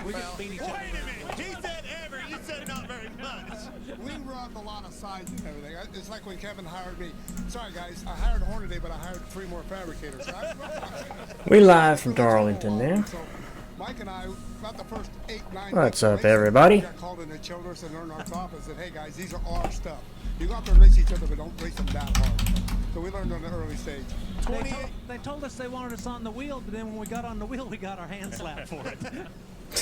We just beat each other. Wait a minute. He said ever. You said not very much. We run a lot of sides and everything. It's like when Kevin hired me. Sorry, guys. I hired Hornaday, but I hired 3 more fabricators. So We live from Darlington now. So Mike and I, about the first 8, 9 What's up, races, everybody? we got called in the Childress and Earnhardt's office and said, hey, guys, these are our stuff. You go out there and race each other, but don't race them that hard. So we learned on the early stage. They told us they wanted us on the wheel, but then when we got on the wheel, we got our hand slapped for it.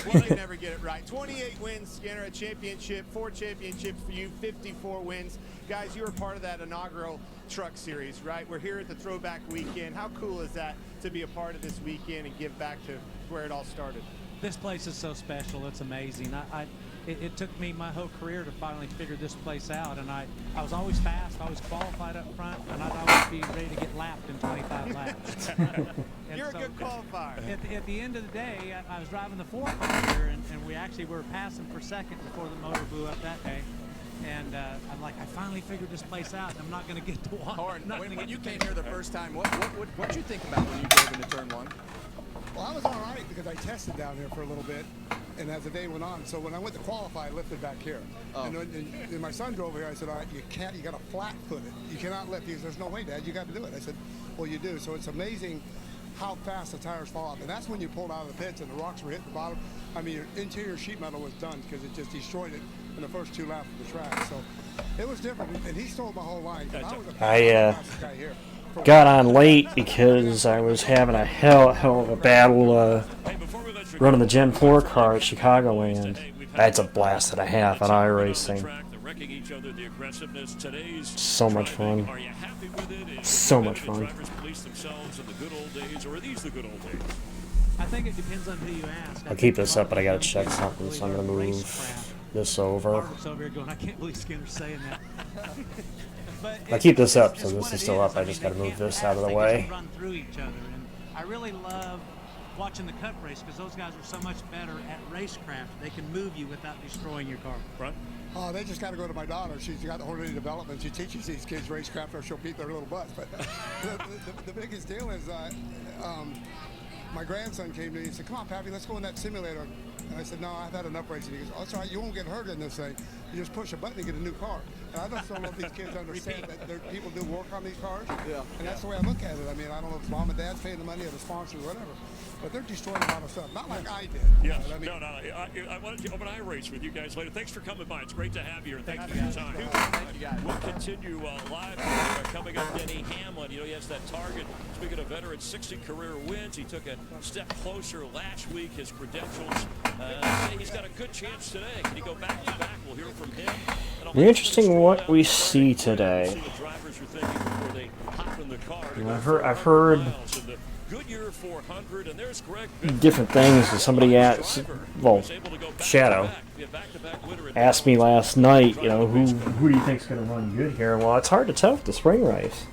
Well, they never get it right. 28 wins, Skinner, a championship, 4 championships for you, 54 wins. Guys, you were part of that inaugural truck series, right? We're here at the Throwback Weekend. How cool is that to be a part of this weekend and give back to where it all started? This place is so special. It's amazing. It took me my whole career to finally figure this place out, and I was always fast. I was qualified up front, and I'd always be ready to get lapped in 25 laps. You're a good qualifier. At the end of the day, I was driving the 4 here, and we actually were passing for second before the motor blew up that day. And I'm like, I finally figured this place out, and I'm not going to get to one. Horn, when you came here the first time, what did you think about when you drove into turn 1? Well, I was all right because I tested down here for a little bit, and as the day went on, so when I went to qualify, I lifted back here. Oh. And my son drove here. I said, all right, you got to flat foot it. You cannot lift. He said, there's no way, Dad, you got to do it. I said, well, you do. So it's amazing how fast the tires fall off. And that's when you pulled out of the pits and the rocks were hitting the bottom. I mean, your interior sheet metal was done because it just destroyed it in the first 2 laps of the track. So it was different, and he stole my whole line. I got on late because I was having a hell of a battle running the Gen 4 car at Chicagoland. That's a blast and a half on iRacing. So much fun. So much fun. I think it depends on who you ask. I'll keep this up, but I gotta check something, so I'm gonna move this over. Mark's over here going, I can't believe Skinner's saying that. I'll keep this up, so this is still up. I just gotta move this out of the way. Run through each other, and I really love watching the Cup race because those guys are so much better at racecraft. They can move you without destroying your car. Right. Oh, they just got to go to my daughter. She's got the Hornaday development. She teaches these kids racecraft, or she'll beat their little butts. But the biggest deal is my grandson came to me and said, come on, Pappy, let's go in that simulator. And I said, no, I've had enough racing. He goes, oh, that's all right. You won't get hurt in this thing. You just push a button and get a new car. And I just don't know if these kids understand that people do work on these cars. Yeah. And that's the way I look at it. I mean, I don't know if mom and dad's paying the money or the sponsors or whatever. But they're destroying a lot of stuff. Not like I did. Yeah. I mean, I wanted to open iRace with you guys later. Thanks for coming by. It's great to have you, and thank you for your time. Thank you, guys. We'll continue live coming up. Denny Hamlin, you know, he has that target. Speaking of veterans, 60 career wins. He took a step closer last week. His credentials say he's got a good chance today. Can he go back to back? We'll hear from him. Interesting what we see today. I've heard Goodyear 400, and there's Greg different things. Somebody asked, well, Shadow asked me last night, you know, who do you think's going to run Goodyear? Well, it's hard to tell with the spring race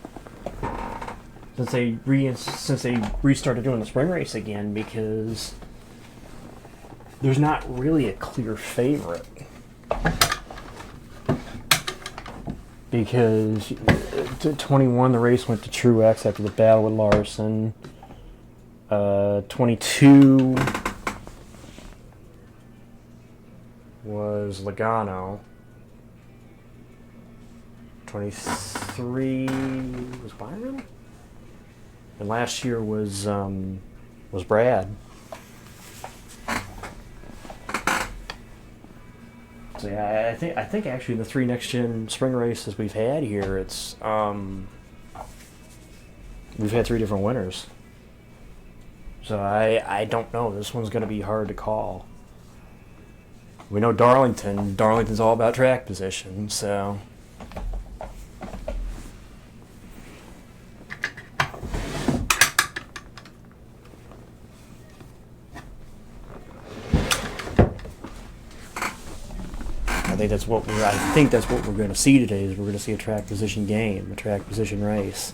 since they restarted doing the spring race again, because there's not really a clear favorite. Because 21, the race went to Truex after the battle with Larson. 22 was Logano. 23 was Byron. And last year was Brad. So yeah, I think actually the 3 next gen spring races we've had here, it's we've had 3 different winners. So I don't know. This one's going to be hard to call. We know Darlington. Darlington's all about track position, so. I think that's what we're going to see today. Is we're going to see a track position game, a track position race.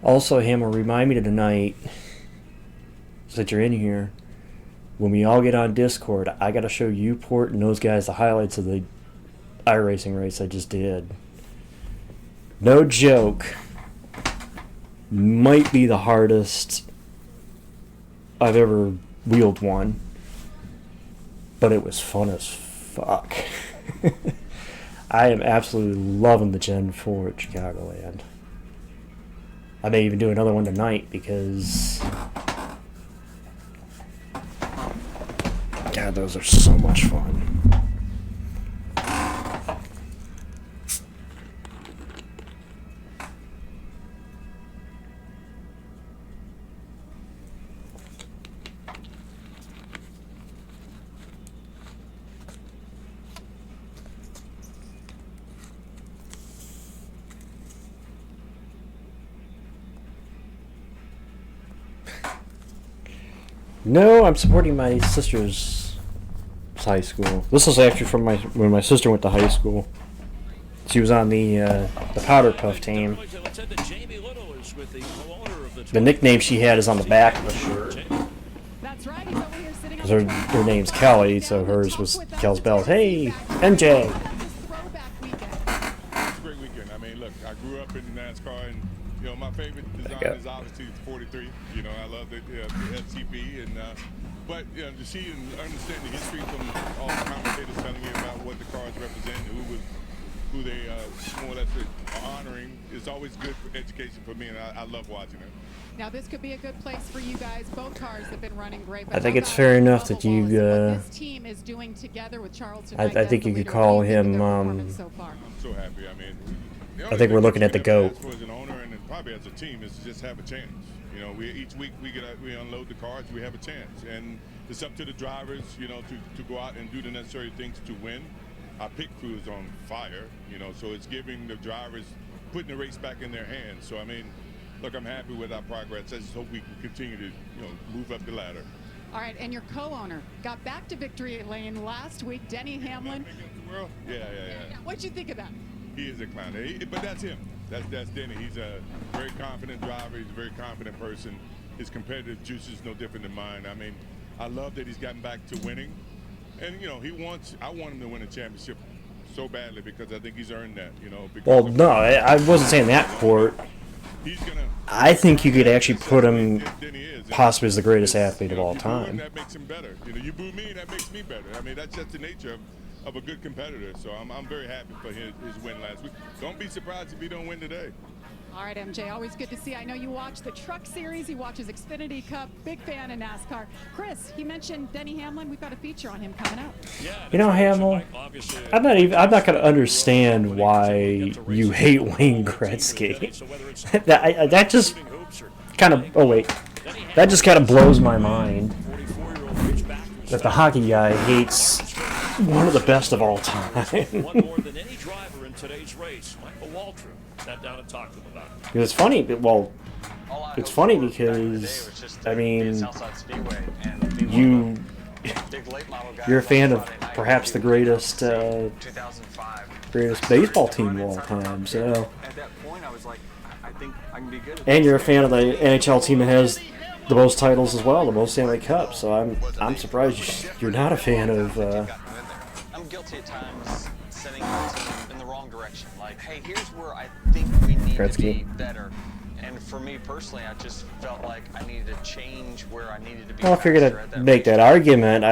Also, Hammer, remind me tonight, so that you're in here, when we all get on Discord, I gotta show you, Port, and those guys the highlights of the iRacing race I just did. No joke. Might be the hardest I've ever wheeled one. But it was fun as fuck. I am absolutely loving the Gen 4 at Chicagoland. I may even do another one tonight because... God, those are so much fun. No, I'm supporting my sister's high school. This is actually from when my sister went to high school. She was on the Powder Puff team. The nickname she had is on the back of the shirt. Because her name's Kelly, so hers was Kel's Bells. Hey, MJ! It's a great weekend. I mean, look, I grew up in NASCAR, and you know, my favorite design is obviously the 43. You know, I love the SCP, and but you know, to see and understand the history from all the commentators telling you about what the cars represent, who they more or less are honoring, is always good for education for me, and I love watching it. Now this could be a good place for you guys. Both cars have been running great. I think it's fair enough that you. This team is doing together with Charleston. I think you could call him. So far. I'm so happy. I mean, I think we're looking at the GOAT. As an owner and probably as a team, is to just have a chance. You know, each week we unload the cars, we have a chance, and it's up to the drivers, you know, to go out and do the necessary things to win. Our pit crew is on fire, you know, so it's giving the drivers, putting the race back in their hands. So I mean, look, I'm happy with our progress. I just hope we can continue to, you know, move up the ladder. All right, and your co-owner got back to victory lane last week, Denny Hamlin. Yeah. What'd you think of that? He is a clown, but that's him. That's Denny. He's a very confident driver. He's a very confident person. His competitive juice is no different than mine. I mean, I love that he's gotten back to winning. And, you know, I want him to win a championship so badly because I think he's earned that, you know. Well, no, I wasn't saying that, Port. I think you could actually put him possibly as the greatest athlete of all time. That makes him better. You know, you boo me, that makes me better. I mean, that's just the nature of a good competitor. So I'm very happy for his win last week. Don't be surprised if he don't win today. All right, MJ, always good to see. I know you watch the Truck Series. He watches Xfinity Cup. Big fan of NASCAR. Chris, he mentioned Denny Hamlin. We've got a feature on him coming out. You know, Hamlin, I'm not going to understand why you hate Wayne Gretzky. that just kind of. Oh wait, that just kind of blows my mind. That the hockey guy hates one of the best of all time. More than any driver in today's race, Michael Waltrip sat down and talked to him about it. It's funny. Well, it's funny because I mean, you're a fan of perhaps the greatest baseball team of all time. So, and you're a fan of the NHL team that has the most titles as well, the most Stanley Cups. So I'm surprised you're not a fan of. I'm guilty at times setting my team in the wrong direction. Like, hey, here's where I think we need to be better. And for me personally, I just felt like I needed to change where I needed to be. Well, if you're gonna make that argument,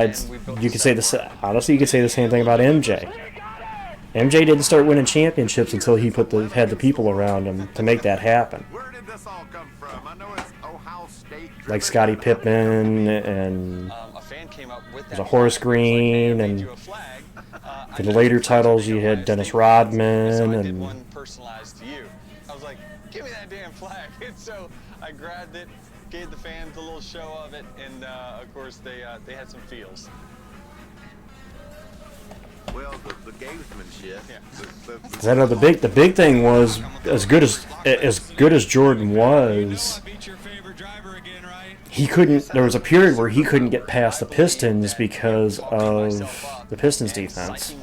you could say this. Honestly, you could say the same thing about MJ. MJ didn't start winning championships until he had the people around him to make that happen. Where did this all come from? I know it's Ohio State. Like Scottie Pippen and a fan came up with there's a Horace Green, and for the later titles you had Dennis Rodman and. One personalized to you. I was like, give me that damn flag. And so I grabbed it, gave the fans a little show of it, and of course they had some feels. Well, the gamesmanship. Yeah. I know the big thing was as good as Jordan was. He couldn't. There was a period where he couldn't get past the Pistons because of the Pistons defense.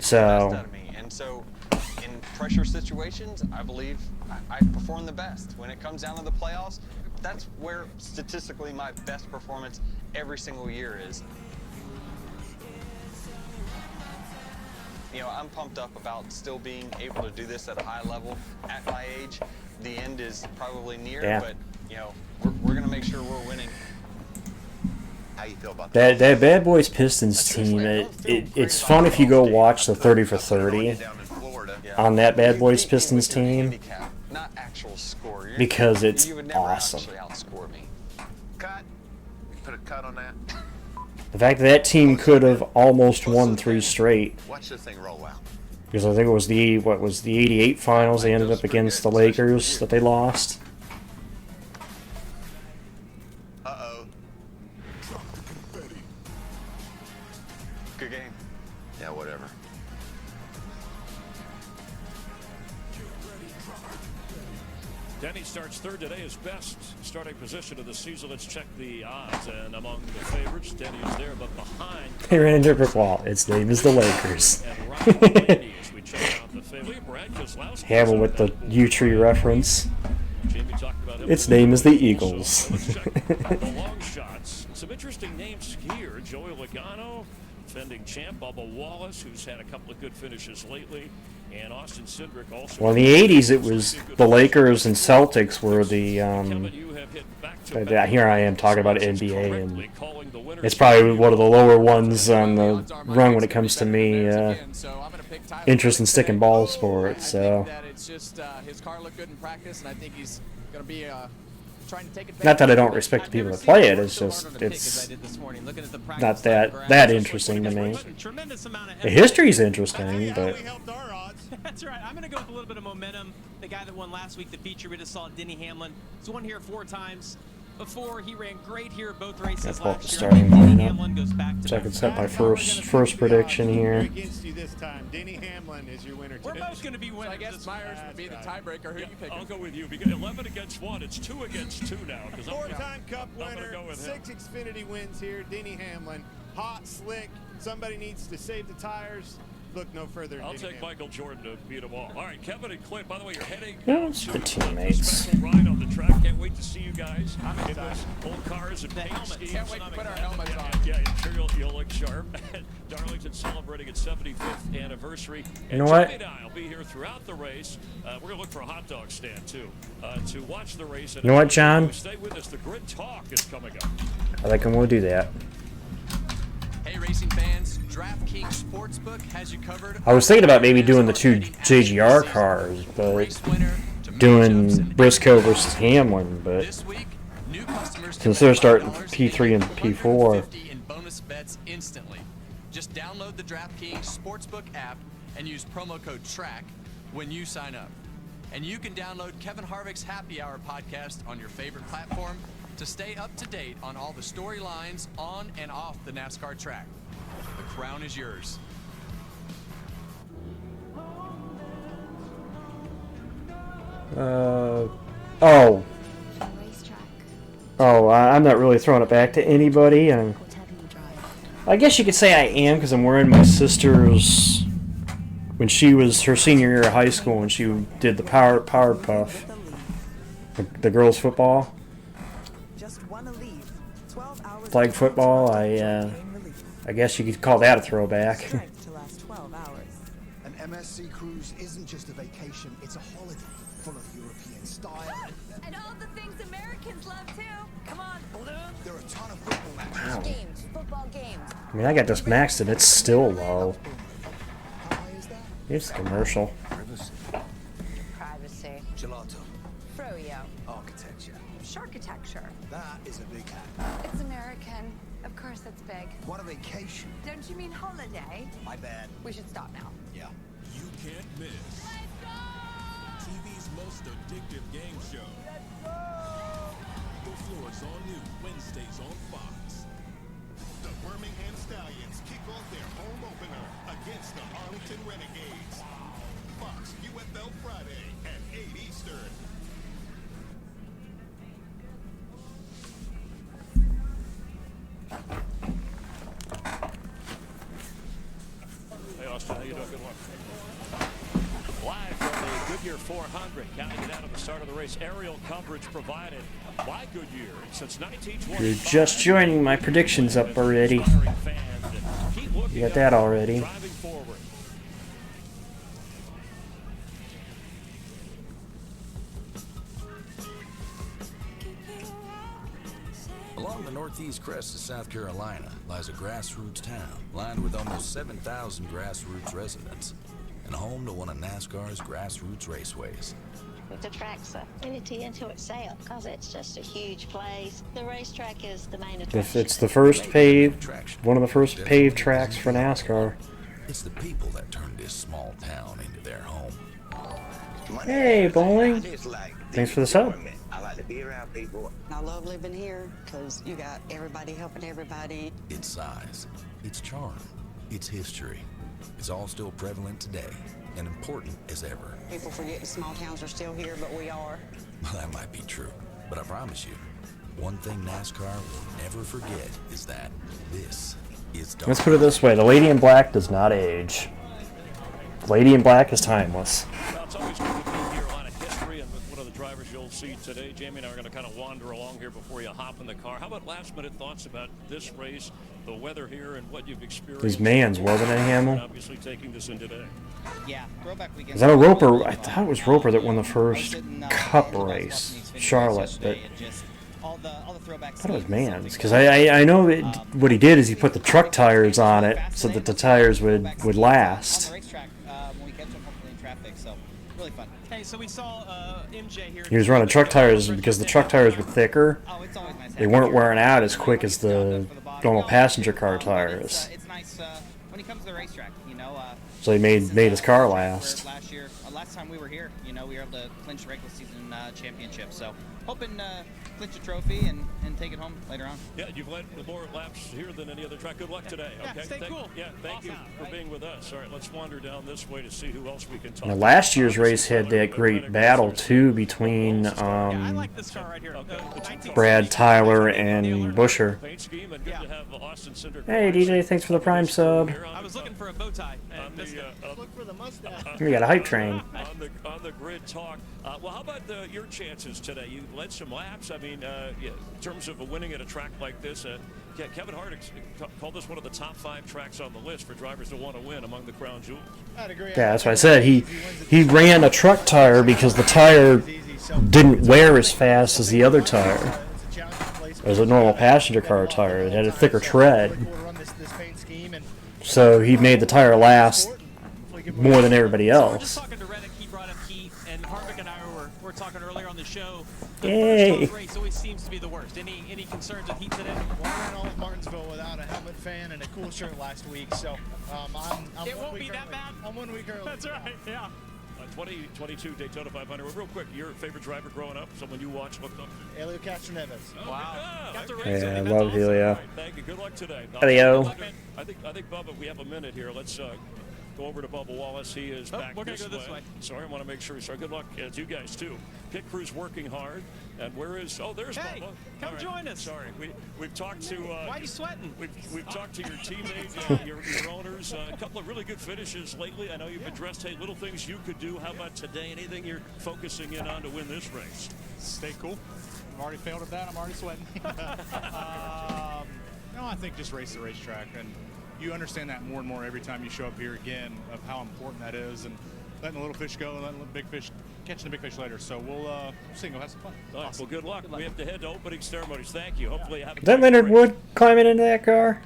So. And so, in pressure situations, I believe I perform the best. When it comes down to the playoffs, that's where statistically my best performance every single year is. You know, I'm pumped up about still being able to do this at a high level at my age. The end is probably near, but you know, we're gonna make sure we're winning. How you feel about that Bad Boys Pistons team? It's fun if you go watch the 30 for 30 on that Bad Boys Pistons team, Not actual score. because it's you would never awesome. actually outscore me. cut? Put a cut on that. The fact that team could have almost won 3 straight. Watch this thing roll out. Because I think it was the 88 finals. They ended up against the Lakers that they lost. Uh-oh. Good game. Yeah, whatever. Denny starts third today, his best starting position of the season. Let's check the odds. And among the favorites, Denny is there, but behind. They ran into a brick wall. Its name is the Lakers. Hamill with the U-Tree reference. Its name is the Eagles. The long shots. Some interesting names here. Joey Logano, defending champ. Bubba Wallace, who's had a couple of good finishes lately. And Austin Cindric also. Well, in the 80s, it was the Lakers and Celtics were the. Here I am talking about NBA, and it's probably one of the lower ones on the rung when it comes to me interest in stick and ball sports. So. It's just his car looked good in practice, and I think he's going to be trying to take advantage. Not that I don't respect the people that play it. It's just it's not that interesting to me. The history's interesting, but. That's right. I'm going to go with a little bit of momentum. The guy that won last week, the feature, we just saw Denny Hamlin. He's won here 4 times. Before, he ran great here at both races Pull up the last year. starting Hamlin goes back to so I can set my first prediction here. Against you this time. Denny Hamlin is your winner today. We're both going to be winners. So I guess Myers would be the tiebreaker. Who are you picking? I'll go with you. Because 11 against 1. It's 2 against 2 now. 4-time Cup winner, 6 Xfinity wins here. Denny Hamlin, hot, slick. Somebody needs to save the tires. Look no further. I'll take Michael Jordan to beat them all. All right, Kevin and Clint, by the way, you're heading to the teammates. Special ride on the track. Can't wait to see you guys in those old cars and paint schemes. Can't wait to put our helmets on. Yeah, I'm sure you'll look sharp. Darlington celebrating its 75th anniversary. You know what? Jamie and I will be here throughout the race. We're going to look for a hot dog stand, too, to watch the race. And you know what, John? Stay with us. The Grid Talk is coming up. I think I'm going to do that. Hey, racing fans, DraftKings Sportsbook has you covered. I was thinking about maybe doing the 2 JGR cars, but doing Briscoe versus Hamlin, but since they're starting P3 and P4. In bonus bets instantly. Just download the DraftKings Sportsbook app and use promo code TRACK when you sign up. And you can download Kevin Harvick's Happy Hour podcast on your favorite platform to stay up to date on all the storylines on and off the NASCAR track. The crown is yours. I'm not really throwing it back to anybody. I guess you could say I am because I'm wearing my sister's, when she was her senior year of high school, when she did the Power Puff, the girls' football. Flag football, I guess you could call that a throwback. An MSC cruise isn't just a vacation, it's a holiday full of European style. And all the things Americans love too. Come on, balloon. There are a ton of football matches. Games, football games. I mean, I got this maxed and it's still low. It's a commercial. Privacy. Gelato. Froyo. Architecture. Sharkitecture. That is a big hat. It's American. Of course it's big. What a vacation. Don't you mean holiday? My bad. We should stop now. Yeah. You can't miss. Let's go! TV's most addictive game show. Let's go! The floor is all new Wednesdays on Fox. The Birmingham Stallions kick off their home opener against the Arlington Renegades. Fox UFL Friday at 8 Eastern. Hey, Austin, how you doing? Good luck. Live from the Goodyear 400, counting it out at the start of the race. Aerial coverage provided by Goodyear since 1925. You're just joining my predictions up already. You got that already. Driving forward. Along the northeast crest of South Carolina lies a grassroots town lined with almost 7,000 grassroots residents and home to one of NASCAR's grassroots raceways. The track's a entity into itself because it's just a huge place. The racetrack is the main attraction. It's the first paved, one of the first paved tracks for NASCAR. It's the people that turned this small town into their home. Hey, Bowling. Thanks for the sub. I like to be around people. I love living here because you got everybody helping everybody. Its size, its charm, its history. It's all still prevalent today and important as ever. People forget the small towns are still here, but we are. Well, that might be true, but I promise you, one thing NASCAR will never forget is that this is dark. Let's put it this way, the Lady in Black does not age. Lady in Black is timeless. Well, it's always good to be here. A lot of history, and with one of the drivers you'll see today, Jamie and I are going to kind of wander along here before you hop in the car. How about last-minute thoughts about this race, the weather here, and what you've experienced? These Mans, wasn't it, Hamill? Obviously taking this in today. Yeah, throwback weekend. Is that a Roper? I thought it was Roper that won the first Cup race, Charlotte, but I thought it was Mans. Because I know what he did is he put the truck tires on it so that the tires would last. On the racetrack when we catch up hopefully in traffic, so really fun. Hey, so we saw MJ here. He was running truck tires because the truck tires were thicker. It's always nice. They weren't wearing out as quick as the normal passenger car tires. It's nice when he comes to the racetrack, you know. So he made his car last. Last time we were here, you know, we were able to clinch the regular season championship. So hoping clinch a trophy and take it home later on. Yeah, you've led more laps here than any other track. Good luck today. Okay. Stay cool. Yeah, thank you for being with us. All right, let's wander down this way to see who else we can talk. Now, last year's race had that great battle too between Brad, Tyler, and Busher. Hey DJ, thanks for the Prime sub. I was looking for a bow tie. Look for the mustache. We got a hype train. On the grid talk. Well, how about your chances today? You led some laps. I mean, in terms of winning at a track like this, Kevin Hart called this one of the top 5 tracks on the list for drivers to want to win among the crown jewels. I'd agree. Yeah, that's what I said. He ran a truck tire because the tire didn't wear as fast as the other tire. It was a normal passenger car tire. It had a thicker tread. So he made the tire last more than everybody else. Just talking to Reddick, he brought up heat, and Harvick and I were talking earlier on the show. The Yay. first race always seems to be the worst. Any concerns with heat today? Well, I ran all of Martinsville without a helmet fan and a cool shirt last week, so I'm it won't be that bad. I'm 1 week early. That's right. Yeah. 2022 Daytona 500. Real quick, your favorite driver growing up? Someone you watched, looked up to? Elio Castroneves. Oh, wow. Got to race Yeah, I him. love Helio. Right, thank you. Good luck today. Helio. I think Bubba, we have a minute here. Let's go over to Bubba Wallace. He is back we're gonna go this way. Sorry, I want to make sure. Good luck to you guys, too. Pit crew's working hard. And where is... Oh, there's Hey, Bubba. come join us. Sorry. We've talked to... Why are you sweating? We've talked to your teammates, your owners. A couple of really good finishes lately. I know you've addressed, hey, little things you could do. How about today? Anything you're focusing in on to win this race? Stay cool. I've already failed at that. I'm already sweating. No, I think just race the racetrack. And you understand that more and more every time you show up here again of how important that is. And letting the little fish go and letting the big fish, catching the big fish later. So we'll see. We'll have some fun. All right, well, good luck. We have to head to opening ceremonies. Thank you. Hopefully you have a Is that Leonard Wood climbing into that car?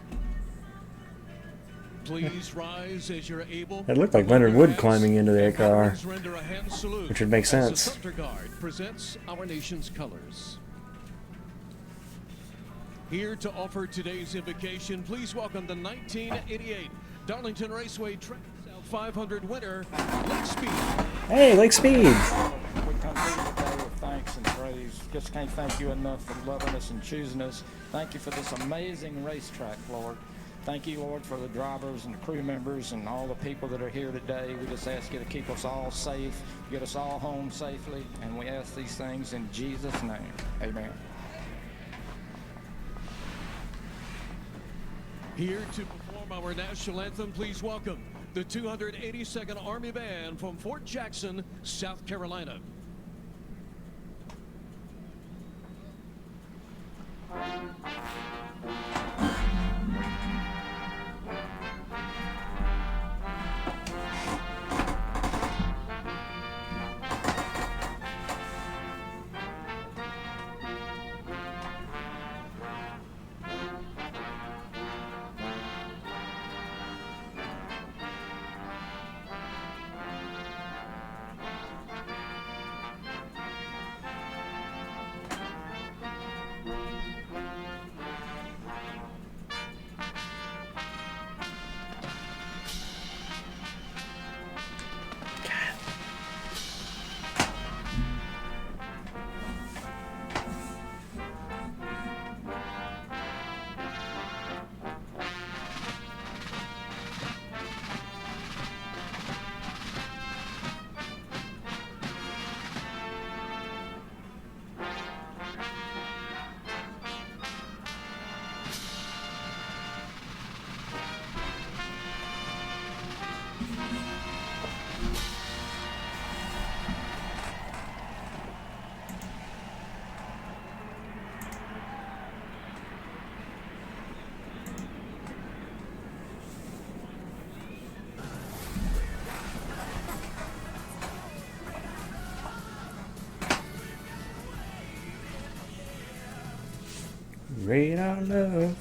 Please rise as you're able. It looked like Leonard Wood climbing into that car, which would make sense. The Sumter Guard presents our nation's colors. Here to offer today's invocation, please welcome the 1988 Darlington Raceway Track South 500 winner, Lake Speed. Hey, Lake Speed. We come to you today with thanks and praise. Just can't thank you enough for loving us and choosing us. Thank you for this amazing racetrack, Lord. Thank you, Lord, for the drivers and the crew members and all the people that are here today. We just ask you to keep us all safe, get us all home safely, and we ask these things in Jesus' name. Amen. Here to perform our national anthem, please welcome the 282nd Army Band from Fort Jackson, South Carolina. Great out of love.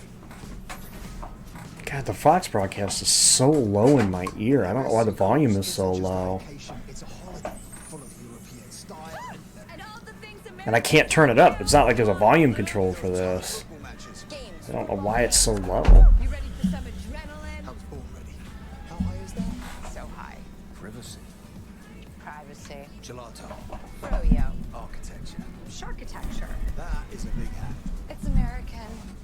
God, the Fox broadcast is so low in my ear. I don't know why the volume is so low. And I can't turn it up. It's not like there's a volume control for this. I don't know why it's so low. You ready for some adrenaline? I was born ready. How high is that? So high. Privacy. Privacy. Gelato. Froyo. Architecture. Sharkitecture. That is a big hat. It's American.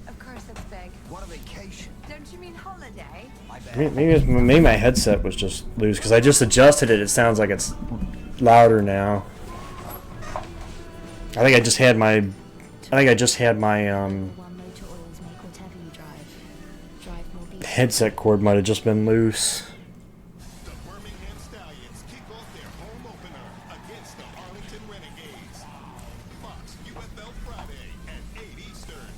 Of course it's big. What a vacation. Don't you mean holiday? Maybe my headset was just loose because I just adjusted it. It sounds like it's louder now. I think I just had my headset cord might have just been loose. The Birmingham Stallions kick off their home opener against the Arlington Renegades. Fox UFL Friday at 8 Eastern.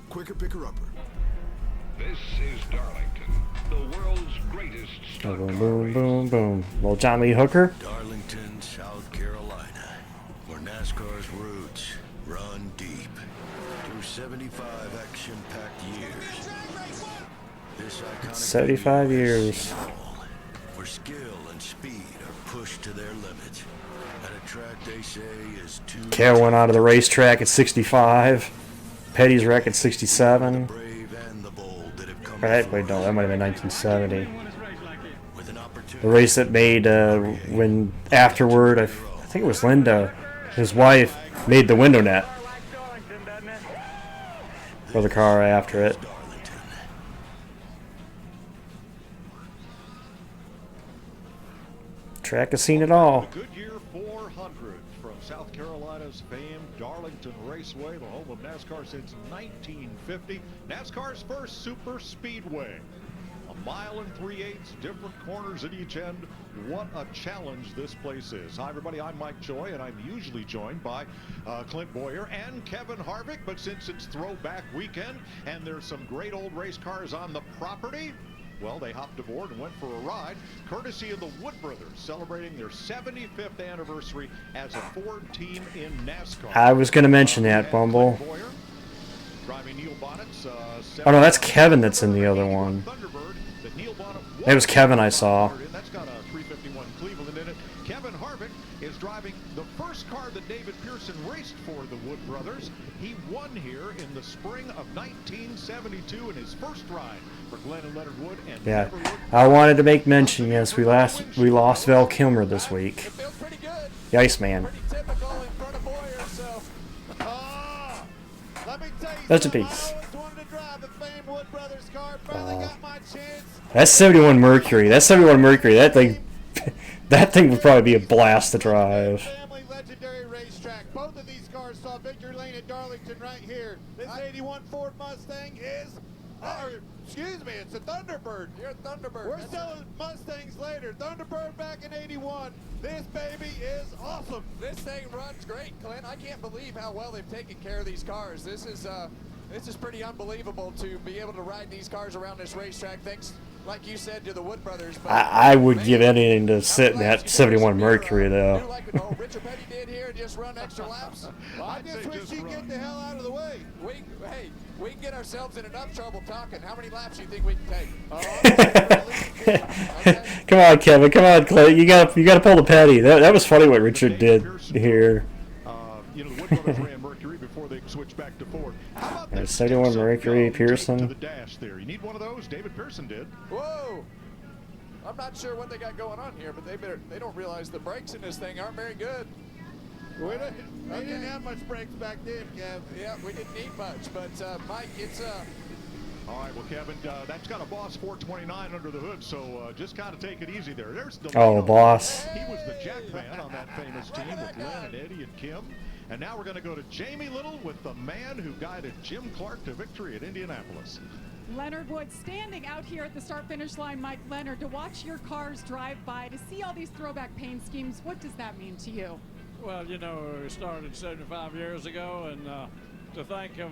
Quicker picker-upper. This is Darlington, the world's greatest stunt Boom, car boom, race. boom, boom. Well, John Lee Hooker. Darlington, South Carolina, where NASCAR's roots run deep. Through 75 action-packed years, this iconic 75 years. where skill and speed are pushed to their limits. At a track they say is too... Kale went out of the racetrack at 65. Petty's wreck at 67. Right, wait, no, that might have been 1970. The race that made when afterward, I think it was Linda, his wife, made the window net for the car after it. Track has seen it all. The Goodyear 400 from South Carolina's famed Darlington Raceway, the home of NASCAR since 1950. NASCAR's first super speedway. 1 mile and 3/8, different corners at each end. What a challenge this place is. Hi, everybody. I'm Mike Joy, and I'm usually joined by Clint Boyer and Kevin Harvick. But since it's throwback weekend and there's some great old race cars on the property, well, they hopped aboard and went for a ride, courtesy of the Wood Brothers, celebrating their 75th anniversary as a Ford team in NASCAR. I was going to mention that, Bumble. Oh no, that's Kevin that's in the other one. It was Kevin I saw. That's got a 351 Cleveland in it. Kevin Harvick is driving the first car that David Pearson raced for the Wood Brothers. He won here in the spring of 1972 in his first ride for Glenn and Leonard Wood. And Yeah, I wanted to make mention. Yes, we lost Val Kilmer this week. The Iceman. Rest in peace. That's 71 Mercury. That's 71 Mercury. That thing, that thing would probably be a blast to drive. Legendary racetrack. Both of these cars saw victory lane at Darlington right here. This 81 Ford Mustang is, excuse me, it's a Thunderbird. You're a Thunderbird. We're selling Mustangs later. Thunderbird back in 81. This baby is awesome. This thing runs great, Clint. I can't believe how well they've taken care of these cars. This is pretty unbelievable to be able to ride these cars around this racetrack. Thanks, like you said, to the Wood brothers. But I would give anything to sit in that 71 Mercury, though. like Richard Petty did here and just run extra laps. Well, I just wish he'd get the hell out of the way. We can get ourselves in enough trouble talking. How many laps do you think we can take? Come on, Kevin. Come on, Clay. You gotta pull the Petty. That was funny what Richard did here. The Wood brothers ran Mercury before they switched back to Ford. How about that 71 Mercury Pearson. to the dash there? You need one of those. David Pearson did. Whoa! I'm not sure what they got going on here, but they don't realize the brakes in this thing aren't very good. We didn't have much brakes back then, Kev. Yeah, we didn't need much, but Mike, it's All right, well, Kevin, that's got a Boss 429 under the hood, so just kind of take it easy there. There's Oh, Boss. He was the jack man on that famous team with Len and Eddie and Kim. And now we're going to go to Jamie Little with the man who guided Jim Clark to victory at Indianapolis. Leonard Wood standing out here at the start-finish line. Mike Leonard, to watch your cars drive by, to see all these throwback paint schemes, what does that mean to you? Well, we started 75 years ago, and to think of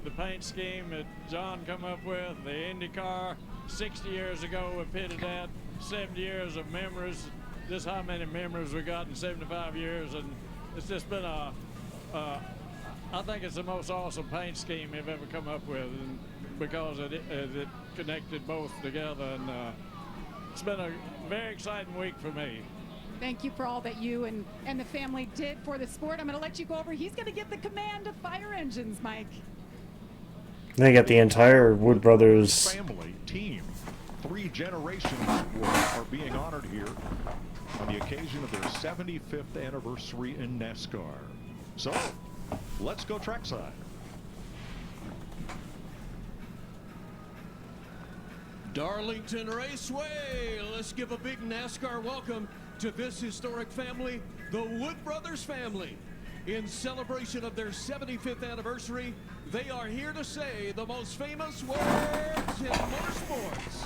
the paint scheme that John come up with, the IndyCar, 60 years ago we pitted at, 70 years of memories, just how many memories we got in 75 years, and it's just been I think it's the most awesome paint scheme we've ever come up with, and because it connected both together, and it's been a very exciting week for me. Thank you for all that you and the family did for the sport. I'm going to let you go over. He's going to get the command of fire engines, Mike. They got the entire Wood Brothers family team. 3 generations are being honored here on the occasion of their 75th anniversary in NASCAR. So, let's go trackside. Darlington Raceway. Let's give a big NASCAR welcome to this historic family, the Wood Brothers family. In celebration of their 75th anniversary, they are here to say the most famous words in motorsports.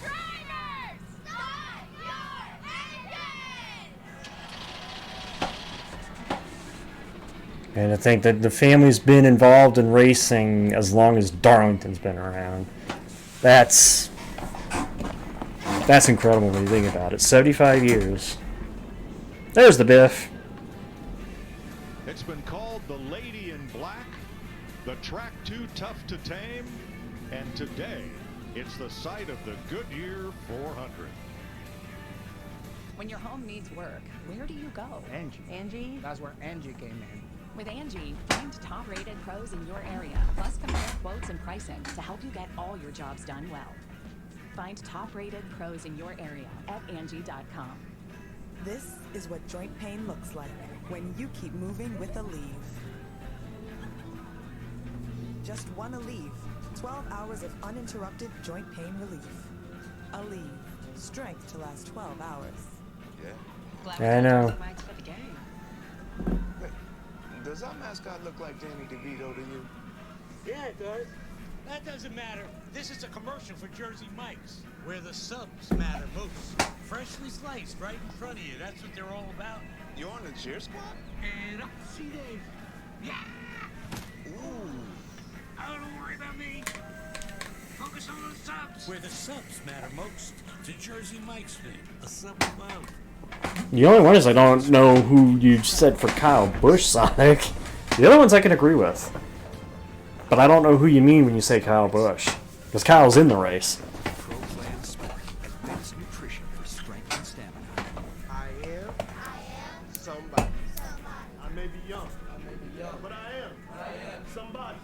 Drivers, start your engines! And I think that the family's been involved in racing as long as Darlington's been around. That's incredible when you think about it. 75 years. There's the Biff. It's been called the Lady in Black, the track too tough to tame, and today it's the site of the Goodyear 400. When your home needs work, where do you go? Angie. Angie? That's where Angie came in. With Angie, find top-rated pros in your area, plus compare quotes and pricing to help you get all your jobs done well. Find top-rated pros in your area at Angie.com. This is what joint pain looks like when you keep moving with Aleve. Just one Aleve, 12 hours of uninterrupted joint pain relief. Aleve, strength to last 12 hours. I know. Does our mascot look like Danny DeVito to you? Yeah, it does. That doesn't matter. This is a commercial for Jersey Mike's, where the subs matter most. Freshly sliced right in front of you. That's what they're all about. You on the cheer squad? And up, see Dave. Yeah! Ooh. Oh, don't worry about me. Focus on the subs. Where the subs matter most. To Jersey Mike's thing. A sub above. The only one is I don't know who you said for Kyle Busch, Sonic. The other ones I can agree with. But I don't know who you mean when you say Kyle Busch. Because Kyle's in the race. Pro-Plan Sport. Advanced nutrition for strength and stamina. I am somebody. I may be young. But I am somebody.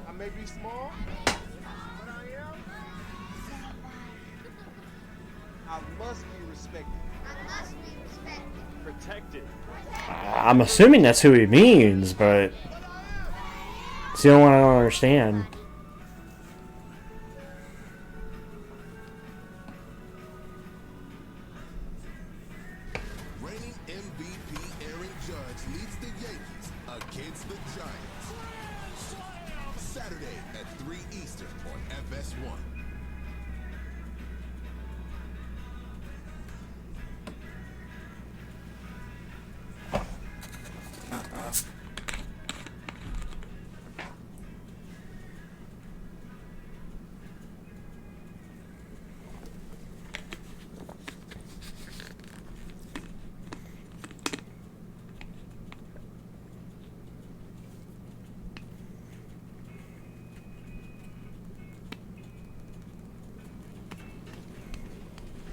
I may be small, but I am I must be respected. Protected. I'm assuming that's who he means, but it's the only one I don't understand. Reigning MVP Aaron Judge leads the Yankees again Saturday at 3 Eastern on FS1.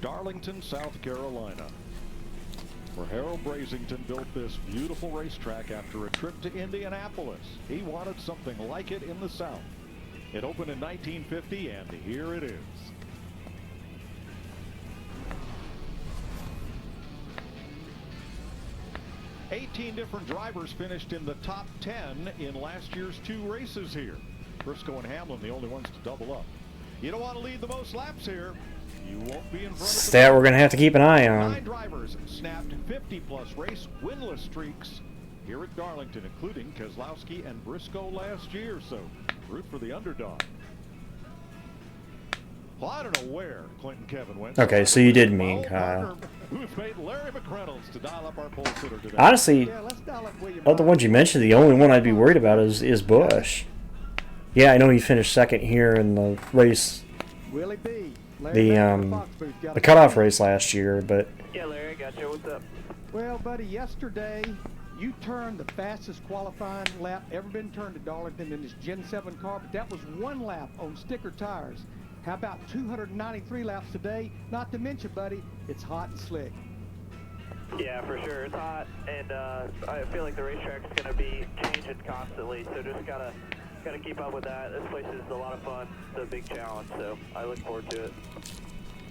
Darlington, South Carolina, where Harold Brasington built this beautiful racetrack after a trip to Indianapolis. He wanted something like it in the South. It opened in 1950, and here it is. "18 different drivers finished in the top 10 in last year's 2 races here. Briscoe and Hamlin the only ones to double up. You don't want to lead the most laps here. You won't be in front of Stat we're going to have to keep an eye on. 9 drivers snapped 50-plus race winless streaks here at Darlington, including Keselowski and Briscoe last year, so root for the underdog. Well, I don't know where Clinton Kevin went. Okay, so you did mean Kyle. Who's made Larry McReynolds to dial up our pole sitter today. Honestly, of the ones you mentioned, the only one I'd be worried about is Busch. Yeah, I know he finished second here in the race. Willie B. The cutoff race last year, but Yeah, Larry, I got you. What's up? Well, buddy, yesterday you turned the fastest qualifying lap ever been turned at Darlington in this Gen 7 car, but that was 1 lap on sticker tires. How about 293 laps today? Not to mention, buddy, it's hot and slick. Yeah, for sure. It's hot, and I feel like the racetrack's going to be changing constantly, so just gotta keep up with that. This place is a lot of fun. It's a big challenge, so I look forward to it.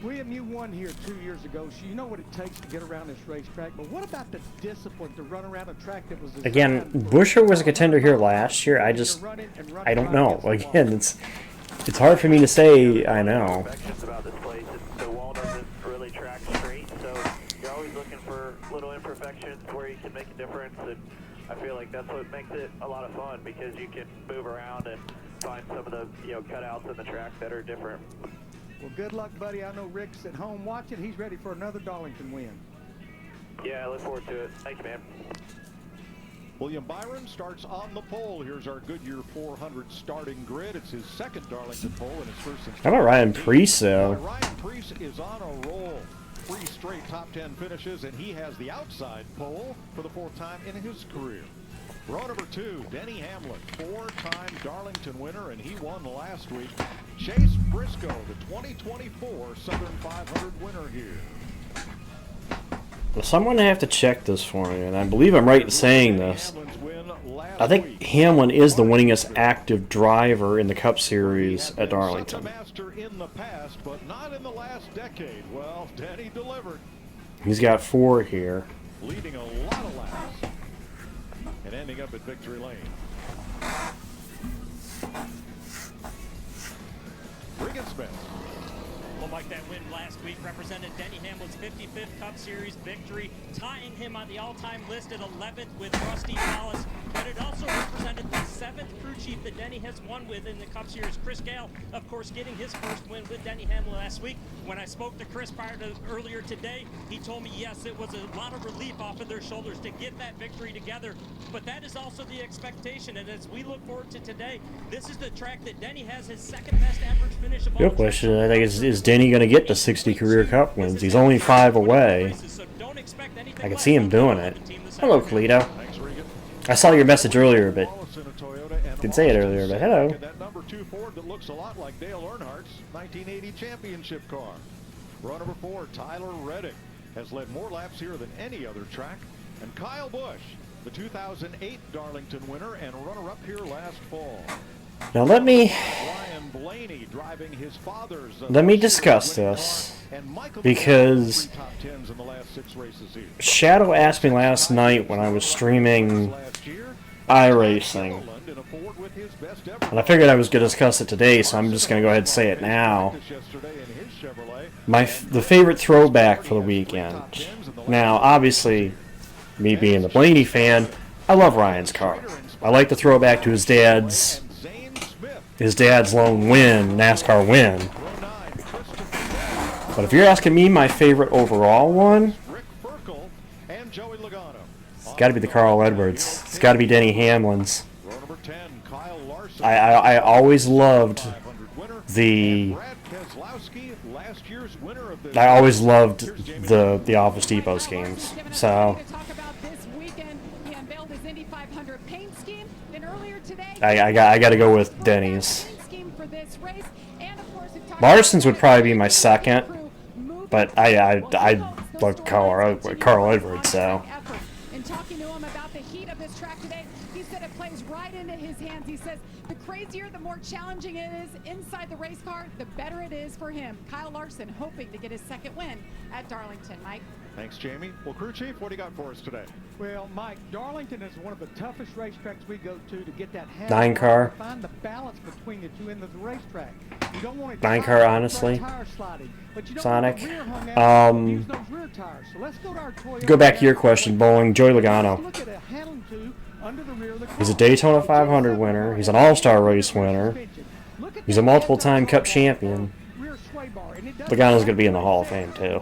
William, you won here 2 years ago, so you know what it takes to get around this racetrack, but what about the discipline to run around a track that was again, Buescher was a contender here last year. I don't know. Again, it's hard for me to say. I know. About this place, the wall doesn't really track straight, so you're always looking for little imperfections where you can make a difference, and I feel like that's what makes it a lot of fun, because you can move around and find some of the cutouts in the track that are different. Well, good luck, buddy. I know Rick's at home watching. He's ready for another Darlington win. Yeah, I look forward to it. Thank you, man. William Byron starts on the pole. Here's our Goodyear 400 starting grid. It's his second Darlington pole and his first since How about Ryan Preece, though? Ryan Preece is on a roll. 3 straight top 10 finishes, and he has the outside pole for the 4th time in his career. Row number 2, Denny Hamlin, 4-time Darlington winner, and he won last week. Chase Briscoe, the 2024 Southern 500 winner here. Well, someone have to check this for me, and I believe I'm right in saying this. I think Hamlin is the winningest active driver in the Cup Series at Darlington. Master in the past, but not in the last decade. Well, Denny delivered. He's got 4 here. Leading a lot of laps and ending up at victory lane. Regan Smith. Well, Mike, that win last week represented Denny Hamlin's 55th Cup Series victory, tying him on the all-time list at 11th with Rusty Wallace. But it also represented the 7th crew chief that Denny has won with in the Cup Series. Chris Gale, of course, getting his first win with Denny Hamlin last week. When I spoke to Chris earlier today, he told me, yes, it was a lot of relief off of their shoulders to get that victory together. But that is also the expectation. And as we look forward to today, this is the track that Denny has his 2nd best average finish of all. Real question, I think, is Denny going to get to 60 career Cup wins? He's only 5 away. I can see him doing it. Hello, Cleto. I saw your message earlier, but didn't say it earlier, but hello. That number 2 Ford that looks a lot like Dale Earnhardt's 1980 championship car. Row number 4, Tyler Reddick, has led more laps here than any other track. And Kyle Busch, the 2008 Darlington winner and runner-up here last fall. Now let me discuss this, because Shadow asked me last night when I was streaming iRacing, and I figured I was going to discuss it today, so I'm just going to go ahead and say it now. The favorite throwback for the weekend. Now, obviously, me being the Blaney fan, I love Ryan's car. I like the throwback to his dad's his dad's lone win, NASCAR win. But if you're asking me my favorite overall one, it's got to be the Carl Edwards. It's got to be Denny Hamlin's. I always loved the the Office Depot schemes. So I got to go with Denny's. Larson's would probably be my second, but I love Carl Edwards. So. And talking to him about the heat of this track today, he said it plays right into his hands. He says the crazier, the more challenging it is inside the race car, the better it is for him. Kyle Larson hoping to get his second win at Darlington. Mike. Thanks, Jamie. Well, crew chief, what do you got for us today? Well, Mike, Darlington is one of the toughest racetracks we go to get that 9-car. Find the balance between the two ends of the racetrack. You don't want to 9-car, honestly. Sonic. Go back to your question, Bowling. Joey Logano. He's a Daytona 500 winner. He's an All-Star race winner. He's a multiple-time Cup champion. Logano's going to be in the Hall of Fame, too.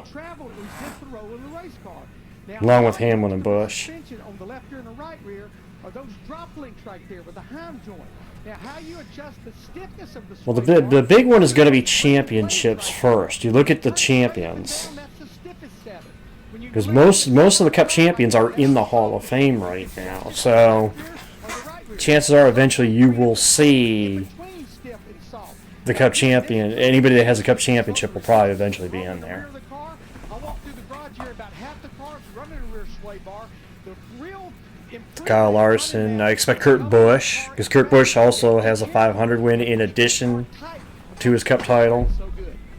Along with Hamlin and Busch. On the left rear and the right rear are those drop links right there with the heim joint. Now, how you adjust the stiffness of the Well, the big one is going to be championships first. You look at the champions. Because most of the Cup champions are in the Hall of Fame right now. So, chances are eventually you will see the Cup champion. Anybody that has a Cup championship will probably eventually be in there. Kyle Larson. I expect Kurt Busch, because Kurt Busch also has a 500 win in addition to his Cup title,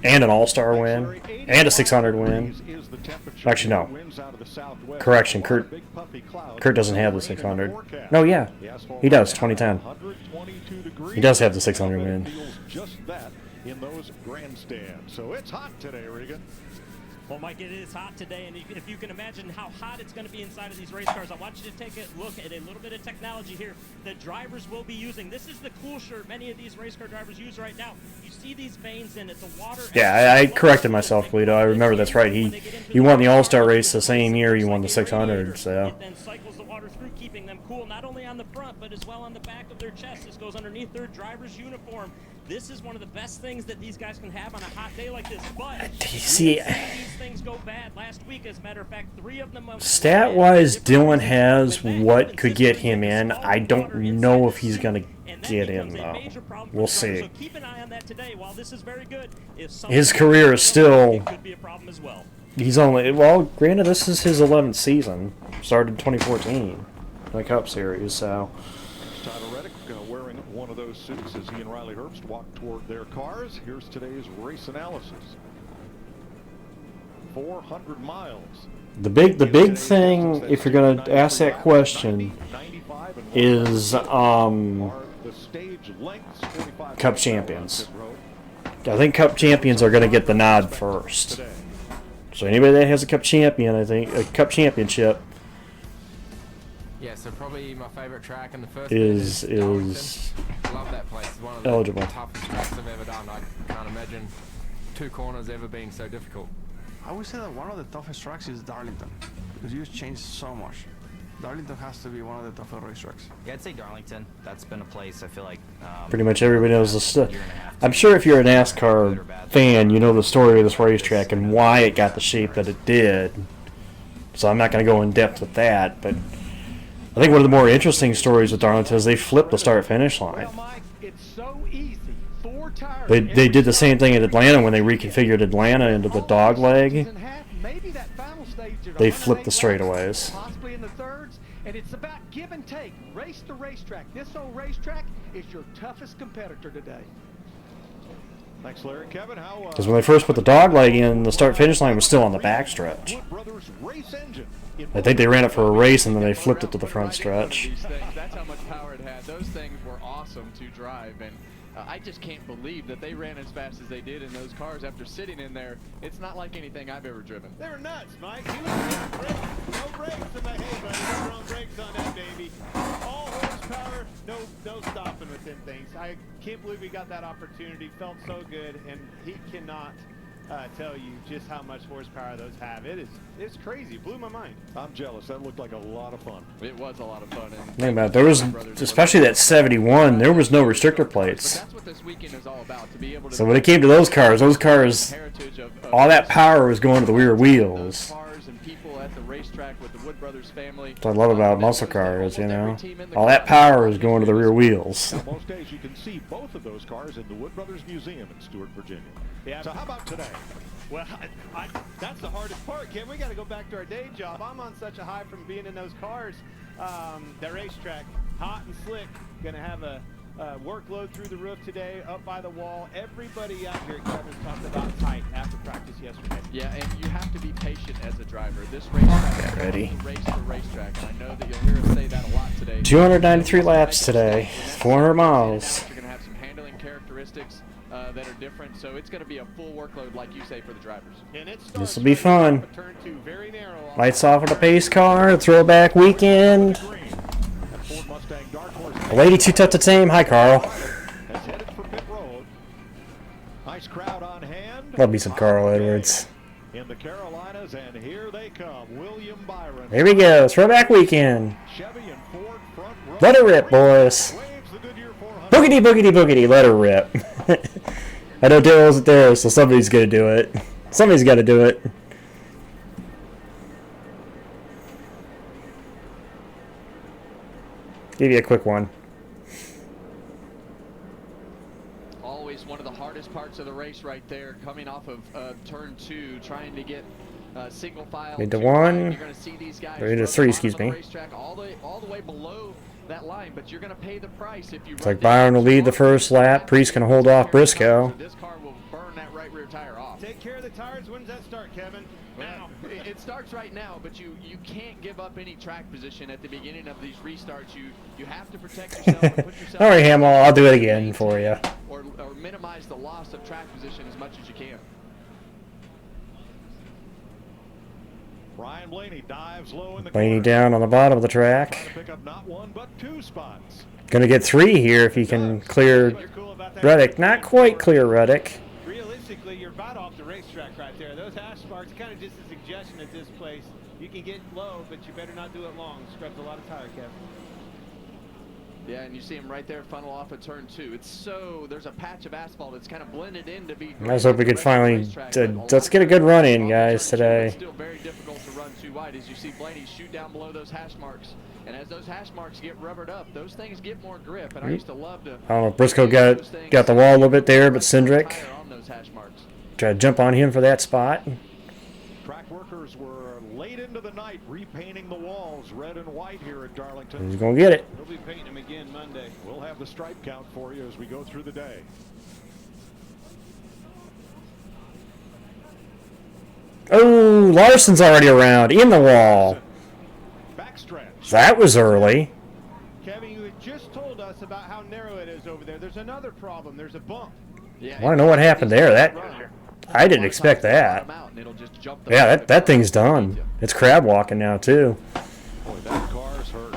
and an All-Star win, and a 600 win. Actually, no. Correction, Kurt doesn't have the 600. No, yeah, he does. 2010. He does have the 600 win. Just that in those grandstands. So it's hot today, Regan. Well, Mike, it is hot today, and if you can imagine how hot it's going to be inside of these race cars, I want you to take a look at a little bit of technology here that drivers will be using. This is the cool shirt many of these race car drivers use right now. You see these veins in it, the water. Yeah, I corrected myself, Guido. I remember that's right. He won the All-Star race the same year he won the 600. So. It then cycles the water through, keeping them cool, not only on the front, but as well on the back of their chest. This goes underneath their driver's uniform. This is one of the best things that these guys can have on a hot day like this. But see, these things go bad last week. As a matter of fact, 3 of them. Stat-wise, Dylan has what could get him in. I don't know if he's going to get in, though. We'll see. So keep an eye on that today. While this is very good, his career is still. It could be a problem as well. He's only, well, granted, this is his 11th season. Started in 2014, the Cup Series. So. Tyler Reddick wearing one of those suits as he and Riley Herbst walk toward their cars. Here's today's race analysis. 400 miles. The big thing, if you're going to ask that question, is Cup champions. I think Cup champions are going to get the nod first. So anybody that has a Cup champion, I think a Cup championship. Yeah, so probably my favorite track in the first is I love that place. It's one of eligible. The toughest tracks I've ever done. I can't imagine 2 corners ever being so difficult. I would say that one of the toughest tracks is Darlington, because you've changed so much. Darlington has to be one of the toughest racetracks. Yeah, I'd say Darlington. That's been a place I feel like pretty much everybody knows the stuff. I'm sure if you're a NASCAR fan, you know the story of this racetrack and why it got the shape that it did. So I'm not going to go in depth with that, but I think one of the more interesting stories with Darlington is they flipped the start-finish line. They did the same thing at Atlanta when they reconfigured Atlanta into the dog leg. They flipped the straightaways. Possibly in the thirds, and it's about give and take, race to racetrack. This old racetrack is your toughest competitor today. Thanks, Larry. Kevin, how? Because when they first put the dog leg in, the start-finish line was still on the back stretch. I think they ran it for a race and then they flipped it to the front stretch. That's how much power it had. Those things were awesome to drive, and I just can't believe that they ran as fast as they did in those cars after sitting in there. It's not like anything I've ever driven. They were nuts, Mike. You look at the brakes. No brakes in the hay, buddy. No wrong brakes on that baby. All horsepower. horsepower, no stopping within things. I can't believe we got that opportunity. Felt so good, and he cannot tell you just how much horsepower those have. It's crazy. Blew my mind. I'm jealous. That looked like a lot of fun. It was a lot of fun. And Think about it. There was, especially that 71, there was no restrictor plates. that's what this weekend is all about, to be able to So when it came to those cars, all that power was going to the rear wheels. cars and people at the racetrack with the Wood Brothers family. That's what I love about muscle cars, you know. All that power is going to the rear wheels. Now, most days you can see both of those cars in the Wood Brothers Museum in Stewart, Virginia. Yeah. So how about today? Well, that's the hardest part, Ken. We got to go back to our day job. I'm on such a high from being in those cars. The racetrack, hot and slick. Going to have a workload through the roof today, up by the wall. Everybody out here at Kevin's talked about tight after practice yesterday. Yeah, and you have to be patient as a driver. This racetrack is race to racetrack, and I know that you'll hear us say that a lot today. 293 laps today, 400 miles. You're going to have some handling characteristics that are different, so it's going to be a full workload, like you say, for the drivers. This will be fun. Lights off of the pace car, throwback weekend. A lady too tough to tame. Hi, Carl. Nice crowd on hand. Love me some Carl Edwards. In the Carolinas, and here they come. William Byron. Here we go. Throwback weekend. Chevy and Ford front row. Let her rip, boys. Boogity, boogity, boogity. Let her rip. I know Dale wasn't there, so somebody's going to do it. Somebody's got to do it. Give you a quick one. Always one of the hardest parts of the race right there, coming off of turn 2, trying to get single file. Into 1. You're going to see these guys Or into 3, excuse me. all the way below that line, but you're going to pay the price if you. It's like Byron will lead the first lap. Priest can hold off Briscoe. This car will burn that right rear tire off. Take care of the tires. When does that start, Kevin? Now. It starts right now, but you can't give up any track position at the beginning of these restarts. You have to protect yourself and put yourself. All right, Hamill, I'll do it again for you. Or minimize the loss of track position as much as you can. Ryan Blaney dives low in the Blaney down on the bottom of the track. to pick up not 1 but 2 spots. Gonna get 3 here if he can clear Reddick. Not quite clear Reddick. Realistically, you're about off the racetrack right there. Those hash marks kind of just a suggestion at this place. You can get low, but you better not do it long. Scrubs a lot of tire, Kevin. Yeah, and you see him right there funnel off of turn 2. There's a patch of asphalt that's kind of blended in to be. I was hoping we could finally let's get a good run in, guys, today. It's still very difficult to run too wide as you see Blaney shoot down below those hash marks. And as those hash marks get rubbered up, those things get more grip. And I used to love to. I don't know if Briscoe got the wall a little bit there, but Cindric tried to jump on him for that spot. Track workers were late into the night repainting the walls red and white here at Darlington. He's gonna get it. We'll be painting them again Monday. We'll have the stripe count for you as we go through the day. Oh, Larson's already around in the wall. Backstretch. That was early. Kevin, you had just told us about how narrow it is over there. There's another problem. There's a bump. I want to know what happened there. I didn't expect that. Yeah, that thing's done. It's crab walking now too. Boy, that car's hurt.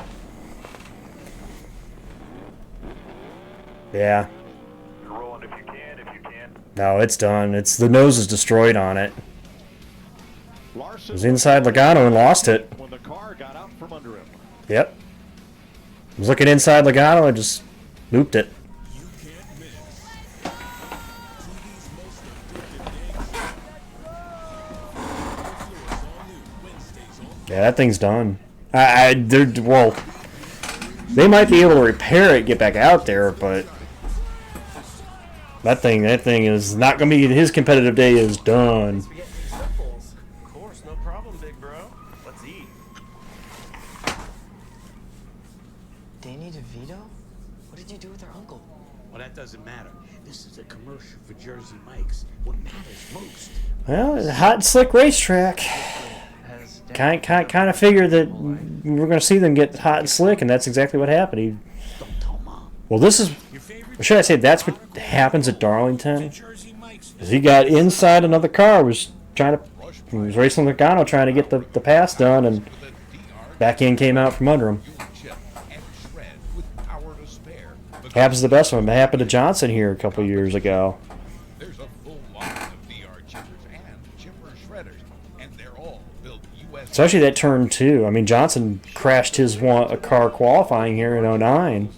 Yeah. No, it's done. The nose is destroyed on it. It was inside Logano and lost it. When the car got out from under him. Yep. I was looking inside Logano and just looped it. Yeah, that thing's done. Well, they might be able to repair it, get back out there, but that thing is not going to be. His competitive day is done. Of course, no problem, big bro. Let's eat. Danny DeVito? What did you do with her uncle? Well, that doesn't matter. This is a commercial for Jersey Mike's. What matters most. Well, it's a hot and slick racetrack. Kind of figured that we were going to see them get hot and slick, and that's exactly what happened. Well, this is, or should I say, that's what happens at Darlington. Because he got inside another car, was racing Logano trying to get the pass done, and back end came out from under him. Happens to the best of them. It happened to Johnson here a couple years ago. There's a full line of VR chippers and chipper shredders, and they're all built U.S. Especially that turn 2. I mean, Johnson crashed his a car qualifying here in 09.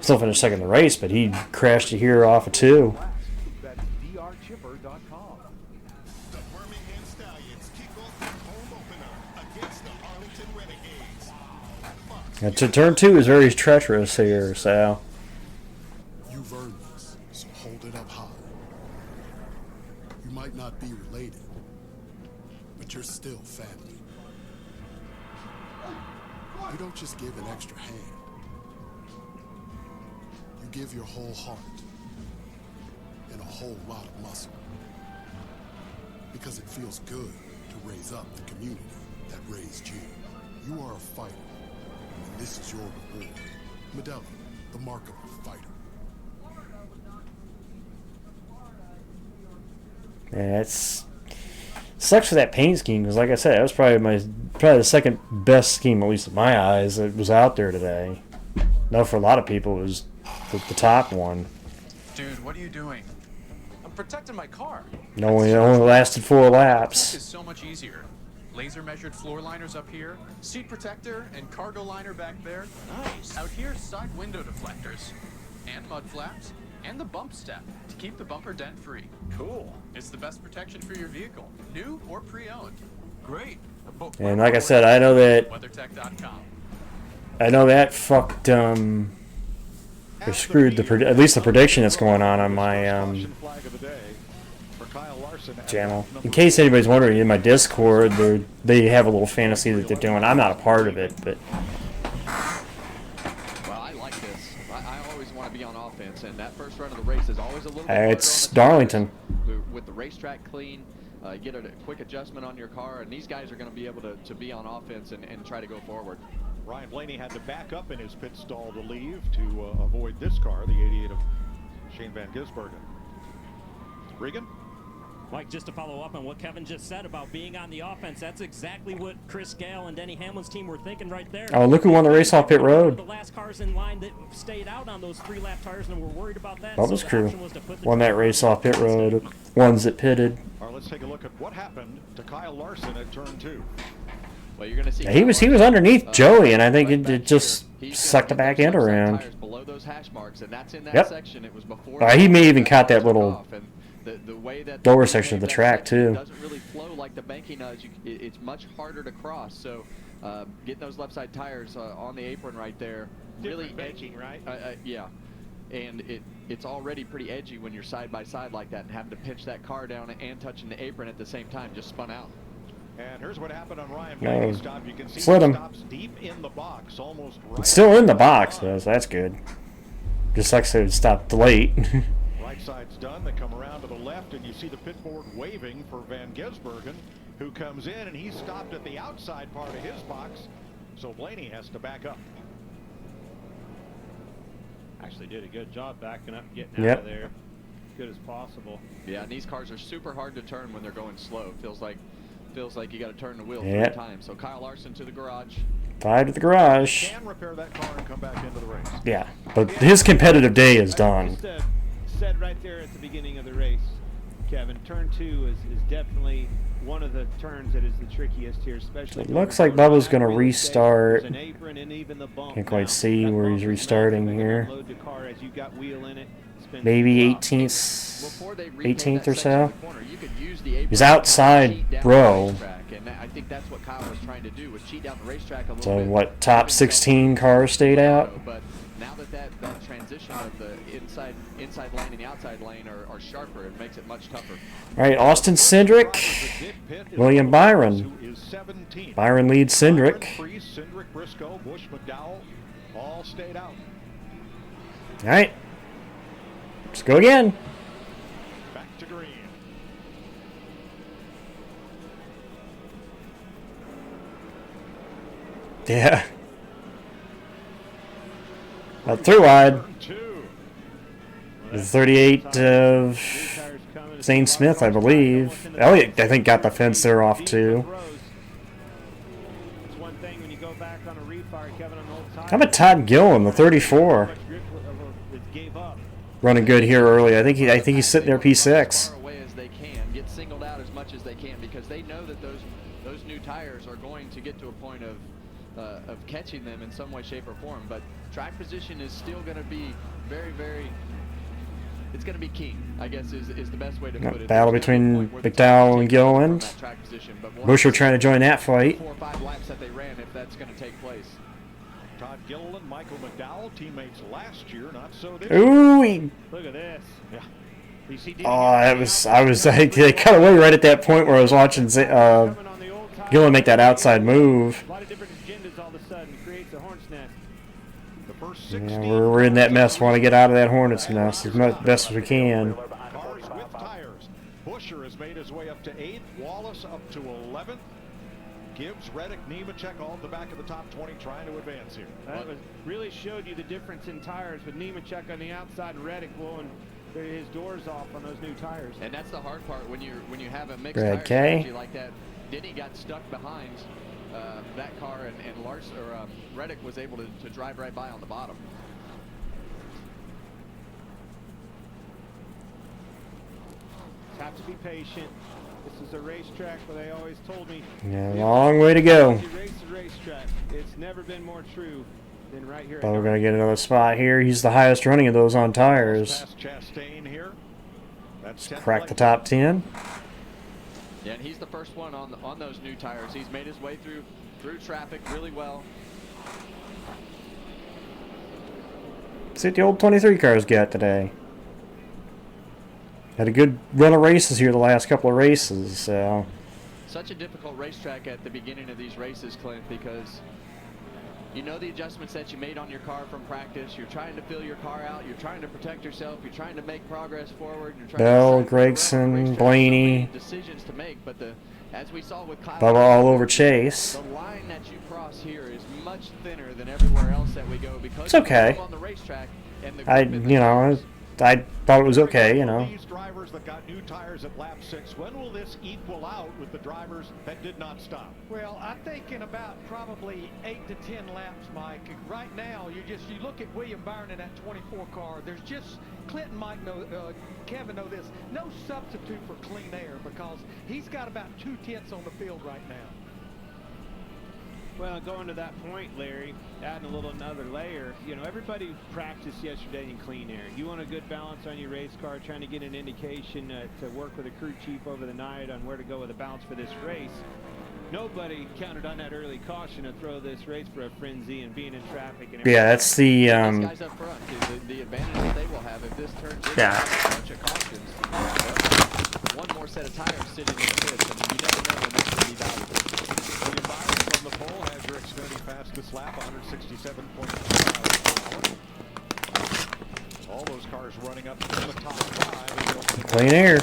Still finished second in the race, but he crashed it here off of 2. That's drchipper.com. The Birmingham Stallions kick off their home opener against the Arlington Renegades. And turn 2 is very treacherous here, so. You've earned this, so hold it up high. You might not be related, but you're still family. You don't just give an extra hand. You give your whole heart and a whole lot of muscle. Because it feels good to raise up the community that raised you. You are a fighter, and this is your reward. Medalla, the mark of a fighter. Yeah, it's sucks for that paint scheme because, like I said, that was probably the second best scheme, at least in my eyes, that was out there today. No, for a lot of people, it was the top one. Dude, what are you doing? I'm protecting my car. No, it only lasted 4 laps. This is so much easier. Laser measured floor liners up here, seat protector and cargo liner back there. Nice. Out here, side window deflectors, and mud flaps, and the bump step to keep the bumper dent free. Cool. It's the best protection for your vehicle, new or pre-owned. Great. And like I said, I know that. WeatherTech.com. I know that fucked or screwed at least the prediction that's going on my channel. In case anybody's wondering, in my Discord, they have a little fantasy that they're doing. I'm not a part of it, but. Well, I like this. I always want to be on offense, and that first run of the race is always a little bit It's Darlington. With the racetrack clean, get a quick adjustment on your car, and these guys are going to be able to be on offense and try to go forward. Ryan Blaney had to back up in his pit stall to leave to avoid this car, the 88 of Shane Van Gisbergen. Regan? Mike, just to follow up on what Kevin just said about being on the offense, that's exactly what Chris Gale and Denny Hamlin's team were thinking right there. Oh, look who won the race off pit road. The last cars in line that stayed out on those 3-lap tires and were worried about that. Bubba's crew won that race off pit road. Ones that pitted. All right, let's take a look at what happened to Kyle Larson at turn 2. Well, you're gonna see he was underneath Joey, and I think it just sucked the back end around. Below those hash marks, and that's in that Yep. section. It was before He may even caught that little the way that lower section of the track too. It doesn't really flow like the banking does. It's much harder to cross. So getting those left side tires on the apron right there, really banking, right? Yeah, and it's already pretty edgy when you're side by side like that and having to pinch that car down and touching the apron at the same time. Just spun out. And here's what happened on Ryan No, Blaney's stop. You can see slid him. stops deep in the box, almost right. It's still in the box though, so that's good. Just sucks that it stopped late. Right side's done. They come around to the left, and you see the pit board waving for Van Gisbergen, who comes in, and he's stopped at the outside part of his box, so Blaney has to back up. Actually did a good job backing up and getting out of there as good as possible. Yeah, and these cars are super hard to turn when they're going slow. Feels like you got to turn the wheel 3 times. So Kyle Larson to the garage. 5 to the garage. Can repair that car and come back into the race. Yeah, but his competitive day is done. Just said right there at the beginning of the race, Kevin, turn 2 is definitely one of the turns that is the trickiest here, especially. It looks like Bubba's going to restart. Can't quite see where he's restarting here. Maybe 18th or so. He's outside row. I think that's what Kyle was trying to do, was cheat down the racetrack a little So bit. what, top 16 cars stayed out? But now that transition of the inside lane and the outside lane are sharper, it makes it much tougher. All right, Austin Cindric, William Byron. Byron leads Cindric. Cindric, Briscoe, Bush, McDowell, all stayed out. All right, let's go again. Back to green. Yeah. Through wide. The 38 of Zane Smith, I believe. Elliott, I think, got the fence there off too. How about Todd Gillen, the 34? running good here early. I think he's sitting there P6. Away as they can, get singled out as much as they can, because they know that those new tires are going to get to a point of catching them in some way, shape, or form. But track position is still going to be very. It's going to be king, I guess, is the best way to put it. Battle between McDowell and Gilliland. Busher trying to join that fight. 4 or 5 laps that they ran, if that's going to take place. Todd Gilliland, Michael McDowell, teammates last year, not so this Ooh, year. Look at this. Yeah. They cut away right at that point where I was watching Gilliland make that outside move. A lot of different agendas all of a sudden creates a hornet's nest. Yeah, we're in that mess. Want to get out of that hornet's nest as best as we can. Cars with tires. Busher has made his way up to 8th. Wallace up to 11th. Gibbs, Reddick, Nemechek all at the back of the top 20 trying to advance here. That really showed you the difference in tires with Nemechek on the outside and Reddick blowing his doors off on those new tires. And that's the hard part when you have a mixed Brad tire K. strategy like that. Denny got stuck behind that car, and Reddick was able to drive right by on the bottom. Have to be patient. This is a racetrack where they always told me. Yeah, long way to go. You race the racetrack. It's never been more true than right here. But we're gonna get another spot here. He's the highest running of those on tires. Past Chastain here. That's Crack the top 10. Yeah, and he's the first one on those new tires. He's made his way through traffic really well. See what the old 23 cars got today. Had a good run of races here the last couple of races. So. Such a difficult racetrack at the beginning of these races, Clint, because you know the adjustments that you made on your car from practice. You're trying to fill your car out. You're trying to protect yourself. You're trying to make progress forward. You're trying Bell, to Gregson, Blaney. Decisions to make, but as we saw with Kyle, Bubba all over Chase. the line that you cross here is much thinner than everywhere else that we go because It's okay. on the racetrack and the I thought it was okay, you know. These drivers that got new tires at lap 6, when will this equal out with the drivers that did not stop? Well, I think in about probably 8 to 10 laps, Mike. Right now, you look at William Byron in that 24 car. There's just Clinton might know, Kevin know this. No substitute for clean air because he's got about 2/10 on the field right now. Well, going to that point, Larry, adding another layer, everybody practiced yesterday in clean air. You want a good balance on your race car, trying to get an indication to work with a crew chief over the night on where to go with the balance for this race. Nobody counted on that early caution to throw this race for a frenzy and being in traffic. And Yeah, that's the. guys up front, the advantage that they will have if this turns into a bunch of cautions. One more set of tires sitting in the pits, and you never know when this will be valuable. William Byron from the pole has your Xfinity fastest lap, 167.2 miles per hour. All those cars running up to the top 5. Clean air.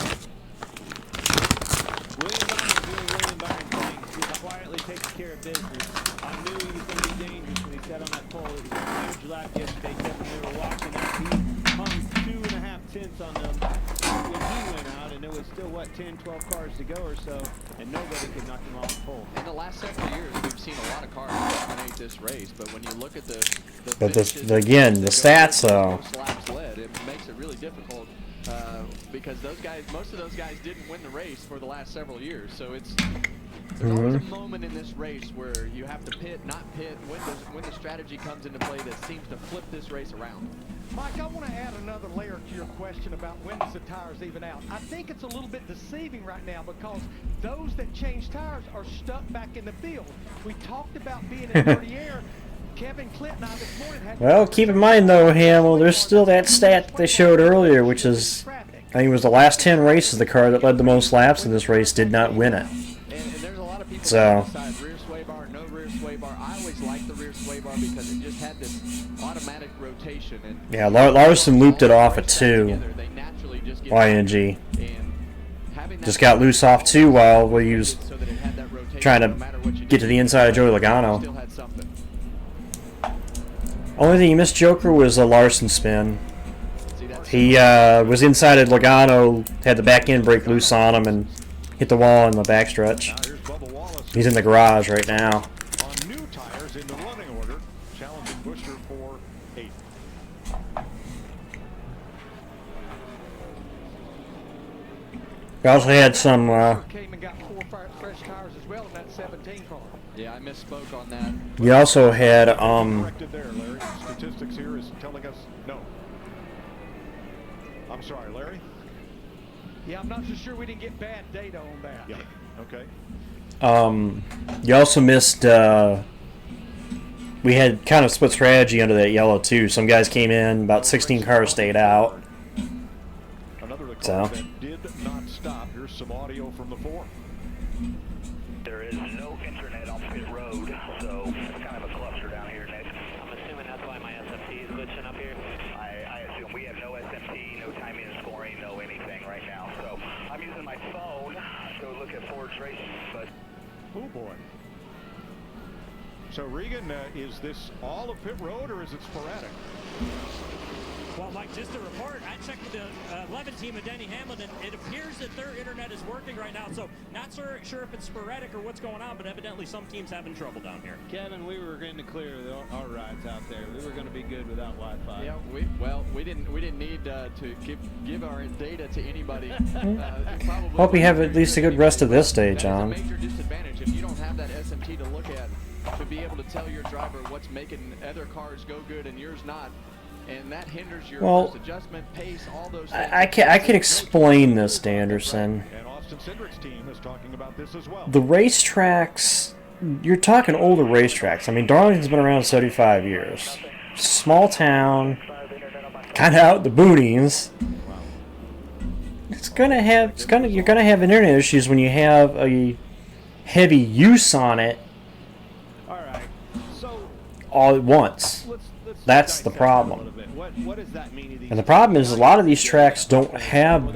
William Byron doing William Byron things. He quietly takes care of business. I knew he was going to be dangerous when he sat on that pole. It was a huge lap yesterday, Kevin. We were watching that. He hung 2.5 tenths on them when he went out, and there was still, 10, 12 cars to go or so, and nobody could knock him off the pole. In the last several years, we've seen a lot of cars dominate this race, but when you look at the again, the stats though. Laps led, it makes it really difficult because most of those guys didn't win the race for the last several years. So there's always a moment in this race where you have to pit, not pit, when the strategy comes into play that seems to flip this race around. Mike, I want to add another layer to your question about when does the tires even out. I think it's a little bit deceiving right now because those that change tires are stuck back in the field. We talked about being in dirty air. Kevin Clinton and I this morning had. Well, keep in mind though, Hamill, there's still that stat they showed earlier, which is, I think it was the last 10 races, the car that led the most laps in this race did not win it. And there's a lot of people So. that decide rear sway bar, no rear sway bar. I always liked the rear sway bar because it just had this automatic rotation. And Yeah, Larson looped it off at 2. YNG. Just got loose off 2 while he was trying to get to the inside of Joey Logano. Only thing he missed, Joker, was a Larson spin. He was inside of Logano, had the back end brake loose on him, and hit the wall in the backstretch. He's in the garage right now. On new tires in the running order, challenging Busher for 8th. We also had some. Came and got 4 fresh tires as well in that 17 car. Yeah, I misspoke on that. You also had Corrected there, Larry. Statistics here is telling us no. I'm sorry, Larry. Yeah, I'm not so sure we didn't get bad data on that. Yeah. Okay. You also missed. We had kind of split strategy under that yellow too. Some guys came in, about 16 cars stayed out. Another car So. that did not stop. Here's some audio from the 4. There is no internet on pit road, so it's kind of a cluster down here, Nick. I'm assuming that's why my SMT is glitching up here. I assume we have no SMT, no timing and scoring, no anything right now. So I'm using my phone to look at Ford's races, but... Oh, boy. So, Regan, is this all of pit road, or is it sporadic? Well, Mike, just a report. I checked with the 11 team of Denny Hamlin, and it appears that their internet is working right now. So not sure if it's sporadic or what's going on, but evidently some teams having trouble down here. Kevin, we were going to clear our rides out there. We were going to be good without Wi-Fi. Yeah, we didn't need to give our data to anybody. Hope you have at least a good rest of this day, John. That's a major disadvantage if you don't have that SMT to look at to be able to tell your driver what's making other cars go good and yours not. And that hinders your adjustment, pace, all those things. I can explain this to Anderson. And Austin Cindric's team is talking about this as well. The racetracks, you're talking older racetracks. I mean, Darlington's been around 75 years. Small town, kind of out in the boonies. You're gonna have internet issues when you have a heavy use on it all at once. That's the problem. What does that mean to these? And the problem is a lot of these tracks don't have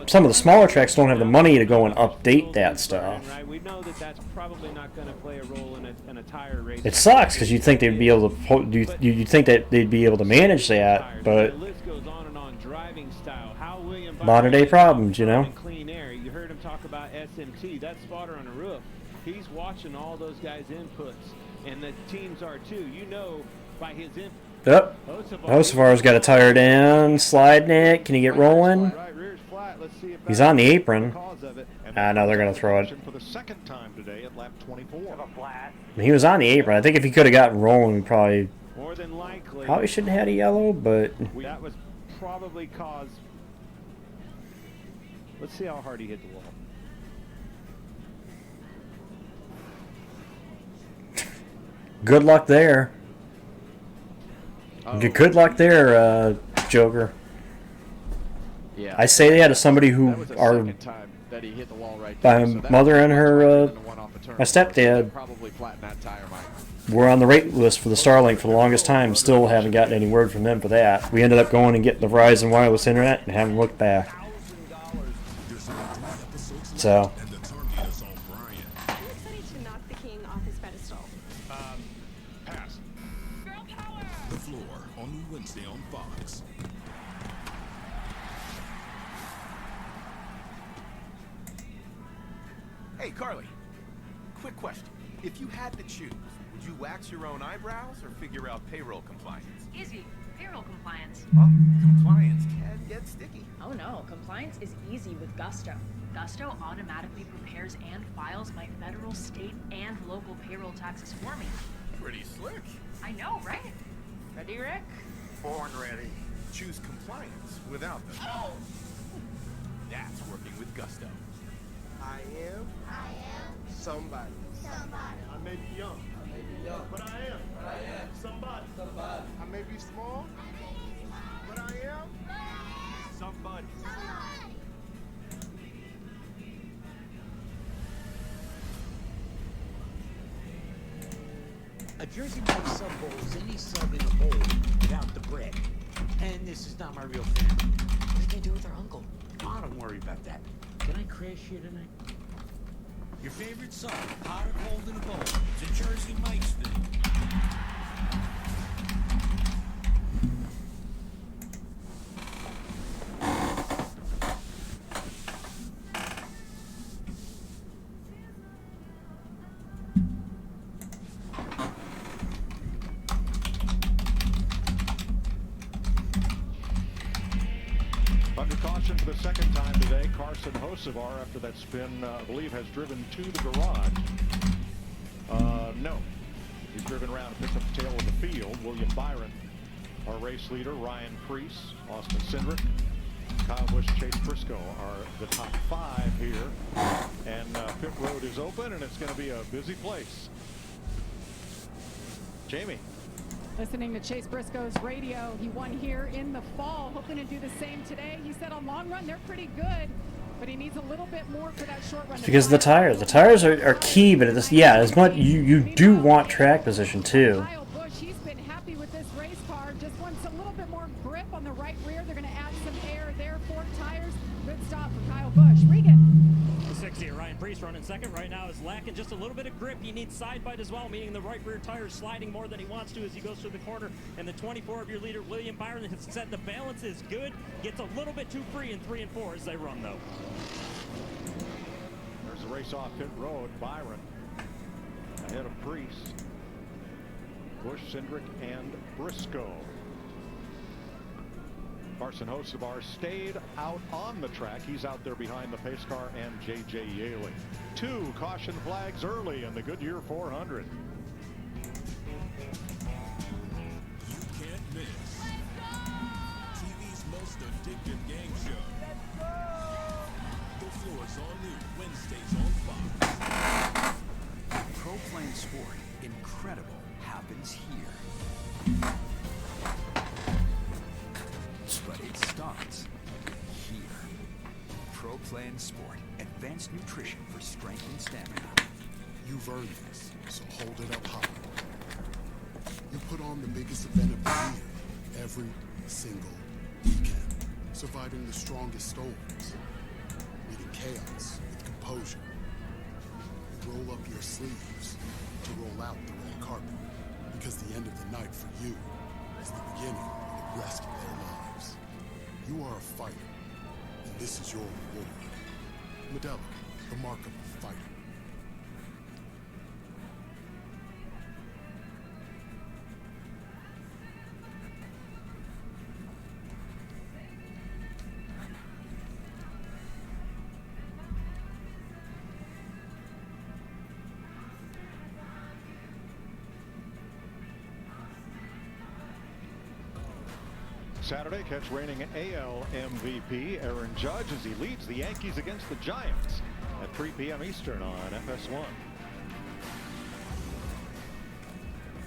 some of the smaller tracks don't have the money to go and update that stuff. We know that that's probably not going to play a role in a tire race. It sucks because you'd think they'd be able to you'd think that they'd be able to manage that, but The list goes on and on. Driving style, how William modern day problems, you know. Clean air. You heard him talk about SMT. That spotter on the roof. He's watching all those guys' inputs, and the teams are too. You know by his input. Yep. Hocevar's got a tire down, sliding it. Can he get rolling? He's on the apron. I know they're going to throw it. For the second time today at lap 24. He was on the apron. I think if he could have gotten rolling, we probably shouldn't have had a yellow, but that was probably caused. Let's see how hard he hit the wall. good luck there. Good luck there, Joker. Yeah. I say that as somebody who are that he hit the wall right my there. So mother and her, my stepdad, probably flattened that tire, Mike. were on the rate list for the Starlink for the longest time. Still haven't gotten any word from them for that. We ended up going and getting the Verizon wireless internet and haven't looked back. So. The Floor on Wednesday on Fox. Hey, Carly. Quick question. If you had to choose, would you wax your own eyebrows or figure out payroll compliance? Easy. Payroll compliance. Well, compliance can get sticky. Oh no, compliance is easy with Gusto. Gusto automatically prepares and files my federal, state, and local payroll taxes for me. Pretty slick. I know, right? Ready, Rick? Born ready. Choose compliance without them. That's working with Gusto. I am somebody. I may be young. But I am. Somebody. I may be small. But I am somebody. A Jersey Mike's sub bowl is any sub in a bowl without the bread. And this is not my real family. What did they do with their uncle? Oh, don't worry about that. Can I crash here tonight? Your favorite sub, hot or cold in a bowl. It's a Jersey Mike's thing. Under caution for the second time today, Carson Hocevar, after that spin, I believe, has driven to the garage. No. He's driven around and picked up the tail of the field. William Byron, our race leader, Ryan Preece, Austin Cindric, Kyle Busch, Chase Briscoe are the top 5 here. And pit road is open, and it's going to be a busy place. Jamie. Listening to Chase Briscoe's radio, he won here in the fall, hoping to do the same today. He said on long run, they're pretty good, but he needs a little bit more for that short run. It's because of the tires. The tires are key, but it's, yeah, as much you do want track position too. Kyle Busch, he's been happy with this race car, just wants a little bit more grip on the right rear. They're going to add some air there, 4 tires. Good stop for Kyle Busch. Regan. The 60 Ryan Preece running second right now is lacking just a little bit of grip. He needs side bite as well, meaning the right rear tire is sliding more than he wants to as he goes through the corner. And the 24 of your leader, William Byron, has said the balance is good. Gets a little bit too free in 3 and 4 as they run, though. There's the race off pit road. Byron ahead of Preece, Busch, Cindric, and Briscoe. Carson Hocevar stayed out on the track. He's out there behind the pace car and J.J. Yaley. 2 caution flags early in the Goodyear 400. You can't miss TV's most addictive game show. The floor is all new Wednesdays on Fox. Pro Plane Sport, incredible, happens here. But it starts here. Pro Plan Sport, advanced nutrition for strength and stamina. You've earned this, so hold it up high. You put on the biggest event of the year every single weekend, surviving the strongest storms, meeting chaos with composure. You roll up your sleeves to roll out the red carpet, because the end of the night for you is the beginning of the rest of their lives. You are a fighter, and this is your reward. Modelo, the mark of a fighter. Saturday, catch reigning AL MVP Aaron Judge as he leads the Yankees against the Giants at 3 p.m. Eastern on FS1.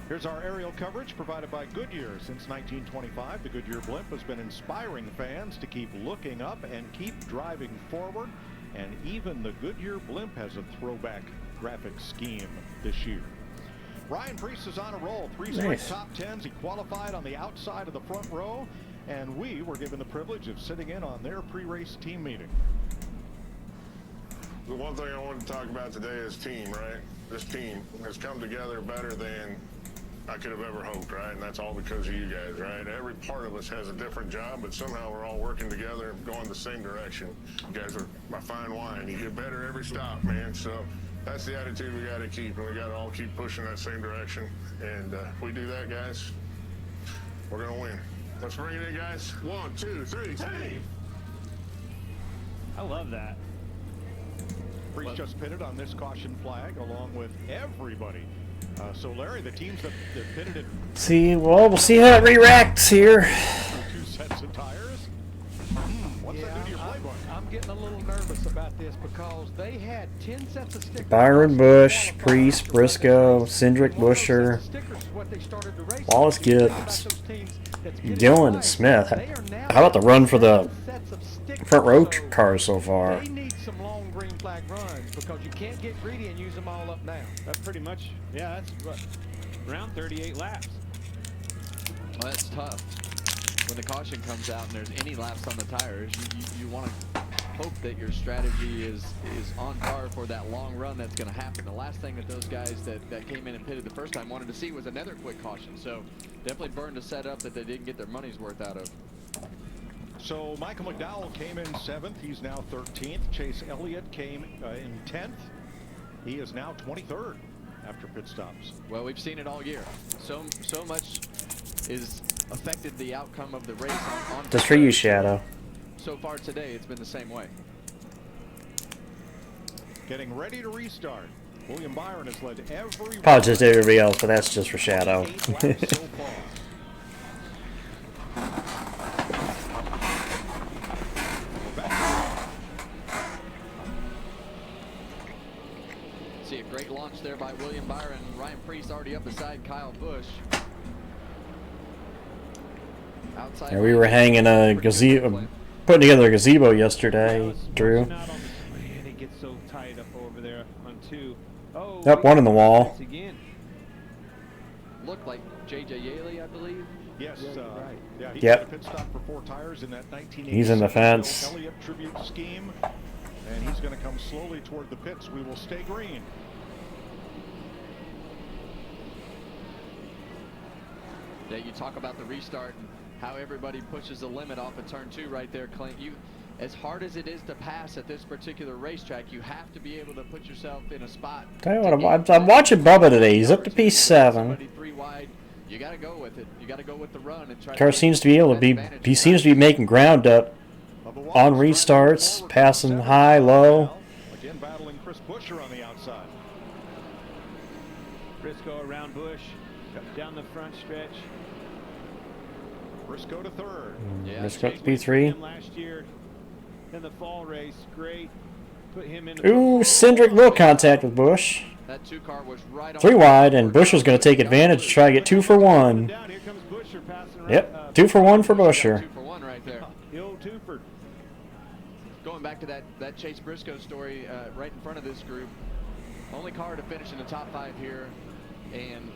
Here's our aerial coverage provided by Goodyear. Since 1925, the Goodyear blimp has been inspiring fans to keep looking up and keep driving forward. And even the Goodyear blimp has a throwback graphic scheme this year. Ryan Preece is on a roll. 3 straight top 10s. He qualified on the outside of the front row, and we were given the privilege of sitting in on their pre-race team meeting. The one thing I wanted to talk about today is team, right? This team has come together better than I could have ever hoped, right? And that's all because of you guys, right? Every part of us has a different job, but somehow we're all working together and going the same direction. You guys are my fine wine. You get better every stop, man. So that's the attitude we got to keep, and we got to all keep pushing that same direction. And if we do that, guys, we're going to win. Let's bring it in, guys. 1, 2, 3, team! I love that. Preece just pitted on this caution flag along with everybody. So, Larry, the teams that pitted it. See, well, we'll see how it reacts here. 2 sets of tires. What's that do to your playbook? I'm getting a little nervous about this because they had 10 sets of stickers. Byron, Busch, Preece, Briscoe, Cindric, Buescher, Wallace, Gibbs, Dillon, and Smith. How about the run for the front row cars so far? They need some long green flag runs because you can't get greedy and use them all up now. That's pretty much, yeah, that's what, around 38 laps. Well, that's tough. When the caution comes out and there's any laps on the tires, you want to hope that your strategy is on par for that long run that's going to happen. The last thing that those guys that came in and pitted the first time wanted to see was another quick caution. So definitely burned a setup that they didn't get their money's worth out of. So Michael McDowell came in 7th. He's now 13th. Chase Elliott came in 10th. He is now 23rd after pit stops. Well, we've seen it all year. So much is affected the outcome of the race. Just for you, Shadow. so far today, it's been the same way. Getting ready to restart. William Byron has led every... Apologies to everybody else, but that's just for Shadow. See a great launch there by William Byron. Ryan Preece already up beside Kyle Busch. Outside Yeah, we were hanging a gazebo, putting together a gazebo yesterday, Drew. It gets so tight up over there on 2. Oh, Yep, one in the wall. Again. Looked like J.J. Yaley, I believe. Yes, right. Yeah, he Yep. got a pit stop for 4 tires in that 1980 He's in the fence. Elliott tribute scheme, and he's going to come slowly toward the pits. We will stay green. Yeah, you talk about the restart and how everybody pushes the limit off of turn 2 right there, Clint. As hard as it is to pass at this particular racetrack, you have to be able to put yourself in a spot. Tell you what, I'm watching Bubba today. He's up to P7. 3 wide. You got to go with it. You got to go with the run and try. Car seems to be able to be. He seems to be making ground up on restarts, passing high, low. Again, battling Chris Buescher on the outside. Briscoe around Busch, down the front stretch. Briscoe to 3rd. Yeah, Briscoe to P3. Last year in the fall race, great. Put him in. Ooh, Cindric will contact with Busch. That 2 car was right 3 wide, and Buescher's going to take advantage to try to get 2 for 1. Here comes Buescher passing around. Yep, 2 for 1 for Buescher. 2 for 1 right there. The old twofer. Going back to that Chase Briscoe story right in front of this group. Only car to finish in the top 5 here, and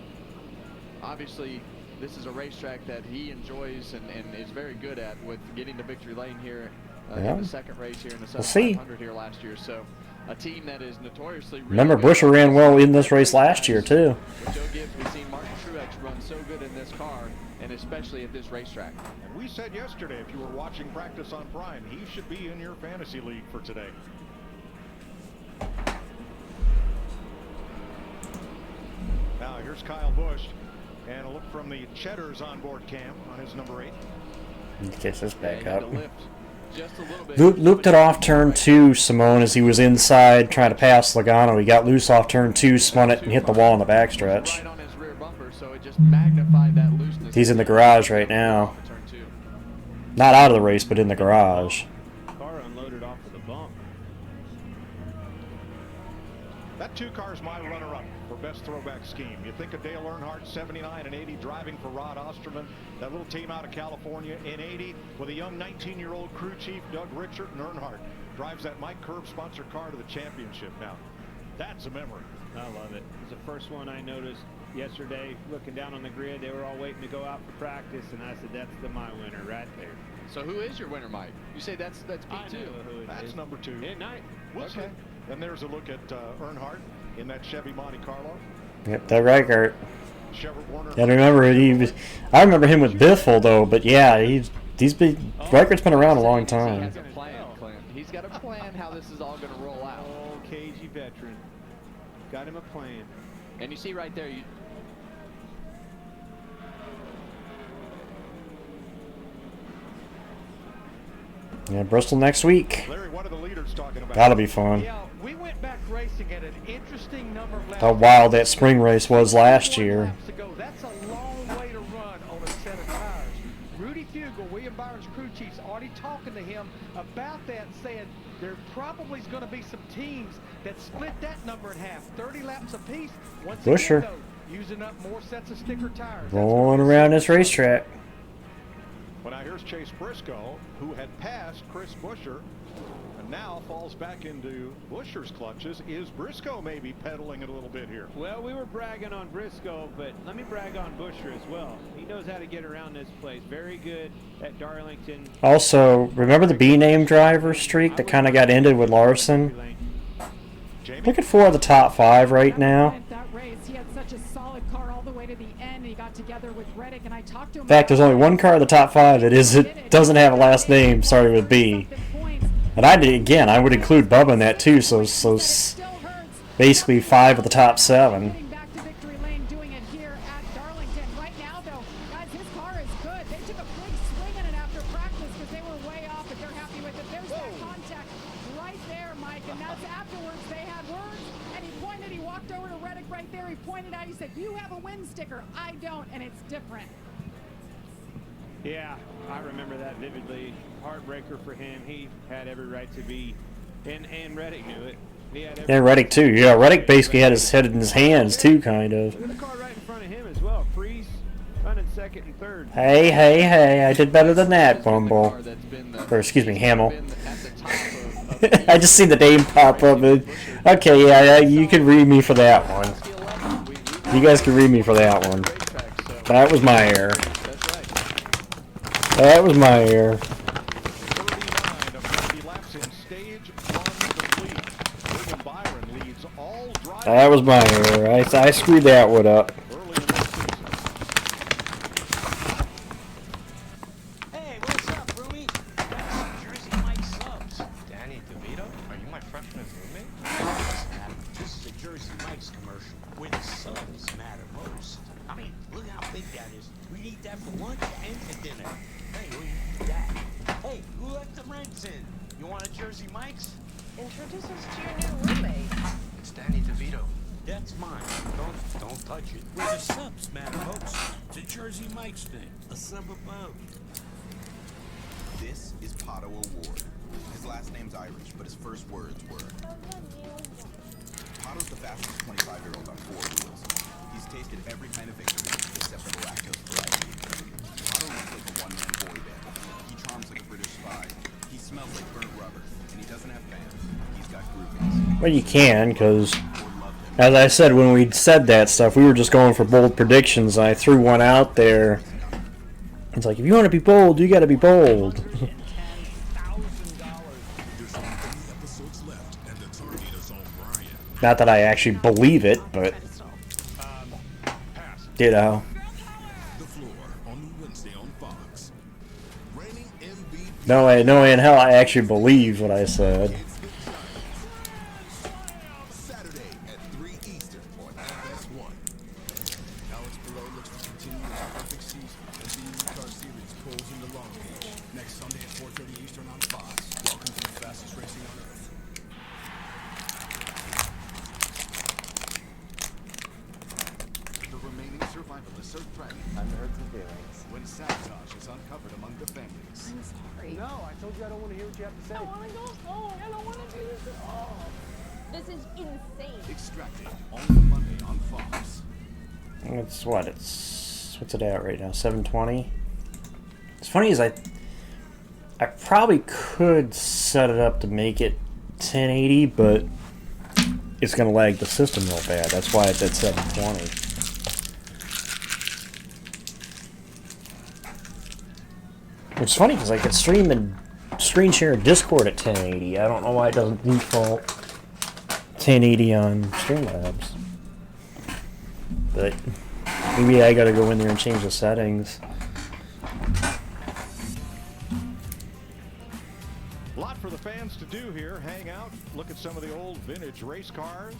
obviously this is a racetrack that he enjoys and is very good at, with getting to victory lane here in the second race here in the 700 here last year. So a team that is notoriously Remember, Buescher ran well in this race last year too. With Joe Gibbs, we've seen Martin Truex run so good in this car, and especially at this racetrack. And we said yesterday, if you were watching practice on Prime, he should be in your fantasy league for today. Now here's Kyle Busch, and a look from the Cheddar's onboard cam on his number 8. He gets this back up. Just a little bit. Looped it off turn 2, Simone, as he was inside trying to pass Logano. He got loose off turn 2, spun it, and hit the wall in the backstretch. Right on his rear bumper, so it just magnified that looseness. He's in the garage right now. Not out of the race, but in the garage. Car unloaded off of the bump. That 2 car's my runner-up for best throwback scheme. You think of Dale Earnhardt, 79 and 80, driving for Rod Osterman, that little team out of California in 80, with a young 19-year-old crew chief, Doug Richard, and Earnhardt drives that Mike Curb sponsored car to the championship. Now, that's a memory. I love it. It's the first one I noticed yesterday. Looking down on the grid, they were all waiting to go out for practice, and I said, that's my winner right there. So who is your winner, Mike? You say that's P2. That's number 2. At night. Okay. Then there's a look at Earnhardt in that Chevy Monte Carlo. Yep, that Reichert. Chevrolet Warner. And remember, I remember him with Biffle though, but yeah, he's been Reichert's been around a long time. He has a plan, Clint. He's got a plan how this is all going to roll out. Oh, cagey veteran. Got him a plan. And you see right there, Yeah, Bristol next week. Larry, what are the leaders talking about? That'll be fun. Yeah, we went back racing at an interesting number of laps. How wild that spring race was last year. That's a long way to run on a set of tires. Rudy Fugle, William Byron's crew chief's already talking to him about that, saying there probably is going to be some teams that split that number in half, 30 laps apiece. Once Buescher. again, though, using up more sets of sticker tires. Rolling around this racetrack. Well, now here's Chase Briscoe, who had passed Chris Buescher, and now falls back into Buescher's clutches. Is Briscoe maybe pedaling it a little bit here? Well, we were bragging on Briscoe, but let me brag on Buescher as well. He knows how to get around this place. Very good at Darlington. Also, remember the B-name driver streak that kind of got ended with Larson? Looking for the top 5 right now. That race, he had such a solid car all the way to the end. He got together with Reddick, and I talked to him. In fact, there's only one car in the top 5 that doesn't have a last name starting with B. And I would include Bubba in that too. So basically 5 of the top 7. Back to victory lane, doing it here at Darlington. Right now, though, guys, his car is good. They took a big swing in it after practice because they were way off, but they're happy And that's afterwards they had words, and he pointed, he walked over to Reddick right there, he pointed out, he said, you have a win sticker, I don't, and it's different. Yeah, I remember that vividly. Heartbreaker for him. He had every right to be, and Reddick knew it. He had every Yeah, Reddick too. Yeah, Reddick basically had his head in his hands too, kind of. Look at the car right in front of him as well. Freeze, running second and third. Hey, hey, hey! I did better than that, Bumble. Or excuse me, Hamill. I just seen the name pop up. And, okay, yeah, you can read me for that one. You guys can read me for that one. That was my error. That was my error. That was my error. I screwed that one up. Hey, what's up, Roomy? That's Jersey Mike Subs. Danny DeVito? Are you my freshman roommate? This is a Jersey Mike's commercial where the subs matter most. I mean, look how big that is. We need that for lunch and for dinner. Hey, we need that. Hey, who left the rents in? You want a Jersey Mike's? Introduce us to your new roommate. It's Danny DeVito. That's mine. Don't touch it. Where the subs matter most. It's a Jersey Mike's thing. A sub above. This is Pato Award. His last name's Irish, but his first words were. Pato's the fastest 25-year-old on 4 wheels. He's tasted every kind of victory except for the lactose variety. Pato looks like a one-man boy band. He charms like a British spy. He smells like burnt rubber, and he doesn't have fans. He's got groupies. Well, you can, because as I said when we said that stuff, we were just going for bold predictions. I threw one out there. It's like, if you want to be bold, you got to be bold. Not that I actually believe it, but you know. No way in hell I actually believe what I said. When sabotage is uncovered among the families. I'm sorry. No, I told you I don't want to hear what you have to say. I want to go home. I don't want to do this at all. This is insane. Extracted on Monday on Fox. It's what? What's it at right now? 720. It's funny is I probably could set it up to make it 1080, but it's gonna lag the system real bad. That's why it's at 720. It's funny because I could stream and screen share Discord at 1080. I don't know why it doesn't default 1080 on Streamlabs. But maybe I gotta go in there and change the settings. A lot for the fans to do here. Hang out, look at some of the old vintage race cars.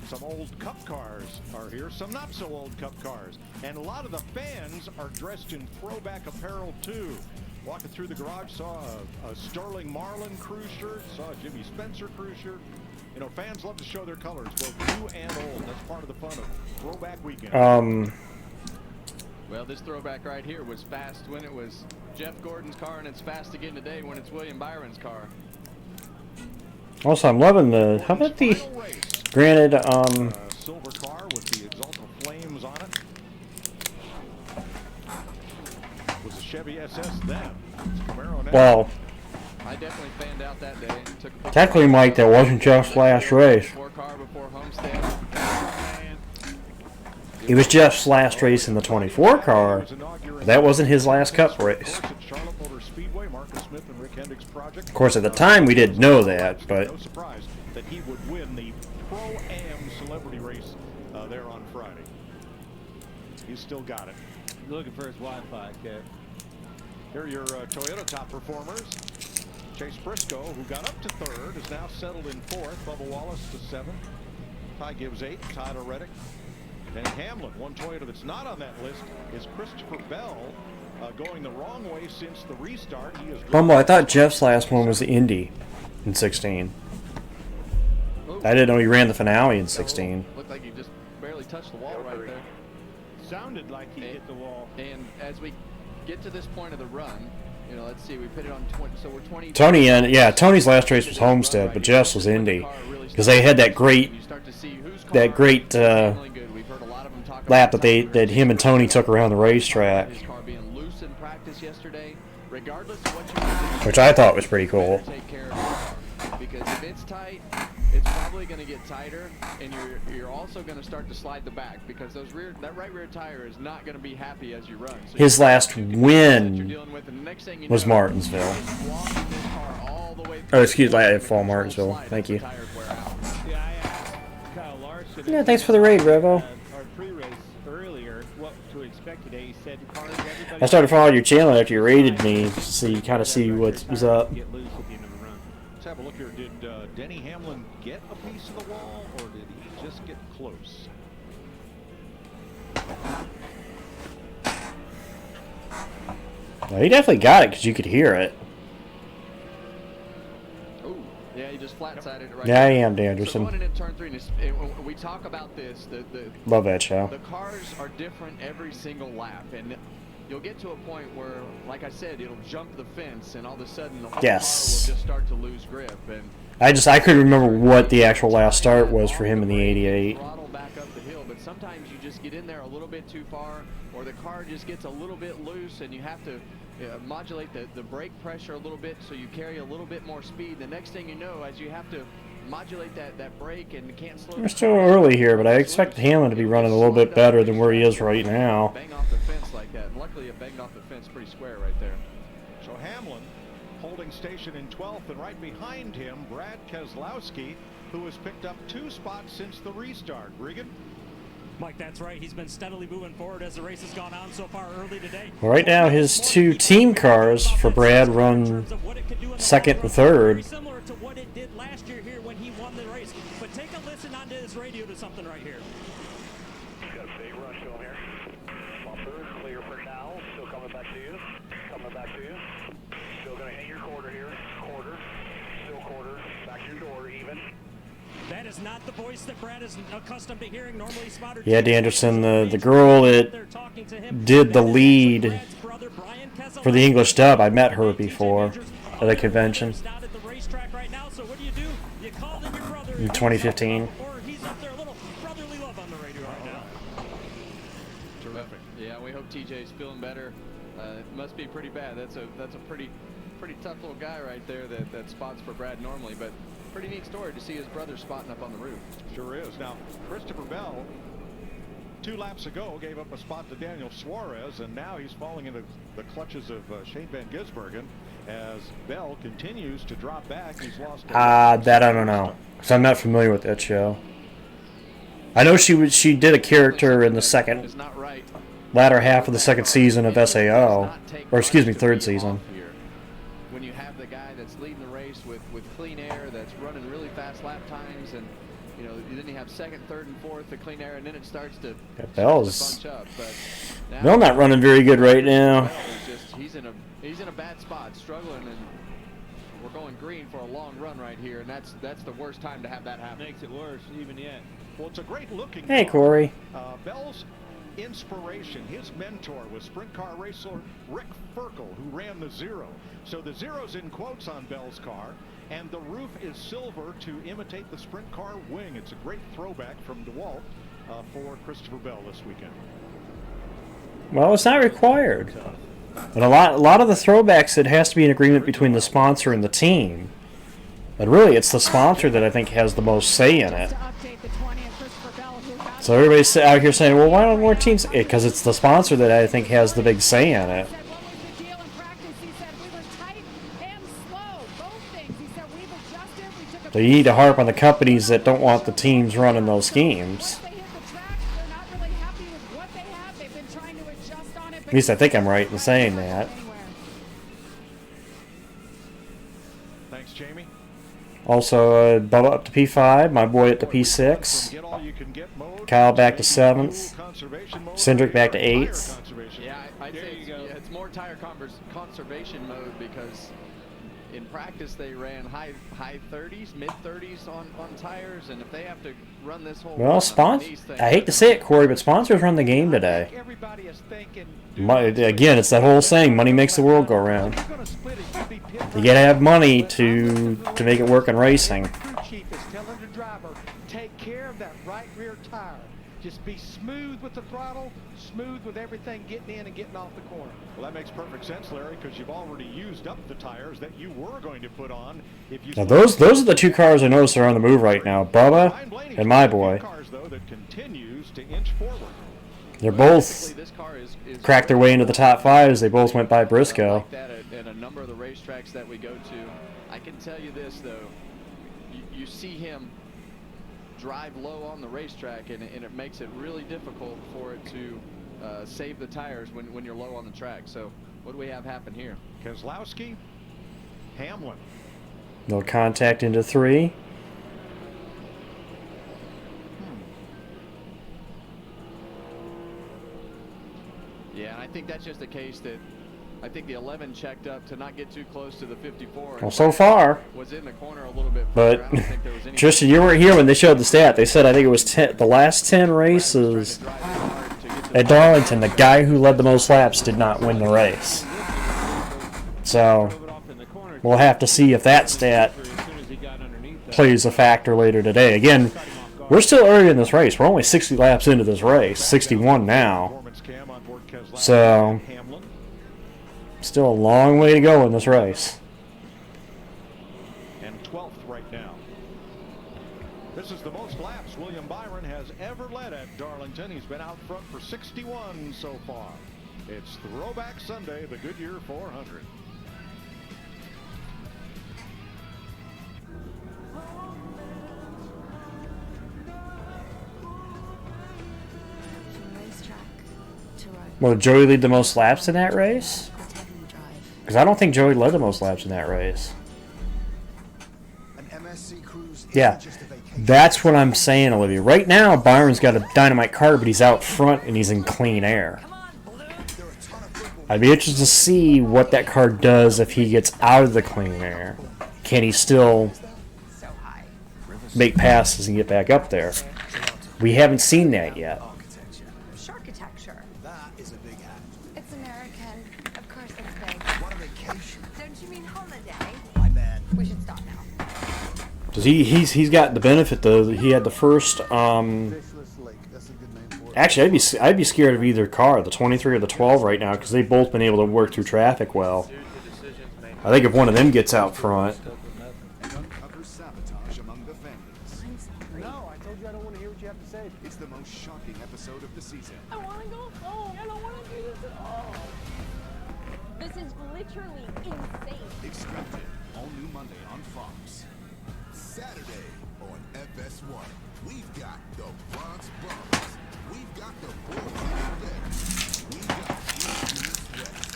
Some old Cup cars are here, some not so old Cup cars. And a lot of the fans are dressed in throwback apparel too. Walking through the garage, saw a Sterling Marlin crew shirt, saw a Jimmy Spencer crew shirt. You know, fans love to show their colors, both new and old. That's part of the fun of Throwback Weekend. Well, this throwback right here was fast when it was Jeff Gordon's car, and it's fast again today when it's William Byron's car. Also, I'm loving the. How about the? Granted, Silver car with the Exalta flames on it. Was a Chevy SS then. Camaro now. Well, I definitely fanned out that day. Took a technically, Mike, that wasn't Jeff's last race. It was Jeff's last race in the 24 car. But that wasn't his last Cup race. Of course, at the time, we didn't know that, but. No surprise that he would win the Pro-Am celebrity race there on Friday. He's still got it. Looking for his Wi-Fi, Kev. Here are your Toyota top performers. Chase Briscoe, who got up to third, is now settled in fourth. Bubba Wallace to seventh. Ty Gibbs eighth. Tyler Reddick. Denny Hamlin. One Toyota that's not on that list is Christopher Bell, going the wrong way since the restart. He is. Bumble, I thought Jeff's last one was the Indy in 16. I didn't know he ran the finale in 16. Looked like he just barely touched the wall right there. Sounded like he hit the wall. And as we get to this point of the run, you know, let's see, we put it on 20, so we're 20. Tony's last race was Homestead, but Jeff's was Indy, because they had that great lap that him and Tony took around the racetrack, which I thought was pretty cool. Because if it's tight, it's probably going to get tighter, and you're also going to start to slide the back, because that right rear tire is not going to be happy as you run. So His last win was Martinsville. Oh, excuse me, Fall Martinsville. Thank you. Yeah, thanks for the raid, Revo. Our pre-race earlier, what to expect today. He said cars, I started following your channel after you raided me, so you kind of see what was up. Let's have a look here. Did Denny Hamlin get a piece of the wall, or did he just get close? Well, he definitely got it because you could hear it. Yeah, he just flat-sided it right Yeah, I there. am, Danderson. So going into turn 3, and we talk about this. Love that show. The cars are different every single lap, and you'll get to a point where, like I said, it'll jump the fence, and all of a sudden the whole car will just start to lose grip. And I couldn't remember what the actual last start was for him in the 88. throttle back up the hill, but sometimes you just get in there a little bit too far, or the car just gets a little bit loose, and you have to modulate the brake pressure a little bit so you carry a little bit more speed. The next thing you know, as you have to modulate that brake and can't slow. We're still early here, but I expect Hamlin to be running a little bit better than where he is right now. Bang off the fence like that. And luckily, it banged off the fence pretty square right there. So Hamlin holding station in 12th, and right behind him, Brad Keselowski, who has picked up 2 spots since the restart. Regan? Mike, that's right. He's been steadily moving forward as the race has gone on so far early today. Well, right now, his 2 team cars for Brad run second and third. Similar to what it did last year here when he won the race. But take a listen onto his radio to something right here. Got a big rush going here. Bumper clear for now. Still coming back to you. Coming back to you. Still going to hit your quarter here. Quarter. Still quarter. Back to your door. Even. That is not the voice that Brad is accustomed to hearing. Normally, Spotter. Yeah, Danderson, the girl that did the lead for the English dub, I met her before at a convention in 2015. Terrific. Yeah, we hope TJ's feeling better. It must be pretty bad. That's a pretty tough little guy right there that spots for Brad normally, but pretty neat story to see his brother spotting up on the roof. Sure is. Now, Christopher Bell, 2 laps ago, gave up a spot to Daniel Suarez, and now he's falling into the clutches of Shane Van Gisbergen as Bell continues to drop back. He's lost. That I don't know, because I'm not familiar with that show. I know she did a character in the latter half of the second season of SAO, or excuse me, third season. When you have the guy that's leading the race with clean air, that's running really fast lap times, and you know, then you have second, third, and fourth the clean air, and then it starts to bunch up. But Bell not running very good right now. He's in a bad spot, struggling, and we're going green for a long run right here, and that's the worst time to have that happen. Makes it worse even yet. Well, it's a great looking. Hey, Corey. Bell's inspiration, his mentor was sprint car racer Rick Ferkel, who ran the Zero. So the Zero's in quotes on Bell's car, and the roof is silver to imitate the sprint car wing. It's a great throwback from DeWalt for Christopher Bell this weekend. Well, it's not required. But a lot of the throwbacks, it has to be an agreement between the sponsor and the team. But really, it's the sponsor that I think has the most say in it. So everybody's out here saying, well, why don't more teams? Because it's the sponsor that I think has the big say in it. So you need to harp on the companies that don't want the teams running those schemes. At least I think I'm right in saying that. Thanks, Jamie. Also, Bubba up to P5, my boy up to P6. Kyle back to 7th. Cindric back to 8th. Yeah, I'd say it's more tire conservation mode, because in practice they ran high 30s, mid 30s on tires, and if they have to run this whole Well, I hate to say it, Corey, but sponsors run the game today. Again, it's that whole saying, money makes the world go round. You gotta have money to make it work in racing. Crew chief is telling the driver, take care of that right rear tire. Just be smooth with the throttle, smooth with everything getting in and getting off the corner. Well, that makes perfect sense, Larry, because you've already used up the tires that you were going to put on. If you Now those are the two cars I noticed are on the move right now, Bubba and my boy. cars, though, that continues to inch forward. They're both cracked their way into the top 5 as they both went by Briscoe. Like that at a number of the racetracks that we go to. I can tell you this, though. You see him drive low on the racetrack, and it makes it really difficult for it to save the tires when you're low on the track. So what do we have happen here? Keselowski, Hamlin. No contact into 3. Yeah, and I think that's just a case that I think the 11 checked up to not get too close to the 54. Well, so far. Was in the corner a little bit But further. I don't think there was any Tristan, you weren't here when they showed the stat. They said I think it was the last 10 races at Darlington, the guy who led the most laps did not win the race. So we'll have to see if that stat plays a factor later today. Again, we're still early in this race. We're only 60 laps into this race, 61 now. So still a long way to go in this race. And 12th right now. This is the most laps William Byron has ever led at Darlington. He's been out front for 61 so far. It's Throwback Sunday, the Goodyear 400. Will Joey lead the most laps in that race? Because I don't think Joey led the most laps in that race. Yeah, that's what I'm saying, Olivia. Right now, Byron's got a dynamite car, but he's out front and he's in clean air. I'd be interested to see what that car does if he gets out of the clean air. Can he still make passes and get back up there? We haven't seen that yet. Architecture. That is a big hat. It's American. Of course it's big. What a vacation. Don't you mean holiday? My bad. We should stop now. Does he's got the benefit though that he had the first actually I'd be scared of either car, the 23 or the 12 right now, because they've both been able to work through traffic well. I think if one of them gets out front. Sabotage among the families. No, I told you I don't want to hear what you have to say. It's the most shocking episode of the season. I want to go home. I don't want to do this at all. This is literally insane. Extracted. All new Monday on Fox. Saturday on FS1. We've got the Bronx Bombers. We've got the Bulls in the deck. We've got East West.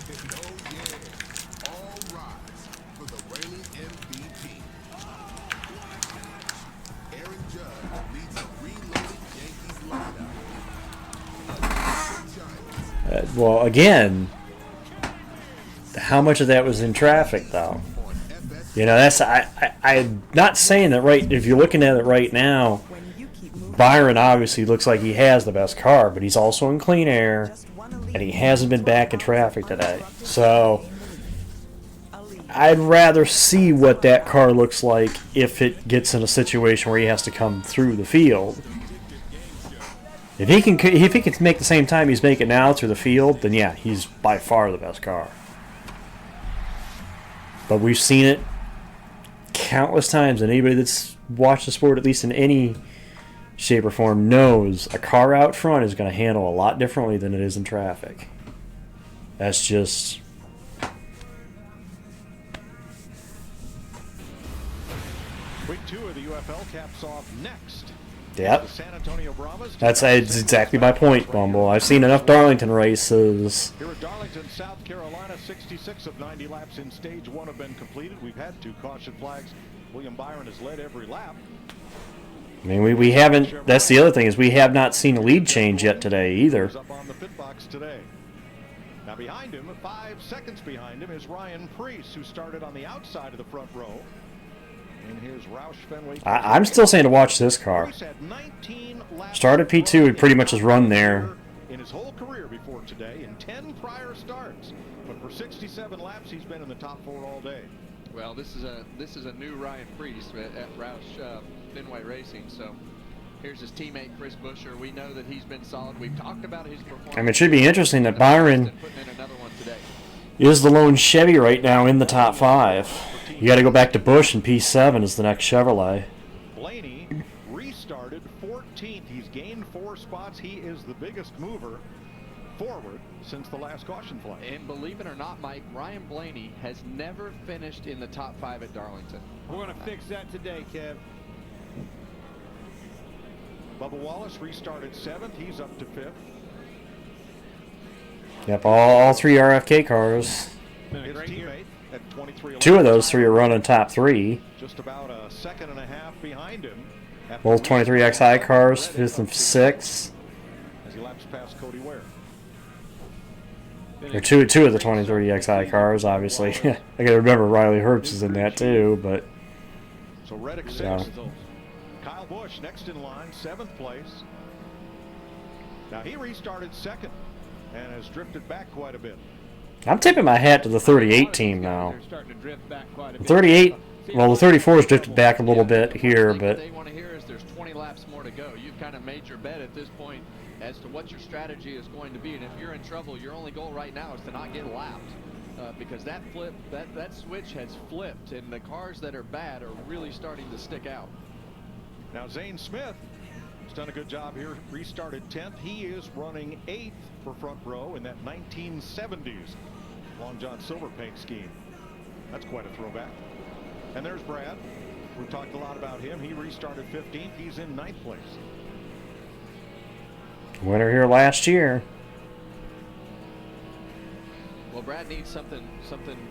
And oh yeah, all rise for the reigning MVP. Aaron Judge leads a reloaded Yankees lineup. Well, again, how much of that was in traffic, though? You know, that's I'm not saying that right. If you're looking at it right now, Byron obviously looks like he has the best car, but he's also in clean air, and he hasn't been back in traffic today. So I'd rather see what that car looks like if it gets in a situation where he has to come through the field. If he can make the same time he's making now through the field, then yeah, he's by far the best car. But we've seen it countless times, and anybody that's watched the sport, at least in any shape or form, knows a car out front is going to handle a lot differently than it is in traffic. That's just... Week 2 of the UFL caps off next. Yep. San Antonio Brahmas. That's exactly my point, Bumble. I've seen enough Darlington races. Here at Darlington, South Carolina, 66 of 90 laps in stage 1 have been completed. We've had 2 caution flags. William Byron has led every lap. I mean, we haven't... That's the other thing, is we have not seen a lead change yet today either. Up on the pit box today. Now behind him, 5 seconds behind him, is Ryan Preece, who started on the outside of the front row. And here's Roush Fenway. I'm still saying to watch this car. Started P2, he pretty much has run there. In his whole career before today, in 10 prior starts, but for 67 laps, he's been in the top 4 all day. Well, this is a new Ryan Preece at Roush Fenway Racing. So here's his teammate Chris Buescher. We know that he's been solid. We've talked about his performance. I mean, it should be interesting that Byron is the lone Chevy right now in the top 5. You got to go back to Busch, and P7 is the next Chevrolet. Blaney restarted 14th. He's gained 4 spots. He is the biggest mover forward since the last caution flight. And believe it or not, Mike, Ryan Blaney has never finished in the top 5 at Darlington. We're going to fix that today, Kev. Bubba Wallace restarted 7th. He's up to 5th. Yep, all 3 RFK cars. His teammate at 23. 2 of those 3 are running top 3. Just about a second and a half behind him. Both 23XI cars, 5th and 6th. As he laps past Cody Ware. Or two of the 23XI cars, obviously. I gotta remember Riley Herbst is in that too, but. So Reddick 6th. Kyle Busch next in line, 7th place. Now he restarted 2nd and has drifted back quite a bit. I'm tipping my hat to the 38 team now. 38, well, the 34 has drifted back a little bit here, but. What they want to hear is there's 20 laps more to go. You've kind of made your bet at this point as to what your strategy is going to be, and if you're in trouble, your only goal right now is to not get lapped, because that switch has flipped, and the cars that are bad are really starting to stick out. Now Zane Smith has done a good job here. Restarted 10th. He is running 8th for front row in that 1970s Long John Silver paint scheme. That's quite a throwback. And there's Brad. We've talked a lot about him. He restarted 15th. He's in 9th place. Winner here last year. Well, Brad needs something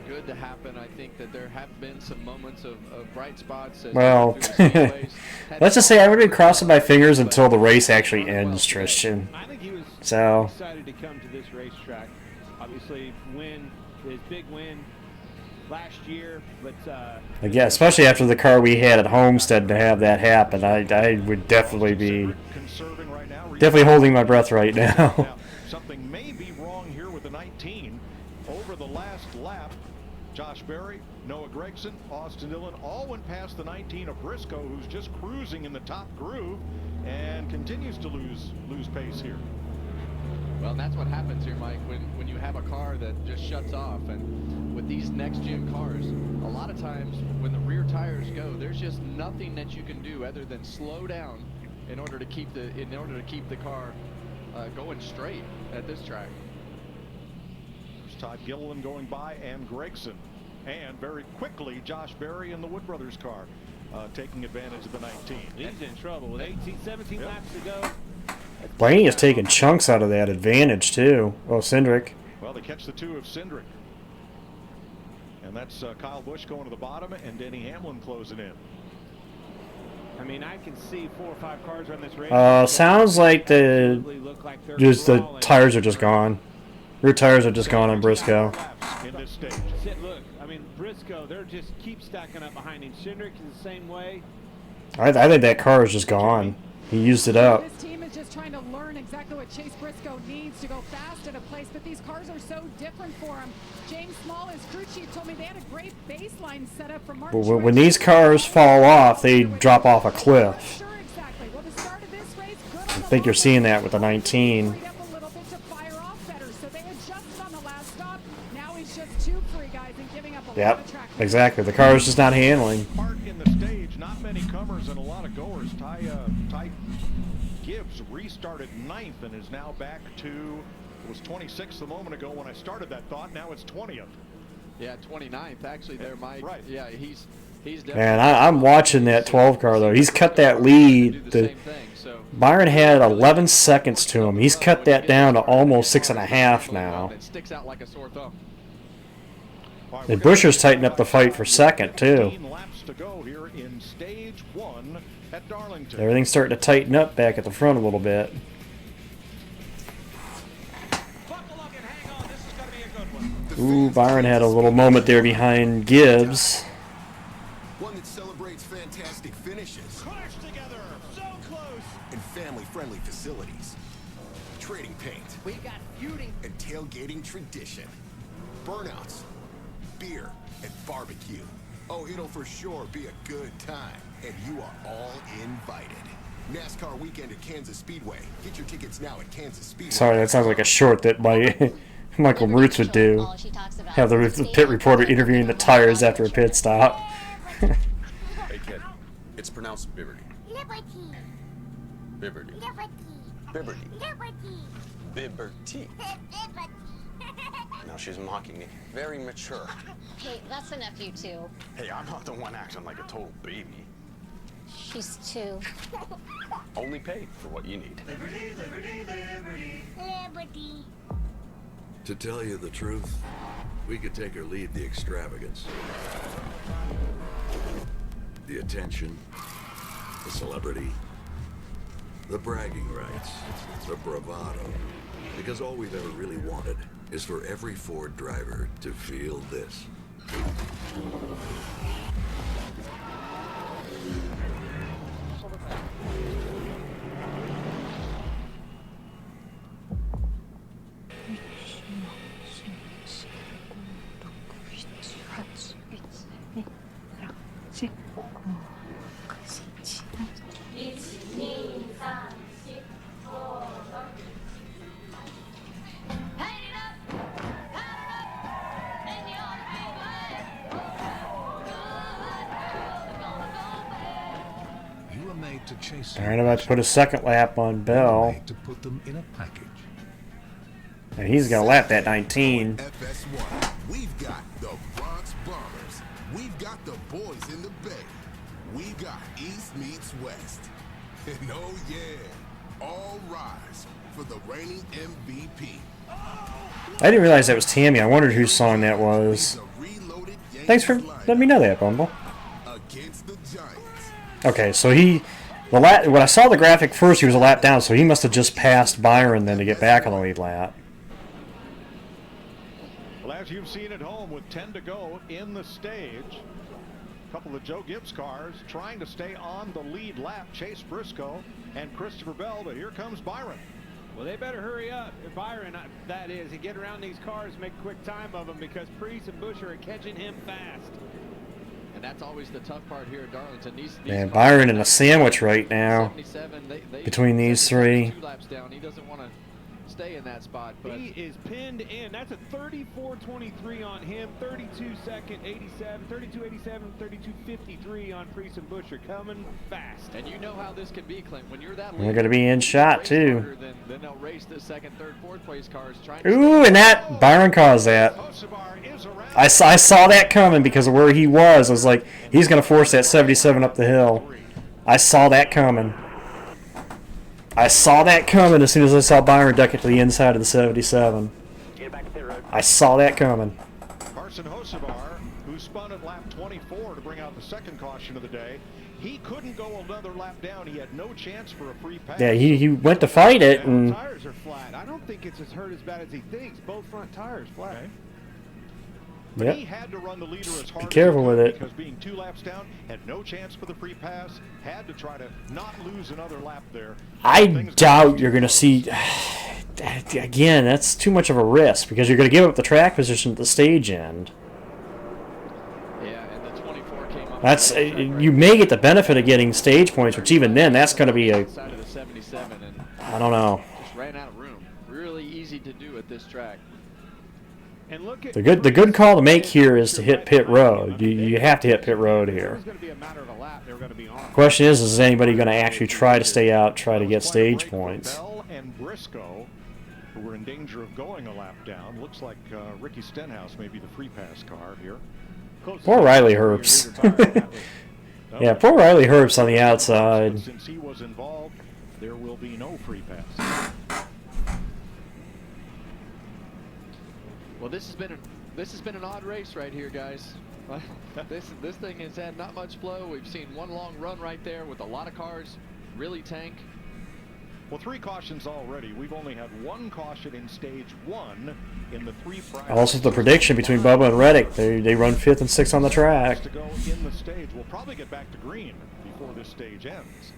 good to happen. I think that there have been some moments of bright spots. Well, let's just say I would have been crossing my fingers until the race actually ends, Tristan. I think he was so excited to come to this racetrack. Obviously, his big win last year, but yeah, especially after the car we had at Homestead, to have that happen, I would definitely be holding my breath right now. Something may be wrong here with the 19. Over the last lap, Josh Berry, Noah Gragson, Austin Dillon all went past the 19 of Briscoe, who's just cruising in the top groove and continues to lose pace here. Well, and that's what happens here, Mike, when you have a car that just shuts off. And with these next gen cars, a lot of times when the rear tires go, there's just nothing that you can do other than slow down in order to keep the car going straight at this track. There's Todd Gilliland going by, and Gragson, and very quickly Josh Berry in the Wood Brothers car taking advantage of the 19. He's in trouble with 17 laps to go. Blaney is taking chunks out of that advantage too. Oh, Cindric. Well, they catch the 2 of Cindric. And that's Kyle Busch going to the bottom and Denny Hamlin closing in. I mean, I can see 4 or 5 cars on this race. Sounds like the tires are just gone. Rear tires are just gone on Briscoe. In this stage. Look, I mean, Briscoe, they're just keep stacking up behind him. Cindric is the same way. I think that car is just gone. He used it up. This team is just trying to learn exactly what Chase Briscoe needs to go fast at a place, but these cars are so different for him. James Small, his crew chief, told me they had a great baseline set up for Martin. When these cars fall off, they drop off a cliff. Sure, exactly. Well, the start of this race, good on I think you're seeing that with the 19. freed up a little bit to fire off better, so they adjusted on the last stop. Now he's just 2 free guys and giving up a lot of track. Exactly. The car is just not handling. Part in the stage, not many comers and a lot of goers. Ty Gibbs restarted 9th and is now back to, it was 26th a moment ago when I started that thought. Now it's 20th. Yeah, 29th actually there, Mike. Right. Yeah, he's definitely. Man, I'm watching that 12 car though. He's cut that lead. Byron had 11 seconds to him. He's cut that down to almost 6.5 now. It sticks out like a sore thumb. And Buescher's tightened up the fight for second too. Laps to go here in stage 1 at Darlington. Everything's starting to tighten up back at the front a little bit. Ooh, Byron had a little moment there behind Gibbs. One that celebrates fantastic finishes. Crash together, so close. And family-friendly facilities. Trading paint. We got feuding. And tailgating tradition. Burnouts, beer, and barbecue. Oh, it'll for sure be a good time. And you are all invited. NASCAR weekend at Kansas Speedway. Get your tickets now at Kansas Speedway. Sorry, that sounds like a short that Michael Roots would do. Have the pit reporter interviewing the tires after a pit stop. Hey kid, it's pronounced Bibberty. Liberty. Bibberty. Liberty. Bibberty. Liberty. Bibberty. Now she's mocking me. Very mature. Hey, that's the nephew too. Hey, I'm not the one acting like a total baby. She's 2. Only paid for what you need. Liberty, liberty, liberty. Liberty. To tell you the truth, we could take or leave the extravagance. The attention, the celebrity, the bragging rights, the bravado. Because all we've ever really wanted is for every Ford driver to feel this. Alright, about to put a second lap on Bell. To put them in a package. And he's gonna lap that 19. FS1, we've got the Bronx Bombers. We've got the boys in the Bay. We got East meets West. And oh yeah, all rise for the reigning MVP. I didn't realize that was Tammy. I wondered whose song that was. Thanks for letting me know that, Bumble. Against the Giants. Okay, so when I saw the graphic first, he was a lap down, so he must have just passed Byron then to get back on the lead lap. Well, as you've seen at home with 10 to go in the stage, a couple of Joe Gibbs cars trying to stay on the lead lap. Chase Briscoe and Christopher Bell, but here comes Byron. Well, they better hurry up. Byron, that is, and get around these cars, make quick time of them, because Priest and Buescher are catching him fast. And that's always the tough part here at Darlington. These Man, Byron in a sandwich right now between these three. 2 laps down. He doesn't want to stay in that spot, but he is pinned in. That's a 34.23 on him, 32.87, 32.53 on Priest and Buescher, coming fast. And you know how this can be, Clint. When you're that They're going to be in shot too. Then they'll race the second, third, fourth place cars. Ooh, and that Byron caused that. I saw that coming because of where he was. I was like, he's going to force that 77 up the hill. I saw that coming. I saw that coming as soon as I saw Byron duck it to the inside of the 77. I saw that coming. Carson Hocevar, who spun at lap 24 to bring out the second caution of the day, he couldn't go another lap down. He had no chance for a free pass. Yeah, he went to fight it. And the tires are flat. I don't think it's as hurt as bad as he thinks. Both front tires flat. Okay. But yep. he had to run the leader as hard Be careful with it. Because being 2 laps down, had no chance for the free pass, had to try to not lose another lap there. I doubt you're going to see... Again, that's too much of a risk because you're going to give up the track position at the stage end. Yeah, and the 24 came up. That's you may get the benefit of getting stage points, which even then, that's going to be a... Side of the 77 and I don't know. Just ran out of room. Really easy to do at this track. And look at The good call to make here is to hit pit road. You have to hit pit road here. The question is anybody going to actually try to stay out, try to get stage points? Bell and Briscoe, who were in danger of going a lap down. Looks like Ricky Stenhouse may be the free pass car here. Poor Riley Herbst. Yeah, poor Riley Herbst on the outside. Since he was involved, there will be no free pass. Well, this has been an odd race right here, guys. This thing has had not much flow. We've seen one long run right there with a lot of cars really tank. Well, 3 cautions already. We've only had 1 caution in stage 1. in the 3 Also, the prediction between Bubba and Reddick, they run 5th and 6th on the track. to go in the stage. We'll probably get back to green before this stage ends.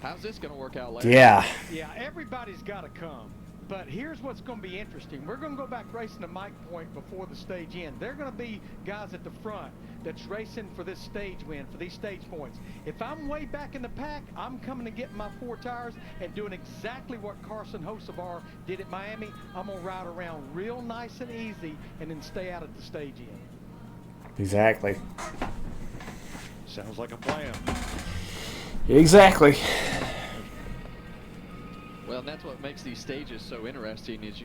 How's this going to work out later? Yeah. Yeah, everybody's got to come. But here's what's going to be interesting. We're going to go back racing the Mike Point before the stage end. There are going to be guys at the front that's racing for this stage win, for these stage points. If I'm way back in the pack, I'm coming to get my 4 tires and doing exactly what Carson Hocevar did at Miami. I'm going to ride around real nice and easy and then stay out at the stage end. Exactly. Sounds like a plan. Exactly. Well, and that's what makes these stages so interesting is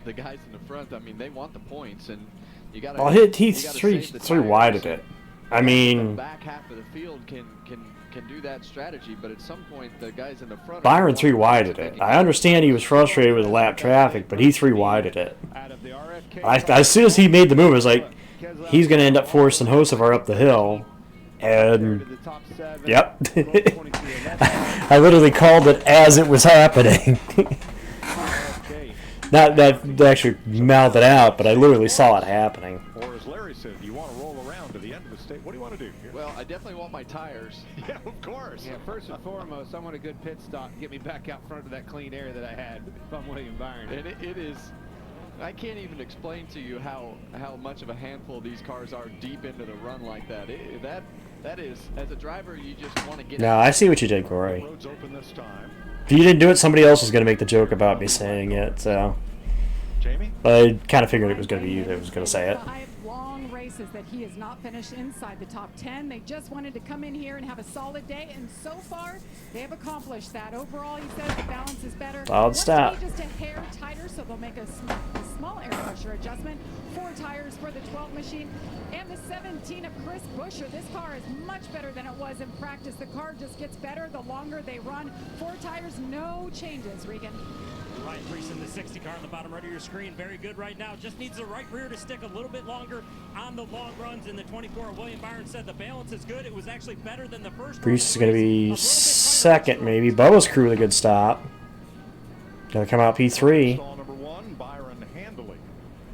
the guys in the front, I mean, they want the points, and you got to... Well, he's three wide of it. I mean... The back half of the field can do that strategy, but at some point, the guys in the front... Byron 3 wide at it. I understand he was frustrated with the lap traffic, but he 3 wide at it. As soon as he made the move, I was like, he's going to end up forcing Hocevar up the hill. And, yep. I literally called it as it was happening. Not that they actually mouthed it out, but I literally saw it happening. Or as Larry said, do you want to roll around to the end of the stage? What do you want to do here? Well, I definitely want my tires. Yeah, of course. Yeah, first and foremost, I want a good pit stop to get me back out front of that clean air that I had if I'm William Byron. And it is... I can't even explain to you how much of a handful these cars are deep into the run like that. That is, as a driver, you just want to get No, out. I see what you did, Corey. Roads open this time. If you didn't do it, somebody else was going to make the joke about me saying it, so... Jamie? I kind of figured it was going to be you that was going to say it. 5 long races that he has not finished inside the top 10. They just wanted to come in here and have a solid day, and so far, they have accomplished that. Overall, he says the balance is better. Solid stop. Wants to be just a hair tighter, so they'll make a small air pressure adjustment. 4 tires for the 12 machine, and the 17 of Chris Buescher. This car is much better than it was in practice. The car just gets better the longer they run. 4 tires, no changes, Regan. Ryan Priest in the 60 car on the bottom right of your screen. Very good right now. Just needs the right rear to stick a little bit longer on the long runs. In the 24, William Byron said the balance is good. It was actually better than the first. Priest is going to be second, maybe. Bubba's crew with a good stop. Going to come out P3. Stall number 1, Byron handily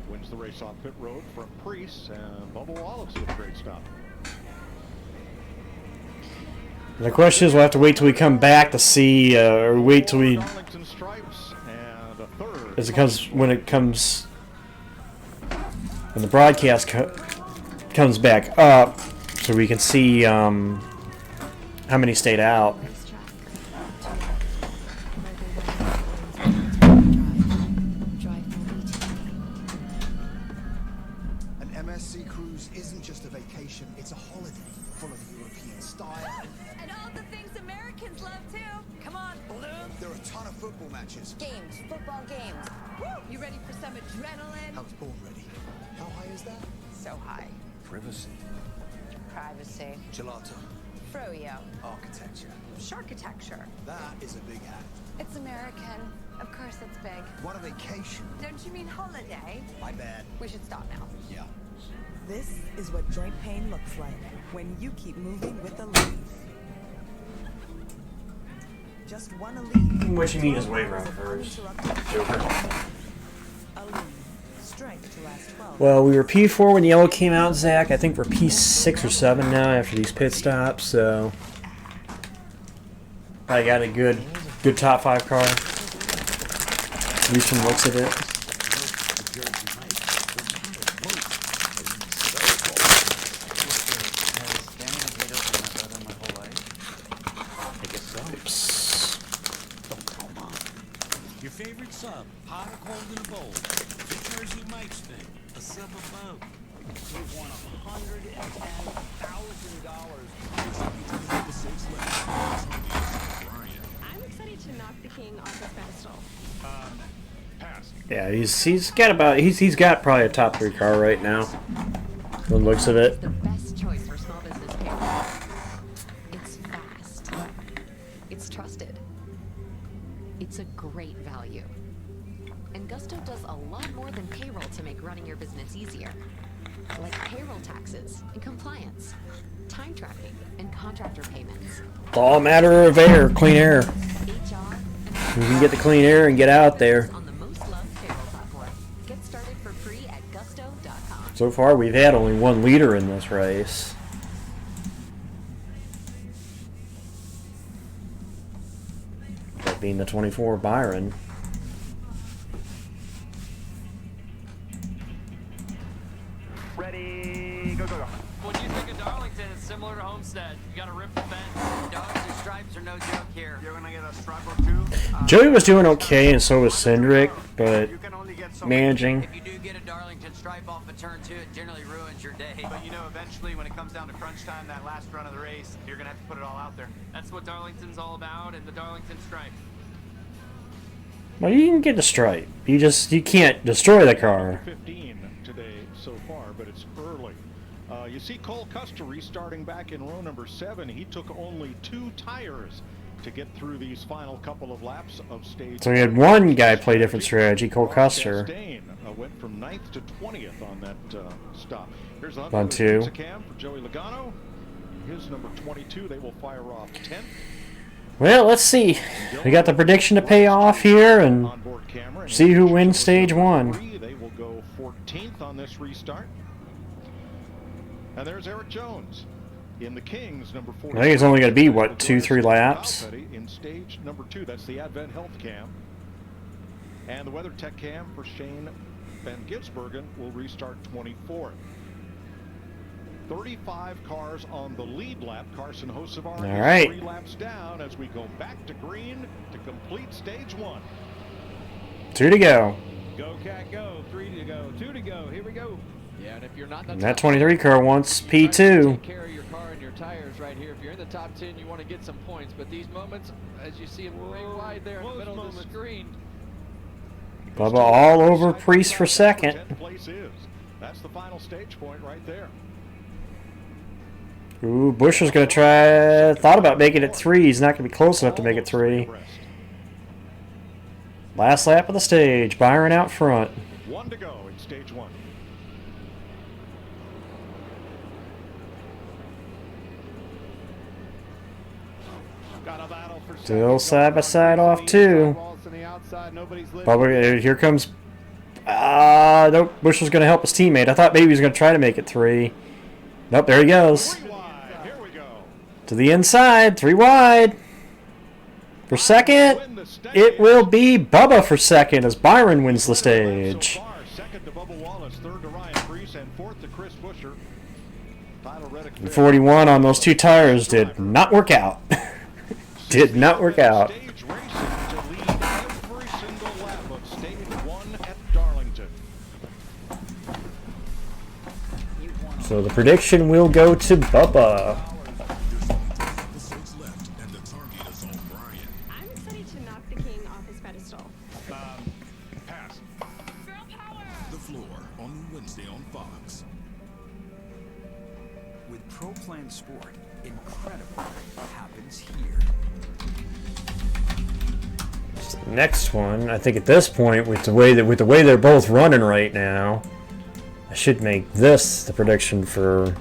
wins the race on pit road from Priest, and Bubba Wallace with a great stop. The question is, we'll have to wait till we come back to see, or wait till we... As it comes, when the broadcast comes back up, so we can see how many stayed out. An MSC cruise isn't just a vacation, it's a holiday full of European style. And all the things Americans love too. Come on, balloon. There are a ton of football matches. Games, football games. Woo! You ready for some adrenaline? I was born ready. How high is that? So high. Privacy. Privacy. Gelato. Froyo. Architecture. Sharkitecture. That is a big hat. It's American. Of course it's big. What a vacation. Don't you mean holiday? My bad. We should stop now. Yeah. This is what joint pain looks like when you keep moving with a lead. Just one lead. What you mean is wave around first. Joker. Strength to last 12. Well, we were P4 when the yellow came out, Zach. I think we're P6 or 7 now after these pit stops, so... I got a good top 5 car. At least from the looks of it. Your favorite sub, hot or cold in a bowl. New Jersey Mike's thing, a sub above. We've won $110,000. I'm excited to knock the king off his pedestal. Pass. Yeah, he's got probably a top 3 car right now. From the looks of it. The best choice for small business payroll. It's fast. It's trusted. It's a great value. And Gusto does a lot more than payroll to make running your business easier. Like payroll taxes and compliance, time tracking, and contractor payments. It's all a matter of air, clean air. You can get the clean air and get out there. On the most loved payroll platform. Get started So far, we've had only one leader in this race. That being the 24 Byron. Ready, go, go, go. When you think of Darlington, it's similar to Homestead. You gotta rip the fence. Dogs and stripes are no joke here. You're gonna get a stripe or two. Joey was doing okay, and so was Cindric, but managing. If you do get a Darlington stripe off of turn 2, it generally ruins your day. But you know, eventually when it comes down to crunch time, that last run of the race, you're gonna have to put it all out there. That's what Darlington's all about, and the Darlington stripe. Well, you can get the stripe. You can't destroy the car. 15 today so far, but it's early. You see Cole Custer restarting back in row number 7. He took only 2 tires to get through these final couple of laps of stage. So we had one guy play different strategy, Cole Custer. Went from 9th to 20th on that stop. Here's On 2. Cam for Joey Logano. His number 22. They will fire off 10th. Well, let's see. We got the prediction to pay off here and see who wins stage 1. They will go 14th on this restart. And there's Eric Jones in the Kings, number 4. I think it's only going to be, what, 2-3 laps? In stage number 2, that's the Advent Health Cam. And the WeatherTech Cam for Shane Van Gisbergen will restart 24th. 35 cars on the lead lap. Carson Hocevar All right. 3 laps down as we go back to green to complete stage 1. 2 to go. Go, Cat, go. 3 to go. 2 to go. Here we go. Yeah, and if you're not And that 23 car wants P2. take care of your car and your tires right here. If you're in the top 10, you want to get some points. But these moments, as you see them ring wide there in the middle of the screen. Bubba all over Priest for second. 10th place is. That's the final stage point right there. Ooh, Buescher's going to try. Thought about making it 3. He's not going to be close enough to make it 3. Last lap of the stage. Byron out front. 1 to go in stage 1. Still side by side off 2. Bubba, here comes. Nope. Buescher's going to help his teammate. I thought maybe he was going to try to make it 3. Nope, there he goes. To the inside, 3 wide. For second, it will be Bubba for second as Byron wins the stage. Second to Bubba Wallace, third to Ryan Preece, and fourth to Chris Buescher. And 41 on those 2 tires did not work out. Did not work out. Every single lap of stage 1 at Darlington. So the prediction will go to Bubba. I'm excited to knock the king off his pedestal. Pass. The Floor on Wednesday on Fox. With Pro Plan Sport, incredible happens here. Next one, I think at this point, with the way they're both running right now, I should make this the prediction for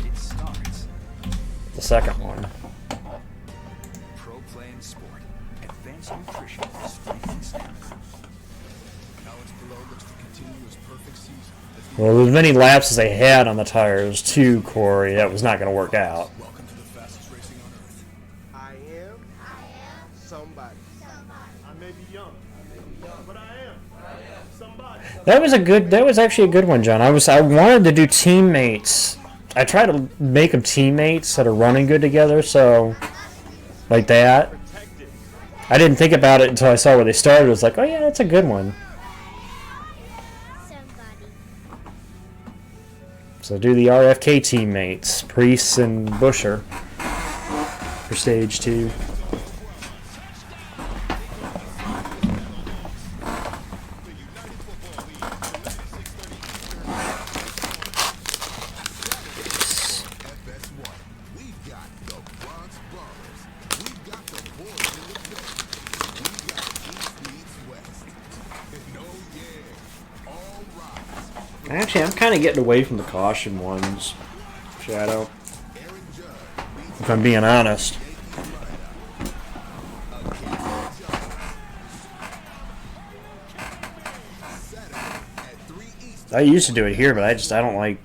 It starts. the second one. Pro Plan Sport, advanced nutrition for strength and stamina. Alex Below looks to continue his perfect season. Well, as many laps as they had on the tires, too, Corey, that was not going to work out. Welcome to the fastest racing on earth. I am somebody. I may be young, but I am somebody. That was actually a good one, John. I wanted to do teammates. I try to make them teammates that are running good together, so like that. I didn't think about it until I saw where they started. I was like, oh yeah, that's a good one. So do the RFK teammates, Priest and Buescher, for stage 2. Actually, I'm kind of getting away from the caution ones, Shadow, if I'm being honest. I used to do it here, but I don't like.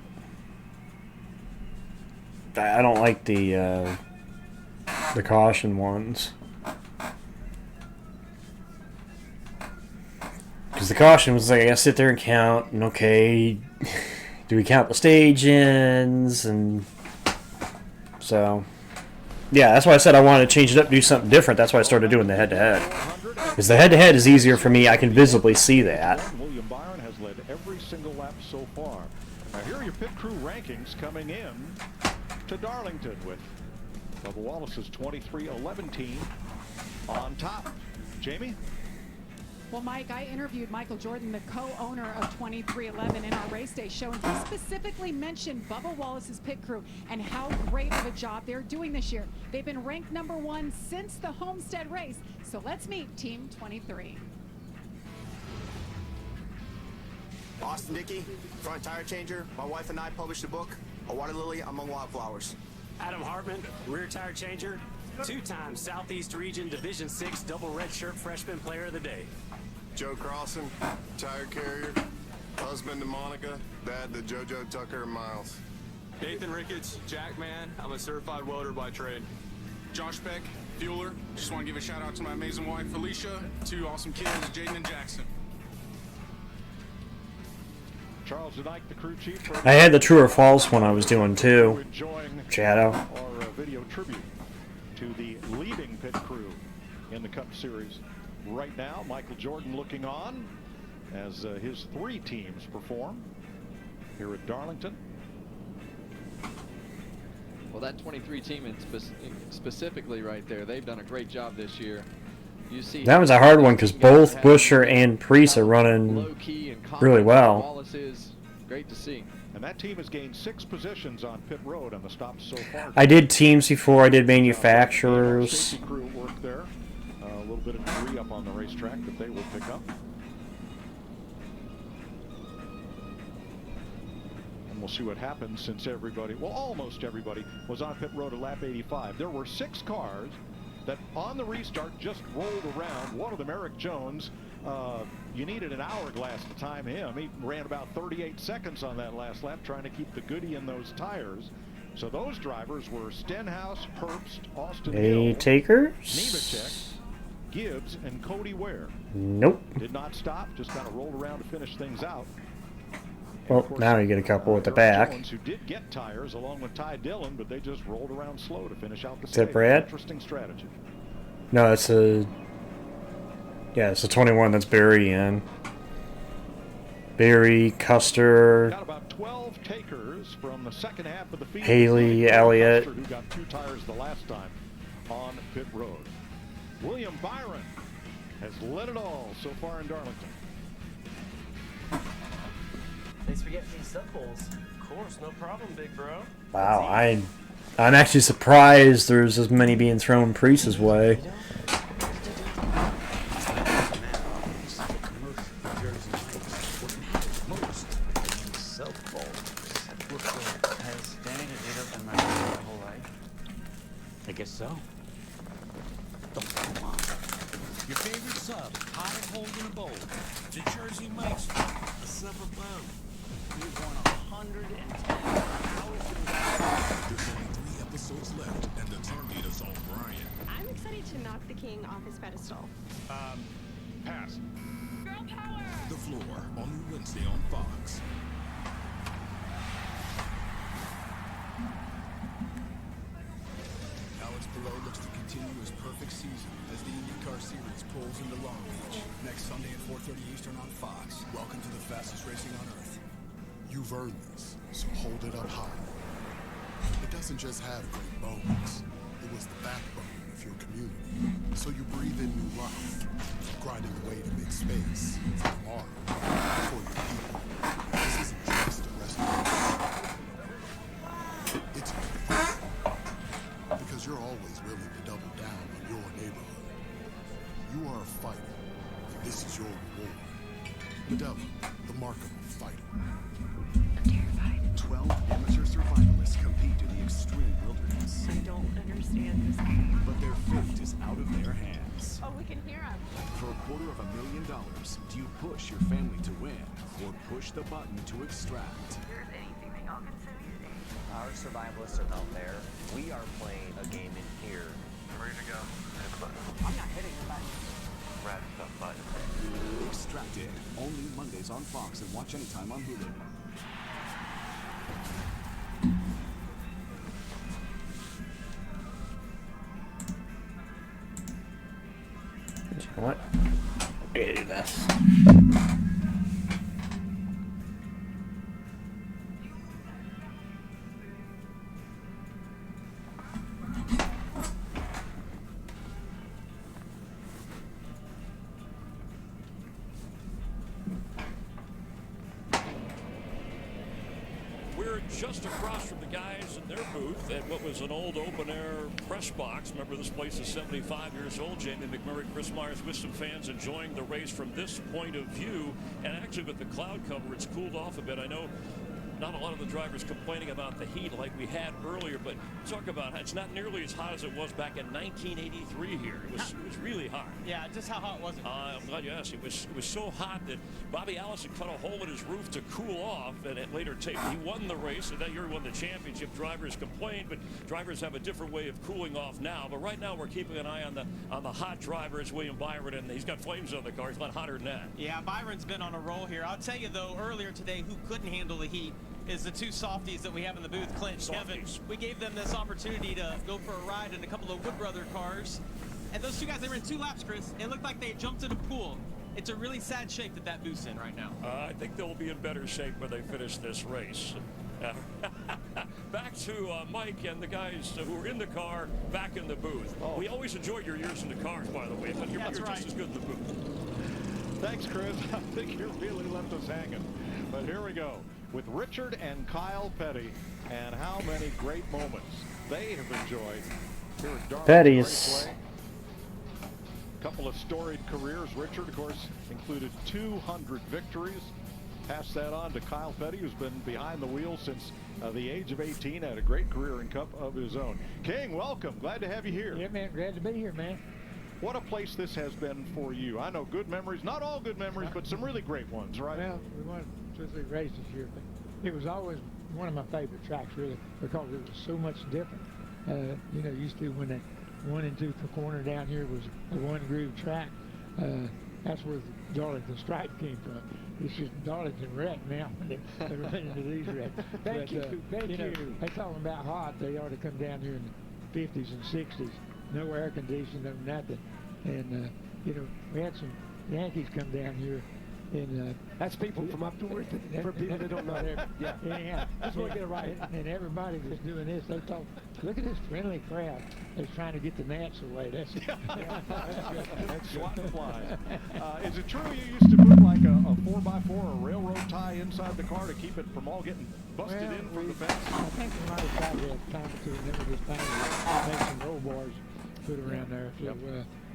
I don't like the caution ones. Because the caution was like, I gotta sit there and count, and okay, do we count the stage ins? And so, yeah, that's why I said I wanted to change it up, do something different. That's why I started doing the head-to-head. Because the head-to-head is easier for me. I can visibly see that. William Byron has led every single lap so far. Now here are your pit crew rankings coming in to Darlington with Bubba Wallace's 23-11 on top. Jamie? Well, Mike, I interviewed Michael Jordan, the co-owner of 2311 in our race day show, and he specifically mentioned Bubba Wallace's pit crew and how great of a job they're doing this year. They've been ranked #1 since the Homestead race. So let's meet Team 23. Austin Dickey, front tire changer. My wife and I published a book, A Water Lily Among Wildflowers. Adam Hartman, rear tire changer. 2-time Southeast Region Division 6 double red shirt freshman player of the day. Joe Crossan, tire carrier, husband to Monica, dad to JoJo, Tucker, and Miles. Nathan Ricketts, Jackman. I'm a certified welder by trade. Josh Peck, fueler. Just want to give a shout out to my amazing wife, Felicia. 2 awesome kids, Jaden and Jackson. Charles Denick, the crew chief. I had the true or false one I was doing too. Shadow. Our video tribute to the leading pit crew in the Cup Series. Right now, Michael Jordan looking on as his 3 teams perform here at Darlington. Well, that 23 team and specifically right there, they've done a great job this year. You see That was a hard one because both Busher and Priest are running really well. Wallace is great to see. And that team has gained 6 positions on pit road on the stops so far. I did teams before. I did manufacturers. Safety crew at work there. A little bit of debris up on the racetrack that they will pick up. And we'll see what happens since everybody, well, almost everybody, was on pit road at lap 85. There were 6 cars that on the restart just rolled around. One of them, Eric Jones, you needed an hourglass to time him. He ran about 38 seconds on that last lap trying to keep the Goodyear in those tires. So those drivers were Stenhouse, Herbst, Austin Hill, Takers? Nemechek, Gibbs, and Cody Ware. Nope. Did not stop, just kind of rolled around to finish things out. Well, now you get a couple at the back. Jones, who did get tires along with Ty Dillon, but they just rolled around slow to finish out the Is that stage. Brad? Interesting strategy. No, it's a... Yeah, it's a 21 that's Barry in. Barry, Custer, Got about 12 takers from the second half of the field. Haley, Elliott. Custer, who got 2 tires the last time on pit road. William Byron has led it all so far in Darlington. Thanks for getting these sub bowls. Of course, no problem, big bro. Wow, I'm actually surprised there's as many being thrown Priest's way. I guess so. Oh, come on. Your favorite sub, hot and cold in a bowl. The Jersey Mike's, a sub above. We've won 110 hours. There's only 3 episodes left, and the turn leader's on Brian. I'm excited to knock the king off his pedestal. Pass. Girl power! The Floor, on Wednesday on Fox. Alex Pillow looks to continue his perfect season as the IndyCar Series pulls into Long Beach. Next Sunday at 4:30 Eastern on Fox. Welcome to the fastest racing on Earth. You've earned this, so hold it up high. It doesn't just have great moments. It was the backbone of your community. So you breathe in new life, grinding away to make space for tomorrow, for your people. This isn't just a restaurant. It's a place. Because you're always willing to double down on your neighborhood. You are a fighter, and this is your reward. Modelo, the mark of a fighter. I'm terrified. 12 amateur survivalists compete in the extreme wilderness. I don't understand this game. But their fate is out of their hands. race. Oh, we can hear him. For $250,000, do you push your family to win or push the button to extract? There's anything that y'all can say today. Our survivalists are out there. We are playing a game in here. Ready to go. Hit the button. I'm not hitting the button. Press the button. Extracted. Only Mondays on Fox and watch anytime on Hulu. You know what? I gotta do this. We're just across from the guys in their booth at what was an old open-air press box. Remember, this place is 75 years old. Jamie McMurray, Chris Myers with some fans enjoying the race from this point of view. And actually, with the cloud cover, it's cooled off a bit. I know not a lot of the drivers complaining about the heat like we had earlier, but talk about it's not nearly as hot as it was back in 1983 here. It was really hot. Yeah, just how hot was it? I'm glad you asked. It was so hot that Bobby Allison cut a hole in his roof to cool off, and at later tape he won the race, and that year he won the championship. Drivers complained, but drivers have a different way of cooling off now. But right now we're keeping an eye on the hot driver. It's William Byron, and he's got flames on the car. He's a lot hotter than that. Yeah, Byron's been on a roll here. I'll tell you though, earlier today, who couldn't handle the heat is the two softies that we have in the booth, Clint and Kevin. We gave them this opportunity to go for a ride in a couple of Wood Brother cars. And those two guys, they ran 2 laps, Chris. It looked like they jumped in a pool. It's a really sad shape that booth's in right now. I think they'll be in better shape when they finish this race. Back to Mike and the guys who are in the car, back in the booth. We always enjoyed your years in the cars, by the way, but you're just as good in the booth. Thanks, Chris. I think you really left us hanging. But here we go with Richard and Kyle Petty, and how many great moments they have enjoyed here at Darlington Petty's. Raceway. Couple of storied careers. Richard, of course, included 200 victories. Pass that on to Kyle Petty, who's been behind the wheel since the age of 18, had a great career in Cup of his own. King, welcome. Glad to have you here. Yeah, man. Glad to be here, man. What a place this has been for you. I know good memories, not all good memories, but some really great ones, right? Well, we won 2 or 3 races here, but it was always one of my favorite tracks, really, because it was so much different. You know, used to when that 1 and 2 corner down here was a 1-groove track. That's where the Darlington Stripe came from. It's just Darlington wreck now. They're running into these wrecks. Thank you. Thank you. you. They talking about hot. They ought to come down here in the 50s and 60s. No air conditioning, no nothing. And, you know, we had some Yankees come down here. And that's people from up north, for people that don't know. Yeah. Just want to get it right. And everybody was doing this. They thought, look at this friendly crowd that's trying to get the gnats away. That's That's swatting flies. Is it true you used to put like a 4x4 or railroad tie inside the car to keep it from all getting busted in from the fence? I think we might have tried that a time or two, and then we just found make some roll bars put around there. So,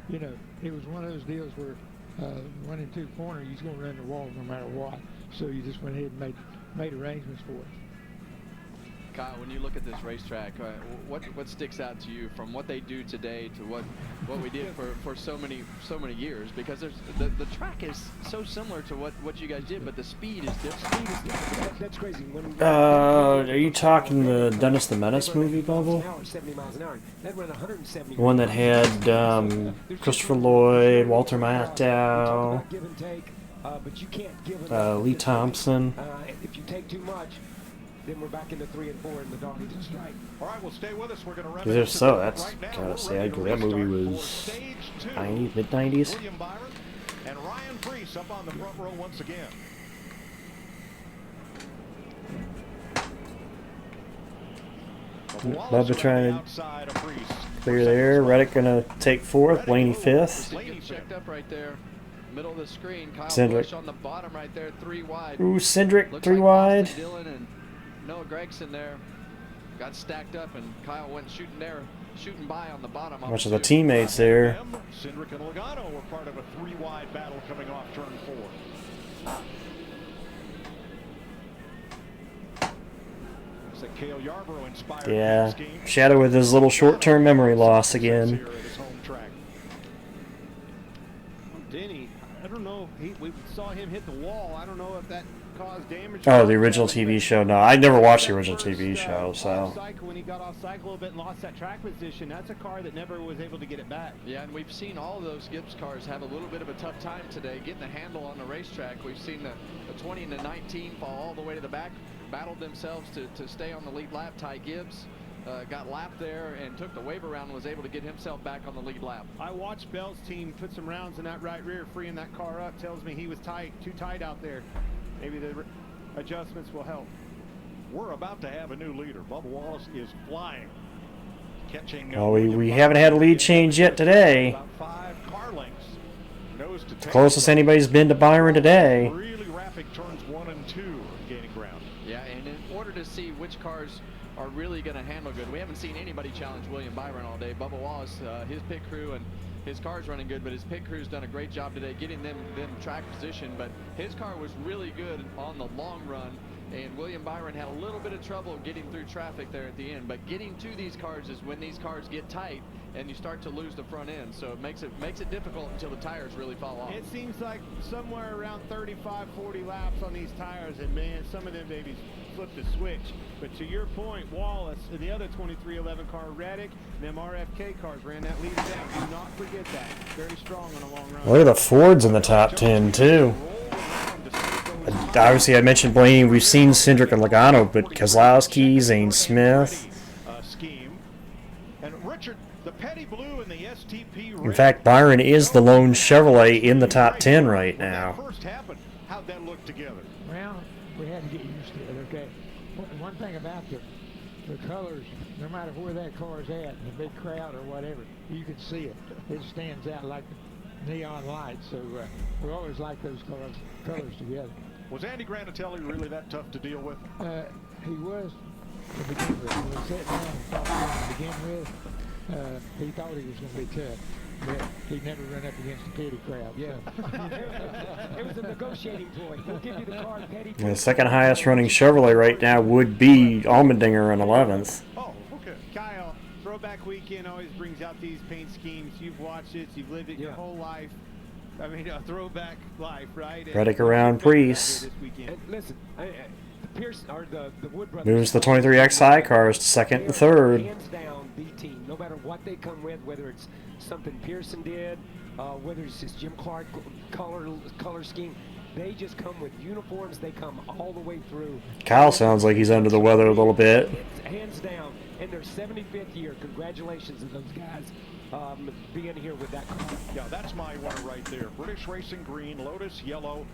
you know, it was one of those deals where 1 and 2 corner, you're going to run the wall no matter what. So you just went ahead and made arrangements for it. Kyle, when you look at this racetrack, what sticks out to you from what they do today to what we did for so many years? Because the track is so similar to what you guys did, but the speed is different. That's crazy. Are you talking the Dennis the Menace movie, Bubble? 70 miles an hour. That ran 170. The one that had Christopher Lloyd, Walter Matthau, Give and take, but you can't give Lee Thompson. If you take too much, then we're back into 3 and 4 in the Darlington Strike. All right, well, stay with us. We're going to run. If so, that's gotta say, I agree. That movie was 90s, mid-90s. William Byron and Ryan Preece up on the front row once again. Bubba trying to clear there. Reddick gonna take 4th. Blaney 5th. Blaney checked up right there, middle of the screen. Kyle Cindric. Busch on the bottom right there, 3 wide. Ooh, Cindric, Looks 3 like wide. Austin Dillon and Noah Gregson there got stacked up, and Kyle went shooting by on the bottom. Much of the teammates there. Cindric and Logano were part of a 3-wide battle coming off turn 4. Cale Yarborough inspired. Yeah, Shadow with his little short-term memory loss again. Blenny. I don't know. We saw him hit the wall. I don't know if that caused damage. Oh, the original TV show. No, I never watched the original TV show. So Cycle, when he got off cycle a little bit and lost that track position, that's a car that never was able to get it back. Yeah, and we've seen all of those Gibbs cars have a little bit of a tough time today getting the handle on the racetrack. We've seen the 20 and the 19 fall all the way to the back, battled themselves to stay on the lead lap. Ty Gibbs got lapped there and took the wave around and was able to get himself back on the lead lap. I watched Bell's team put some rounds in that right rear, freeing that car up. Tells me he was tight, too tight out there. Maybe the adjustments will help. We're about to have a new leader. Bubba Wallace is flying. Catching. well, we haven't had a lead change yet today. About 5 car lengths. Nose to tail. Closest anybody's been to Byron today. Really rapid turns 1 and 2 gaining ground. Yeah, and in order to see which cars are really going to handle good, we haven't seen anybody challenge William Byron all day. Bubba Wallace, his pit crew and his car's running good, but his pit crew's done a great job today getting them track position. But his car was really good on the long run, and William Byron had a little bit of trouble getting through traffic there at the end. But getting to these cars is when these cars get tight and you start to lose the front end. So it makes it difficult until the tires really fall off. It seems like somewhere around 35, 40 laps on these tires, and man, some of them babies flip the switch. But to your point, Wallace and the other 2311 car, Reddick, and them RFK cars ran that leader down. Do not forget that. Very strong on a long run. Look at the Fords in the top 10 too. Obviously, I mentioned Blaney. We've seen Cindric and Logano, but Kozlowski, Zane Smith. Scheme. And Richard, the Petty Blue and the STP. In fact, Byron is the lone Chevrolet in the top 10 right now. First happened. How'd that look together? Well, we had to get used to it. Okay. One thing about the colors, no matter where that car's at, in a big crowd or whatever, you can see it. It stands out like neon lights. So we always like those colors together. Was Andy Granatelli really that tough to deal with? He was to begin with. When we sat down and talked to him to begin with, he thought he was going to be tough. But he never run up against the Petty crowd. Yeah. It was a negotiating point. We'll give you the car, Petty. The second highest running Chevrolet right now would be Allmendinger in 11th. Oh, okay. Kyle, Throwback Weekend always brings out these paint schemes. You've watched it. You've lived it your whole life. I mean, a throwback life, right? Reddick around Priest. Listen, the Pierce or the Wood Brothers Moves the 23XI cars to second and third. Hands down, the team. No matter what they come with, whether it's something Pearson did, whether it's just Jim Clark color scheme, they just come with uniforms. They come all the way through. Kyle sounds like he's under the weather a little bit. Hands down, in their 75th year. Congratulations to those guys. Being here with that car. Yeah, that's my winner right there. British Racing Green, Lotus Yellow.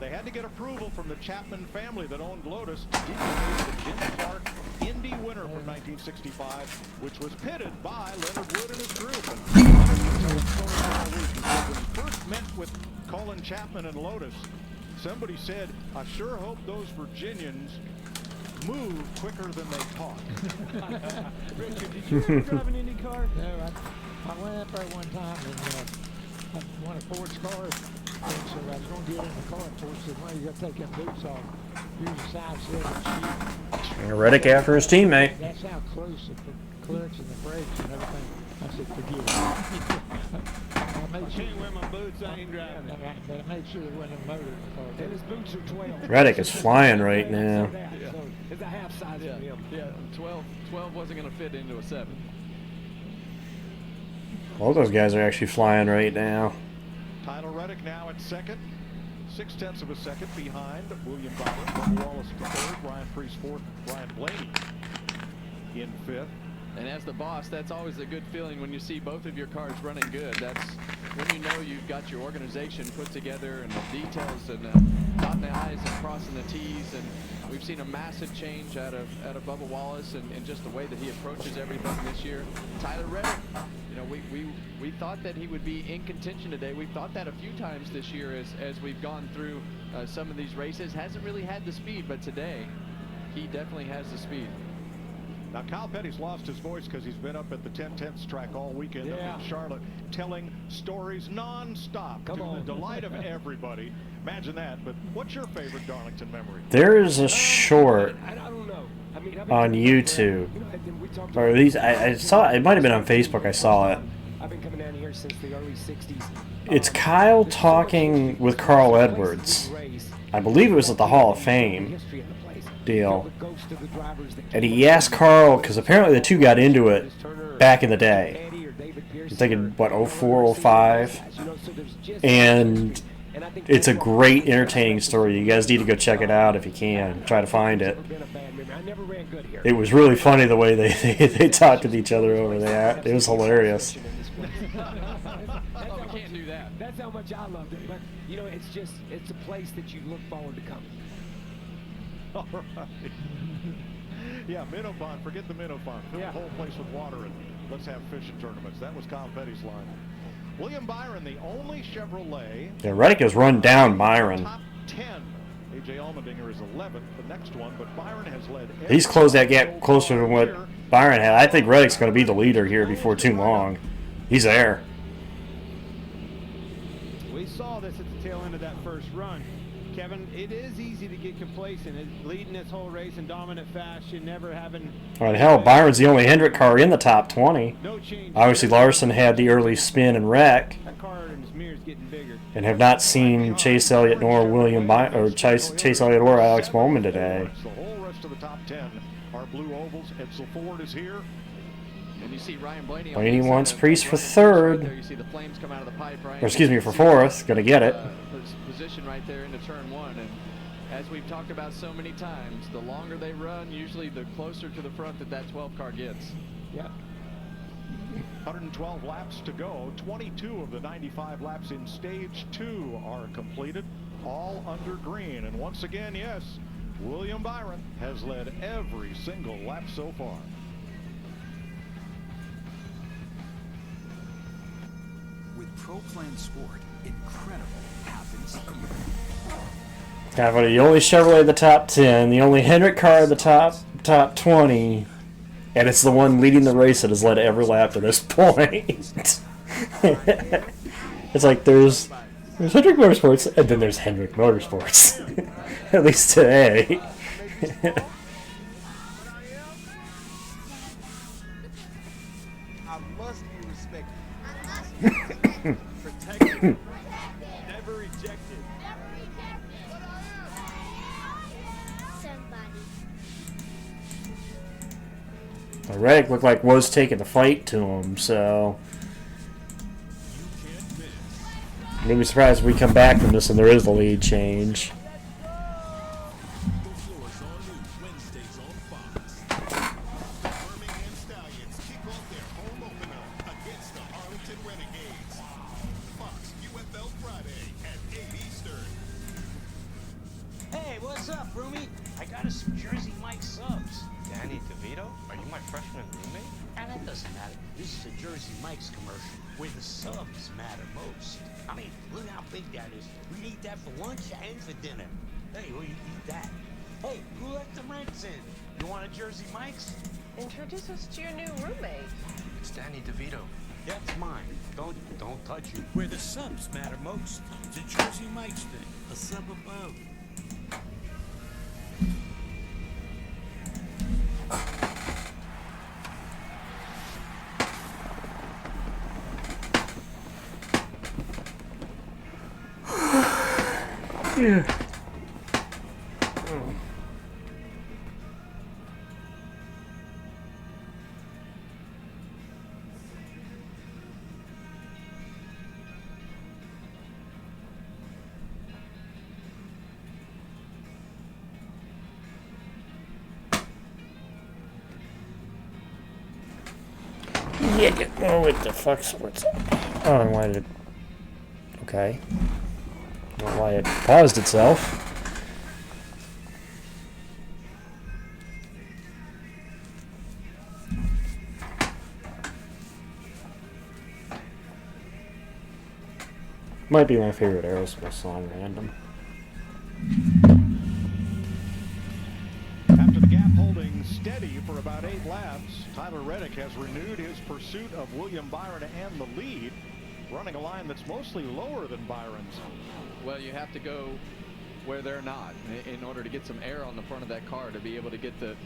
They had to get approval from the Chapman family that owned Lotus to designate the Jim Clark Indy winner from 1965, which was pitted by Leonard Wood and his group. And when he first met with Colin Chapman and Lotus, somebody said, I sure hope those Virginians move quicker than they talk. Richard, did you ever drive an Indy car? No, I went up there one time and I won a Ford's car. And so I was going to get in the car. Ford said, well, you got to take them boots off. Use a size 7 shoe. Reddick after his teammate. That's how close the clutch and the brakes and everything. I said, forget it. I can't wear my boots, I ain't driving. But I made sure there wasn't a motor in the car. And his boots are 12. Reddick is flying right now. So it's a half size for him. Yeah, 12 wasn't going to fit into a 7. All those guys are actually flying right now. Tyler Reddick now at second. 0.6 of a second behind William Byron. Bubba Wallace in third. Ryan Priest fourth. Ryan Blaney in fifth. And as the boss, that's always a good feeling when you see both of your cars running good. That's when you know you've got your organization put together and the details and dotting the I's and crossing the T's. And we've seen a massive change out of Bubba Wallace and just the way that he approaches everything this year. Tyler Reddick, you know, we thought that he would be in contention today. We've thought that a few times this year as we've gone through some of these races. Hasn't really had the speed, but today he definitely has the speed. Now, Kyle Petty's lost his voice because he's been up at the 10-10ths track all weekend up in Charlotte, telling stories non-stop to the delight of everybody. Imagine that. But what's your favorite Darlington memory? There is a short on YouTube, or at least I saw it. It might have been on Facebook. I saw it. I've been coming down here since the early 60s. It's Kyle talking with Carl Edwards. I believe it was at the Hall of Fame deal. And he asked Carl, because apparently the two got into it back in the day. I'm thinking, what, 04, 05? And it's a great, entertaining story. You guys need to go check it out if you can. Try to find it. It was really funny the way they talked with each other over there. It was hilarious. That's how much I loved it. But, you know, it's a place that you look forward to coming. All right. Yeah, minnow pond. Forget the minnow pond. Fill the whole place with water and let's have fishing tournaments. That was Tom Petty's line. William Byron, the only Chevrolet. Yeah, Reddick has run down Byron. Top 10. A.J. Allmendinger is 11th, the next one, but Byron has led. He's closed that gap closer to what Byron had. I think Reddick's going to be the leader here before too long. He's there. We saw this at the tail end of that first run. Kevin, it is easy to get complacent. Leading this whole race in dominant fashion, never having... All right, hell, Byron's the only Hendrick car in the top 20. Obviously, Larson had the early spin and wreck. That car in his mirror's getting bigger. And have not seen Chase Elliott nor Chase Elliott or Alex Bowman today. The whole rest of the top 10 are blue ovals. Edsel Ford is here. And you see Ryan Blaney. Blaney wants Priest for third. Right there, you see the flames come out of the pipe, Ryan. Or excuse me, for fourth. Gonna get it. Position right there into turn one, and as we've talked about so many times, the longer they run, usually the closer to the front that 12 car gets. Yeah. 112 laps to go. 22 of the 95 laps in stage 2 are completed, all under green. And once again, yes, William Byron has led every single lap so far. With Pro Plan Sport, incredible happens here. Kind of funny. The only Chevrolet in the top 10, the only Hendrick car in the top 20, and it's the one leading the race that has led every lap to this point. It's like there's Hendrick Motorsports, and then there's Hendrick Motorsports. At least today. I must be respected. Protected. Never rejected. Reddick looked like was taking the fight to him, so maybe surprised if we come back from this and there is the lead change. Hey, what's up, roomie? I got us some Jersey Mike subs. Danny DeVito? Are you my freshman roommate? And that doesn't matter. This is a Jersey Mike's commercial where the subs matter most. I mean, look how big that is. We eat that for lunch and for dinner. Hey, will you eat that? Hey, who let the rents in? You want a Jersey Mike's? Introduce us to your new roommate. It's Danny DeVito. That's mine. Don't touch it. Where the subs matter most. The Jersey Mike's thing. A sub above. Yeah. Yeah, oh, what the fuck, sports? Oh, why did it? Okay. I don't know why it paused itself. Might be my favorite Aerosmith song, random. After the gap holding steady for about 8 laps, Tyler Reddick has renewed his pursuit of William Byron and the lead, running a line that's mostly lower than Byron's. Well, you have to go where they're not in order to get some air on the front of that car to be able to get the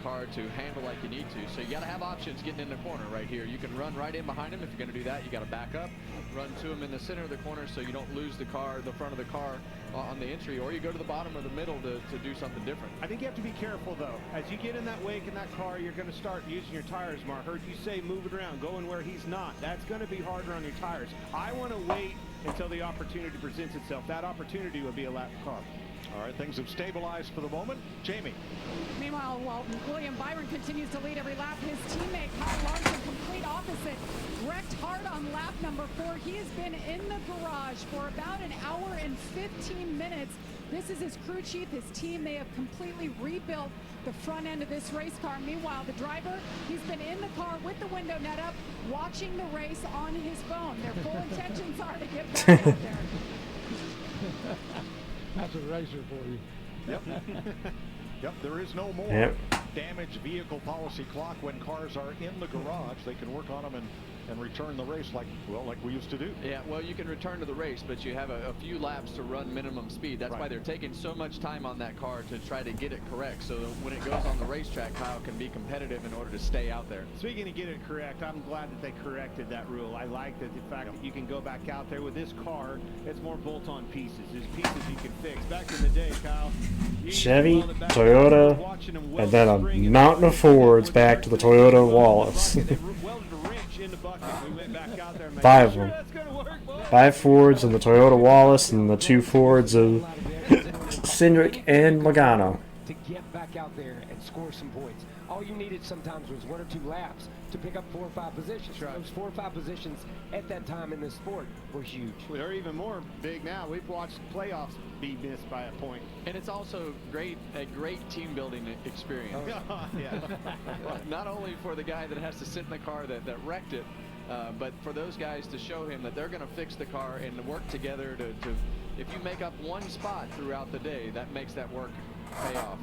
car to handle like you need to. So you got to have options getting in the corner right here. You can run right in behind him. If you're going to do that, you got to back up, run to him in the center of the corner so you don't lose the front of the car on the entry, or you go to the bottom or the middle to do something different. I think you have to be careful, though. As you get in that wake in that car, you're going to start using your tires more. I heard you say move it around, going where he's not. That's going to be harder on your tires. I want to wait until the opportunity presents itself. That opportunity will be a lap car. All right, things have stabilized for the moment. Jamie. Meanwhile, while William Byron continues to lead every lap, his teammate Kyle Larson, complete opposite, wrecked hard on lap number 4. He has been in the garage for about an hour and 15 minutes. This is his crew chief, his team. They have completely rebuilt the front end of this race car. Meanwhile, the driver, he's been in the car with the window net up, watching the race on his phone. Their full intentions are to get back out there. That's a racer for you. Yep. Yep, there is no more damaged vehicle policy clock. When cars are in the garage, they can work on them and return the race like we used to do. Yeah, well, you can return to the race, but you have a few laps to run minimum speed. That's why they're taking so much time on that car to try to get it correct, so that when it goes on the racetrack, Kyle can be competitive in order to stay out there. Speaking of get it correct, I'm glad that they corrected that rule. I like the fact that you can go back out there with this car. It's more bolt-on pieces. There's pieces you can fix. Back in the day, Kyle, Chevy, Toyota, and then a mountain of Fords back to the Toyota Wallace. 5 of them. 5 Fords and the Toyota Wallace and the 2 Fords of Cindric and Logano. To get back out there and score some points. All you needed sometimes was 1 or 2 laps to pick up 4 or 5 positions. Those 4 or 5 positions at that time in this sport were huge. Well, they're even more big now. We've watched playoffs be missed by a point. And it's also a great team building experience. Yeah. Not only for the guy that has to sit in the car that wrecked it, but for those guys to show him that they're going to fix the car and work together to if you make up 1 spot throughout the day, that makes that work pay off.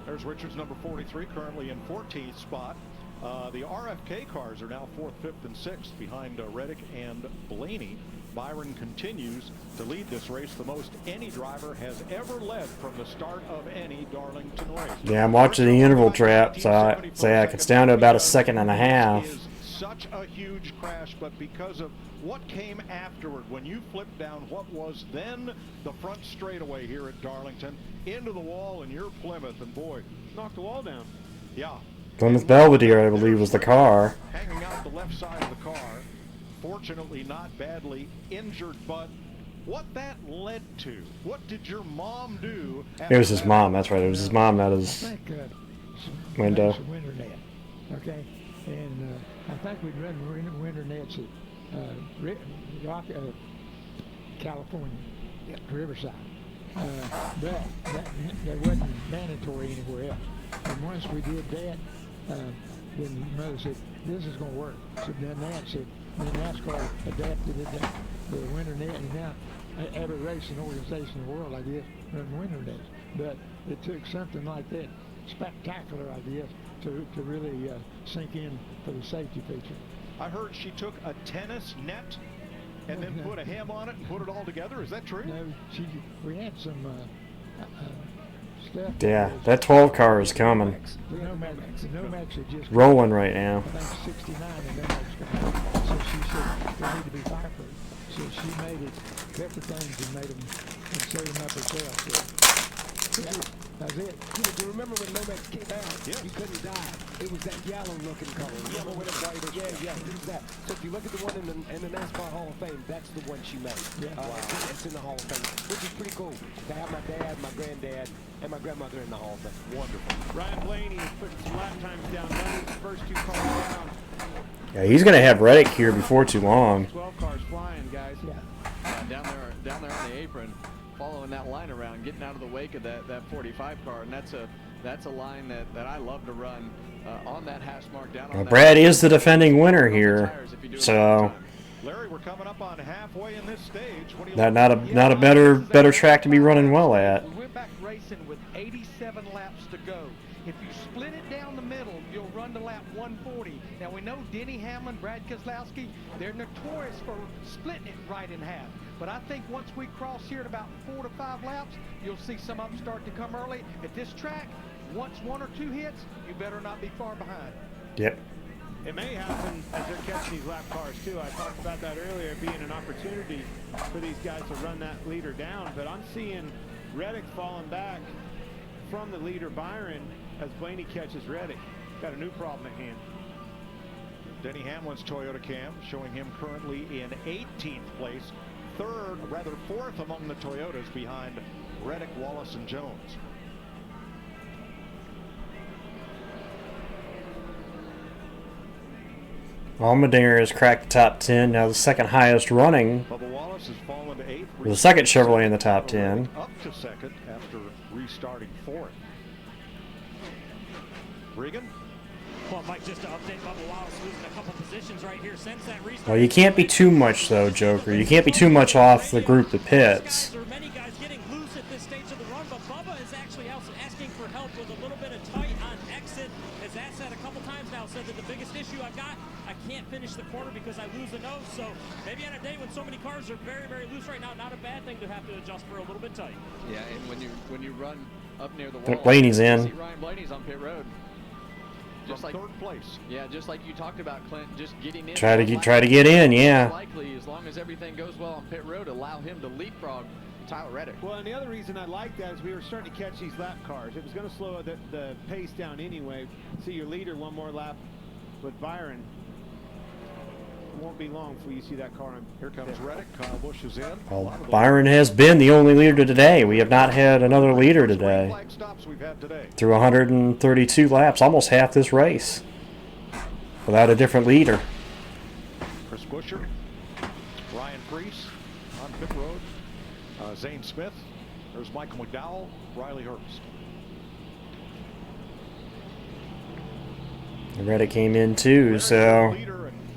There's Richards, number 43, currently in 14th spot. The RFK cars are now 4th, 5th, and 6th behind Reddick and Blaney. Byron continues to lead this race the most any driver has ever led from the start of any Darlington race. Yeah, I'm watching the interval trap, so it's down to about a second and a half. Such a huge crash, but because of what came afterward, when you flipped down what was then the front straightaway here at Darlington, into the wall in your Plymouth, and boy, knocked the wall down. Yeah. Plymouth Belvedere, I believe, was the car. Hanging out the left side of the car. Fortunately, not badly injured, but what that led to, what did your mom do? It was his mom, that's right. It was his mom, not his window. Winter net, okay? And I think we'd run winter nets at California, Riverside. But that wasn't mandatory anywhere else. And once we did that, then Mother said, this is going to work. So then NASCAR adapted it to the winter net, and now every racing organization in the world, I guess, run winter nets. But it took something like that, spectacular, I guess, to really sink in for the safety feature. I heard she took a tennis net and then put a hem on it and put it all together. Is that true? No, we had some stuff. Yeah, that 12 car is coming. The Nomex had just rolling right now. I think 69 the Nomex got out. So she said they need to be fireproof. So she made it, cut the things and made them and sewed them up herself. So, yeah, that's it. You remember when Nomex came out, you couldn't die. It was that yellow-looking color. Yellow with a white. Yeah, it was that. So if you look at the one in the NASCAR Hall of Fame, that's the one she made. Yeah. It's in the Hall of Fame, which is pretty cool. To have my dad, my granddad, and my grandmother in the Hall of Fame. Wonderful. Ryan Blaney is putting some lap times down. Running the first 2 cars down. Yeah, he's going to have Reddick here before too long. 12 cars flying, guys. Down there on the apron, following that line around, getting out of the wake of that 45 car, and that's a line that I love to run on that hash mark down. Well, Brad is the defending winner here, so Larry, we're coming up on halfway in this stage. What do you not a better track to be running well at. We're back racing with 87 laps to go. If you split it down the middle, you'll run to lap 140. Now we know Denny Hamlin, Brad Keselowski, they're notorious for splitting it right in half. But I think once we cross here at about 4 to 5 laps, you'll see some of them start to come early. At this track, once 1 or 2 hits, you better not be far behind. Yep. It may happen as they're catching these lap cars too. I talked about that earlier, being an opportunity for these guys to run that leader down. But I'm seeing Reddick falling back from the leader Byron as Blaney catches Reddick. Got a new problem at hand. Denny Hamlin's Toyota cam showing him currently in 18th place, fourth among the Toyotas behind Reddick, Wallace, and Jones. Allmendinger has cracked the top 10, now the second highest running. Bubba Wallace has fallen to 8th. The second Chevrolet in the top 10. Up to second after restarting 4th. Regan? Well, Mike, just to update, Bubba Wallace losing a couple positions right here since that restart. Well, you can't be too much, though, Joker. You can't be too much off the group that pits. There are many guys getting loose at this stage of the run, but Bubba is actually asking for help with a little bit of tight on exit. As Ash said a couple times now, said that the biggest issue I've got, I can't finish the corner because I lose the nose. So maybe on a day when so many cars are very, very loose right now, not a bad thing to have to adjust for a little bit tight. Yeah, and when you run up near the wall, Blaney's in. See Ryan Blaney's on pit road. Just like 3rd place. Yeah, just like you talked about, Clint, just getting in. Try to get in, yeah. Likely, as long as everything goes well on pit road, allow him to leapfrog Tyler Reddick. Well, and the other reason I like that is we were starting to catch these lap cars. It was going to slow the pace down anyway. See your leader one more lap with Byron. It won't be long before you see that car. Here comes Reddick. Kyle Busch is in. Well, Byron has been the only leader today. We have not had another leader today. Through 132 laps, almost half this race, without a different leader. Chris Buescher, Ryan Preece on pit road, Zane Smith, there's Michael McDowell, Riley Herbst. Reddick came in too, so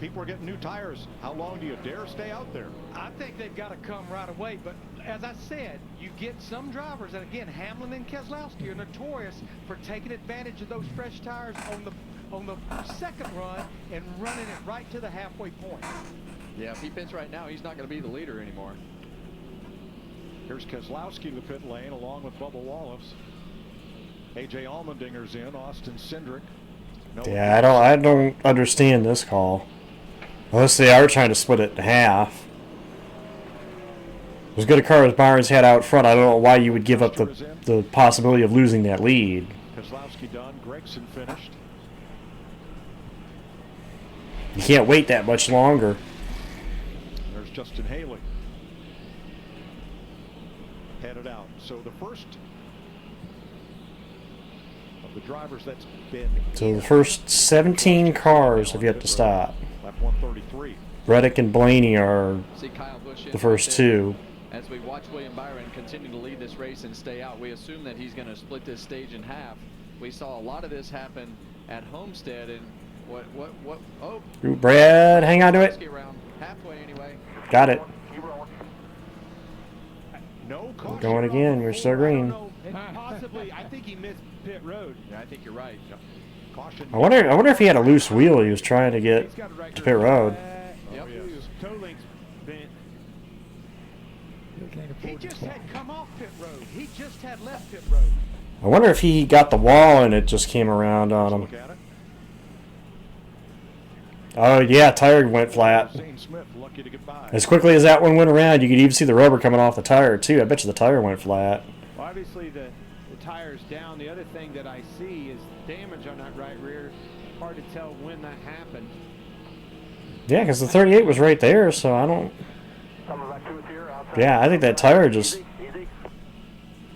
People are getting new tires. How long do you dare stay out there? I think they've got to come right away. But as I said, you get some drivers, and again, Hamlin and Keselowski are notorious for taking advantage of those fresh tires on the second run and running it right to the halfway point. Yeah, if he pits right now, he's not going to be the leader anymore. Here's Keselowski in the pit lane along with Bubba Wallace. AJ Allmendinger's in. Austin Cindric. Yeah, I don't understand this call. Unless they are trying to split it in half. As good a car as Byron's had out front, I don't know why you would give up the possibility of losing that lead. Keselowski done. Gregson finished. You can't wait that much longer. There's Justin Haley. Headed out. So the first of the drivers that's been... So the first 17 cars have yet to stop. Lap 133. Reddick and Blaney are the first two. As we watch William Byron continue to lead this race and stay out, we assume that he's going to split this stage in half. We saw a lot of this happen at Homestead, and oh, Brad, hang on to it. Around halfway anyway. Got it. No We're going again. We're still green. Possibly, I think he missed pit road. Yeah, I think you're right. Caution. I wonder if he had a loose wheel he was trying to get to pit road. Yep. Toe link's bent. He just had come off pit road. He just had left pit road. I wonder if he got the wall and it just came around on him. Oh yeah, tire went flat. As quickly as that one went around, you could even see the rubber coming off the tire too. I bet you the tire went flat. Well, obviously the tire's down. The other thing that I see is damage on that right rear. Hard to tell when that happened. Yeah, because the 38 was right there, so I don't... Yeah, I think that tire just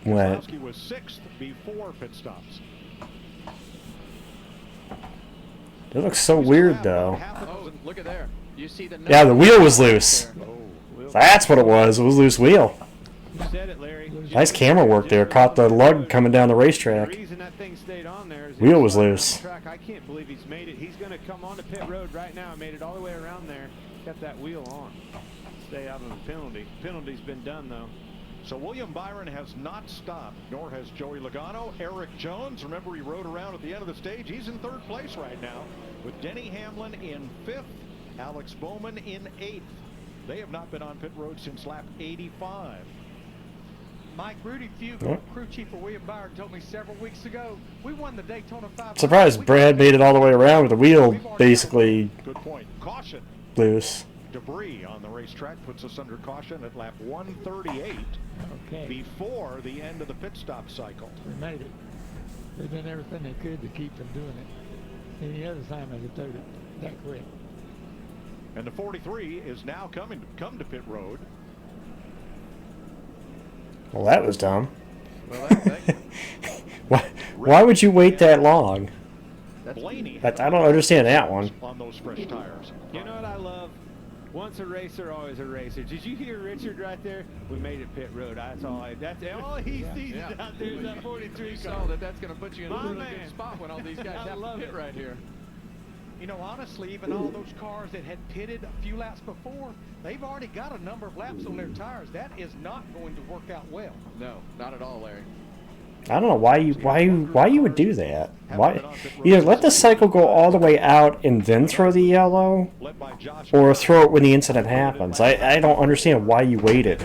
went. Keselowski was 6th before pit stops. It looks so weird, though. Oh, look at there. You see the yeah, the wheel was loose. That's what it was. It was a loose wheel. You said it, Larry. Nice camera work there. Caught the lug coming down the racetrack. The reason that thing stayed on there is wheel was loose. I can't believe he's made it. He's going to come on to pit road right now. Made it all the way around there. Kept that wheel on. Stay out of the penalty. Penalty's been done, though. So William Byron has not stopped, nor has Joey Logano. Eric Jones, remember he rode around at the end of the stage. He's in 3rd place right now with Denny Hamlin in 5th, Alex Bowman in 8th. They have not been on pit road since lap 85. Mike Rudy Fugel, crew chief for William Byron, told me several weeks ago, we won the Daytona 500. Surprised Brad made it all the way around with the wheel basically Good point. Caution. loose. Debris on the racetrack puts us under caution at lap 138 before the end of the pit stop cycle. We made it. They've done everything they could to keep from doing it. Any other time I'd have towed it that quick. And the 43 is now come to pit road. Well, that was dumb. Why would you wait that long? Blaney I don't understand that one. On those fresh tires. You know what I love? Once a racer, always a racer. Did you hear Richard right there? We made it pit road. That's all he sees out there is that 43 You car. saw that's going to put you in a really good spot when all these guys have to pit right here. You know, honestly, even all those cars that had pitted a few laps before, they've already got a number of laps on their tires. That is not going to work out well. No, not at all, Larry. I don't know why you would do that. Why? Either let the cycle go all the way out and then throw the yellow, or throw it when the incident happens. I don't understand why you waited.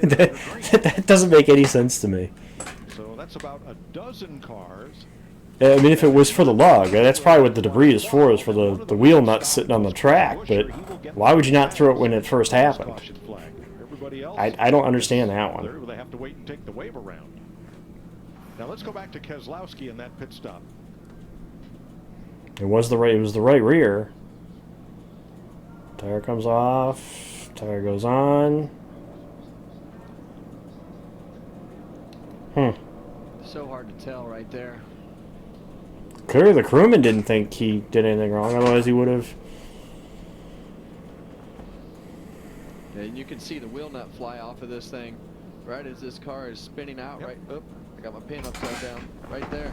That doesn't make any sense to me. So that's about a dozen cars. I mean, if it was for the lug, that's probably what the debris is for the wheel nuts sitting on the track. But why would you not throw it when it first happened? I don't understand that one. They have to wait and take the wave around. Now let's go back to Keselowski in that pit stop. It was the right rear. Tire comes off. Tire goes on. So hard to tell right there. Clearly the crewman didn't think he did anything wrong, otherwise he would have. And you can see the wheel nut fly off of this thing right as this car is spinning out. Right, oh, I got my pin upside down right there.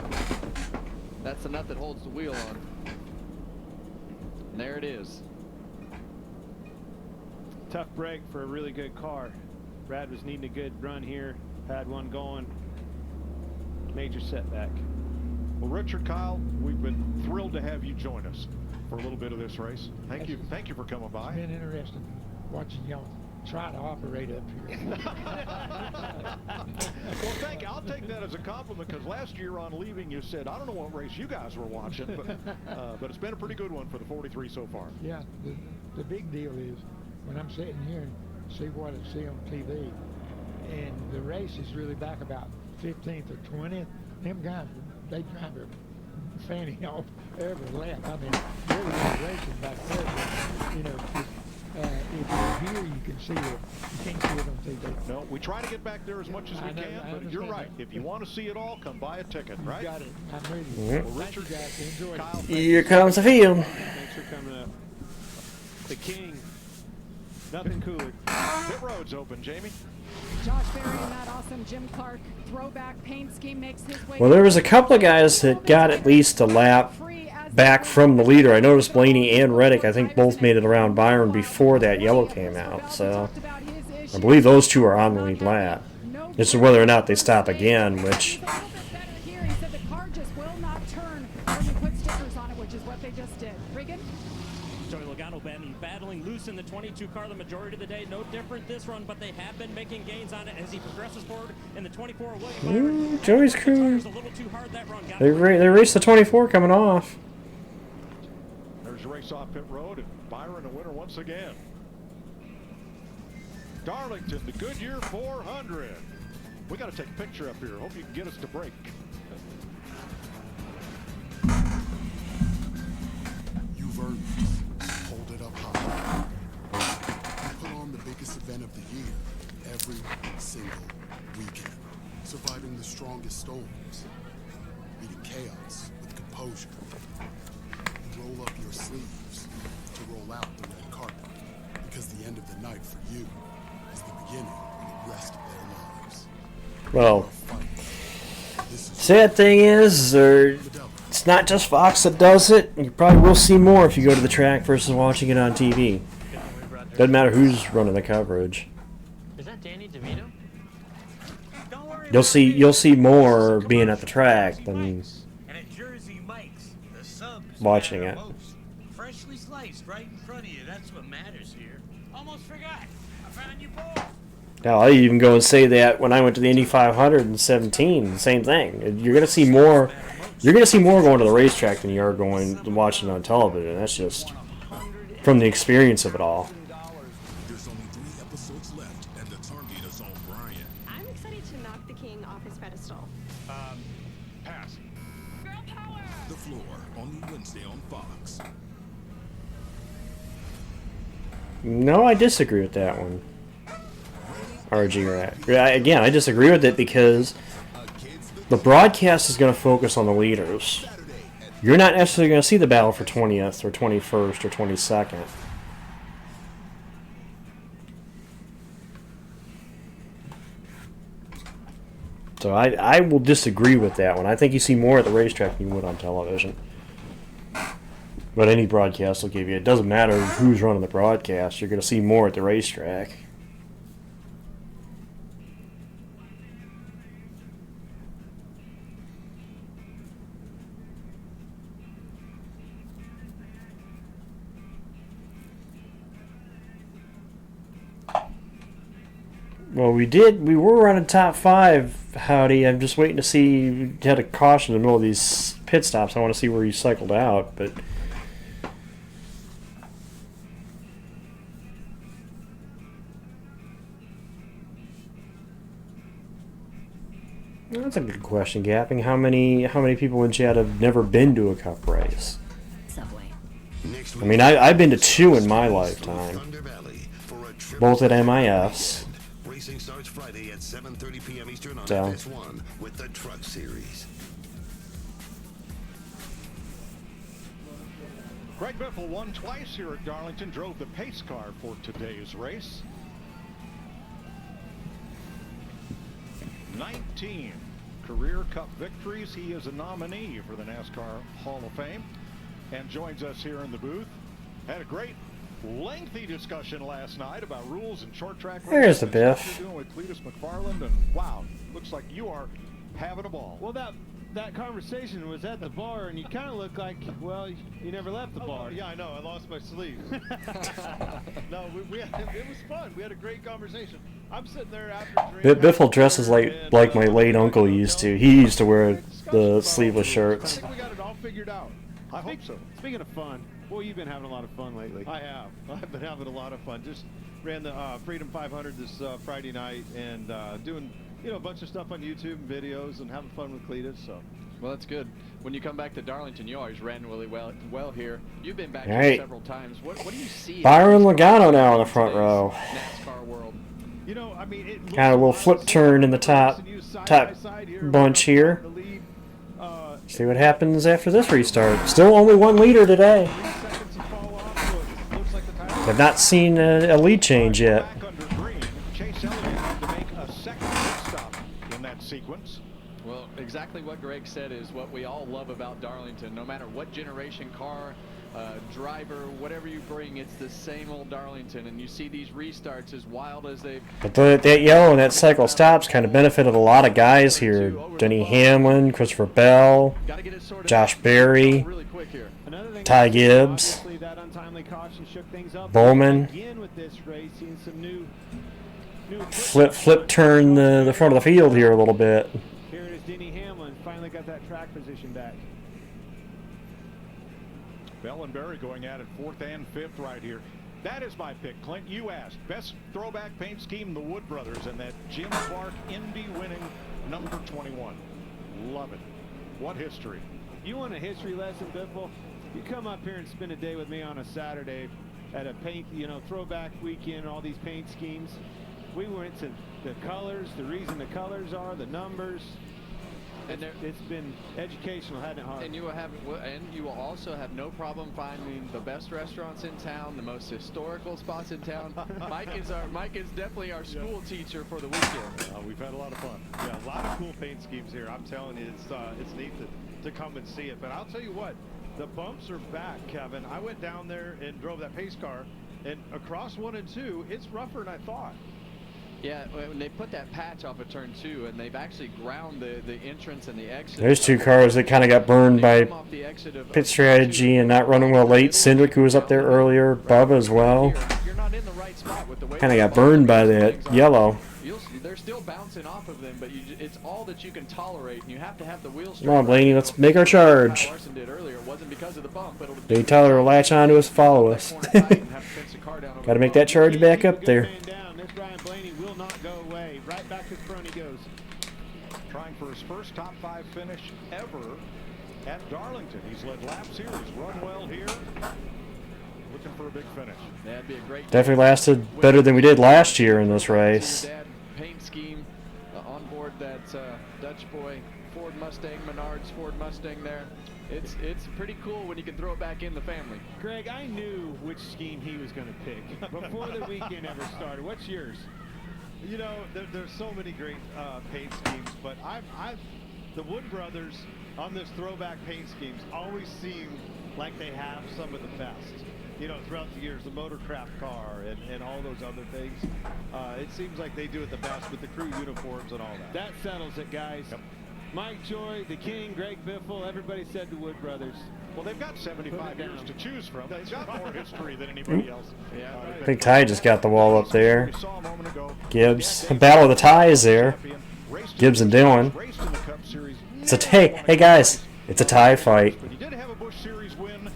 That's the nut that holds the wheel on. And there it is. Tough break for a really good car. Brad was needing a good run here. Had one going. Major setback. Well, Richard, Kyle, we've been thrilled to have you join us for a little bit of this race. Thank you for coming by. It's been interesting watching y'all try to operate up here. Well, I'll take that as a compliment, because last year on leaving you said, I don't know what race you guys were watching, but it's been a pretty good one for the 43 so far. Yeah, the big deal is when I'm sitting here and see what I see on TV, and the race is really back about 15th or 20th, them guys, they drive their fanny off every lap. I mean, they're really racing back there. But, you know, if you're here, you can see it. You can't see it on TV. No, we try to get back there as much as we can, but you're right. If you want to see it all, come buy a ticket, right? You got it. I'm ready. Yep. Well, Richard, enjoy Kyle, Here comes the field. Thanks for coming up. The king. Nothing cooler. Pit road's open, Jamie. Josh Berry and that awesome Jim Clark throwback paint scheme makes his way. Well, there was a couple of guys that got at least a lap back from the leader. I noticed Blaney and Reddick, I think, both made it around Byron before that yellow came out. So I believe those two are on the lead lap. It's just whether or not they stop again, which... Here, he said the car just will not turn when you put stickers on it, which is what they just did. Regan? Joey Logano battling loose in the 22 car the majority of the day. No different this run, but they have been making gains on it as he progresses forward in the 24. William Joey's crew. a little too hard that run. They raced the 24 coming off. There's a race off pit road, and Byron a winner once again. Darlington, the Goodyear 400. We got to take a picture up here. Hope you can get us to break. You've earned this. Hold it up high. You put on the biggest event of the year every single weekend, surviving the strongest storms, meeting chaos with composure. You roll up your sleeves to roll out the red carpet, because the end of the night for you is the beginning of the rest of their lives. Well, sad thing is, it's not just Fox that does it. You probably will see more if you go to the track versus watching it on TV. Doesn't matter who's running the coverage. Is that Danny DeVito? You'll see more being at the track than And at Jersey Mike's, the subs watching it. Freshly sliced right in front of you. That's what matters here. Almost forgot. I found you both. Now, I even go and say that when I went to the Indy 500 in 17, same thing. You're gonna see more. You're gonna see more going to the racetrack than you are going to watching on television. That's just from the experience of it all. There's only 3 episodes left, and the target is on Brian. I'm excited to knock the king off his pedestal. Pass. Girl power. The Floor, only Wednesday on Fox. No, I disagree with that one. RG Rat. Again, I disagree with it because the broadcast is going to focus on the leaders. You're not necessarily going to see the battle for 20th or 21st or 22nd. So I will disagree with that one. I think you see more at the racetrack than you would on television. But any broadcast will give you. It doesn't matter who's running the broadcast. You're going to see more at the racetrack. Well, we were running top 5, Howdy. I'm just waiting to see. We had a caution in the middle of these pit stops. I want to see where you cycled out, but that's a good question, Gapping. How many people in chat have never been to a cup race? Subway. I mean, I've been to 2 in my lifetime, both at MIS. Racing starts Friday at 7:30 p.m. Eastern on So. FS1 with the Truck Series. Greg Biffle won twice here at Darlington, drove the pace car for today's race. 19 career Cup victories. He is a nominee for the NASCAR Hall of Fame and joins us here in the booth. Had a great lengthy discussion last night about rules and short track racing. There's the Biff. You're doing with Cletus McFarland, and wow, looks like you are having a ball. Well, that conversation was at the bar, and you kind of look like, well, you never left the bar. Yeah, I know. I lost my sleeve. No, it was fun. We had a great conversation. I'm sitting there after drinking. Biffle dresses like my late uncle used to. He used to wear the sleeveless shirts. I think we got it all figured out. I hope so. Speaking of fun, boy, you've been having a lot of fun lately. I have. I've been having a lot of fun. Just ran the Freedom 500 this Friday night and doing a bunch of stuff on YouTube and videos and having fun with Cletus. So. Well, that's good. When you come back to Darlington, you always ran really well here. You've been back All here right. several times. What do you see? Byron Logano now in the front row. NASCAR world. I mean, it Got a little flip turn in the top bunch here. See what happens after this restart. Still only 1 leader today. I've not seen a lead change yet. Chase Elliott had to make a second pit stop in that sequence. Well, exactly what Greg said is what we all love about Darlington. No matter what generation car, driver, whatever you bring, it's the same old Darlington. And you see these restarts as wild as they've... But that yellow and that cycle stops kind of benefited a lot of guys here. Denny Hamlin, Christopher Bell, Josh Berry, Ty Gibbs, Bowman. Flip turn the front of the field here a little bit. Here it is, Denny Hamlin finally got that track position back. Bell and Berry going at it 4th and 5th right here. That is my pick, Clint. You asked. Best throwback paint scheme, the Wood Brothers, and that Jim Clark Indy winning number 21. Love it. What history. You want a history lesson, Biffle? You come up here and spend a day with me on a Saturday at a paint, throwback weekend, all these paint schemes. We went to the colors, the reason the colors are, the numbers. And it's been educational, hasn't it, Hart? And you will also have no problem finding the best restaurants in town, the most historical spots in town. Mike is definitely our school teacher for the weekend. We've had a lot of fun. Yeah, a lot of cool paint schemes here. I'm telling you, it's neat to come and see it. But I'll tell you what, the bumps are back, Kevin. I went down there and drove that pace car, and across 1 and 2, it's rougher than I thought. Yeah, when they put that patch off of turn 2, and they've actually ground the entrance and the exit. There's 2 cars that kind of got burned by pit strategy and not running well late. Cindric, who was up there earlier, Bubba as well. spot with the way Kind of got burned by that yellow. they're still bouncing off of them, but it's all that you can tolerate, and you have to have the wheels. Come on, Blaney, let's make our charge. Larson did earlier. It wasn't because of the bump, but Maybe Tyler will latch on to us, follow us. Got to make that charge back up there. This Ryan Blaney will not go away. Right back to the front he goes. Trying for his first top 5 finish ever at Darlington. He's led laps here. He's run well here. Looking for a big finish. That'd be a great. Definitely lasted better than we did last year in this race. Paint scheme on board that Dutch boy Ford Mustang, Menards Ford Mustang there. It's pretty cool when you can throw it back in the family. Greg, I knew which scheme he was going to pick before the weekend ever started. What's yours? You know, there's so many great paint schemes, but the Wood brothers on this throwback paint schemes always seem like they have some of the best. You know, throughout the years, the Motorcraft car and all those other things. It seems like they do it the best with the crew uniforms and all that. That settles it, guys. Yep. Mike Joy, the King, Greg Biffle, everybody said the Wood brothers. Well, they've got 75 years to choose from. They've got more history than anybody else. Yeah, I think Ty just got the wall up there. Gibbs. Battle of the ties there. Gibbs and Dillon. It's a hey guys, it's a tie fight.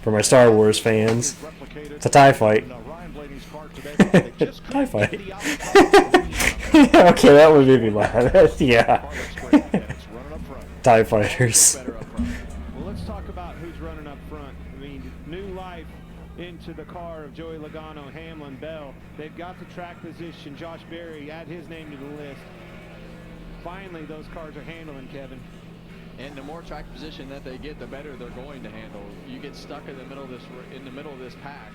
For my Star Wars fans, it's a tie fight. Tie fight. Okay, that would make me laugh. Yeah. TIE fighters. Well, let's talk about who's running up front. I mean, new life into the car of Joey Logano, Hamlin, Bell. They've got the track position. Josh Berry, add his name to the list. Finally, those cars are handling, Kevin. And the more track position that they get, the better they're going to handle. You get stuck in the middle of this pack,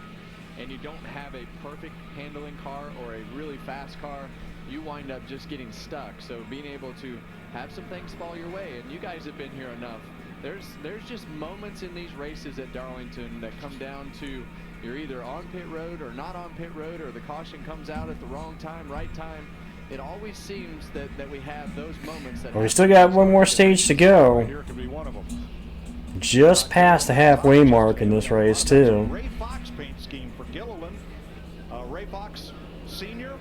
and you don't have a perfect handling car or a really fast car, you wind up just getting stuck. So being able to have some things fall your way, and you guys have been here enough. There's just moments in these races at Darlington that come down to you're either on pit road or not on pit road, or the caution comes out at the wrong time, right time. It always seems that we have those moments that. Well, we still got one more stage to go. Just past the halfway mark in this race too. Ray Fox paint scheme for Gilliland. Ray Fox Sr.,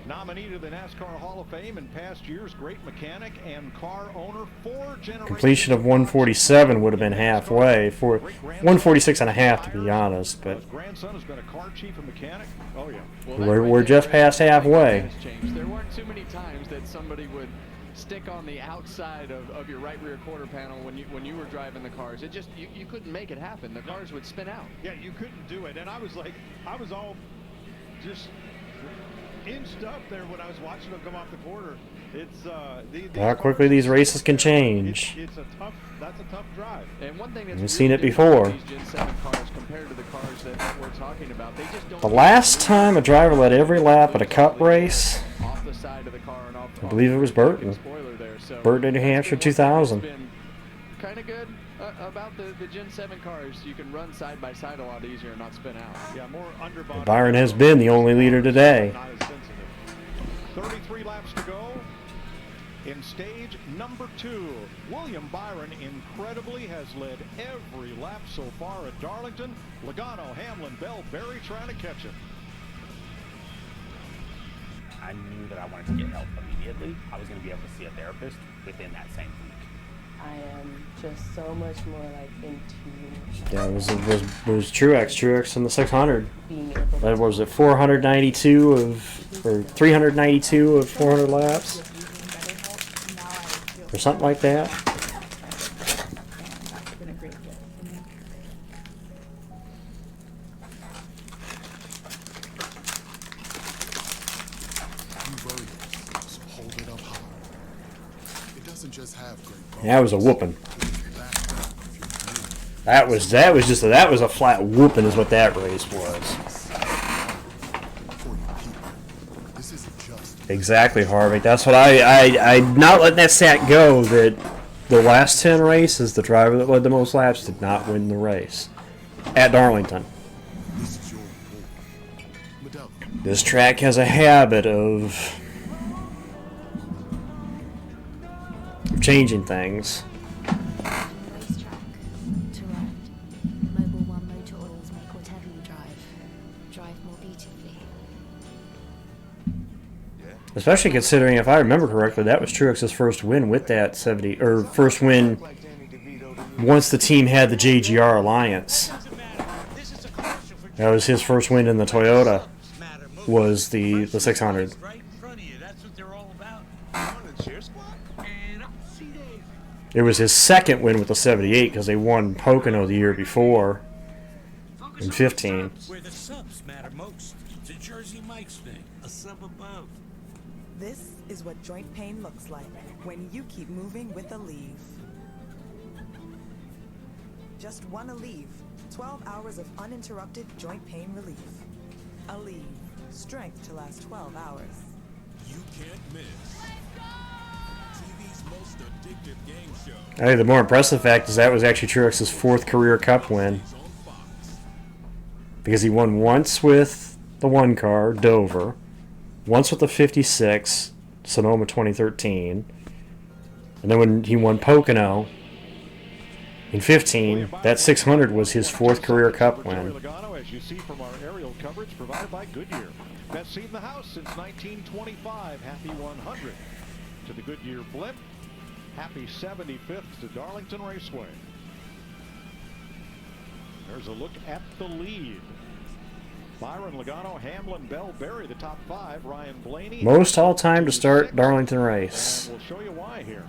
nominee to the NASCAR Hall of Fame in past years, great mechanic and car owner, 4 generations. Completion of 147 would have been halfway. For 146 and a half, to be honest, but Grandson has been a car chief and mechanic. Oh yeah. Well, we're just past halfway. There weren't too many times that somebody would stick on the outside of your right rear quarter panel when you were driving the cars. It just you couldn't make it happen. The cars would spin out. Yeah, you couldn't do it. And I was all just inched up there when I was watching them come off the corner. It's how quickly these races can change. That's a tough drive. And one thing We've seen it before. These Gen 7 cars compared to the cars that we're talking about, they just don't. The last time a driver led every lap at a Cup race, off the side of the car and off I believe it was Burton. Burton, New Hampshire, 2000. Kind of good about the Gen 7 cars. You can run side by side a lot easier and not spin out. Yeah, more underbody. Byron has been the only leader today. 33 laps to go in stage number 2. William Byron incredibly has led every lap so far at Darlington. Logano, Hamlin, Bell, Berry trying to catch him. I knew that I wanted to get help immediately. I was going to be able to see a therapist within that same week. I am just so much more like in tune. Yeah, it was Truex in the 600. That was it, 492 or 392 of 400 laps, or something like that. That was a whooping. That was a flat whooping is what that race was. Exactly, Harvick. That's what I'm not letting that stat go. That the last 10 races, the driver that led the most laps did not win the race at Darlington. This track has a habit of changing things. Racetrack to ride. Mobil 1 motor oils make whatever you drive more beautifully. Especially considering, if I remember correctly, that was Truex's first win with that 70, or first win once the team had the JGR alliance. That was his first win in the Toyota, was the 600. It was his second win with the 78 because they won Pocono the year before in 15. Where the subs matter most. To Jersey Mike's thing, a sub above. This is what joint pain looks like when you keep moving with Aleve. Just one Aleve, 12 hours of uninterrupted joint pain relief. Aleve, strength to last 12 hours. You can't miss. TV's most addictive game show. I think the more impressive fact is that was actually Truex's 4th career Cup win. Because he won once with the 1 car, Dover, once with the 56, Sonoma 2013, and then when he won Pocono in 15, that 600 was his 4th career Cup win. As you see from our aerial coverage provided by Goodyear. Best seat in the house since 1925. Happy 100 to the Goodyear blimp. Happy 75th to Darlington Raceway. There's a look at the lead. Byron, Logano, Hamlin, Bell, Berry, the top 5. Ryan Blaney. Most all-time to start Darlington race. And we'll show you why here.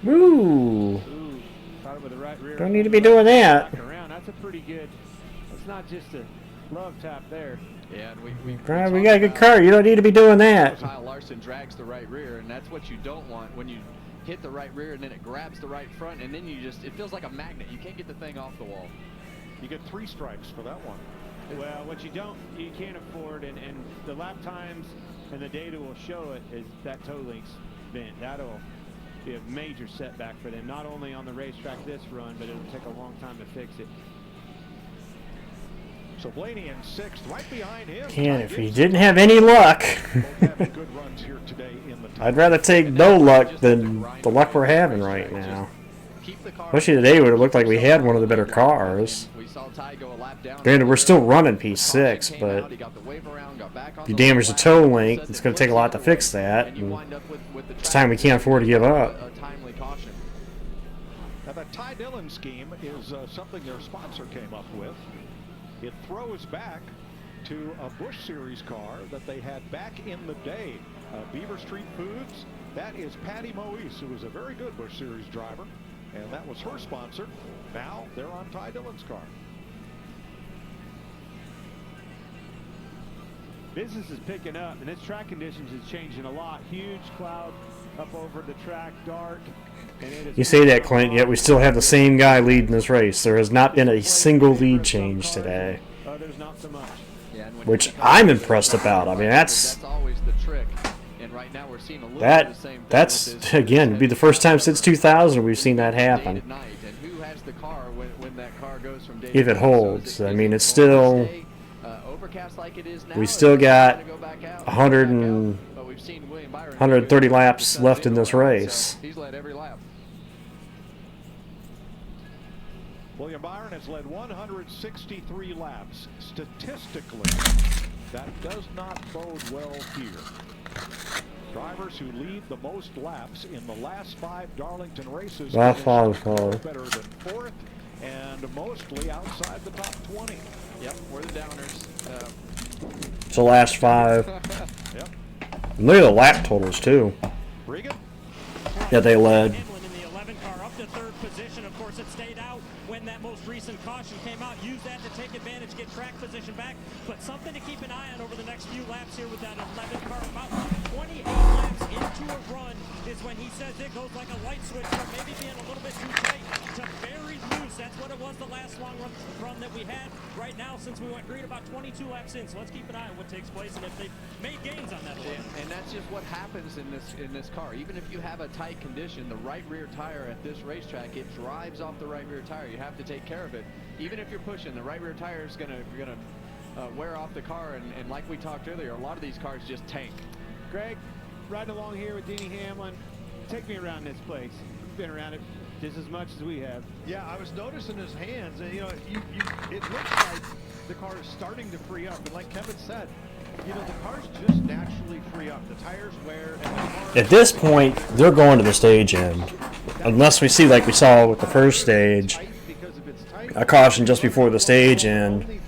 Woo! Caught it with the right rear. Don't need to be doing that. Back around. That's a pretty good. That's not just a love tap there. Yeah, and We got a good car. You don't need to be doing that. Kyle Larson drags the right rear, and that's what you don't want when you hit the right rear and then it grabs the right front, and then it feels like a magnet. You can't get the thing off the wall. You get 3 strikes for that one. Well, what you can't afford, and the lap times and the data will show it, is that toe link's bent. That'll be a major setback for them, not only on the racetrack this run, but it'll take a long time to fix it. So Blaney in 6th, right behind him. And if he didn't have any luck, I'd rather take no luck than the luck we're having right now. Especially today, would have looked like we had one of the better cars. Granted, we're still running P6, but if you damage the toe link, it's going to take a lot to fix that. And it's time we can't afford to give up. Now, that Ty Dillon scheme is something their sponsor came up with. It throws back to a Busch Series car that they had back in the day. Beaver Street Foods. That is Patty Moise, who was a very good Busch Series driver, and that was her sponsor. Now they're on Ty Dillon's car. Business is picking up, and its track conditions is changing a lot. Huge cloud up over the track, dark. You say that, Clint, yet we still have the same guy leading this race. There has not been a single lead change today. There's not so much. Which I'm impressed about. I mean, that's always the trick. And right now we're seeing a little bit of the same thing. That's again, be the first time since 2000 we've seen that happen. And who has the car when that car goes from day If it holds. I mean, it's still overcast like it is now. We still got 130 laps left in this race. He's led every lap. William Byron has led 163 laps. Statistically, that does not bode well here. Drivers who lead the most laps in the last 5 Darlington races better than 4th and mostly outside the top 20. Yep, we're the downers. It's the last 5. Yep. And look at the lap totals too. Regan? Yeah, they led. In the 11 car up to 3rd position. Of course, it stayed out when that most recent caution came out. Use that to take advantage, get track position back. But something to keep an eye on over the next few laps here with that 11 car. About 28 laps into a run is when he says it goes like a light switch, but maybe being a little bit too tight to very loose. That's what it was the last long run that we had. Right now, since we went green, about 22 laps in. So let's keep an eye on what takes place and if they've made gains on that. And that's just what happens in this car. Even if you have a tight condition, the right rear tire at this racetrack, it drives off the right rear tire. You have to take care of it. Even if you're pushing, the right rear tire is gonna wear off the car. And like we talked earlier, a lot of these cars just tank. Greg, riding along here with Denny Hamlin. Take me around this place. You've been around it just as much as we have. Yeah, I was noticing his hands, and it looks like the car is starting to free up. And like Kevin said, you know, the cars just naturally free up. The tires wear, and the car... At this point, they're going to the stage end. Unless we see, like we saw with the first stage, a caution just before the stage end,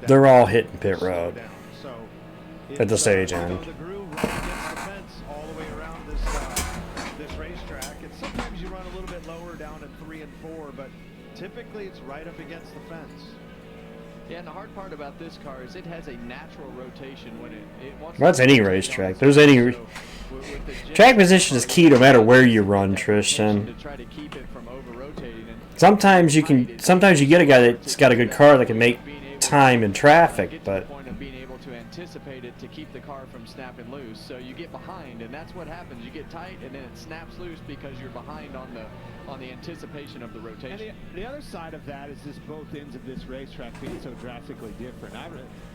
they're all hitting pit road at the stage end. all the way around this racetrack. And sometimes you run a little bit lower down at 3 and 4, but typically it's right up against the fence. Yeah, and the hard part about this car is it has a natural rotation when it wants. Well, that's any racetrack. There's any track position is key no matter where you run, Tristan. To try to keep it from over-rotating. Sometimes you get a guy that's got a good car that can make time in traffic, but being able to anticipate it to keep the car from snapping loose. So you get behind, and that's what happens. You get tight, and then it snaps loose because you're behind on the anticipation of the rotation. And the other side of that is just both ends of this racetrack being so drastically different.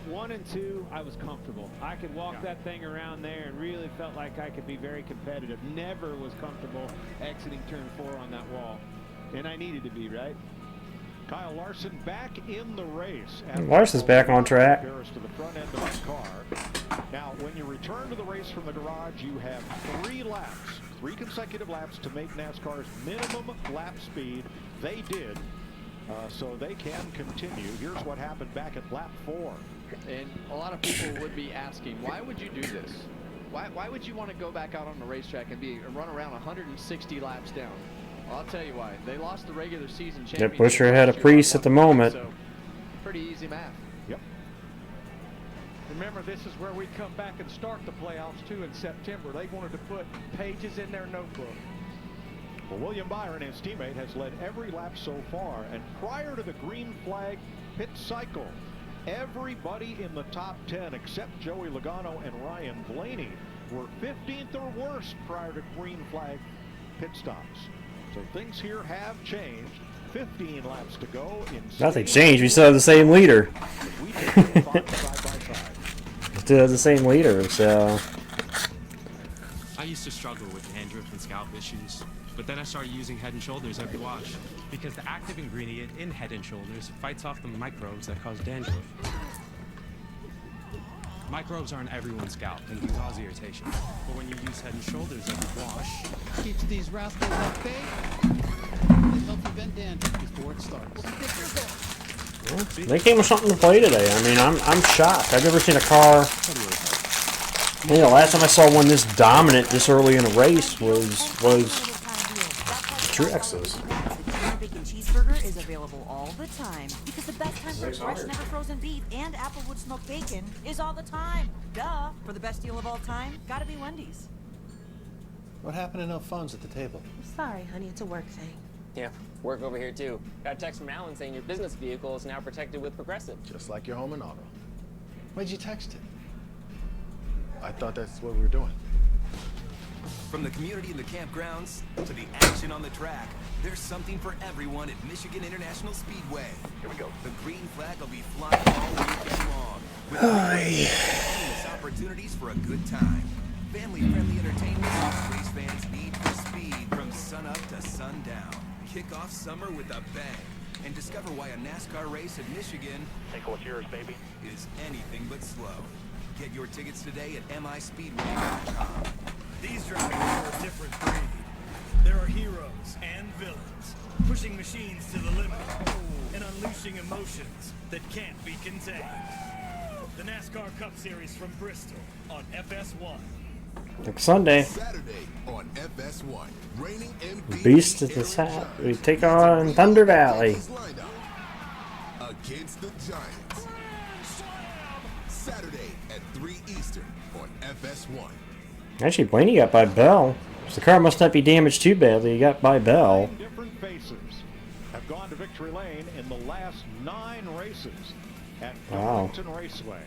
1 and 2, I was comfortable. I could walk that thing around there and really felt like I could be very competitive. Never was comfortable exiting turn 4 on that wall. And I needed to be, right? Kyle Larson back in the race. Larson's back on track. To the front end of the car. Now, when you return to the race from the garage, you have 3 laps, 3 consecutive laps to make NASCAR's minimum lap speed. They did, so they can continue. Here's what happened back at lap 4. And a lot of people would be asking, why would you do this? Why would you want to go back out on the racetrack and run around 160 laps down? Well, I'll tell you why. They lost the regular season championship. Yep, Busher had a Priest at the moment. So, pretty easy math. Yep. Remember, this is where we come back and start the playoffs, too, in September. They wanted to put pages in their notebook. Well, William Byron, his teammate, has led every lap so far. And prior to the green flag pit cycle, everybody in the top 10 except Joey Logano and Ryan Blaney were 15th or worse prior to green flag pit stops. So things here have changed. 15 laps to go. Nothing changed. We still have the same leader. Still have the same leader. So I used to struggle with hand drift and scalp issues, but then I started using Head and Shoulders every wash because the active ingredient in Head and Shoulders fights off the microbes that cause dandruff. Microbes are on everyone's scalp and can cause irritation, but when you use Head and Shoulders every wash, keeps these rascals at bay. They help prevent dandruff before it starts. well, they came with something to play today. I mean, I'm shocked. I've never seen a car. You know, last time I saw one this dominant this early in a race was Truex's. Bacon cheeseburger is available all the time because the best time for fresh, never frozen beef and Applewood smoked bacon is all the time. Duh! For the best deal of all time, gotta be Wendy's. What happened to no phones at the table? Sorry, honey, it's a work thing. Yeah, work over here too. Got a text from Alan saying your business vehicle is now protected with Progressive. Just like your home and auto. Why'd you text it? I thought that's what we were doing. From the community in the campgrounds to the action on the track, there's something for everyone at Michigan International Speedway. Here we go. The green flag will be flying all weekend long with endless opportunities for a good time. Family-friendly entertainment race fans need for speed from sunup to sundown. Kick off summer with a bang and discover why a NASCAR race at Michigan, take what's yours, baby, is anything but slow. Get your tickets today at mispeedway.com. These drivers are a different breed. There are heroes and villains, pushing machines to the limit and unleashing emotions that can't be contained. The NASCAR Cup Series from Bristol on FS1. Next Sunday. Saturday on FS1. Reigning MVP Beast at the side. We take on Thunder Valley. Against the Giants. Saturday at 3 Eastern on FS1. Actually, Blaney got by Bell. So the car must not be damaged too badly. He got by Bell. Different faces have gone to victory lane in the last 9 races at Darlington Raceway.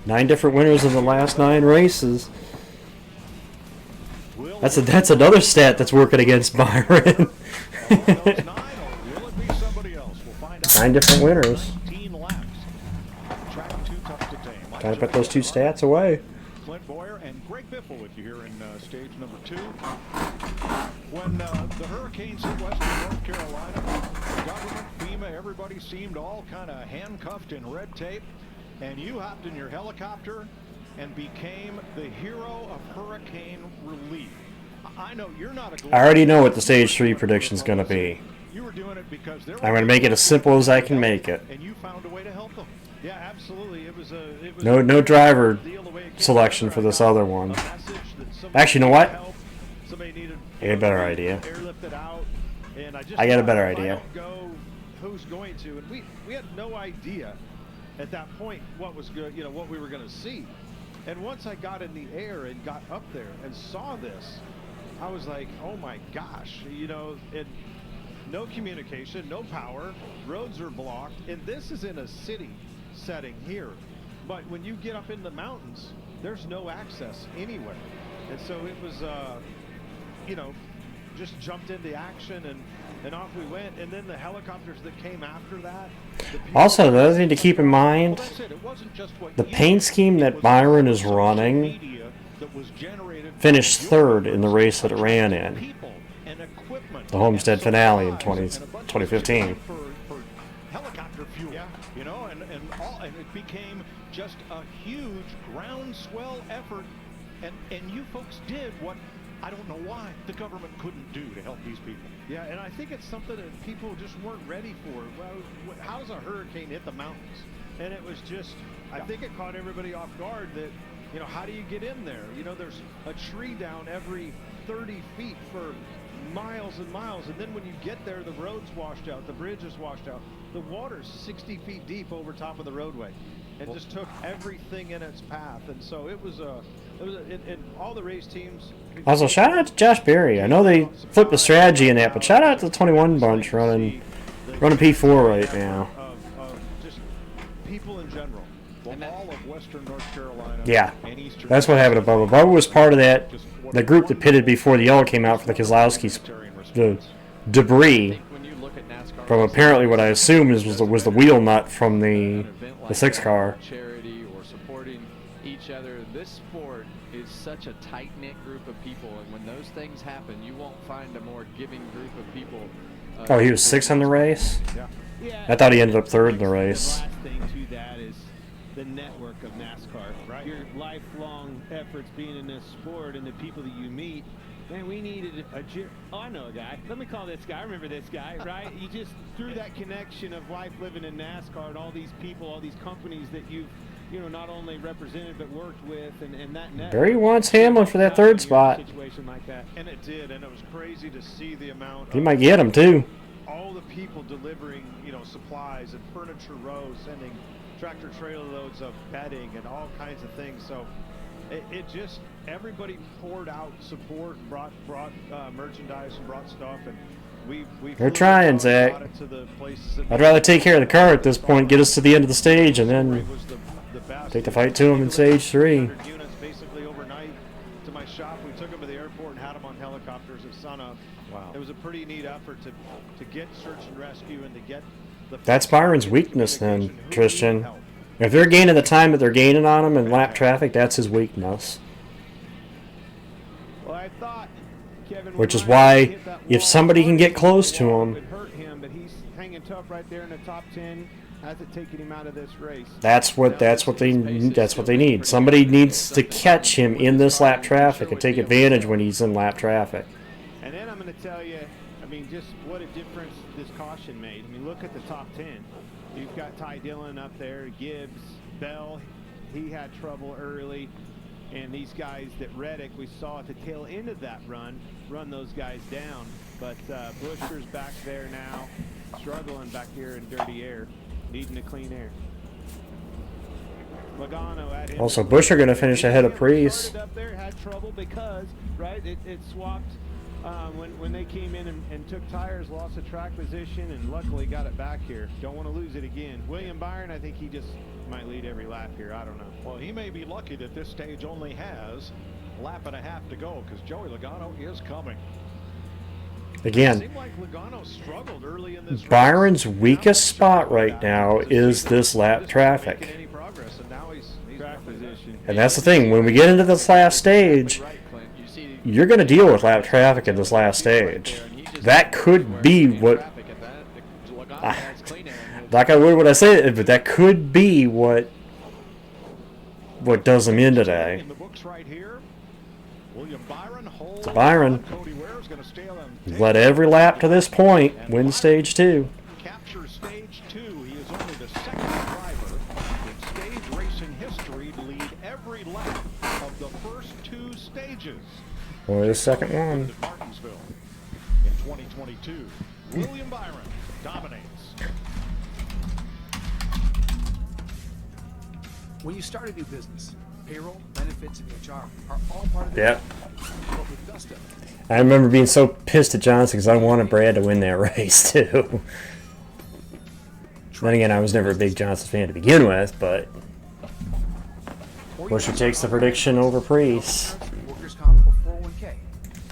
9 different winners in the last 9 races. That's another stat that's working against Byron. 9 different winners. Gotta put those 2 stats away. Clint Boyer and Greg Biffle with you here in stage number 2. When the hurricanes hit western North Carolina, the government, FEMA, everybody seemed all kind of handcuffed in red tape, and you hopped in your helicopter and became the hero of hurricane relief. I know you're not a... I already know what the Stage 3 prediction is going to be. You were doing it because there I'm going to make it as simple as I can make it. And you found a way to help them. Yeah, absolutely. It was No driver selection for this other one. Actually, you know what? I got a better idea. I got a better idea. Who's going to? And we had no idea at that point what was good, what we were going to see. And once I got in the air and got up there and saw this, I was like, oh my gosh, and no communication, no power, roads are blocked, and this is in a city setting here. But when you get up in the mountains, there's no access anywhere. And so it was, just jumped into action and off we went. And then the helicopters that came after that. Also, the other thing to keep in mind, the paint scheme that Byron is running finished third in the race that it ran in, the Homestead finale in 2015. Helicopter fuel, and it became just a huge groundswell effort, and you folks did what I don't know why the government couldn't do to help these people. Yeah, and I think it's something that people just weren't ready for. Well, how does a hurricane hit the mountains? And it was just, I think it caught everybody off guard that, how do you get in there? There's a tree down every 30 feet for miles and miles, and then when you get there, the road's washed out, the bridge is washed out, the water's 60 feet deep over top of the roadway, and just took everything in its path. And so it was and all the race teams. Also, shout out to Josh Berry. I know they flipped the strategy in that, but shout out to the 21 bunch running P4 right now. Just people in general, all of western North Carolina. Yeah, that's what happened to Bubba. Bubba was part of the group that pitted before the yellow came out for the Keselowski's debris from apparently what I assume was the wheel nut from the 6 car. Charity or supporting each other. This sport is such a tight-knit group of people, and when those things happen, you won't find a more giving group of people. Oh, he was 6th in the race? Yeah. I thought he ended up 3rd in the race. The last thing to that is the network of NASCAR. Right. Your lifelong efforts being in this sport and the people that you meet. Man, we needed I know a guy. Let me call this guy. I remember this guy, right? You just through that connection of life living in NASCAR and all these people, all these companies that you've not only represented but worked with, and that network. Barry wants Hamlin for that 3rd spot. Situation like that. And it did, and it was crazy to see the amount. He might get him too. All the people delivering, supplies and furniture rows, sending tractor trailer loads of bedding and all kinds of things. So it just, everybody poured out support, brought merchandise and brought stuff, and They're trying, Zach. I'd rather take care of the car at this point, get us to the end of the stage, and then take the fight to him in stage 3. Basically overnight to my shop. We took them to the airport and had them on helicopters at sunup. Wow. It was a pretty neat effort to get search and rescue and to get the... That's Byron's weakness then, Tristan. If they're gaining the time that they're gaining on him in lap traffic, that's his weakness. Well, I thought, Kevin, which is why if somebody can get close to him, hurt him, but he's hanging tough right there in the top 10. Has it taken him out of this race? That's what they need. Somebody needs to catch him in this lap traffic and take advantage when he's in lap traffic. And then I'm going to tell you, just what a difference this caution made. Look at the top 10. You've got Ty Dillon up there, Gibbs, Bell. He had trouble early. And these guys that Reddick, we saw at the tail end of that run those guys down. But Buscher's back there now, struggling back here in dirty air, needing to clean air. Logano at him. Also, Buscher going to finish ahead of Priest. Up there had trouble because, right, it swapped when they came in and took tires, lost the track position, and luckily got it back here. Don't want to lose it again. William Byron, I think he just might lead every lap here. I don't know. Well, he may be lucky that this stage only has a lap and a half to go because Joey Logano is coming. Again, Byron's weakest spot right now is this lap traffic. And that's the thing. When we get into this last stage, you're going to deal with lap traffic in this last stage. That could be what... Like I would when I say it, but that could be what does them in today. So Byron led every lap to this point, win stage 2. Capture stage 2. He is only the second driver in stage racing history to lead every lap of the first 2 stages. Or the second one. Martinsville in 2022. William Byron dominates. When you start a new business, payroll, benefits, and HR are all part of the Yep. But with Gusto, I remember being so pissed at Johnson because I wanted Brad to win that race too. Then again, I was never a big Johnson fan to begin with, but Busher takes the prediction over Priest. workers' comp or 401k.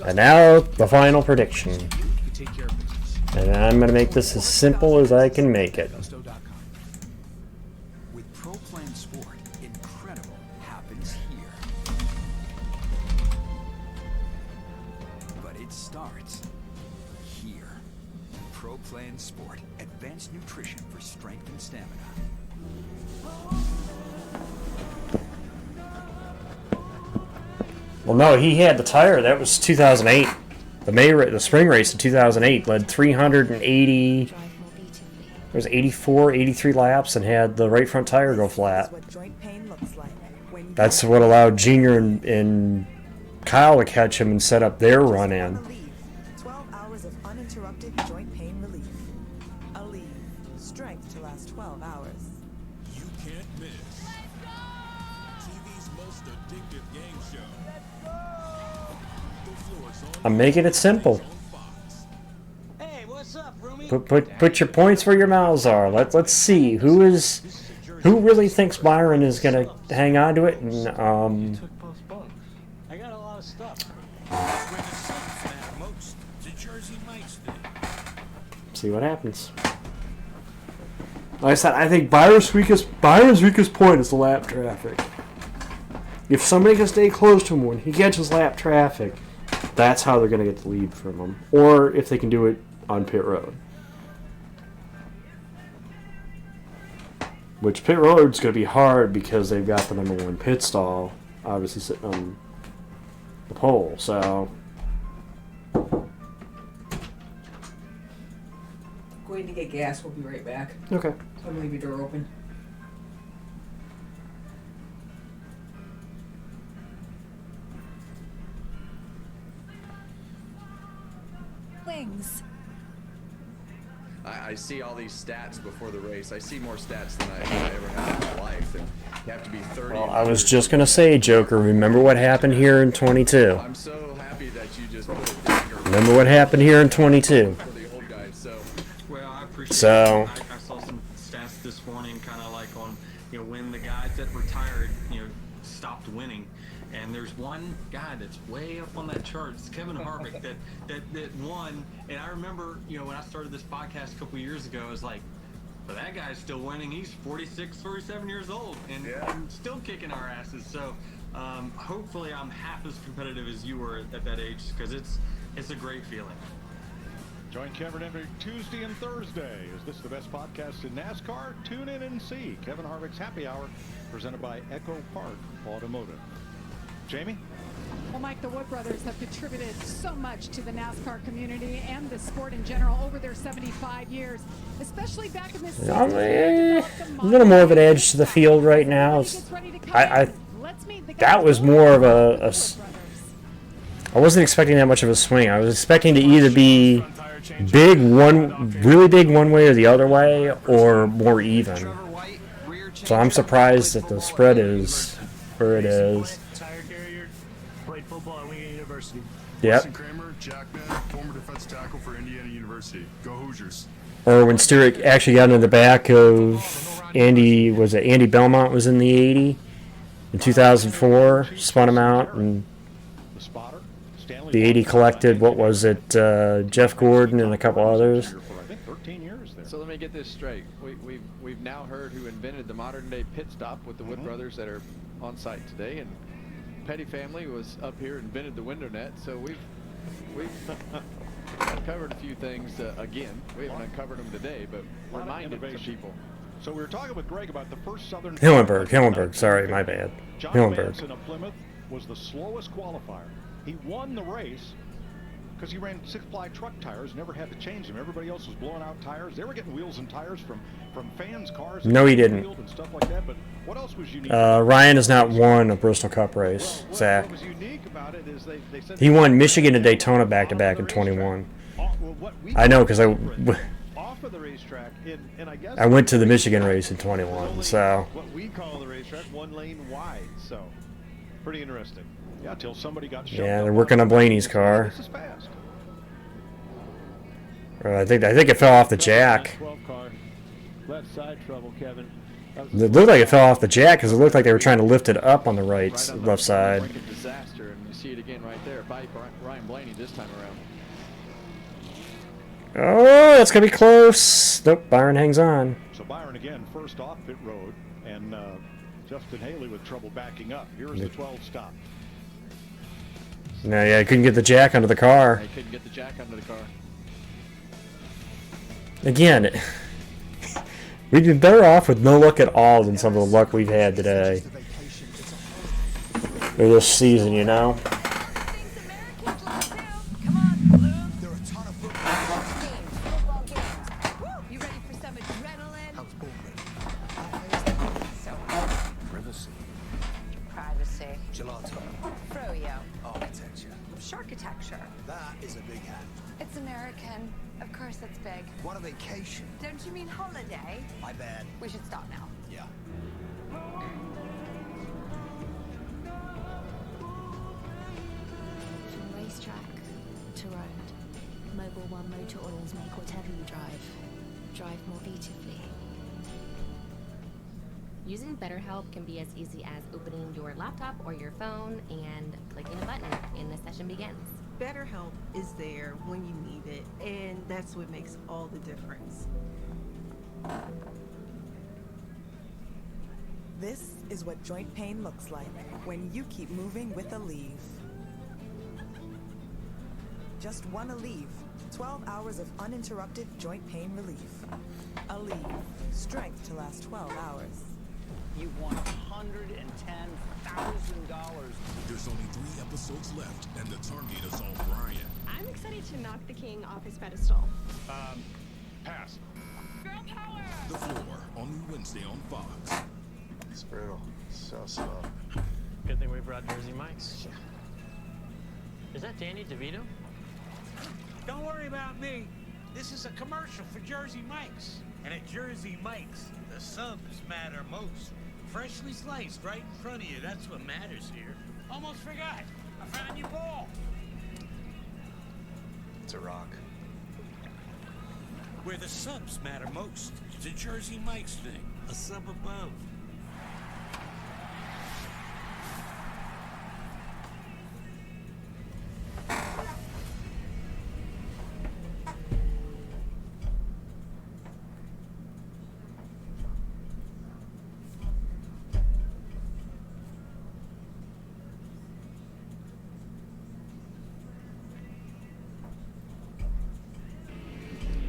And now the final prediction. You take care of business. And I'm going to make this as simple as I can make it. Gusto.com. With Pro Plan Sport, incredible happens here. But it starts here. Pro Plan Sport, advanced nutrition for strength and stamina. Well, no, he had the tire. That was 2008. The spring race in 2008 led 380. It was 84, 83 laps and had the right front tire go flat. That's what allowed Junior and Kyle to catch him and set up their run in. 12 hours of uninterrupted joint pain relief. Aleve. Strength to last 12 hours. You can't miss TV's most addictive game show. I'm making it simple. Hey, what's up, Rumi? Put your points where your mouths are. Let's see who really thinks Byron is gonna hang on to it. And I got a lot of stuff. Where the Suns matter most, the Jersey Mike's do. see what happens. Like I said, I think Byron's weakest point is the lap traffic. If somebody can stay close to him when he catches lap traffic, that's how they're going to get the lead from him. Or if they can do it on pit road. Which pit road's going to be hard because they've got the #1 pit stall obviously sitting on the pole. So Going to get gas. We'll be right back. okay. I'm gonna leave your door open. Wings. I see all these stats before the race. I see more stats than I ever had in my life. And you have to be 30. Well, I was just going to say, Joker, remember what happened here in 22. I'm so happy that you just put it down here. Remember what happened here in 22. For the old guys, so. Well, I appreciate So- it. I saw some stats this morning, kind of like on, when the guys that retired, stopped winning. And there's one guy that's way up on that chart. It's Kevin Harvick that won. And I remember, when I started this podcast a couple years ago, I was like, but that guy's still winning. He's 46, 47 years old and still kicking our asses. So hopefully I'm half as competitive as you were at that age, because it's a great feeling. Join Kevin every Tuesday and Thursday. Is this the best podcast in NASCAR? Tune in and see Kevin Harvick's Happy Hour, presented by Echo Park Automotive. Jamie? Well, Mike, the Wood brothers have contributed so much to the NASCAR community and the sport in general over their 75 years, especially back in this I'm a little more of an edge to the field right now. That was more of a I wasn't expecting that much of a swing. I was expecting to either be really big one way or the other way, or more even. So I'm surprised that the spread is where it is. Played football at Wingate University. Yep. Jason Kramer, Jackman, former defensive tackle for Indiana University. Go Hoosiers. Or when Stewart actually got into the back of Andy, was it Andy Belmont was in the 80 in 2004, spun him out, and the 80 collected, what was it, Jeff Gordon and a couple others. So let me get this straight. We've now heard who invented the modern day pit stop with the Wood brothers that are on site today, and Petty family was up here and invented the window net, so we've uncovered a few things again. We haven't uncovered them today, but reminded the people. So we were talking with Greg about the first Southern Hillenberg. Sorry, my bad. John Hillenberg. Manson of Plymouth was the slowest qualifier. He won the race because he ran 6-ply truck tires, never had to change them. Everybody else was blowing out tires. They were getting wheels and tires from fans' cars. No, he didn't. And stuff like that. But what else was unique? Ryan has not won a Bristol Cup race, Zach. What was unique about it is they said He won Michigan and Daytona back-to-back in 21. I know, because off of the racetrack, and I guess I went to the Michigan race in 21, so. What we call the racetrack, 1 lane wide, so pretty interesting. Yeah, until somebody got shoved Yeah, they're up working on Blaney's car. This is fast. I think it fell off the jack. 12 car. Left side trouble, Kevin. It looked like it fell off the jack because it looked like they were trying to lift it up on the left side. Disaster, and you see it again right there by Ryan Blaney this time around. Oh, that's going to be close. Nope, Byron hangs on. So Byron again, first off pit road, and Justin Haley with trouble backing up. Here's the 12 stop. No, yeah, I couldn't get the jack under the car. I couldn't get the jack under the car. Again, we've been better off with no luck at all than some of the luck we've had today. Or this season, you know? Architecture. That is a big hat. It's American. Of course it's big. What a vacation. Don't you mean holiday? My bad. We should stop now. Yeah. From racetrack to road, Mobil 1 Motor Oils make whatever you drive more beautifully. Using BetterHelp can be as easy as opening your laptop or your phone and clicking a button, and the session begins. BetterHelp is there when you need it, and that's what makes all the difference. This is what joint pain looks like when you keep moving with Aleve. Just one Aleve. 12 hours of uninterrupted joint pain relief. Aleve. Strength to last 12 hours. You won $110,000. There's only 3 episodes left, and the target is on Brian. I'm excited to knock the king off his pedestal. Pass. Girl power! The Floor, only Wednesday on Fox. It's brutal. So slow. Good thing we brought Jersey Mike's. Is that Danny DeVito? Don't worry about me. This is a commercial for Jersey Mike's. And at Jersey Mike's, the subs matter most. Freshly sliced right in front of you. That's what matters here. Almost forgot. I found your ball. It's a rock. Where the subs matter most. It's a Jersey Mike's thing. A sub above.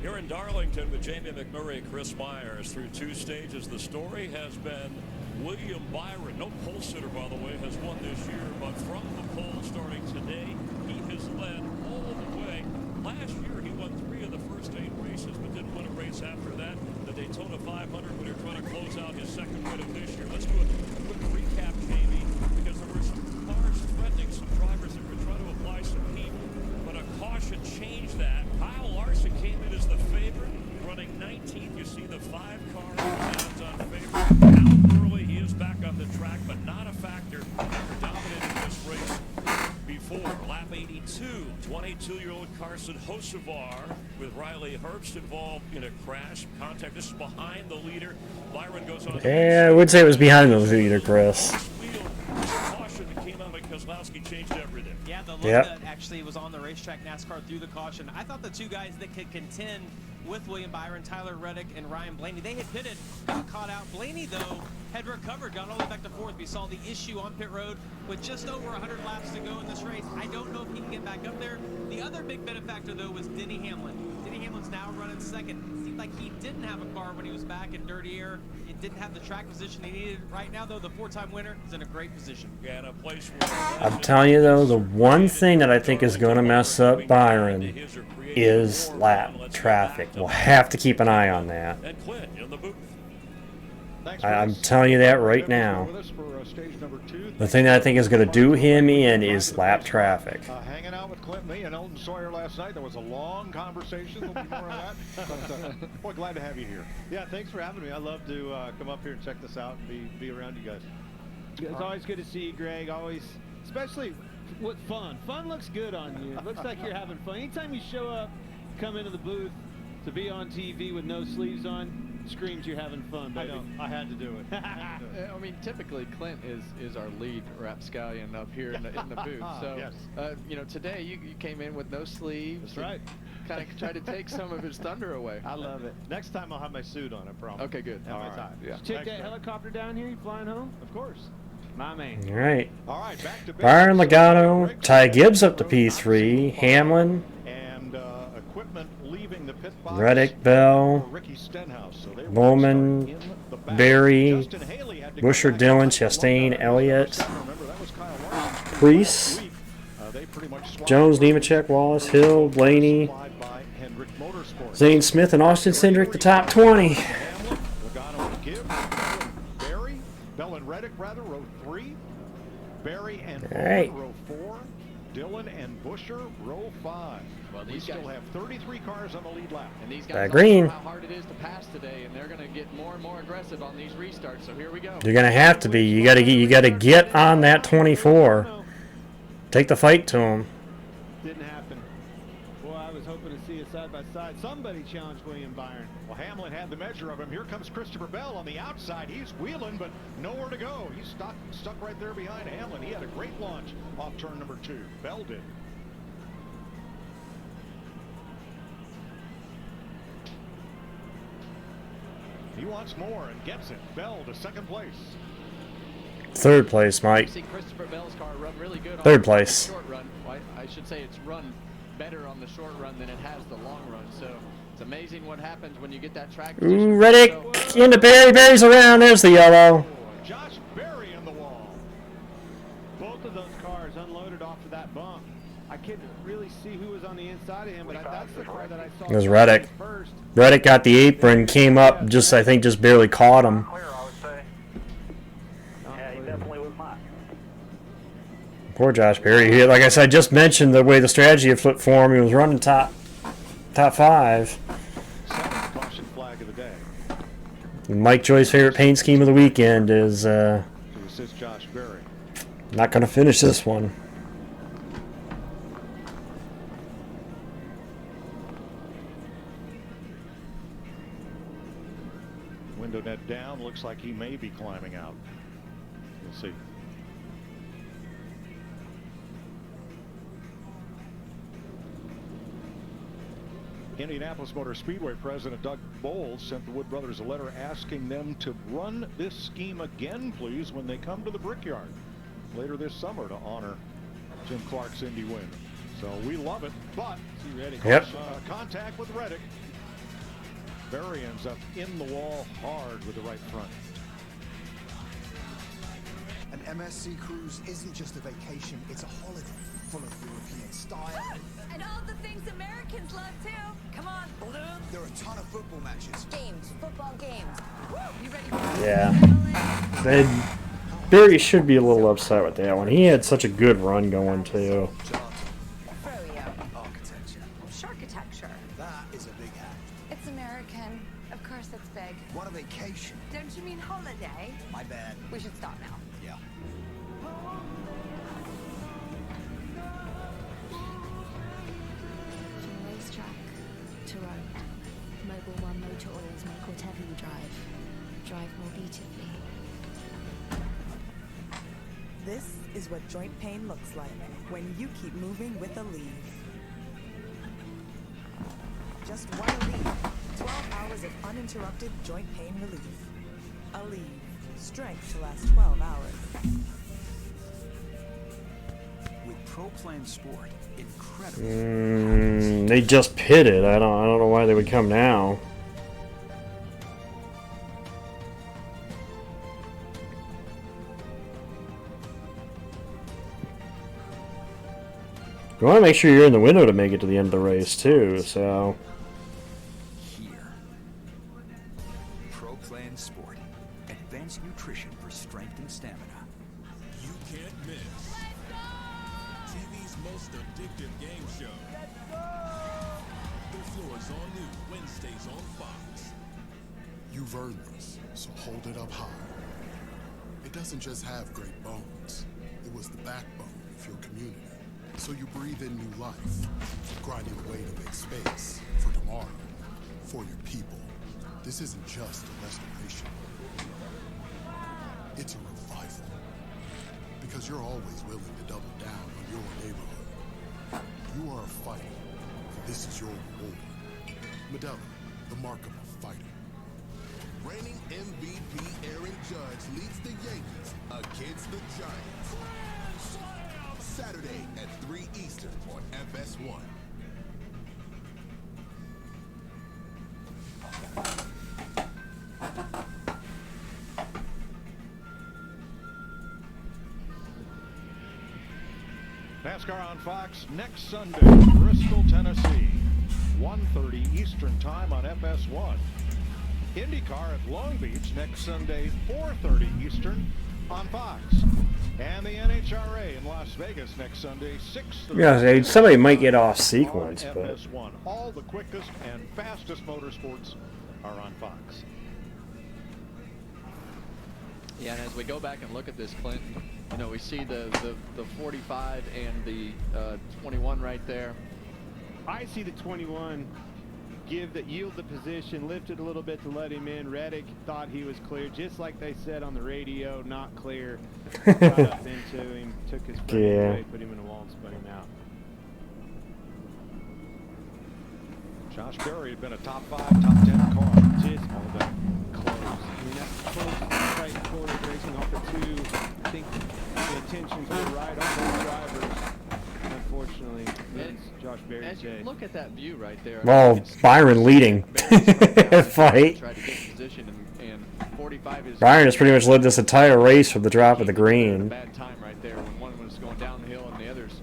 Here in Darlington with Jamie McMurray, Chris Myers. Through 2 stages, the story has been William Byron. No pole sitter, by the way, has won this year, but from the pole starting today, he has led all the way. Last year, he won 3 of the first 8 races, but didn't win a race after that. The Daytona 500, when they're trying to close out his second win of this year. Let's do a quick recap, Jamie, because there were some cars threatening some drivers that were trying to apply some heat, but a caution changed that. Kyle Larson came in as the favorite, running 19th. You see the 5 car rounds on favorite. Out early, he is back on the track, but not a factor. He dominated this race before. Lap 82, 22-year-old Carson Hocevar with Riley Herbst involved in a crash. Contact. This is behind the leader. Byron goes on. Yeah, I would say it was behind the leader, Chris. Caution that came out because Keselowski changed everything. Yeah, the look that actually was on the racetrack NASCAR through the caution. I thought the 2 guys that could contend with William Byron, Tyler Reddick, and Ryan Blaney, they had pitted, got caught out. Blaney, though, had recovered, got all the way back to fourth. We saw the issue on pit road with just over 100 laps to go in this race. I don't know if he can get back up there. The other big benefactor, though, was Denny Hamlin. Denny Hamlin's now running second. It seemed like he didn't have a car when he was back in dirty air. It didn't have the track position he needed. Right now, though, the four-time winner is in a great position. And a place where I'm telling you, though, the one thing that I think is going to mess up Byron is lap traffic. We'll have to keep an eye on that. and Clint in the booth. I'm telling you that right now. The thing that I think is going to do him in is lap traffic. Hanging out with Clint, me, and Elton Sawyer last night. There was a long conversation. There'll be more of that. But, boy, glad to have you here. Yeah, thanks for having me. I love to come up here and check this out and be around you guys. It's always good to see you, Greg. Always, especially with fun. Fun looks good on you. It looks like you're having fun. Anytime you show up, come into the booth to be on TV with no sleeves on, screams you're having fun, baby. I know. I had to do it. I mean, typically Clint is our lead rapscallion up here in the booth. So, yes. You know, today you came in with no sleeves. That's right. Kind of tried to take some of his thunder away. I love it. Next time I'll have my suit on, I promise. Okay, good. Have All my right. tie. Yeah. Check that helicopter down here. You flying home? Of course. My man. All right. All right, back to Byron Legato, Ty Gibbs up to P3, Hamlin, and equipment leaving the pit box. Reddick, Bell, Ricky Stenhouse. So they Bowman, Barry, Busher, Dillon, Chastain, Elliott, Priest, Jones, Nemechek, Wallace, Hill, Blaney, Zane Smith, and Austin Cindric, the top 20. Barry, Bell and Reddick, rather, row 3. Barry and Right. Bowman, row 4. Dillon and Busher, row 5. Well, We still have 33 cars on the lead lap. And these By guys green. know how hard it is to pass today, and they're going to get more and more aggressive on these restarts. So here we go. You're gonna have to be. You gotta get on that 24. Take the fight to him. Didn't happen. Boy, I was hoping to see it side by side. Somebody challenged William Byron. Well, Hamlin had the measure of him. Here comes Christopher Bell on the outside. He's wheeling, but nowhere to go. He's stuck right there behind Hamlin. He had a great launch off turn number 2. Bell did. He wants more and gets it. Bell to second place. Third place, Mike. You see Christopher Bell's car run really good on Third the place. short run. Well, I should say it's run better on the short run than it has the long run. So it's amazing what happens when you get that track position. Ooh, Reddick into Barry. Barry's around. There's the yellow. Josh Berry in the wall. Both of those cars unloaded off of that bump. I couldn't really see who was on the inside of him, but that's the car that I saw. It was Reddick. First. Reddick got the apron, came up, I think just barely caught him. Yeah, he definitely was mine. Poor Josh Berry. He, like I said, I just mentioned the way the strategy had flipped for him. He was running top 5. Caution flag of the day. Mike Joy's favorite paint scheme of the weekend is To assist Josh Berry. not going to finish this one. Window net down. Looks like he may be climbing out. We'll see. Indianapolis Motor Speedway President Doug Bowles sent the Wood Brothers a letter asking them to run this scheme again, please, when they come to the Brickyard later this summer to honor Jim Clark's Indy win. So we love it, but Yep. Contact with Reddick. Berry ends up in the wall hard with the right front. An MSC cruise isn't just a vacation, it's a holiday full of European style. And all the things Americans love too. Come on, balloon. There are a ton of football matches. Games, football games. Woo! You ready for Yeah. Barry should be a little upset with that one. He had such a good run going, too. Architecture. Sharkitecture. That is a big hat. It's American. Of course it's big. What a vacation. Don't you mean holiday? My bad. We should stop now. Yeah. From racetrack to road, Mobile One Motor Oils make whatever you drive more beautifully. This is what joint pain looks like when you keep moving with Aleve. Just one Aleve. 12 hours of uninterrupted joint pain relief. Aleve. Strength to last 12 hours. With Pro Plan Sport, incredible. They just pitted. I don't know why they would come now. You want to make sure you're in the window to make it to the end of the race too. So. Here. Pro Plan Sport. Advanced nutrition for strength and stamina. You can't miss. TV's most addictive game show. The floor is all new Wednesdays on Fox. You've earned this, so hold it up high. It doesn't just have great bones. It was the backbone of your community. So you breathe in new life, grinding away to make space for tomorrow, for your people. This isn't just a restoration. It's a revival. Because you're always willing to double down on your neighborhood. You are a fighter, and this is your reward. Modelo, the mark of a fighter. Reigning MVP Aaron Judge leads the Yankees against the Giants. Saturday at 3 Eastern on FS1. NASCAR on Fox next Sunday, Bristol, Tennessee, 1:30 Eastern Time on FS1. IndyCar at Long Beach next Sunday, 4:30 Eastern on Fox. And the NHRA in Las Vegas next Sunday, 6:30. Yeah, somebody might get off sequence, but FS1. All the quickest and fastest motorsports are on Fox. Yeah, and as we go back and look at this, Clint, you know, we see the 45 and the 21 right there. I see the 21 yield the position, lifted a little bit to let him in. Reddick thought he was clear, just like they said on the radio, not clear. Got up into him, took his front away, put him in a wall and spun him out. Josh Berry had been a top 5, top 10 car. Just all that close. I mean, that's close, tight quarter racing off the 2. I think the intentions were right on both drivers. Unfortunately, it's Josh Berry's as you day. look at that view right there. well, Byron leading fight. Tried to get position and 45 is Byron has pretty much led this entire race from the drop of the green. bad time right there when one was going down the hill and the other's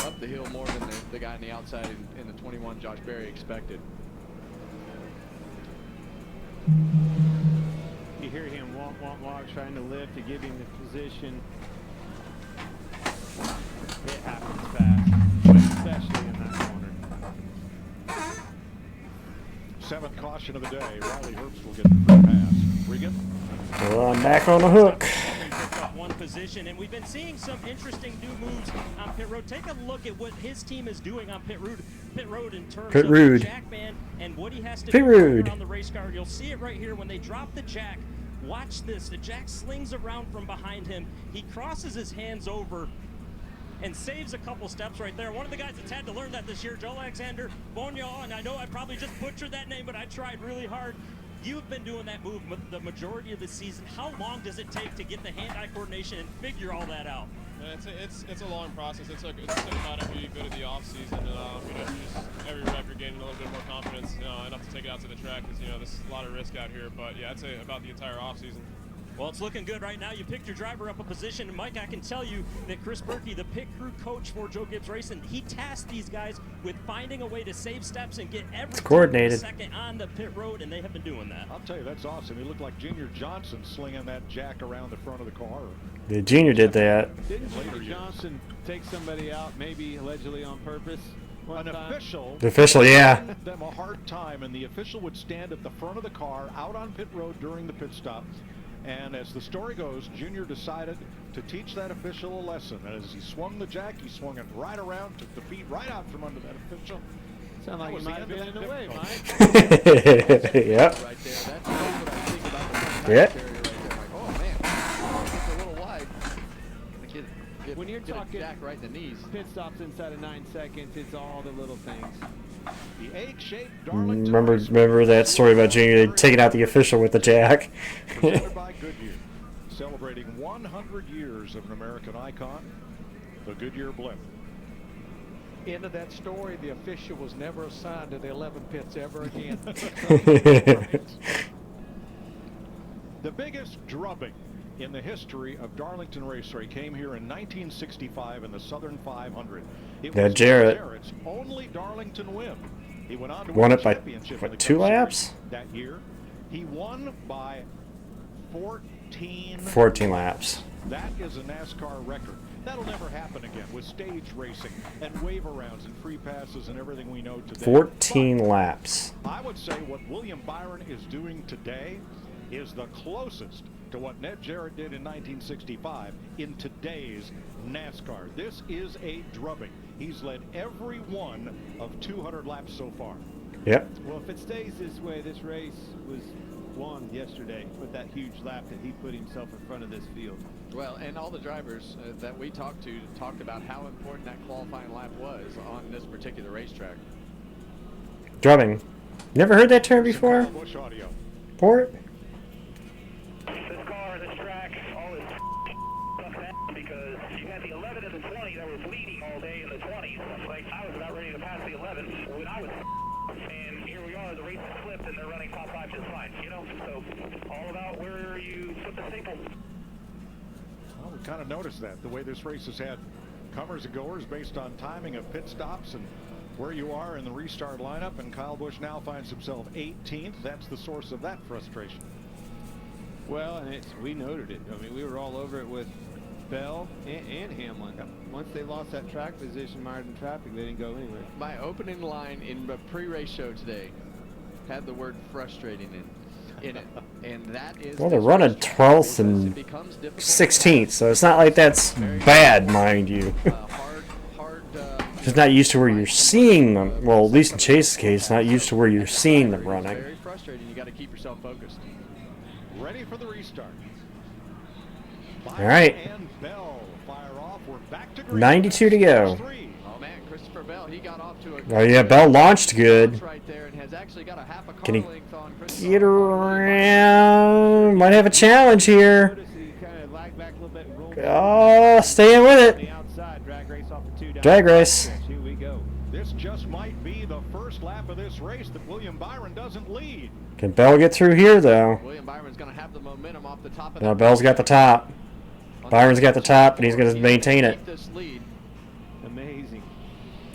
up the hill more than the guy on the outside in the 21 Josh Berry expected. You hear him walk, trying to lift to give him the position. It happens fast, but especially in that corner. 7th caution of the day. Riley Herbst will get the free pass. Regan? Well, I'm back on the hook. One position, and we've been seeing some interesting new moves on pit road. Take a look at what his team is doing on pit road in terms of the jack man and what he has to do on the race car. You'll see it right here when they drop the jack. Watch this. The jack slings around from behind him. He crosses his hands over and saves a couple steps right there. One of the guys that's had to learn that this year, Joe Alexander Bonio, and I know I probably just butchered that name, but I tried really hard. You've been doing that move the majority of the season. How long does it take to get the hand-eye coordination and figure all that out? It's a long process. It's about every bit of the off season, and just every rep you're getting a little bit more confidence, enough to take it out to the track because there's a lot of risk out here. But yeah, I'd say about the entire off season. Well, it's looking good right now. You picked your driver up a position. And Mike, I can tell you that Chris Berkey, the pit crew coach for Joe Gibbs Racing, he tasked these guys with finding a way to save steps and get every second on the pit road, and they have been doing that. I'll tell you, that's awesome. He looked like Junior Johnson slinging that jack around the front of the car. The Junior did that. Didn't Junior Johnson take somebody out, maybe allegedly on purpose? An official. The official, yeah. Gave them a hard time, and the official would stand at the front of the car out on pit road during the pit stop. And as the story goes, Junior decided to teach that official a lesson. And as he swung the jack, he swung it right around, took the feet right out from under that official. Sound like he might have been in the way, Mike. Yep. Right there. That's what I think about the front Yep. tire right there. Like, oh man, it's a little wide. When you're talking jack right in the knees. Pit stops inside of 9 seconds, it's all the little things. The egg-shaped Darlington. Remember that story about Junior taking out the official with the jack? Presented by Goodyear. celebrating 100 years of an American icon, the Goodyear blimp. End of that story, the official was never assigned to the 11 pits ever again. The biggest drubbing in the history of Darlington Raceway came here in 1965 in the Southern 500. It Yeah, was Jarrett. Jarrett's only Darlington win. He went on to Won win it the by, championship what, in the 2 Cup laps? Series that year. He won by 14 laps. That is a NASCAR record. That'll never happen again with stage racing and wave arounds and free passes and everything we know today. 14 laps. I would say what William Byron is doing today is the closest to what Ned Jarrett did in 1965 in today's NASCAR. This is a drubbing. He's led every one of 200 laps so far. Yep. Well, if it stays this way, this race was won yesterday with that huge lap that he put himself in front of this field. Well, and all the drivers that we talked to talked about how important that qualifying lap was on this particular racetrack. Drubbing. Never heard that term before? Busch audio. Port? This car, this track, all this sucks ass because you had the 11 and the 20 that were bleeding all day in the 20s. Like, I was about ready to pass the 11 when I was and here we are, the race has flipped and they're running top 5 just fine, you know? So, all about where you put the staple. Well, we kind of noticed that, the way this race has had comers and goers based on timing of pit stops and where you are in the restart lineup, and Kyle Busch now finds himself 18th. That's the source of that frustration. Well, and we noted it. I mean, we were all over it with Bell and Hamlin. Yep. Once they lost that track position, mired in traffic, they didn't go anywhere. My opening line in the pre-race show today had the word frustrating in it, and that is. Well, they're running 12th and 16th, so it's not like that's bad, mind you. Just not used to where you're seeing them. Well, at least in Chase's case, not used to where you're seeing them running. Very frustrating. You got to keep yourself focused. Ready for the restart. All right. And Bell fire off. We're back to green. 92 to go. Oh man, Christopher Bell, he got off to a Oh yeah, Bell launched good. right there and has actually got a half a car Can he length on get around? Might have a challenge here. Oh, staying with it. Drag race. Here we go. This just might be the first lap of this race that William Byron doesn't lead. Can Bell get through here, though? William Byron's going to have the momentum off the top of No, Bell's got the top. Byron's got the top, and he's going to maintain it. this lead. Amazing.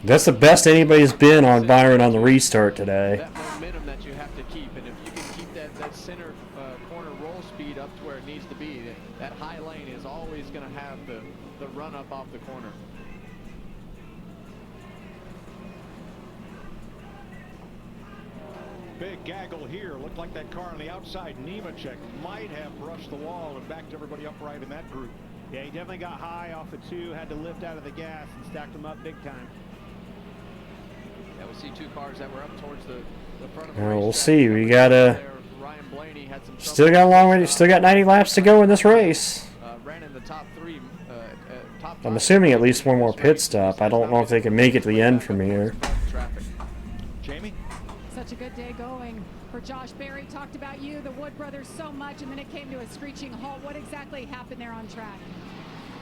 That's the best anybody's been on Byron on the restart today. That momentum that you have to keep, and if you can keep that center corner roll speed up to where it needs to be, that high lane is always going to have the run up off the corner. Big gaggle here. Looked like that car on the outside, Nemechek, might have brushed the wall and backed everybody upright in that group. Yeah, he definitely got high off the 2, had to lift out of the gas and stacked them up big time. Yeah, we see 2 cars that were up towards the front of the Well, we'll racetrack. see. We got Ryan Blaney had some still got a long way. Still got 90 laps to go in this race. Ran in the top 3. Top 5. I'm assuming at least one more pit stop. I don't know if they can make it to the end from here. Jamie? Such a good day going for Josh Berry. Talked about you, the Wood brothers, so much, and then it came to a screeching halt. What exactly happened there on track?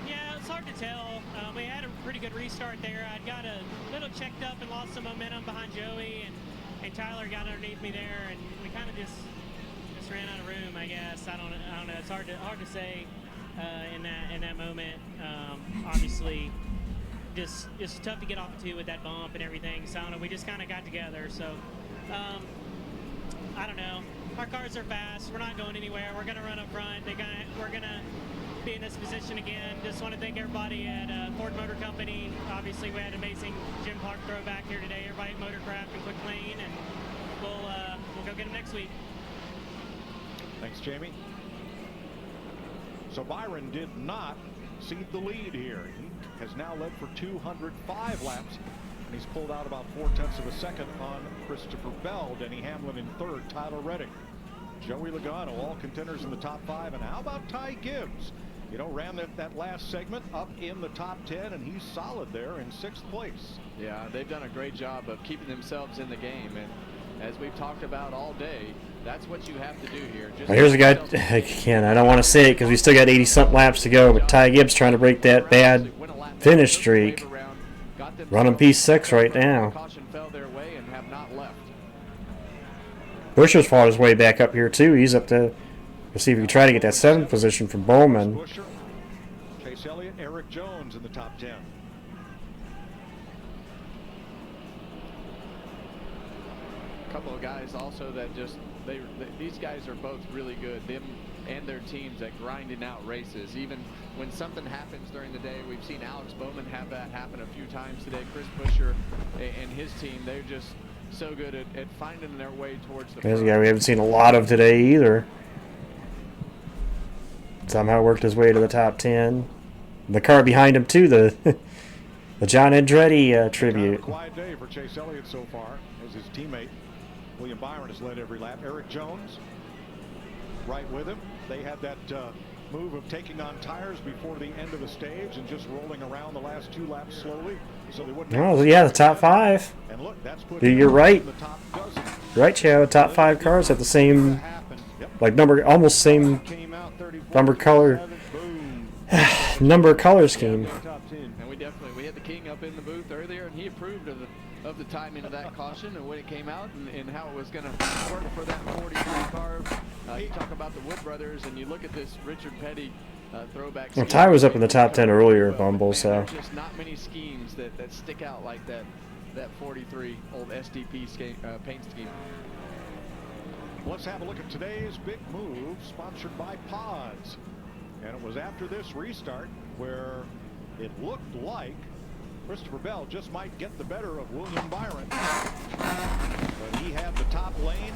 Yeah, it's hard to tell. We had a pretty good restart there. I got a little checked up and lost some momentum behind Joey, and Tyler got underneath me there, and we kind of just ran out of room, I guess. I don't know. It's hard to say in that moment. Obviously, just it's tough to get off the 2 with that bump and everything. So I don't know. We just kind of got together. So I don't know. Our cars are fast. We're not going anywhere. We're gonna run up front. We're gonna be in this position again. Just want to thank everybody at Ford Motor Company. Obviously, we had amazing Jim Park throwback here today. Everybody at Motorcraft and Quick Lane, and we'll go get them next week. Thanks, Jamie. So Byron did not cede the lead here. He has now led for 205 laps, and he's pulled out about 0.4 of a second on Christopher Bell. Denny Hamlin in 3rd, Tyler Reddick, Joey Logano, all contenders in the top 5. And how about Ty Gibbs? You know, ran that last segment up in the top 10, and he's solid there in 6th place. Yeah, they've done a great job of keeping themselves in the game, and as we've talked about all day, that's what you have to do here. Just Well, here's a guy, again, I don't want to say it because we still got 80-something laps to go, but Ty Gibbs trying to break that bad finish streak. Running P6 right now. Caution fell their way and have not left. Buscher's fought his way back up here, too. He's up to, let's see if he can try to get that 7th position from Bowman. Buscher, Chase Elliott, Eric Jones in the top 10. A couple of guys also that just these guys are both really good, them and their teams, at grinding out races. Even when something happens during the day, we've seen Alex Bowman have that happen a few times today. Chris Buscher and his team, they're just so good at finding their way towards the There's a guy we haven't seen a lot of today either. Somehow worked his way to the top 10. The car behind him too, the John Andretti tribute. Kind of a quiet day for Chase Elliott so far, as his teammate William Byron has led every lap. Eric Jones right with him. They had that move of taking on tires before the end of the stage and just rolling around the last 2 laps slowly, so they wouldn't. Oh yeah, the top 5. And look, that's put You're right. the top dozen. Right, Chad. The top 5 cars have the same, like almost same number color, number color scheme. And we had the king up in the booth earlier, and he approved of the timing of that caution and when it came out and how it was going to work for that 43 car. You talk about the Wood brothers, and you look at this Richard Petty throwback. Well, Ty was up in the top 10 earlier, Bumble. So there's just not many schemes that stick out like that 43 old SDP paint scheme. Let's have a look at today's big move, sponsored by Pods. And it was after this restart where it looked like Christopher Bell just might get the better of William Byron. But he had the top lane,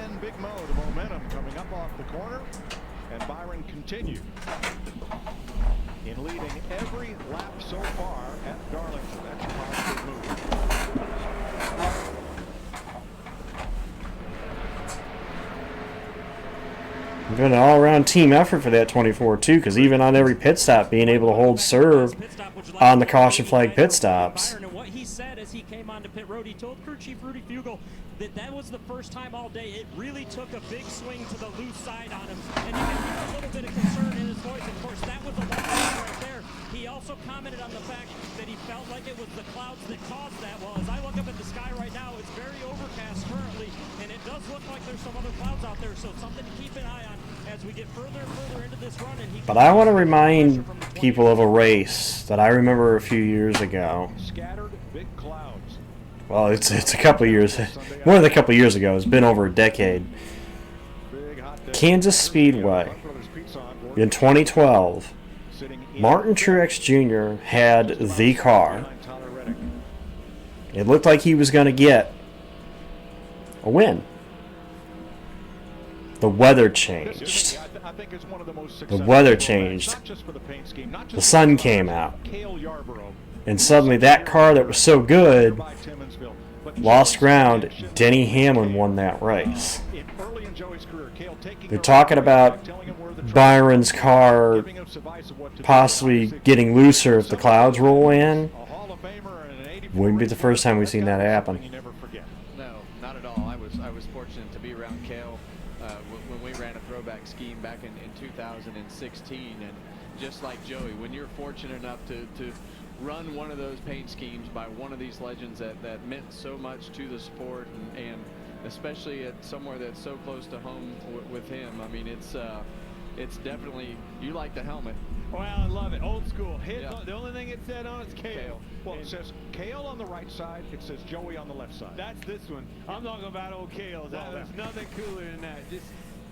and Big Mo, the momentum coming up off the corner, and Byron continued in leading every lap so far at Darlington. That's a positive move. been an all-around team effort for that 24 too, because even on every pit stop, being able to hold serve on the caution flag pit stops. And what he said as he came onto pit road, he told crew chief Rudy Fugel that was the first time all day it really took a big swing to the loose side on him, and you can hear a little bit of concern in his voice. Of course, that was a long right there. He also commented on the fact that he felt like it was the clouds that caused that. Well, as I look up at the sky right now, it's very overcast currently, and it does look like there's some other clouds out there, so something to keep an eye on as we get further and further into this run. And But I want to remind people of a race that I remember a few years ago. Scattered big clouds. Well, it's a couple of years, more than a couple of years ago. It's been over a decade. Kansas Speedway in 2012. Martin Truex Jr. had the car. It looked like he was going to get a win. The weather changed. The weather changed. The sun came out. And suddenly that car that was so good lost ground. Denny Hamlin won that race. They're talking about Byron's car possibly getting looser if the clouds roll in. Wouldn't be the first time we've seen that happen. No, not at all. I was fortunate to be around Cale when we ran a throwback scheme back in 2016, and just like Joey, when you're fortunate enough to run one of those paint schemes by one of these legends that meant so much to the sport, and especially at somewhere that's so close to home with him. I mean, it's definitely, you like the helmet. Well, I love it. Old school. Yeah. The only thing it said on it's Cale. Well, it says Cale on the right side. It says Joey on the left side. That's this one. I'm talking about old Cale. There's nothing cooler than that. Just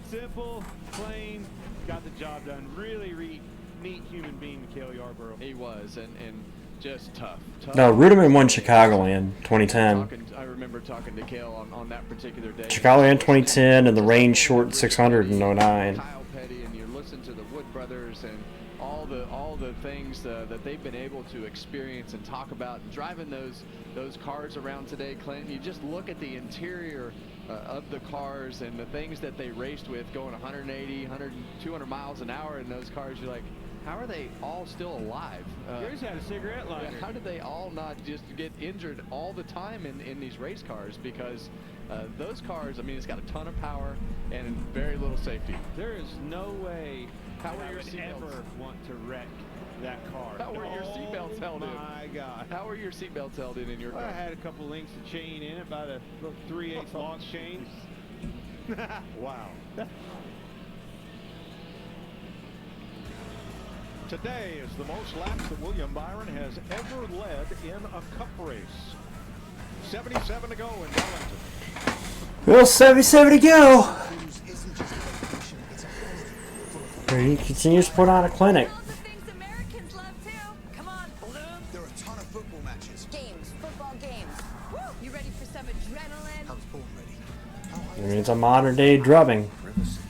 simple, plain, got the job done. Really neat human being, Cale Yarborough. He was, and just tough. No, Ruderman won Chicagoland 2010. I remember talking to Cale on that particular day. Chicagoland 2010 and the rain short 600 in 09. Kyle Petty, and you listen to the Wood brothers and all the things that they've been able to experience and talk about, and driving those cars around today, Clinton. You just look at the interior of the cars and the things that they raced with, going 180, 200 miles an hour in those cars. You're like, how are they all still alive? Gary's had a cigarette lighter. How did they all not just get injured all the time in these race cars? Because those cars, I mean, it's got a ton of power and very little safety. There is no way How that are I your would seatbelts? ever want to wreck that car. How are your seatbelts held in? Oh my God. How are your seatbelts held in your Well, car? I had a couple links of chain in it, about a 3/8 launch chain. Wow. Today is the most laps that William Byron has ever led in a cup race. 77 to go in Darlington. Well, 77 to go. Cruise isn't just a vacation, it's a holiday full of He continues to put on a clinic. Americans love too. Come on, balloon. There are a ton of football matches. Games, football games. Woo! You ready for some adrenaline? I was born ready. I mean, it's a modern day drubbing. Privacy.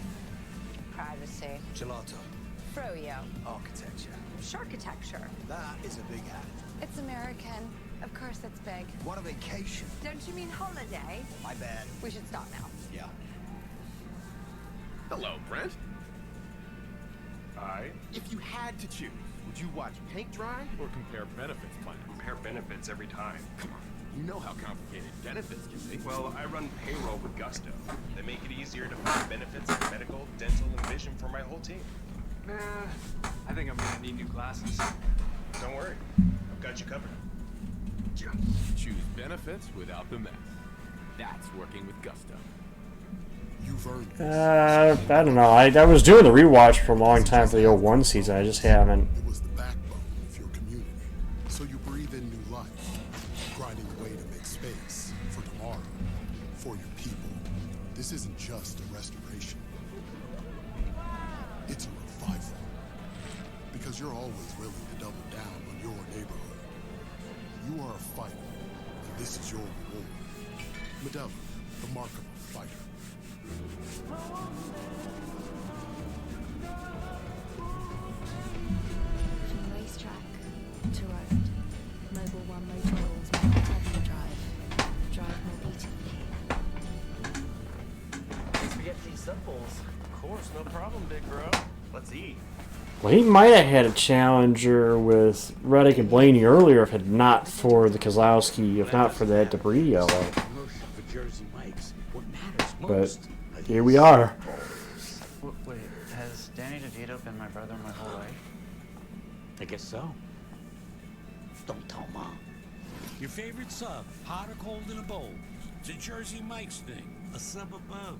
Privacy. Gelato. Froyo. Architecture. Sharkitecture. That is a big hat. It's American. Of course it's big. What a vacation. Don't you mean holiday? My bad. We should stop now. Yeah. Hello, Brent. Hi. If you had to choose, would you watch paint dry or compare benefits plans? Compare benefits every time. Come on, you know how complicated benefits can be. Well, I run payroll with Gusto. They make it easier to find benefits in medical, dental, and vision for my whole team. I think I'm gonna need new glasses. Don't worry, I've got you covered. Just choose benefits without the mess. That's working with Gusto. You've earned I don't know. I was doing the rewatch for a long time for the 01 season. I just haven't. It was the backbone of your community. So you breathe in new life, grinding away to make space for tomorrow, for your people. This isn't just a restoration. It's a revival. Because you're always willing to double down on your neighborhood. You are a fighter, and this is your reward. Medella, the mark of a fighter. From racetrack to road, Mobile One Motor Oils make whatever you drive. Drive more beautifully. Thanks for getting these samples. Of course, no problem, big bro. Let's eat. Well, he might have had a challenger with Reddick and Blaney earlier if it not for the Kozlowski, if not for that debris yellow. For Jersey Mike's, what matters But most. here we are. Wait, has Danny DeVito been my brother my whole life? I guess so. Don't tell Mom. Your favorite sub, hot or cold in a bowl. It's a Jersey Mike's thing. A sub above.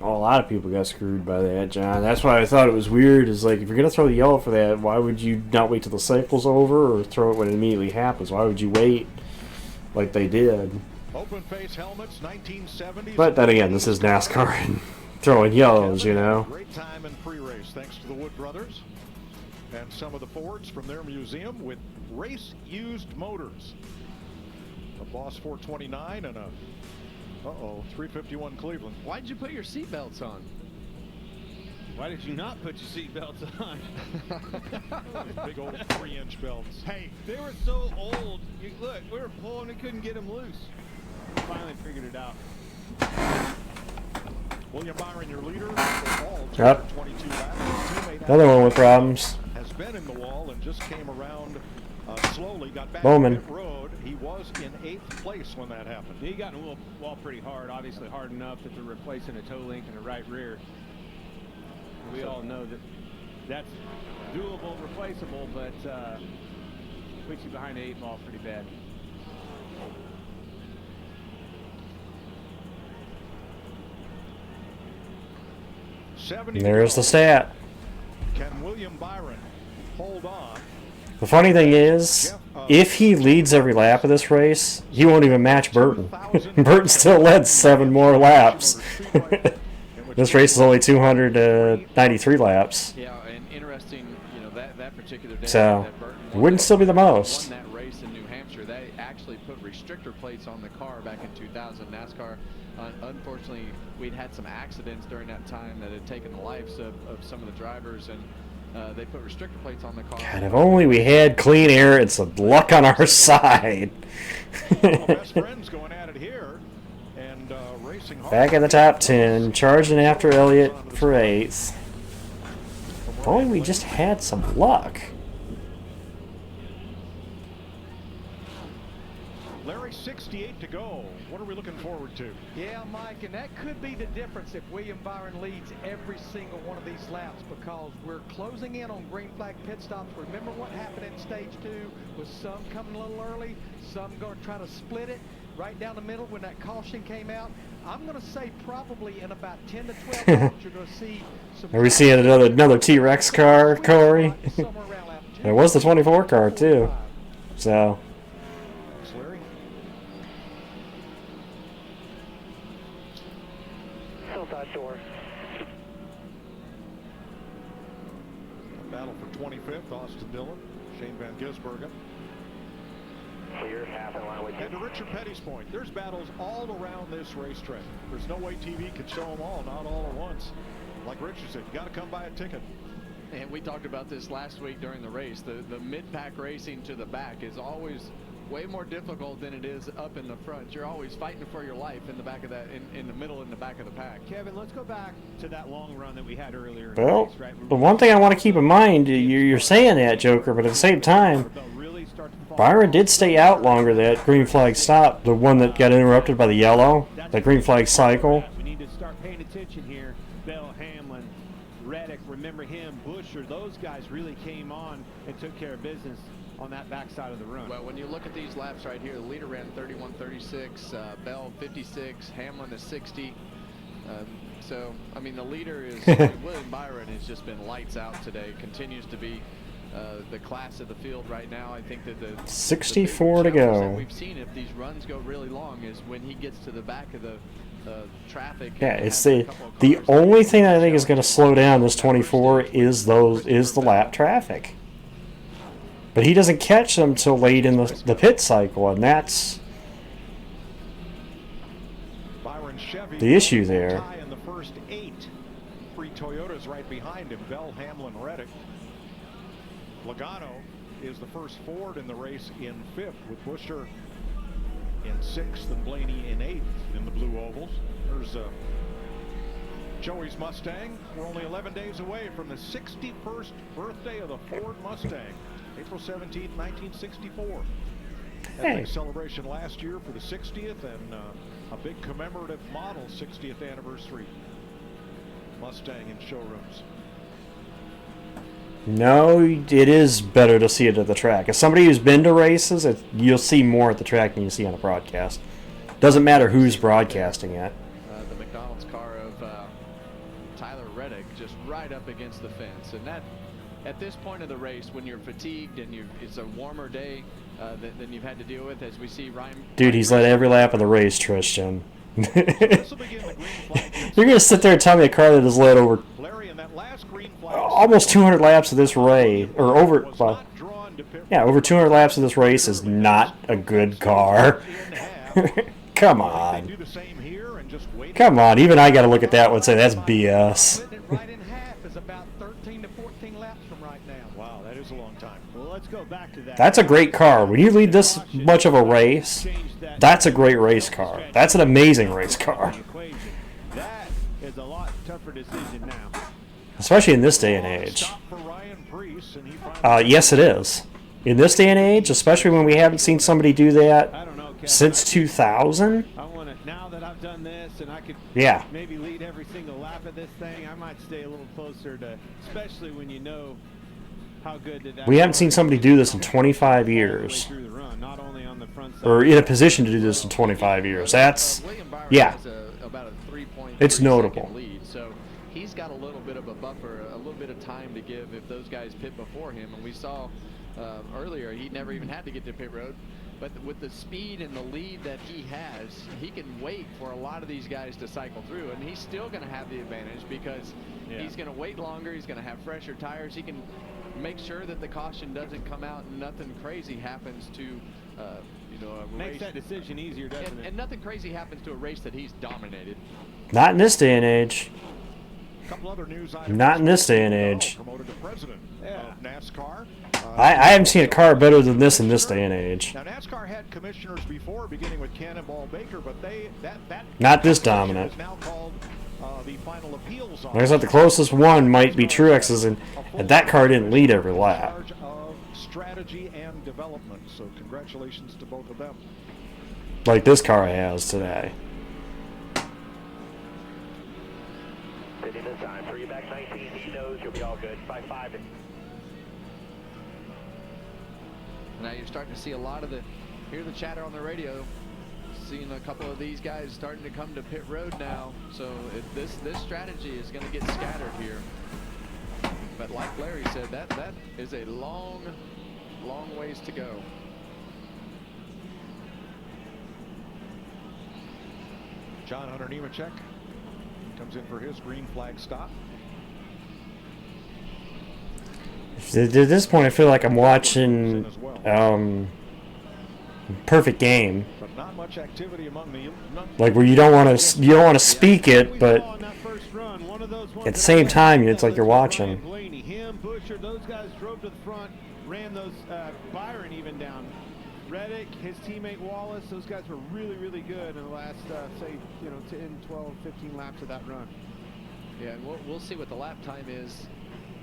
Oh, a lot of people got screwed by that, John. That's why I thought it was weird. Is like, if you're gonna throw the yellow for that, why would you not wait till the cycle's over or throw it when it immediately happens? Why would you wait like they did? Open face helmets, 1970s. But then again, this is NASCAR and throwing yellows, you know. Great time in pre-race thanks to the Wood brothers and some of the Fords from their museum with race-used motors. A Boss 429 and a 351 Cleveland. Why did you put your seatbelts on? Why did you not put your seatbelts on? Big old 3-inch belts. Hey, they were so old. Look, we were pulling and couldn't get them loose. Finally figured it out. William Byron, your leader, for all Yep. 22 laps. Another one with problems. Has been in the wall and just came around slowly, got back Bowman. to pit road. He was in 8th place when that happened. He got in the wall pretty hard, obviously hard enough that they're replacing a toe link and a right rear. We all know that that's doable, replaceable, but puts you behind the 8 ball pretty bad. And there's the stat. Can William Byron hold on? The funny thing is, if he leads every lap of this race, he won't even match Burton. Burton still led 7 more laps. This race is only 293 laps. Yeah, and interesting, you know, that particular day So, that Burton it wouldn't still be the most. won that race in New Hampshire. They actually put restrictor plates on the car back in 2000. NASCAR, unfortunately, we'd had some accidents during that time that had taken the lives of some of the drivers, and they put restrictor plates on the car. God, if only we had clean air and some luck on our side. Best friends going at it here, and race racing hard. Back in the top 10, charging after Elliott for 8th. If only we just had some luck. Larry, 68 to go. What are we looking forward to? Yeah, Mike, and that could be the difference if William Byron leads every single one of these laps, because we're closing in on green flag pit stops. Remember what happened in stage 2 with some coming a little early, some going to try to split it right down the middle when that caution came out. I'm going to say probably in about 10 to 12 laps you're going to see some... Are we seeing another T-Rex car, Corey? It was the 24 car, too. So... Door. Battle for 25th, Austin Dillon, Shane Van Gisbergen. Clear, half in line with you. And to Richard Petty's point, there's battles all around this racetrack. There's no way TV can show them all, not all at once. Like Richard said, you got to come buy a ticket. And we talked about this last week during the race. The mid-pack racing to the back is always way more difficult than it is up in the front. You're always fighting for your life in the back of that, in the middle, in the back of the pack. Kevin, let's go back to that long run that we had earlier. Well, the one thing I want to keep in mind, you're saying that, Joker, but at the same time, Byron did stay out longer that green flag stop, the one that got interrupted by the yellow, that green flag cycle. We need to start paying attention here. Bell, Hamlin, Reddick, remember him, Busher, those guys really came on and took care of business on that backside of the run. Well, when you look at these laps right here, the leader ran 31.36, Bell 56, Hamlin is 60. So, I mean, the leader is William Byron has just been lights out today. Continues to be the class of the field right now. I think that the 64 to go. That we've seen if these runs go really long is when he gets to the back of the traffic. Yeah, it's the only thing I think is going to slow down this 24 is the lap traffic. But he doesn't catch them till late in the pit cycle, and that's the issue there. In the first 8, 3 Toyotas right behind him, Bell, Hamlin, Reddick. Logano is the first Ford in the race in 5th, with Busher in 6th and Blaney in 8th in the blue ovals. There's Joey's Mustang. We're only 11 days away from the 61st birthday of the Ford Mustang. April 17th, 1964. Had a big celebration last year for the 60th and a big commemorative model 60th anniversary Mustang in showrooms. No, it is better to see it at the track. As somebody who's been to races, you'll see more at the track than you see on a broadcast. Doesn't matter who's broadcasting it. The McDonald's car of Tyler Reddick just right up against the fence, and that. At this point of the race, when you're fatigued and it's a warmer day than you've had to deal with, as we see Ryan... Dude, he's led every lap of the race, Tristan. You're going to sit there and tell me a car that has led over almost 200 laps of this race, or over 200 laps of this race is not a good car. Come on. Come on, even I got to look at that one and say that's BS. Let's go back to that. That's a great car. When you lead this much of a race, that's a great race car. That's an amazing race car. That is a lot tougher decision now. Especially in this day and age. Yes, it is. In this day and age, especially when we haven't seen somebody do that since 2000. I want to, now that I've done this and I could maybe lead every single lap of this thing, I might stay a little closer to, especially when you know how good that we haven't seen somebody do this in 25 years. Or in a position to do this in 25 years. That's, it's notable. So he's got a little bit of a buffer, a little bit of time to give if those guys pit before him. And we saw earlier he never even had to get to pit road. But with the speed and the lead that he has, he can wait for a lot of these guys to cycle through. And he's still going to have the advantage because he's going to wait longer. He's going to have fresher tires. He can make sure that the caution doesn't come out and nothing crazy happens to, a makes race. That decision easier, doesn't it? And nothing crazy happens to a race that he's dominated. Not in this day and age. couple other news items. Not in this day and age. Promoted to president of NASCAR. I haven't seen a car better than this in this day and age. Now NASCAR had commissioners before, beginning with Cannonball Baker, but that Not this dominant. is now called the final appeals Like I said, the closest one might be Truex's, and that car didn't lead every lap. of strategy and development. So congratulations to both of them. Like this car has today. Sitting this time, 3 back 19, he knows you'll be all good. 5-5. Now you're starting to see a lot of hear the chatter on the radio. Seeing a couple of these guys starting to come to pit road now. So this strategy is going to get scattered here. But like Larry said, that is a long ways to go. John Hunter Nemechek comes in for his green flag stop. At this point, I feel like I'm watching Perfect Game. But not much activity among the Like where you don't want to speak it, but at the same time, it's like you're watching. Blaney, him, Busher, those guys drove to the front, ran those Byron even down. Reddick, his teammate Wallace, those guys were really, really good in the last, say, 10, 12, 15 laps of that run. Yeah, and we'll see what the lap time is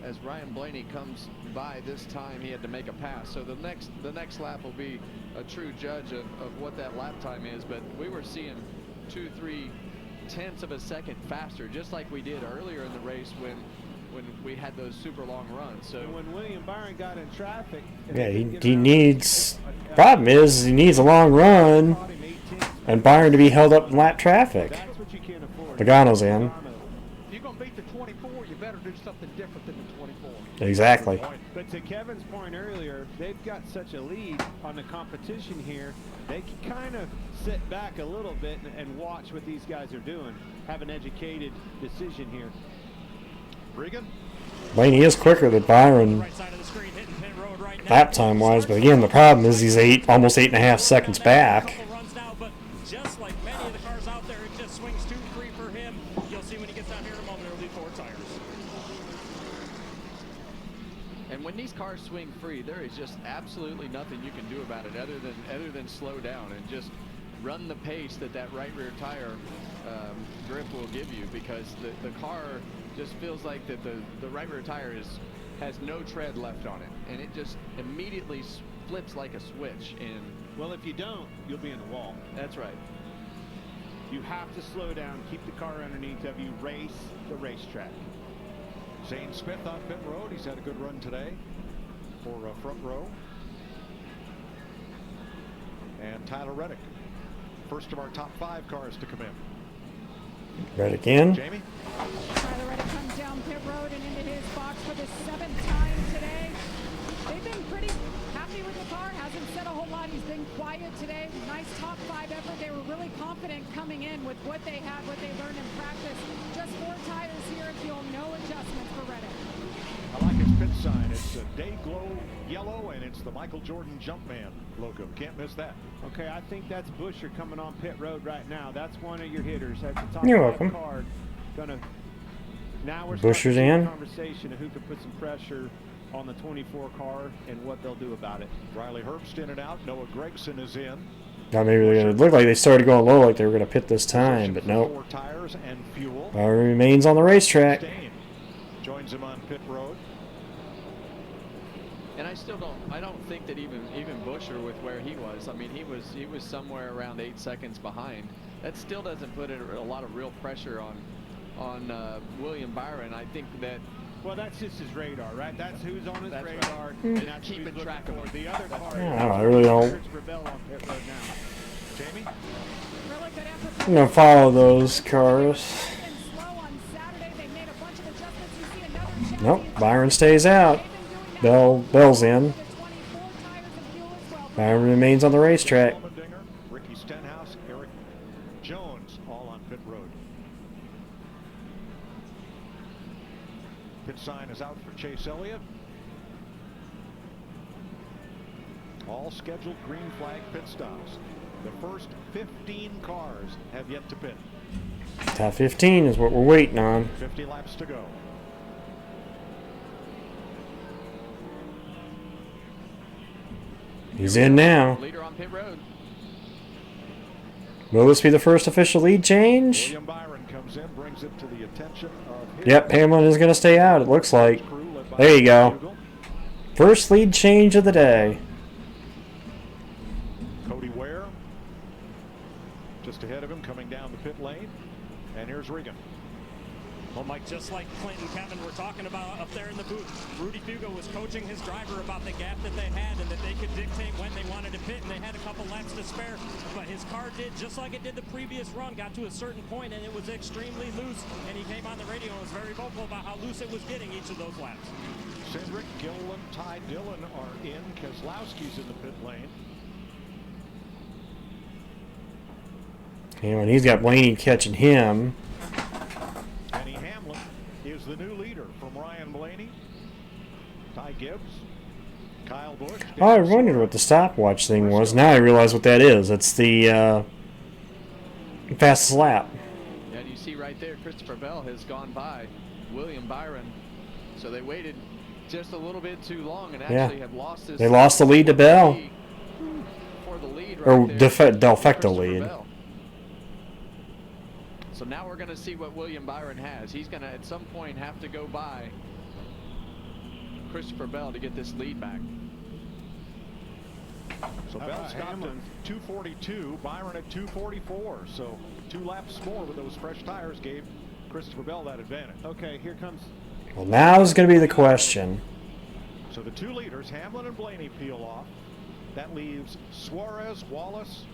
as Ryan Blaney comes by. This time he had to make a pass, so the next lap will be a true judge of what that lap time is. But we were seeing 2-3 tenths of a second faster, just like we did earlier in the race when we had those super long runs. So when William Byron got in traffic, Yeah, he needs. Problem is, he needs a long run, and Byron to be held up in lap traffic. Logano's in. If you're going to beat the 24, you better do something different than the 24. Exactly. But to Kevin's point earlier, they've got such a lead on the competition here. They can kind of sit back a little bit and watch what these guys are doing. Have an educated decision here. Regan? Blaney is quicker than Byron lap time wise, but again, the problem is he's almost 8.5 seconds back. But just like many of the cars out there, it just swings too free for him. You'll see when he gets down here in a moment, it'll be 4 tires. And when these cars swing free, there is just absolutely nothing you can do about it other than slow down and just run the pace that right rear tire grip will give you, because the car just feels like that the right rear tire has no tread left on it, and it just immediately flips like a switch. And well, if you don't, you'll be in the wall. That's right. You have to slow down, keep the car underneath of you, race the racetrack. Zane Smith on pit road. He's had a good run today for front row. And Tyler Reddick, first of our top 5 cars to come in. Reddick in. Jamie? Tyler Reddick comes down pit road and into his box for the 7th time today. They've been pretty happy with the car. Hasn't said a whole lot. He's been quiet today. Nice top 5 effort. They were really confident coming in with what they had, what they learned in practice. Just 4 tires here and feel no adjustments for Reddick. I like his pit sign. It's a day glow yellow, and it's the Michael Jordan Jumpman logo. Can't miss that. Okay, I think that's Busher coming on pit road right now. That's one of your hitters. That's the top You're 5 welcome. car. Now we're Busher's starting to in. have a conversation of who can put some pressure on the 24 car and what they'll do about it. Riley Herbst in and out. Noah Gregson is in. Now maybe it looked like they started going low, like they were going to pit this time, but nope. 4 tires and fuel. Byron remains on the racetrack. Stain joins him on pit road. And I don't think that even Busher, with where he was, I mean, he was somewhere around 8 seconds behind. That still doesn't put a lot of real pressure on William Byron. I think that. Well, that's just his radar, right? That's who's on his That's radar. right. And And that's keeping who's track looking of for. it. The other car. I don't know, I really don't. Rich Rebell on pit road now. Jamie? Really good effort. I'm going to follow those cars. Nope, Byron stays out. Bell's in. Byron remains on the racetrack. Ricky Stenhouse, Eric Jones, all on pit road. Pit sign is out for Chase Elliott. All scheduled green flag pit stops. The first 15 cars have yet to pit. Top 15 is what we're waiting on. 50 laps to go. He's in now. Leader on pit road. Will this be the first official lead change? William Byron comes in, brings it to the attention of his Yep, Hamlin is going to stay out, it looks like. There you go. First lead change of the day. Cody Ware just ahead of him coming down the pit lane. And here's Regan. Well, Mike, just like Clint and Kevin were talking about up there in the booth, Rudy Fugo was coaching his driver about the gap that they had and that they could dictate when they wanted to pit, and they had a couple laps to spare. But his car did, just like it did the previous run, got to a certain point and it was extremely loose, and he came on the radio and was very vocal about how loose it was getting each of those laps. Cedric, Gilliland, Ty Dillon are in. Keselowski's in the pit lane. And he's got Blaney catching him. Denny Hamlin is the new leader from Ryan Blaney. Ty Gibbs, Kyle Busch. Oh, I wondered what the stopwatch thing was. Now I realize what that is. It's the fastest lap. And you see right there, Christopher Bell has gone by William Byron. So they waited just a little bit too long and actually have lost this. They lost the lead to Bell. For the lead right Or there, de facto lead. Bell. So now we're going to see what William Byron has. He's going to, at some point, have to go by Christopher Bell to get this lead back. So Bell stopped at 242, Byron at 244. So 2 laps more with those fresh tires gave Christopher Bell that advantage. Okay, here comes. Well, now is going to be the question. So the 2 leaders, Hamlin and Blaney, peel off. That leaves Suarez, Wallace,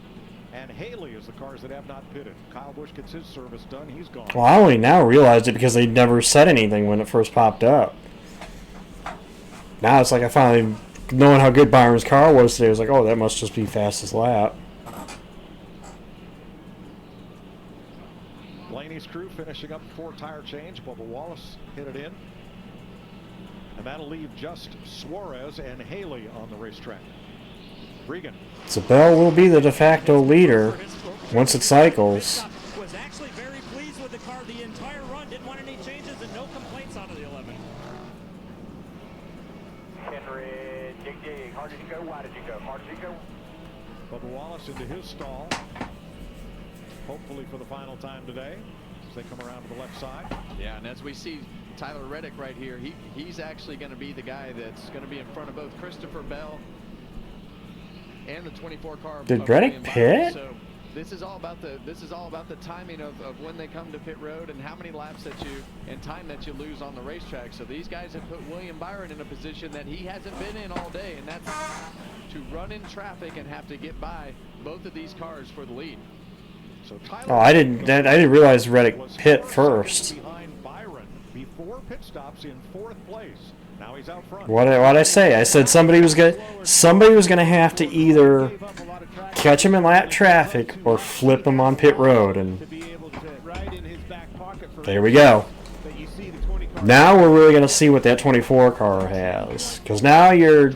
and Haley as the cars that have not pitted. Kyle Busch gets his service done. He's gone. Well, I only now realized it because they never said anything when it first popped up. Now it's like I finally, knowing how good Byron's car was today, I was like, oh, that must just be fastest lap. Blaney's crew finishing up 4 tire change. Bubba Wallace hit it in. And that'll leave just Suarez and Haley on the racetrack. Regan. So Bell will be the de facto leader once it cycles. Was actually very pleased with the car the entire run. Didn't want any changes and no complaints out of the 11. Henry, dig. Hard did you go? Wide did you go? Hard did you go? Bubba Wallace into his stall. Hopefully for the final time today as they come around to the left side. Yeah, and as we see Tyler Reddick right here, he's actually going to be the guy that's going to be in front of both Christopher Bell and the 24 car. Did Reddick pit? So this is all about the timing of when they come to pit road and how many laps that you and time that you lose on the racetrack. So these guys have put William Byron in a position that he hasn't been in all day, and that's to run in traffic and have to get by both of these cars for the lead. So Tyler, Oh, I didn't realize Reddick pit first. behind Byron before pit stops in 4th place. Now he's out front. What I say? I said somebody was gonna have to either catch him in lap traffic or flip him on pit road, and there we go. Now we're really gonna see what that 24 car has, because now you're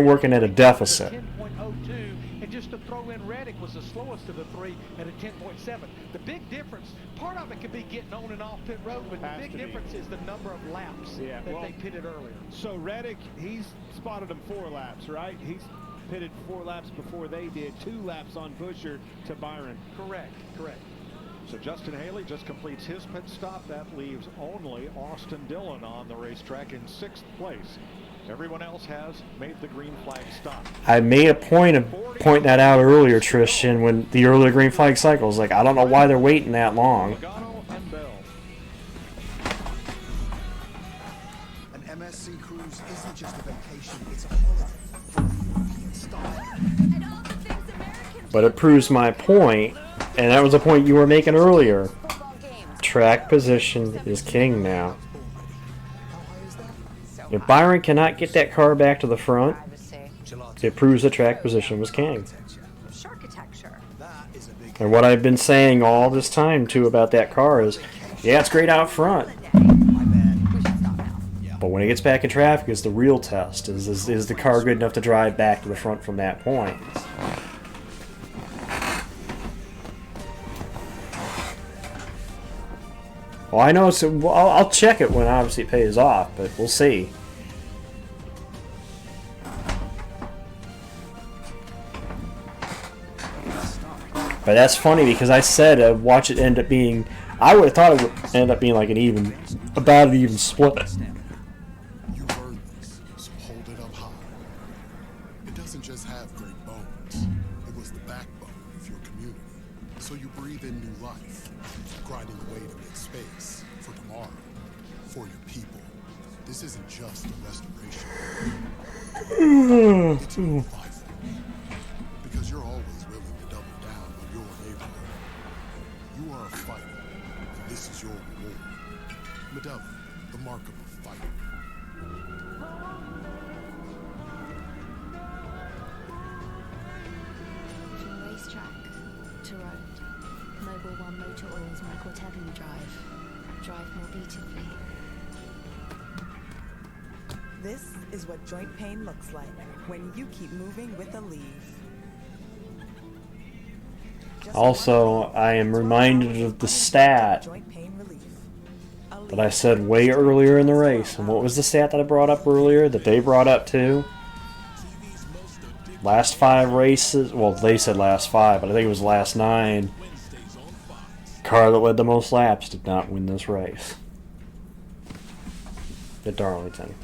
working at a deficit. And just to throw in, Reddick was the slowest of the 3 at a 10.7. The big difference, part of it could be getting on and off pit road, but the big difference is the number of laps that they pitted earlier. So Reddick, he's spotted him 4 laps, right? He's pitted 4 laps before they did. 2 laps on Buescher to Byron. Correct. So Justin Haley just completes his pit stop. That leaves only Austin Dillon on the racetrack in 6th place. Everyone else has made the green flag stop. I made a point of pointing that out earlier, Tristan, when the earlier green flag cycles. Like, I don't know why they're waiting that long. An MSC cruise isn't just a vacation, it's a holiday for the European style. But it proves my point, and that was a point you were making earlier. Track position is king now. If Byron cannot get that car back to the front, it proves the track position was king. And what I've been saying all this time, too, about that car is, yeah, it's great out front. But when it gets back in traffic, is the real test. Is the car good enough to drive back to the front from that point? Well, I know. So I'll check it when obviously it pays off, but we'll see. But that's funny because I said I'd watch it end up being. I would have thought it would end up being like about an even split. You've earned this, so hold it up high. It doesn't just have great bones. It was the backbone of your community. So you breathe in new life, grinding away to make space for tomorrow, for your people. This isn't just a restoration. It's a revival. Because you're always willing to double down on your neighborhood. You are a fighter, and this is your reward. Medalla, the mark of a fighter. From racetrack to road, Mobil 1 Motor Oils make whatever you drive more beautifully. This is what joint pain looks like when you keep moving with a leaf. Also, I am reminded of the stat that I said way earlier in the race. And what was the stat that I brought up earlier that they brought up too? Last 5 races. Well, they said last 5, but I think it was last 9. Car that led the most laps did not win this race at Darlington.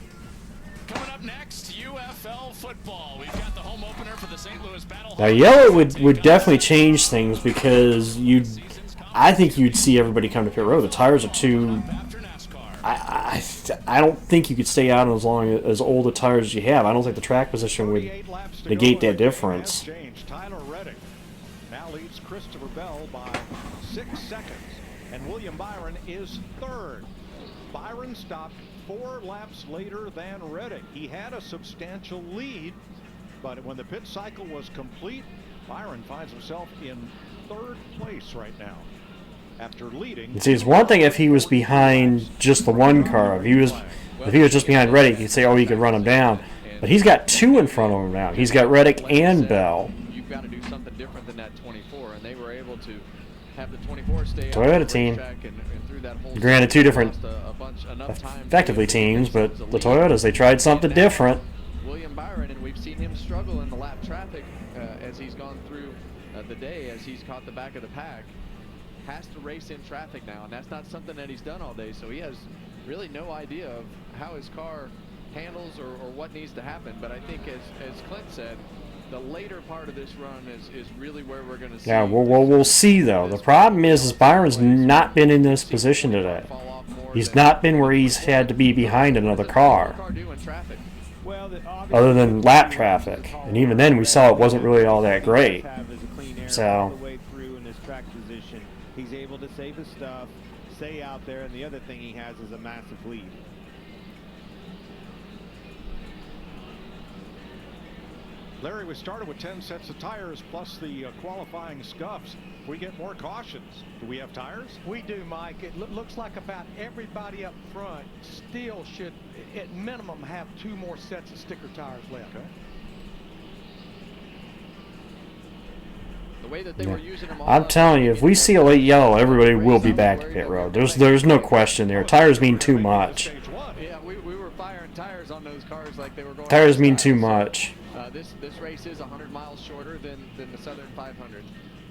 Coming up next, UFL football. We've got the home opener for the St. Louis Battle. Now, yellow would definitely change things because I think you'd see everybody come to pit road. The tires are too. I don't think you could stay out as long as old the tires as you have. I don't think the track position would negate that difference. Tyler Reddick now leads Christopher Bell by 6 seconds, and William Byron is third. Byron stopped 4 laps later than Reddick. He had a substantial lead, but when the pit cycle was complete, Byron finds himself in 3rd place right now after leading. See, it's one thing if he was behind just the one car. If he was just behind Reddick, you'd say, oh, he could run him down. But he's got 2 in front of him now. He's got Reddick and Bell. You've got to do something different than that 24, and they were able to have the 24 stay Toyota team. Granted, 2 different effectively teams, but the Toyotas, they tried something different. William Byron, and we've seen him struggle in the lap traffic as he's gone through the day, as he's caught the back of the pack. Has to race in traffic now, and that's not something that he's done all day, so he has really no idea of how his car handles or what needs to happen. But I think, as Clint said, the later part of this run is really where we're going to see. Yeah, we'll see, though. The problem is Byron's not been in this position today. He's not been where he's had to be behind another car, other than lap traffic. And even then, we saw it wasn't really all that great. So he's able to save his stuff, stay out there, and the other thing he has is a massive lead. Larry, we started with 10 sets of tires plus the qualifying scuffs. We get more cautions. Do we have tires? We do, Mike. It looks like about everybody up front still should, at minimum, have 2 more sets of sticker tires left. Okay. The way that they were using them all, I'm telling you, if we see a late yellow, everybody will be back to pit road. There's no question there. Tires mean too much. Yeah, we were firing tires on those cars like they were going. Tires mean too much. This race is 100 miles shorter than the Southern 500,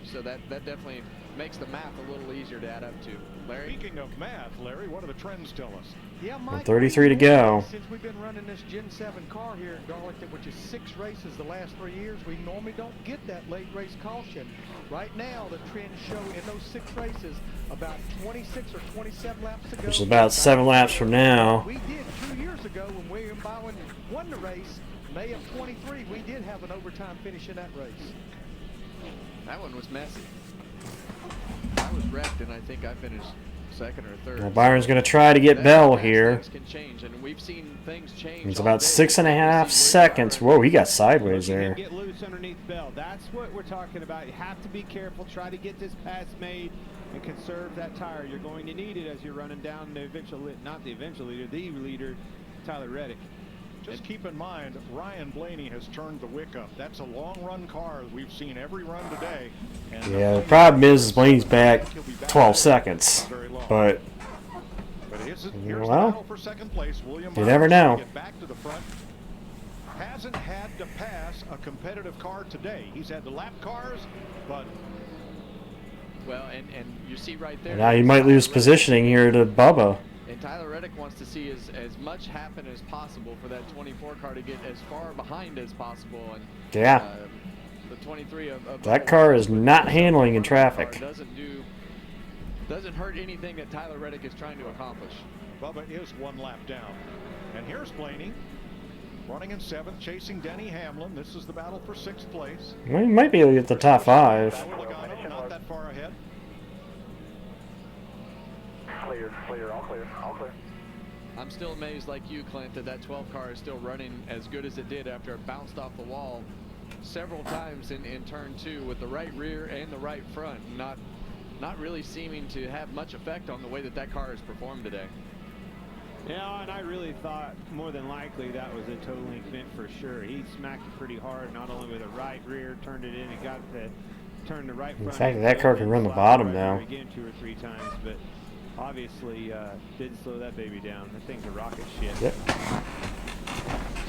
so that definitely makes the math a little easier to add up to. Larry? Speaking of math, Larry, what do the trends tell us? Yeah, Mike, 33 to go. Since we've been running this Gen 7 car here at Darlington, which is 6 races the last 3 years, we normally don't get that late race caution. Right now, the trends show in those 6 races about 26 or 27 laps to go. Which is about 7 laps from now. We did 2 years ago when William Byron won the race, May of 23. We did have an overtime finish in that race. That one was messy. I was wrecked, and I think I finished 2nd or 3rd. Well, Byron's going to try to get Bell here. Things can change, and we've seen things change. It's about 6.5 seconds. Whoa, he got sideways there. Get loose underneath Bell. That's what we're talking about. You have to be careful. Try to get this pass made and conserve that tire. You're going to need it as you're running down the eventual, not the eventual leader, the leader, Tyler Reddick. Just keep in mind, Ryan Blaney has turned the wick up. That's a long-run car. We've seen every run today. And yeah, the problem is Blaney's back 12 seconds. But Here's Well, the battle for second place. William you never know. Get back to the front. Hasn't had to pass a competitive car today. He's had the lap cars, but Well, and you see right there. Now you might lose positioning here to Bubba. And Tyler Reddick wants to see as much happen as possible for that 24 car to get as far behind as possible. And Yeah. The 23 of That car is not handling in traffic. Doesn't hurt anything that Tyler Reddick is trying to accomplish. Bubba is one lap down. And here's Blaney, running in 7th, chasing Denny Hamlin. This is the battle for 6th place. Well, he might be able to get the top 5. Logano not that far ahead. Clear, all clear, all clear. I'm still amazed, like you, Clint, that 12 car is still running as good as it did after it bounced off the wall several times in turn 2 with the right rear and the right front, not really seeming to have much effect on the way that car has performed today. Yeah, and I really thought more than likely that was a toe link vent for sure. He smacked it pretty hard, not only with the right rear, turned it in, and turned the right front. In fact, that car can run the bottom now. Again 2 or 3 times, but obviously didn't slow that baby down. That thing's a rocket ship. Yep.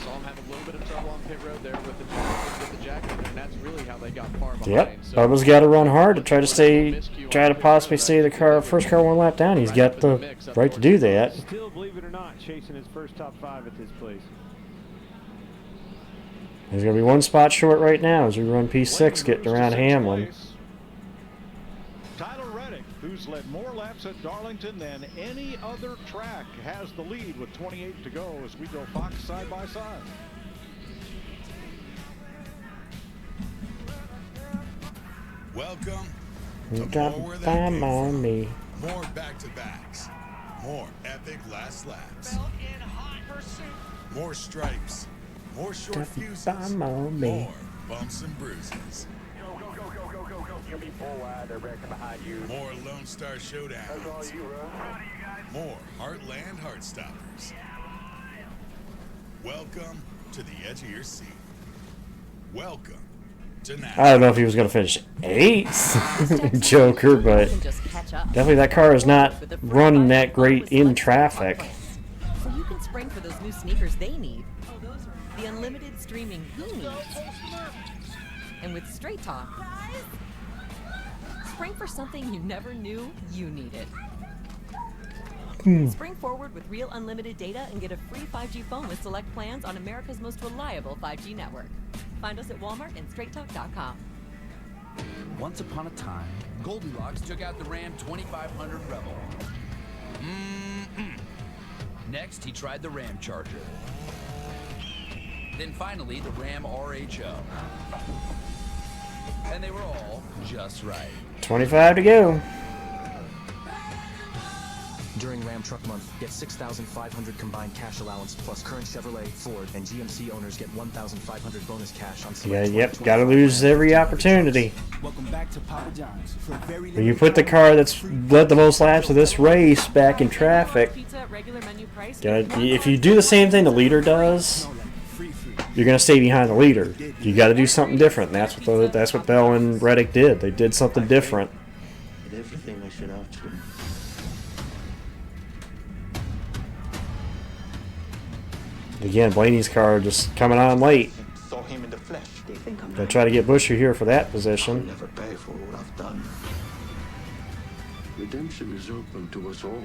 Saw him have a little bit of trouble on pit road there with the jack under, and that's really how they got far behind. Yep. So Bubba's got to run hard to try to possibly stay the first car 1 lap down. He's got the right to do that. Still, believe it or not, chasing his first top 5 at this place. He's going to be 1 spot short right now as we run P6 getting around Hamlin. Tyler Reddick, who's led more laps at Darlington than any other track, has the lead with 28 to go as we go Fox side by side. Welcome You to got more where that time came on from. me. More back-to-backs. More epic last laps. More stripes. More short Got fuses. time on me. More bumps and bruises. Go. You'll be full wide. They're breaking behind you. More Lone Star Showdowns. That's all you, bro. More Heartland Heartstoppers. Welcome to the edge of your seat. Welcome to NASCAR. I don't know if he was going to finish 8th, Joker, but definitely that car is not running that great in traffic. So you can spring for those new sneakers they need. The unlimited streaming he needs. And with Straight Talk, spring for something you never knew you needed. Spring forward with real unlimited data and get a free 5G phone with select plans on America's most reliable 5G network. Find us at Walmart and StraightTalk.com. Once upon a time, Goldilocks took out the Ram 2500 Rebel. Next, he tried the Ram Charger. Then finally, the Ram RHO. And they were all just right. 25 to go. During Ram Truck Month, get $6,500 combined cash allowance plus current Chevrolet, Ford, and GMC owners get $1,500 bonus cash on Yeah, select. yep, got to lose every opportunity. Welcome back to Papa John's. For a very When you put the car that's led the most laps of this race back in traffic, if you do the same thing the leader does, you're going to stay behind the leader. You got to do something different. And that's what Bell and Reddick did. They did something different. Did everything I should have to. Again, Blaney's car just coming on late. Saw him in the flesh. They think I'm Gonna try to get Busher here for that position. never pay for what I've done. Redemption is open to us all.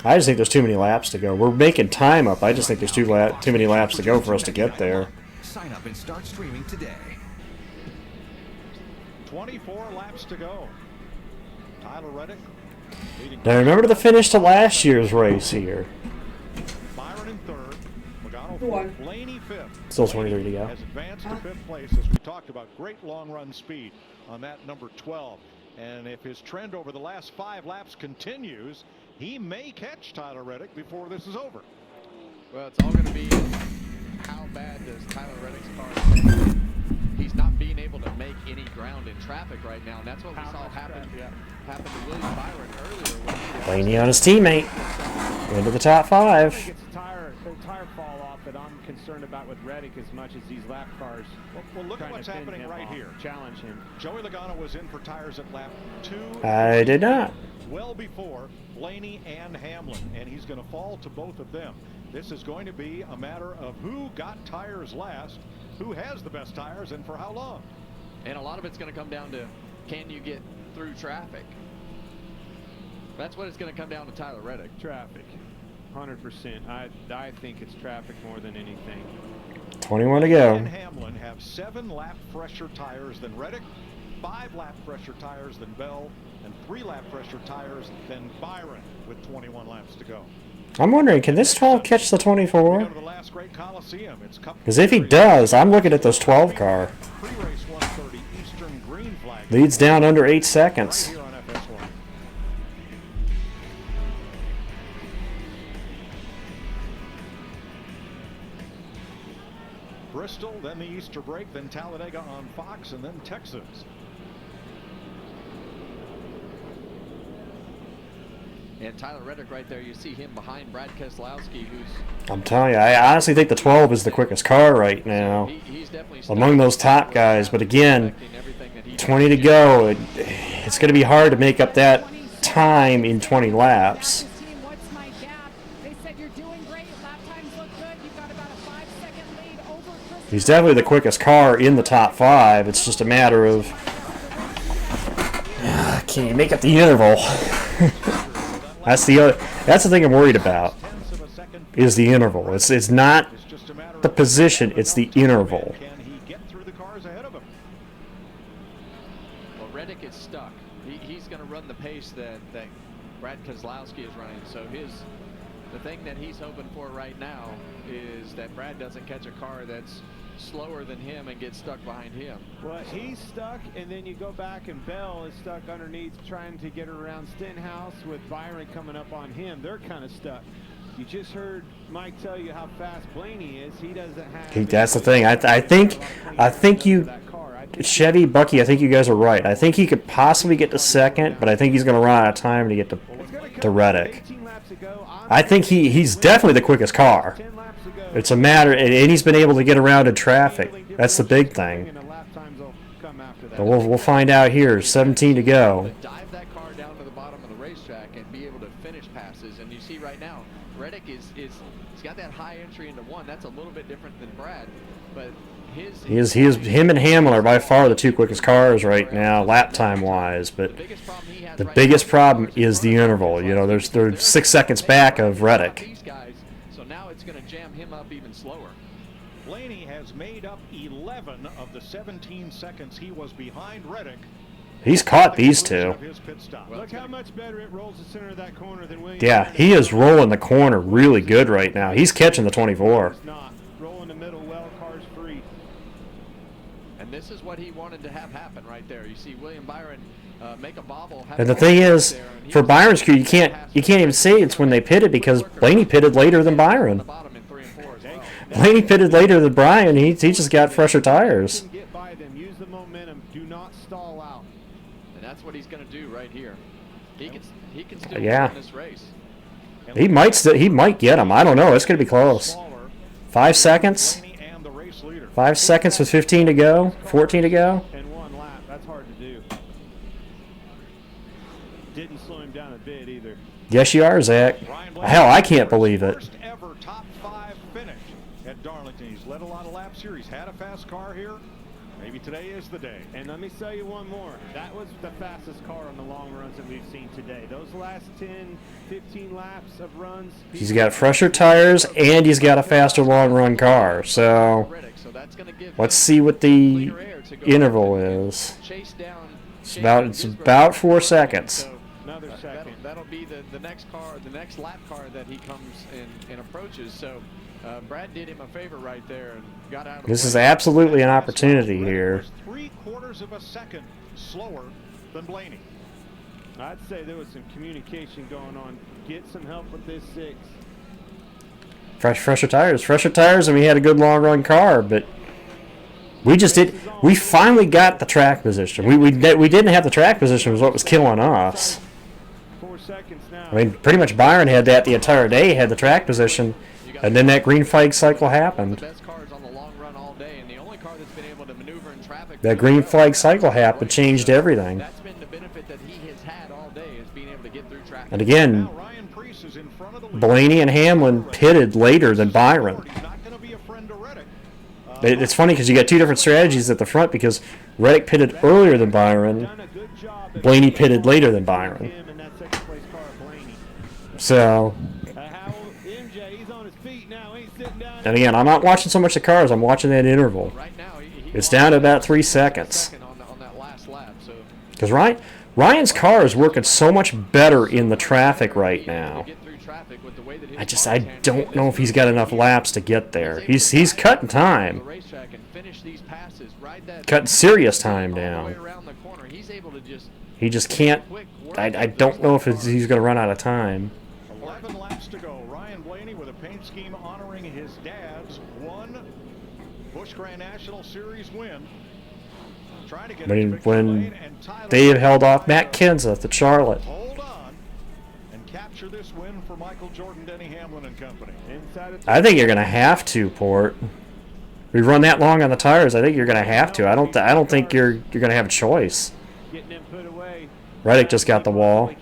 I just think there's too many laps to go. We're making time up. I just think there's too many laps to go for us to get there. Sign up and start streaming today. 24 laps to go. Tyler Reddick leading. Now remember the finish to last year's race here. Byron in 3rd. Logano 4th. Blaney 5th. Still 23 to go. Has advanced to 5th place as we talked about. Great long run speed on that number 12. And if his trend over the last 5 laps continues, he may catch Tyler Reddick before this is over. Well, it's all going to be how bad does Tyler Reddick's car take. He's not being able to make any ground in traffic right now, and that's what we saw happen to William Byron earlier. When Blaney on his teammate. Into the top 5. Gets the tire fall off that I'm concerned about with Reddick as much as these lap cars. Well, look at what's trying to pin happening him right off, here. Challenge him. Joey Logano was in for tires at lap 2. I did not. Well before Blaney and Hamlin, and he's going to fall to both of them. This is going to be a matter of who got tires last, who has the best tires, and for how long. And a lot of it's going to come down to, can you get through traffic? That's what it's going to come down to Tyler Reddick. Traffic. 100%. I think it's traffic more than anything. 21 to go. And Hamlin have 7 lap fresher tires than Reddick, 5 lap fresher tires than Bell, and 3 lap fresher tires than Byron with 21 laps to go. I'm wondering, can this 12 catch the 24? The last great Coliseum. It's Cup Because if he does, I'm looking at this 12 car. Pre-race 130 Eastern green flag. Leads down under 8 seconds. Right here on FS1. Bristol, then the Easter break, then Talladega on Fox, and then Texas. And Tyler Reddick right there, you see him behind Brad Keselowski, who's... I'm telling you, I honestly think the 12 is the quickest car right now. He's definitely among those top guys. But again, 20 to go. It's going to be hard to make up that time in 20 laps. He's definitely the quickest car in the top 5. It's just a matter of, can you make up the interval? That's the thing I'm worried about. Is the interval. It's not the position. It's the interval. Can he get through the cars ahead of him? Well, Reddick is stuck. He's going to run the pace that Brad Keselowski is running. So the thing that he's hoping for right now is that Brad doesn't catch a car that's slower than him and get stuck behind him. Well, he's stuck, and then you go back and Bell is stuck underneath trying to get around Stenhouse with Byron coming up on him. They're kind of stuck. You just heard Mike tell you how fast Blaney is. He doesn't have... That's the thing. I think you... Chevy, Bucky, I think you guys are right. I think he could possibly get to second, but I think he's going to run out of time to get to Reddick. I think he's definitely the quickest car. It's a matter, and he's been able to get around in traffic. That's the big thing. But we'll find out here. 17 to go. Dive that car down to the bottom of the racetrack and be able to finish passes. And you see right now, Reddick he's got that high entry into 1. That's a little bit different than Brad, but him and Hamlin are by far the 2 quickest cars right now, lap time wise. But the biggest problem is the interval. You know, they're 6 seconds back of Reddick. So now it's going to jam him up even slower. Blaney has made up 11 of the 17 seconds he was behind Reddick. He's caught these 2. Look how much better it rolls the center of that corner than Williams. Yeah, he is rolling the corner really good right now. He's catching the 24. Not rolling the middle well, cars free. And this is what he wanted to have happen right there. You see William Byron make a bobble. And the thing is, for Byron's crew, you can't even say it's when they pitted because Blaney pitted later than Byron. Blaney pitted later than Brian. He just got fresher tires. Get by them. Use the momentum. Do not stall out. And that's what he's going to do right here. He can still Yeah. win this race. He might get him. I don't know. It's going to be close. 5 seconds. 5 seconds with 15 to go. 14 to go. And 1 lap. That's hard to do. Didn't slow him down a bit either. Yes, you are, Zach. Hell, I can't believe it. First ever top 5 finish at Darlington. He's led a lot of laps here. He's had a fast car here. Maybe today is the day. And let me tell you one more. That was the fastest car on the long runs that we've seen today. Those last 10, 15 laps of runs. He's got fresher tires and he's got a faster long run car. So let's see what the interval is. It's about 4 seconds. Another second. That'll be the next car, the next lap car that he comes and approaches. So Brad did him a favor right there and got out of the This way. is absolutely an opportunity here. 3/4 of a second slower than Blaney. I'd say there was some communication going on. Get some help with this 6. Fresher tires, and we had a good long run car, but we finally got the track position. We didn't have the track position was what was killing us. 4 seconds now. I mean, pretty much Byron had that the entire day. He had the track position. And then that green flag cycle happened. That green flag cycle happened, changed everything. That's been the benefit that he has had all day, is being able to get through traffic. And again, Blaney and Hamlin pitted later than Byron. It's funny because you got two different strategies at the front, because Reddick pitted earlier than Byron, Blaney pitted later than Byron. So, and again, I'm not watching so much the cars, I'm watching that interval. It's down to about 3 seconds. Because Ryan's car is working so much better in the traffic right now. I don't know if he's got enough laps to get there. He's cutting time. Cutting serious time down. He just can't. I don't know if he's going to run out of time. 11 laps to go. Ryan Blaney with a paint scheme honoring his dad's one Busch Grand National Series win. Trying to get When Dave held off Matt Kenseth at Charlotte. Hold on and capture this win for Michael Jordan, Denny Hamlin and company. I think you're going to have to, Port. We run that long on the tires. I think you're going to have to. I don't think you're going to have a choice. Reddick just got the wall.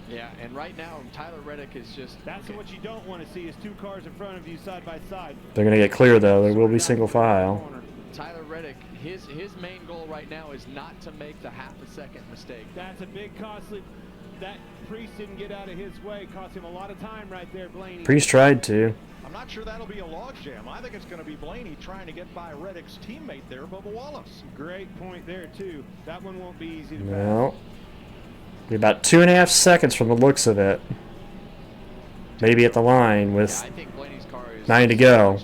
Yeah, and right now Tyler Reddick is just. That's what you don't want to see, is two cars in front of you side by side. They're going to get clear though. There will be single file. Tyler Reddick, his main goal right now is not to make the half-a-second mistake. That's a big costly. That Priest didn't get out of his way. Cost him a lot of time right there, Blaney. Priest tried to. I'm not sure that'll be a logjam. I think it's going to be Blaney trying to get by Reddick's teammate there, Bubba Wallace. Great point there too. That one won't be easy to No. Be about 2.5 seconds from the looks of it. Maybe at the line with 9 to go.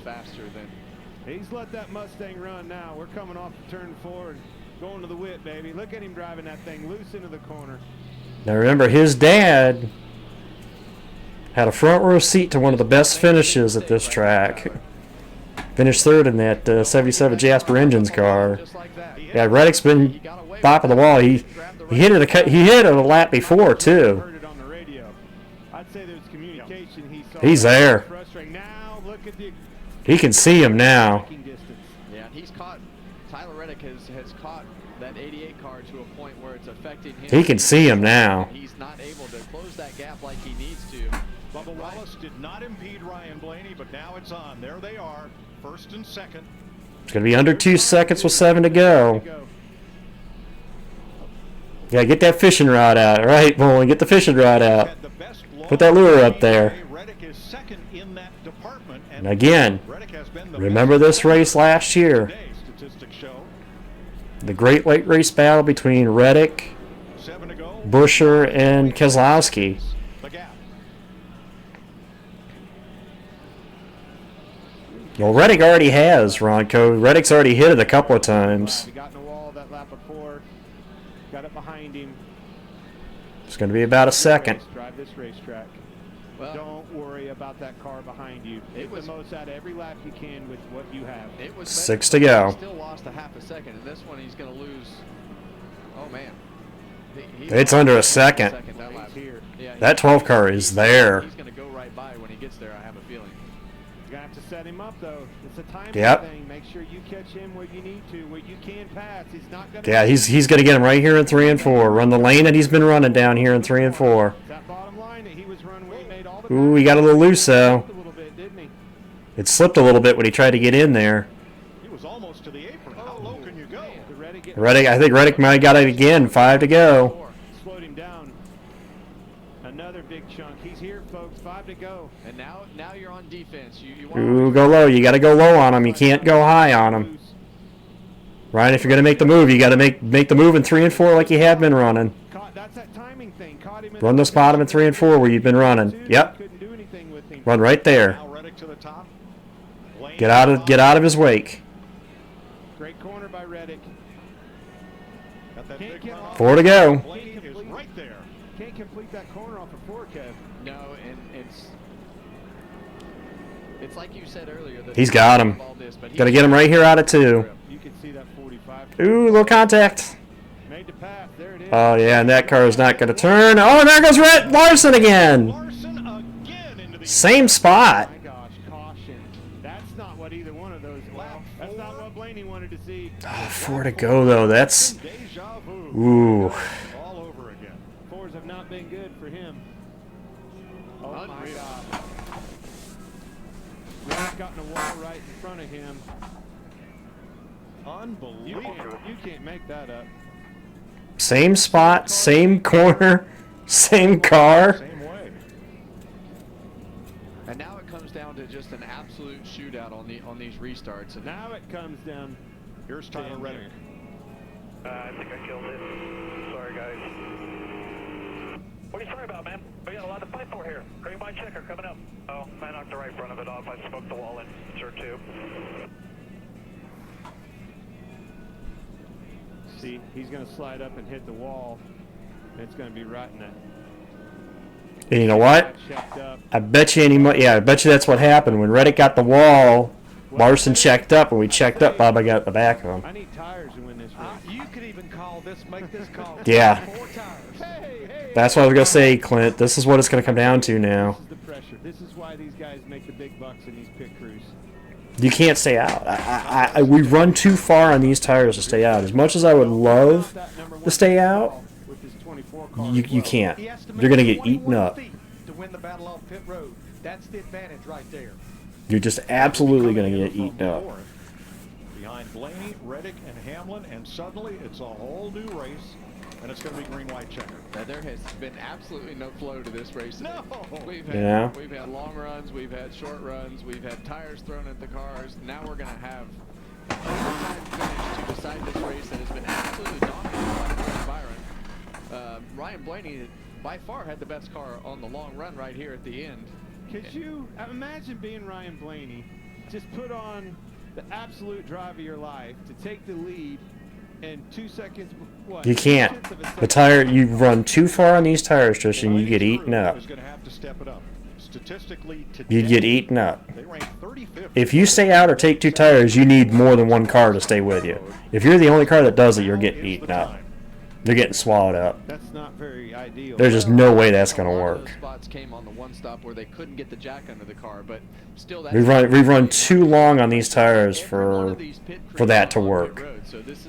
He's let that Mustang run now. We're coming off turn 4 and going to the whip, baby. Look at him driving that thing loose into the corner. Now remember, his dad had a front row seat to one of the best finishes at this track. Finished third in that 77 Jasper Engines car. Yeah, Reddick's been bopping the wall. He hit it. He hit it a lap before too. He's there. He can see him now. Yeah, he's caught. Tyler Reddick has caught that 88 car to a point where it's affecting him. He can see him now. He's not able to close that gap like he needs to. Bubba Wallace did not impede Ryan Blaney, but now it's on. There they are, first and second. It's going to be under 2 seconds with 7 to go. Yeah, get that fishing rod out. All right, Bowling, get the fishing rod out. Put that lure up there. And again, remember this race last year. The Great Lake Race battle between Reddick, Buescher, and Keselowski. Well, Reddick already has, Ronco. Reddick's already hit it a couple of times. He got in the wall that lap before. Got it behind him. It's going to be about a second. Drive this racetrack. Well, don't worry about that car behind you. Get the most out of every lap you can with what you have. 6 to go. He still lost a half a second, and this one he's going to lose. Oh man. It's under a second. That 12 car is there. He's going to go right by when he gets there, I have a feeling. You're going to have to set him up, though. It's a timing thing. Make sure you catch him where you need to, where you can pass. He's not going to. Yeah, he's going to get him right here in 3 and 4. Run the lane that he's been running down here in 3 and 4. That bottom line that he was running where he made all the. Ooh, he got a little loose though. It slipped a little bit when he tried to get in there. He was almost to the apron. How low can you go? Reddick, I think Reddick might have got it again. 5 to go. Slowed him down. Another big chunk. He's here, folks. 5 to go. And now you're on defense. You want Ooh, go low. You got to go low on him. You can't go high on him. Ryan, if you're going to make the move, you got to make the move in 3 and 4 like you have been running. That's that timing thing. Run this bottom in 3 and 4 where you've been running. Yep. Run right there. Get out of his wake. Great corner by Reddick. 4 to go. Can't complete that corner off of 4, Kev. No, and it's like you said earlier. He's got him. Got to get him right here out of 2. You can see that 45. Ooh, little contact. Made the pass. There it is. Oh yeah, and that car is not going to turn. Oh, and there goes Larson again. Same spot. That's not what Blaney wanted to see. 4 to go, though. That's... Ooh. All over again. 4s have not been good for him. Oh, my God. Rick's gotten a wall right in front of him. Unbelievable. You can't make that up. Same spot, same corner, same car. Same way. And now it comes down to just an absolute shootout on these restarts. And now it comes down. Here's Tyler Reddick. I think I killed it. Sorry, guys. What are you sorry about, man? We got a lot to fight for here. Green white checker coming up. Oh, I knocked the right front of it off. I smoked the wall in. Sure, too. See, he's going to slide up and hit the wall. And it's going to be right in that. And you know what? I bet you I bet you that's what happened. When Reddick got the wall, Larson checked up, and we checked up, Bubba got the back of him. I need tires to win this race. You could even call this, make this call. Yeah. 4 tires. That's what I was going to say, Clint. This is what it's going to come down to now. This is the pressure. This is why these guys make the big bucks in these pit crews. You can't stay out. We run too far on these tires to stay out. As much as I would love to stay out, you can't. You're going to get eaten up. To win the battle off pit road. That's the advantage right there. You're just absolutely going to get eaten up. Behind Blaney, Reddick, and Hamlin, and suddenly it's a whole new race, and it's going to be green-white checker. Now, there has been absolutely no flow to this race. No. We've had long runs, we've had short runs, we've had tires thrown at the cars. Now we're going to have a one-time finish to decide this race that has been absolutely dominated by Byron. Ryan Blaney by far had the best car on the long run right here at the end. Could you imagine being Ryan Blaney, just put on the absolute drive of your life to take the lead in 2 seconds? What? You can't. The tire, you run too far on these tires, Tristan, you get eaten up. Is going to have to step it up. Statistically, You get eaten up. they rank 35th. If you stay out or take 2 tires, you need more than 1 car to stay with you. If you're the only car that does it, you're getting eaten up. They're getting swallowed up. That's not very ideal. There's just no way that's going to work. Those spots came on the one stop where they couldn't get the jack under the car, but still that We run too long on these tires for that to work. So this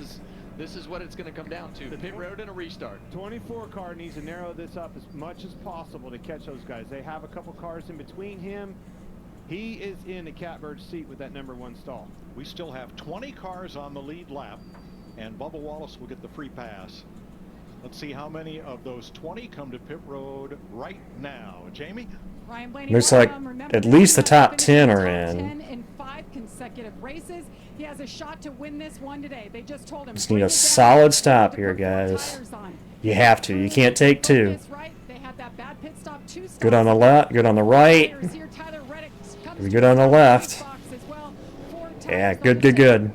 is what it's going to come down to. The pit road and a restart. 24 car needs to narrow this up as much as possible to catch those guys. They have a couple cars in between him. He is in the catbird seat with that #1 stall. We still have 20 cars on the lead lap, and Bubba Wallace will get the free pass. Let's see how many of those 20 come to pit road right now. Jamie? Ryan Blaney, Looks like at least the top 10 are in. 10 in 5 consecutive races. He has a shot to win this one today. They just told him. Just need a solid stop here, guys. You have to. You can't take 2. Good on the left. Good on the right. We good on the left. Yeah, good, good, good.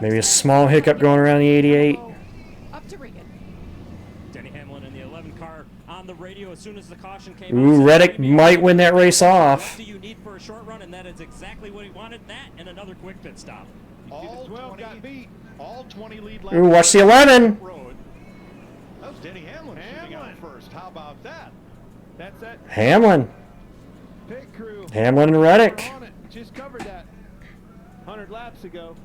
Maybe a small hiccup going around the 88. Denny Hamlin in the 11 car on the radio as soon as the caution came. Ooh, Reddick might win that race off. What do you need for a short run? And that is exactly what he wanted. That and another quick pit stop. All 12 got beat. All 20 lead laps. Ooh, watch the 11. That was Denny Hamlin shooting out first. How about that? That's it. Hamlin. Pit crew. Hamlin and Reddick. Just covered that 100 laps ago.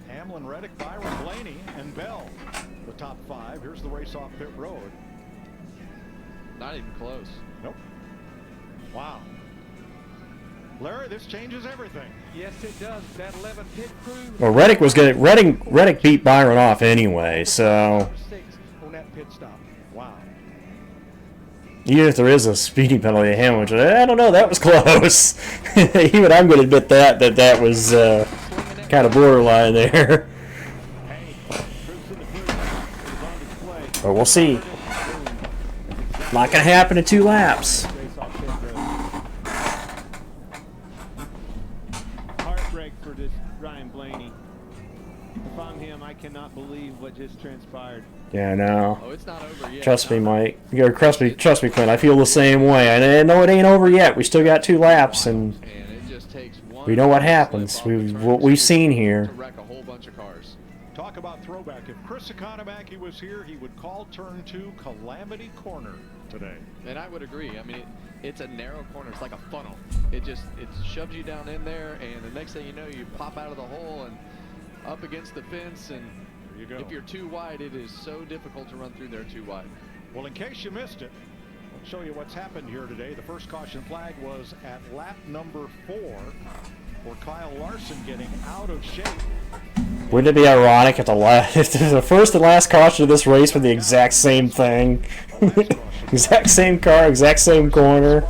Hamlin, Reddick, Byron, Blaney, and Bell. The top 5. Here's the race off pit road. Not even close. Nope. Wow. Larry, this changes everything. Yes, it does. That 11 pit crew. Well, Reddick was good. Reddick beat Byron off anyway, so. 6 on that pit stop. Wow. Even if there is a speeding penalty at Hamlin, which I don't know, that was close. Even I'm going to admit that was kind of borderline there. But we'll see. Not going to happen in 2 laps. Heartbreak for this Ryan Blaney. If I'm him, I cannot believe what just transpired. Yeah, I know. Oh, it's not over yet. Trust me, Mike. Trust me, Clint. I feel the same way. I know it ain't over yet. We still got 2 laps, and it just takes one we know what happens. What we've seen here. To wreck a whole bunch of cars. Talk about throwback. If Chris Economaki was here, he would call turn 2 Calamity Corner today. And I would agree. I mean, it's a narrow corner. It's like a funnel. It shoves you down in there, and the next thing you know, you pop out of the hole and up against the fence. And if you're too wide, it is so difficult to run through there too wide. Well, in case you missed it, I'll show you what's happened here today. The first caution flag was at lap number 4 for Kyle Larson getting out of shape. Wouldn't it be ironic if the first and last caution of this race were the exact same thing? Exact same car, exact same corner.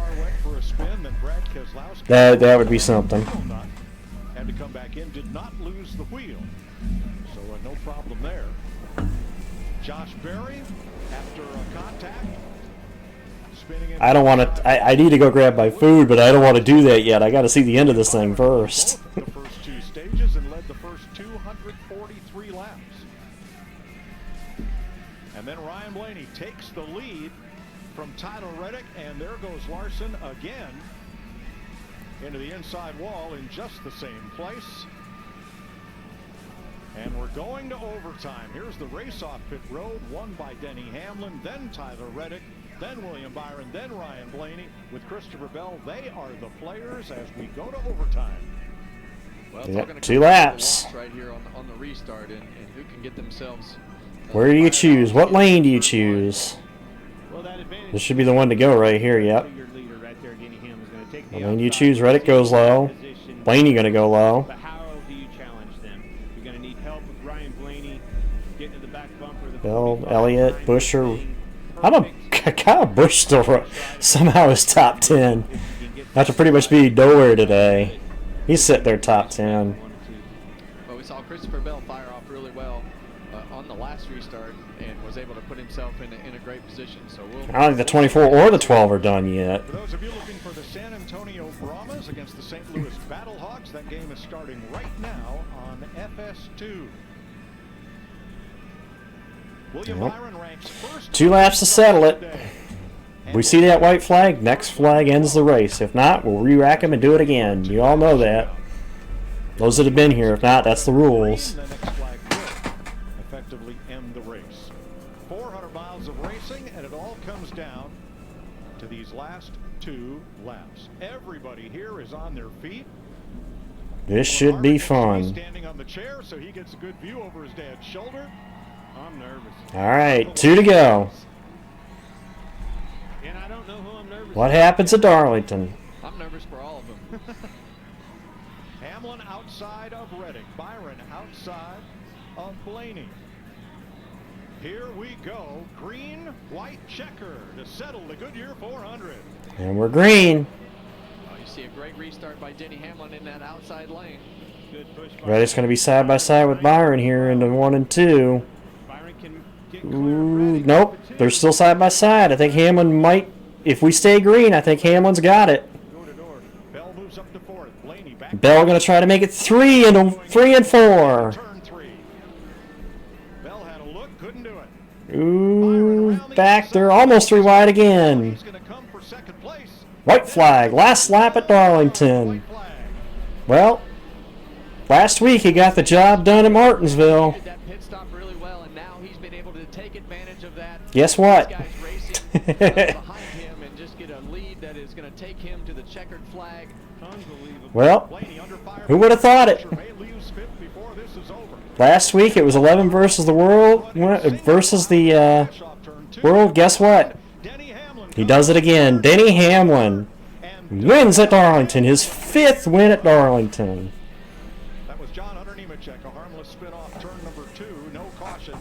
That would be something. Had to come back in, did not lose the wheel. So no problem there. Josh Berry, after a contact, spinning in. I don't want to. I need to go grab my food, but I don't want to do that yet. I got to see the end of this thing first. The first 2 stages and led the first 243 laps. And then Ryan Blaney takes the lead from Tyler Reddick, and there goes Larson again into the inside wall in just the same place. And we're going to overtime. Here's the race off pit road, won by Denny Hamlin, then Tyler Reddick, then William Byron, then Ryan Blaney with Christopher Bell. They are the players as we go to overtime. Well, yep, 2 laps. Right here on the restart, and who can get themselves. Where do you choose? What lane do you choose? This should be the one to go right here. Yep. What lane do you choose? Reddick goes low. Blaney gonna go low. But how do you challenge them? You're going to need help with Ryan Blaney getting to the back bumper. Bell, Elliott, Busher. I'm a kind of Bush still somehow is top 10. After pretty much be nowhere today. He's sitting there top 10. Well, we saw Christopher Bell fire off really well on the last restart and was able to put himself in a great position. So I don't think the 24 or the 12 are done yet. For those of you looking for the San Antonio Brahmas against the St. Louis Battlehawks, that game is starting right now on FS2. William Byron ranks first. 2 laps to settle it. If we see that white flag, next flag ends the race. If not, we'll re-rack them and do it again. You all know that. Those that have been here. If not, that's the rules. The next flag will effectively end the race. 400 miles of racing, and it all comes down to these last 2 laps. Everybody here is on their feet. This should be fun. Standing on the chair, so he gets a good view over his dad's shoulder. I'm nervous. All right, 2 to go. And I don't know who I'm nervous. What happens at Darlington? I'm nervous for all of them. Hamlin outside of Reddick. Byron outside of Blaney. Here we go. Green, white checker to settle the Goodyear 400. And we're green. Oh, you see a great restart by Denny Hamlin in that outside lane. Good push. Reddick's going to be side by side with Byron here into 1 and 2. Byron can get Ooh, nope, they're still side by side. I think Hamlin might, if we stay green, I think Hamlin's got it. Bell moves up to 4th. Blaney back. Bell going to try to make it 3 and 4. Turn 3. Bell had a look, couldn't do it. Ooh, back there, almost 3 wide again. He's going to come for second place. White flag, last lap at Darlington. Well, last week he got the job done at Martinsville. He did that pit stop really well, and now he's been able to take advantage of that. Guess what? These guys racing behind him and just get a lead that is going to take him to the checkered flag. Unbelievable. Well, who would have thought it? Last week it was 11 versus the world versus the world. Guess what? He does it again. Denny Hamlin wins at Darlington. His 5th win at Darlington. That was John Hunter Nemechek, a harmless spin-off turn number 2, no caution.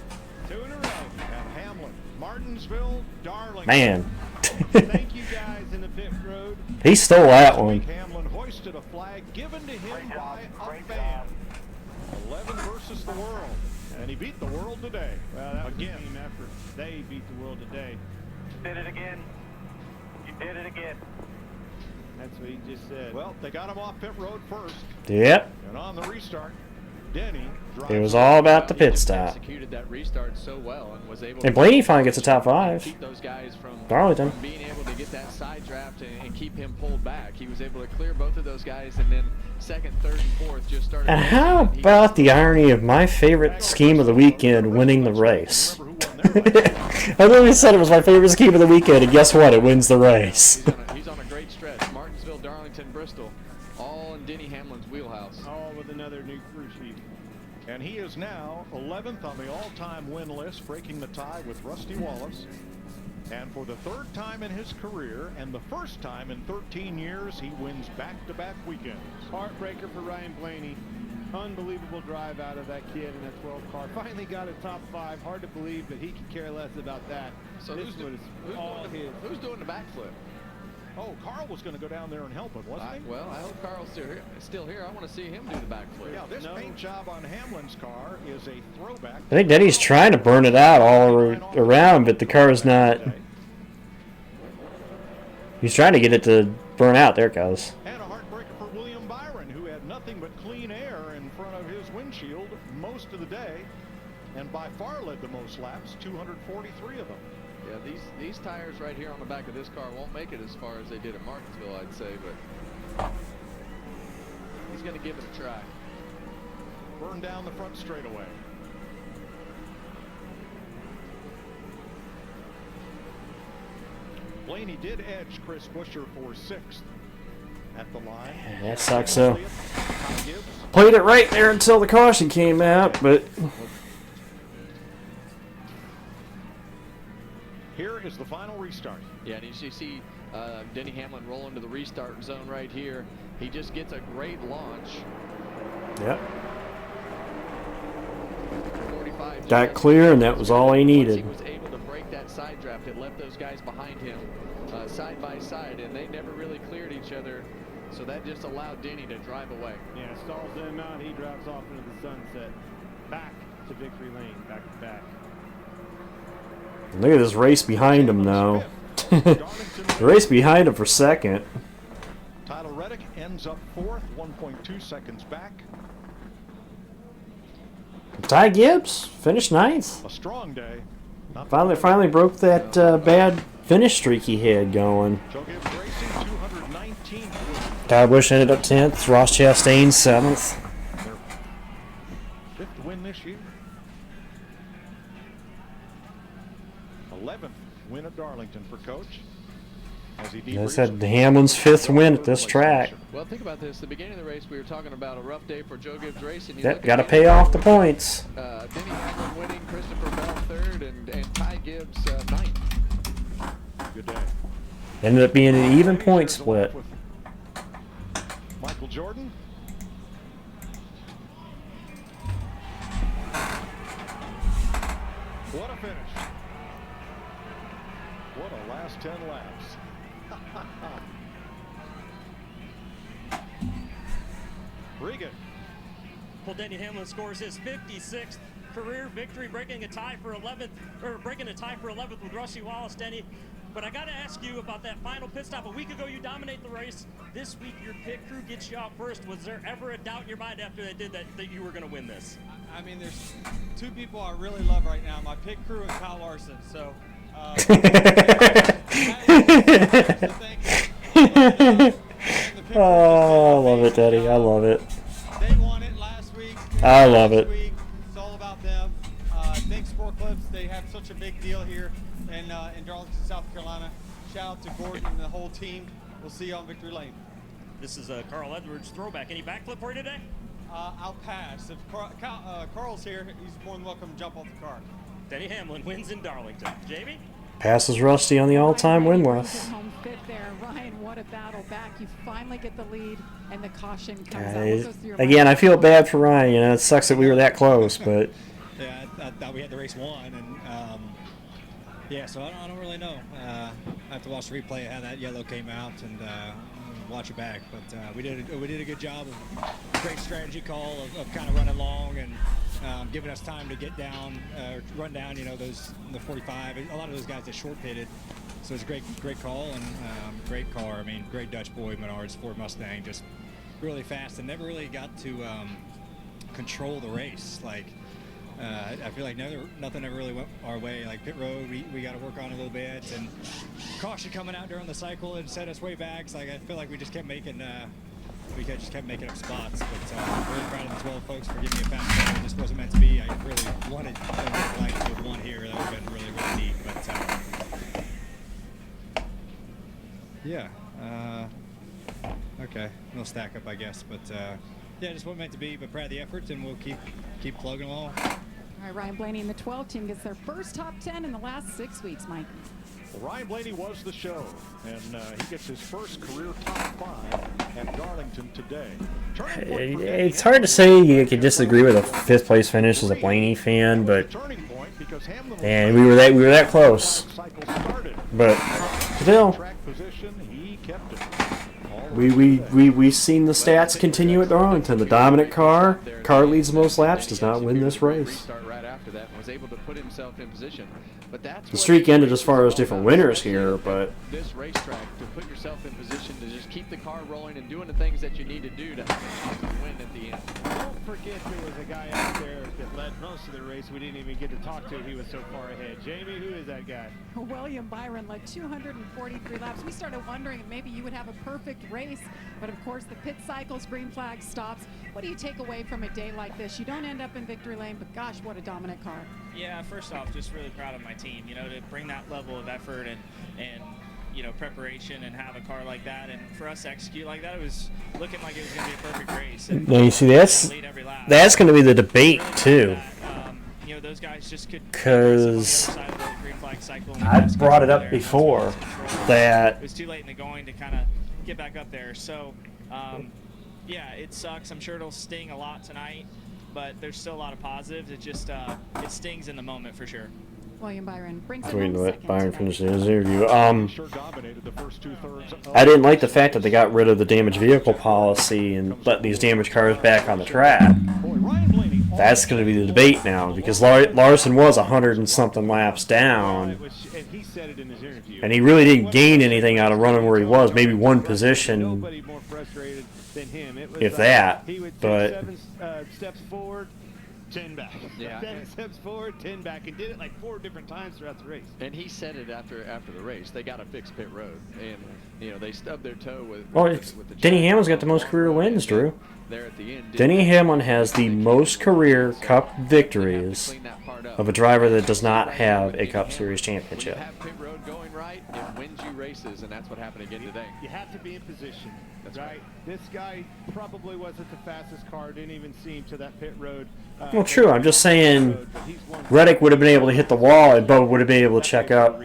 2 in a row. And Hamlin, Martinsville, Darlington. Man. Thank you guys in the pit road. He stole that one. Hamlin hoisted a flag given to him by a fan. 11 versus the world. And he beat the world today. Well, that was a team effort. They beat the world today. Did it again. You did it again. That's what he just said. Well, they got him off pit road first. Yep. And on the restart, Denny It was all about the pit stop. Executed that restart so well and was able And Blaney finally gets a top 5. keep those guys from Darlington. being able to get that side draft and keep him pulled back. He was able to clear both of those guys, and then 2nd, 3rd, and 4th just started. And how about the irony of my favorite scheme of the weekend winning the race? I literally said it was my favorite scheme of the weekend, and guess what? It wins the race. He's on a Bristol, all in Denny Hamlin's wheelhouse. All with another new crew chief. And he is now 11th on the all-time win list, breaking the tie with Rusty Wallace. And for the third time in his career and the first time in 13 years, he wins back-to-back weekends. Heartbreaker for Ryan Blaney. Unbelievable drive out of that kid in that 12 car. Finally got a top 5. Hard to believe, but he could care less about that. So who's doing the backflip? Oh, Carl was going to go down there and help him, wasn't he? Well, I hope Carl's still here. I want to see him do the backflip. Yeah, this paint job on Hamlin's car is a throwback. I think Denny's trying to burn it out all around, but the car is not. He's trying to get it to burn out. There it goes. And a heartbreaker for William Byron, who had nothing but clean air in front of his windshield most of the day, and by far led the most laps, 243 of them. Yeah, these tires right here on the back of this car won't make it as far as they did at Martinsville, I'd say, but he's going to give it a try. Burn down the front straightaway. Blaney did edge Chris Buescher for 6th at the line. That sucks, so. Played it right there until the caution came out, but. Here is the final restart. Yeah, and you see Denny Hamlin roll into the restart zone right here. He just gets a great launch. Yep. Got clear, and that was all he needed. He was able to break that side draft. It left those guys behind him side by side, and they never really cleared each other. So that just allowed Denny to drive away. Yeah, stalls them out. He drives off into the sunset. Back to victory lane, back to back. Look at this race behind him now. The race behind him for second. Tyler Reddick ends up 4th, 1.2 seconds back. Ty Gibbs finished 9th. A strong day. Finally broke that bad finish streak he had going. Kyle Busch ended up 10th. Ross Chastain 7th. Their 5th win this year. 11th win at Darlington for Coach. As he I said Hamlin's 5th win at this track. Well, think about this. The beginning of the race, we were talking about a rough day for Joe Gibbs Racing. Yep, got to pay off the points. Denny Hamlin winning, Christopher Bell 3rd, and Ty Gibbs 9th. Good day. Ended up being an even point split. Michael Jordan. What a finish. What a last 10 laps. Regan. Well, Denny Hamlin scores his 56th career victory, breaking a tie for 11th with Rusty Wallace. Denny, but I got to ask you about that final pit stop. A week ago, you dominate the race. This week, your pit crew gets you out first. Was there ever a doubt in your mind after they did that you were going to win this? I mean, there's two people I really love right now: my pit crew and Kyle Larson. So. Oh, I love it, Daddy. I love it. They won it last week. I love it. It's all about them. Thanks, Sport Clips. They have such a big deal here in Darlington, South Carolina. Shout out to Gordon and the whole team. We'll see you on Victory Lane. This is a Carl Edwards throwback. Any backflip for you today? I'll pass. If Carl's here, he's more than welcome to jump off the car. Denny Hamlin wins in Darlington. Jamie? Passes Rusty on the all-time win list. Home fit there. Ryan, what a battle back. You finally get the lead, and the caution comes out. What goes through your Again, mind? I feel bad for Ryan. You know, it sucks that we were that close, but. Yeah, I thought we had the race won, and yeah, so I don't really know. I have to watch the replay of how that yellow came out and watch it back. But we did a good job of great strategy call of kind of running long and giving us time to get down, run down. You know, the 45. A lot of those guys that short pitted. So it was a great call and great car. I mean, great Dutch boy Menards Ford Mustang, just really fast and never really got to control the race. Like. I feel like nothing ever really went our way. Like pit road, we got to work on a little bit, and caution coming out during the cycle and set us way back. So like, I feel like we just kept making up spots. But really proud of the 12 folks for giving me a fast car. It just wasn't meant to be. I really wanted like to have won here. That would have been really neat. But yeah. Okay. okay, no stack up, I guess. But yeah, just wasn't meant to be. But proud of the effort, and we'll keep plugging along. All right, Ryan Blaney and the 12 team gets their first top 10 in the last 6 weeks, Mike. Well, Ryan Blaney was the show, and he gets his first career top 5 at Darlington today. It's hard to say you could disagree with a 5th place finish as a Blaney fan, but and we were that close. But still, we've seen the stats continue at Darlington. The dominant car leads the most laps, does not win this race. Was able to put himself in position, but that's the streak ended as far as different winners here, but this racetrack to put yourself in position to just keep the car rolling and doing the things that you need to do to win at the end. Don't forget there was a guy out there that led most of the race we didn't even get to talk to. He was so far ahead. Jamie, who is that guy? William Byron led 243 laps. We started wondering if maybe you would have a perfect race, but of course the pit cycles, green flag stops. What do you take away from a day like this? You don't end up in victory lane, but gosh, what a dominant car. Yeah, first off, just really proud of my team, you know, to bring that level of effort and you know, preparation and have a car like that, and for us to execute like that, it was looking like it was going to be a perfect race. And now you see that's going to be the debate too. You know, those guys just could, because I brought it up before that it was too late in the going to kind of get back up there. So yeah, it sucks. I'm sure it'll sting a lot tonight, but there's still a lot of positives. It just it stings in the moment for sure. William Byron brings waiting to let Byron finish his interview. I didn't like the fact that they got rid of the damaged vehicle policy and let these damaged cars back on the track. That's going to be the debate now, because Larson was 100 and something laps down, and he really didn't gain anything out of running where he was. Maybe one position, if that. But 7 steps forward, 10 back. Yeah. 7 steps forward, 10 back, and did it like 4 different times throughout the race. And he said it after the race. They got to fix pit road, and you know they stubbed their toe with. With the Denny Hamlin's got the most career wins, Drew. There at the end. Denny Hamlin has the most career Cup victories of a driver that does not have a Cup Series championship. When you have pit road going right, it wins you races, and that's what happened again today. You have to be in position. That's right. This guy probably wasn't the fastest car. Didn't even see him to that pit road. Well, true. I'm just saying Reddick would have been able to hit the wall, and Bubba would have been able to check up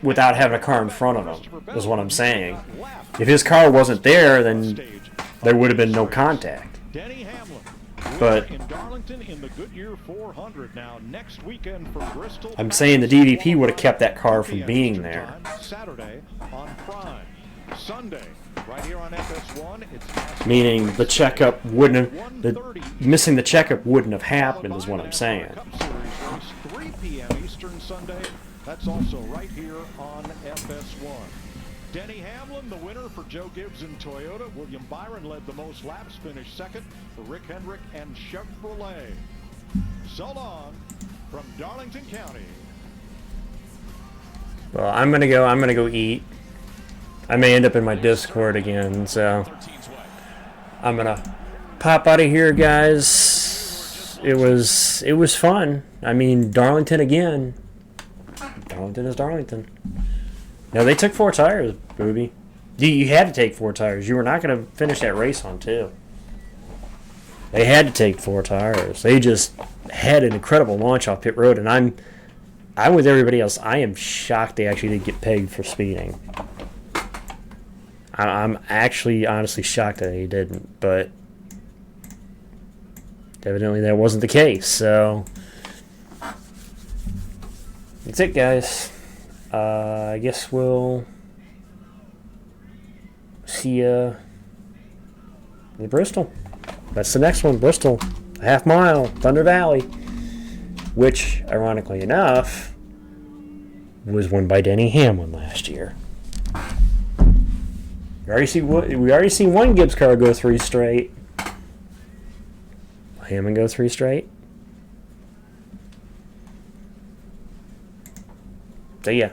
without having a car in front of him, is what I'm saying. If his car wasn't there, then there would have been no contact. Denny Hamlin, but in Darlington in the Goodyear 400 now next weekend for Bristol. I'm saying the DVP would have kept that car from being there. Saturday on Prime. Sunday right here on FS1. It's meaning the checkup wouldn't have, missing the checkup wouldn't have happened, is what I'm saying. Cup Series race 3 p.m. Eastern Sunday. That's also right here on FS1. Denny Hamlin, the winner for Joe Gibbs and Toyota. William Byron led the most laps, finished second for Rick Hendrick and Chevrolet. So long from Darlington County. Well, I'm gonna go eat. I may end up in my Discord again, so I'm gonna pop out of here, guys. It was fun. I mean, Darlington again. Darlington is Darlington. No, they took 4 tires, Booby. You had to take 4 tires. You were not going to finish that race on 2. They had to take 4 tires. They just had an incredible launch off pit road, and I'm with everybody else. I am shocked they actually didn't get pegged for speeding. I'm actually honestly shocked that they didn't, but evidently that wasn't the case. So that's it, guys. I guess we'll see you in Bristol. That's the next one, Bristol. A half mile, Thunder Valley. Which, ironically enough, was won by Denny Hamlin last year. We already seen one Gibbs car go 3 straight. Hamlin go 3 straight. So yeah.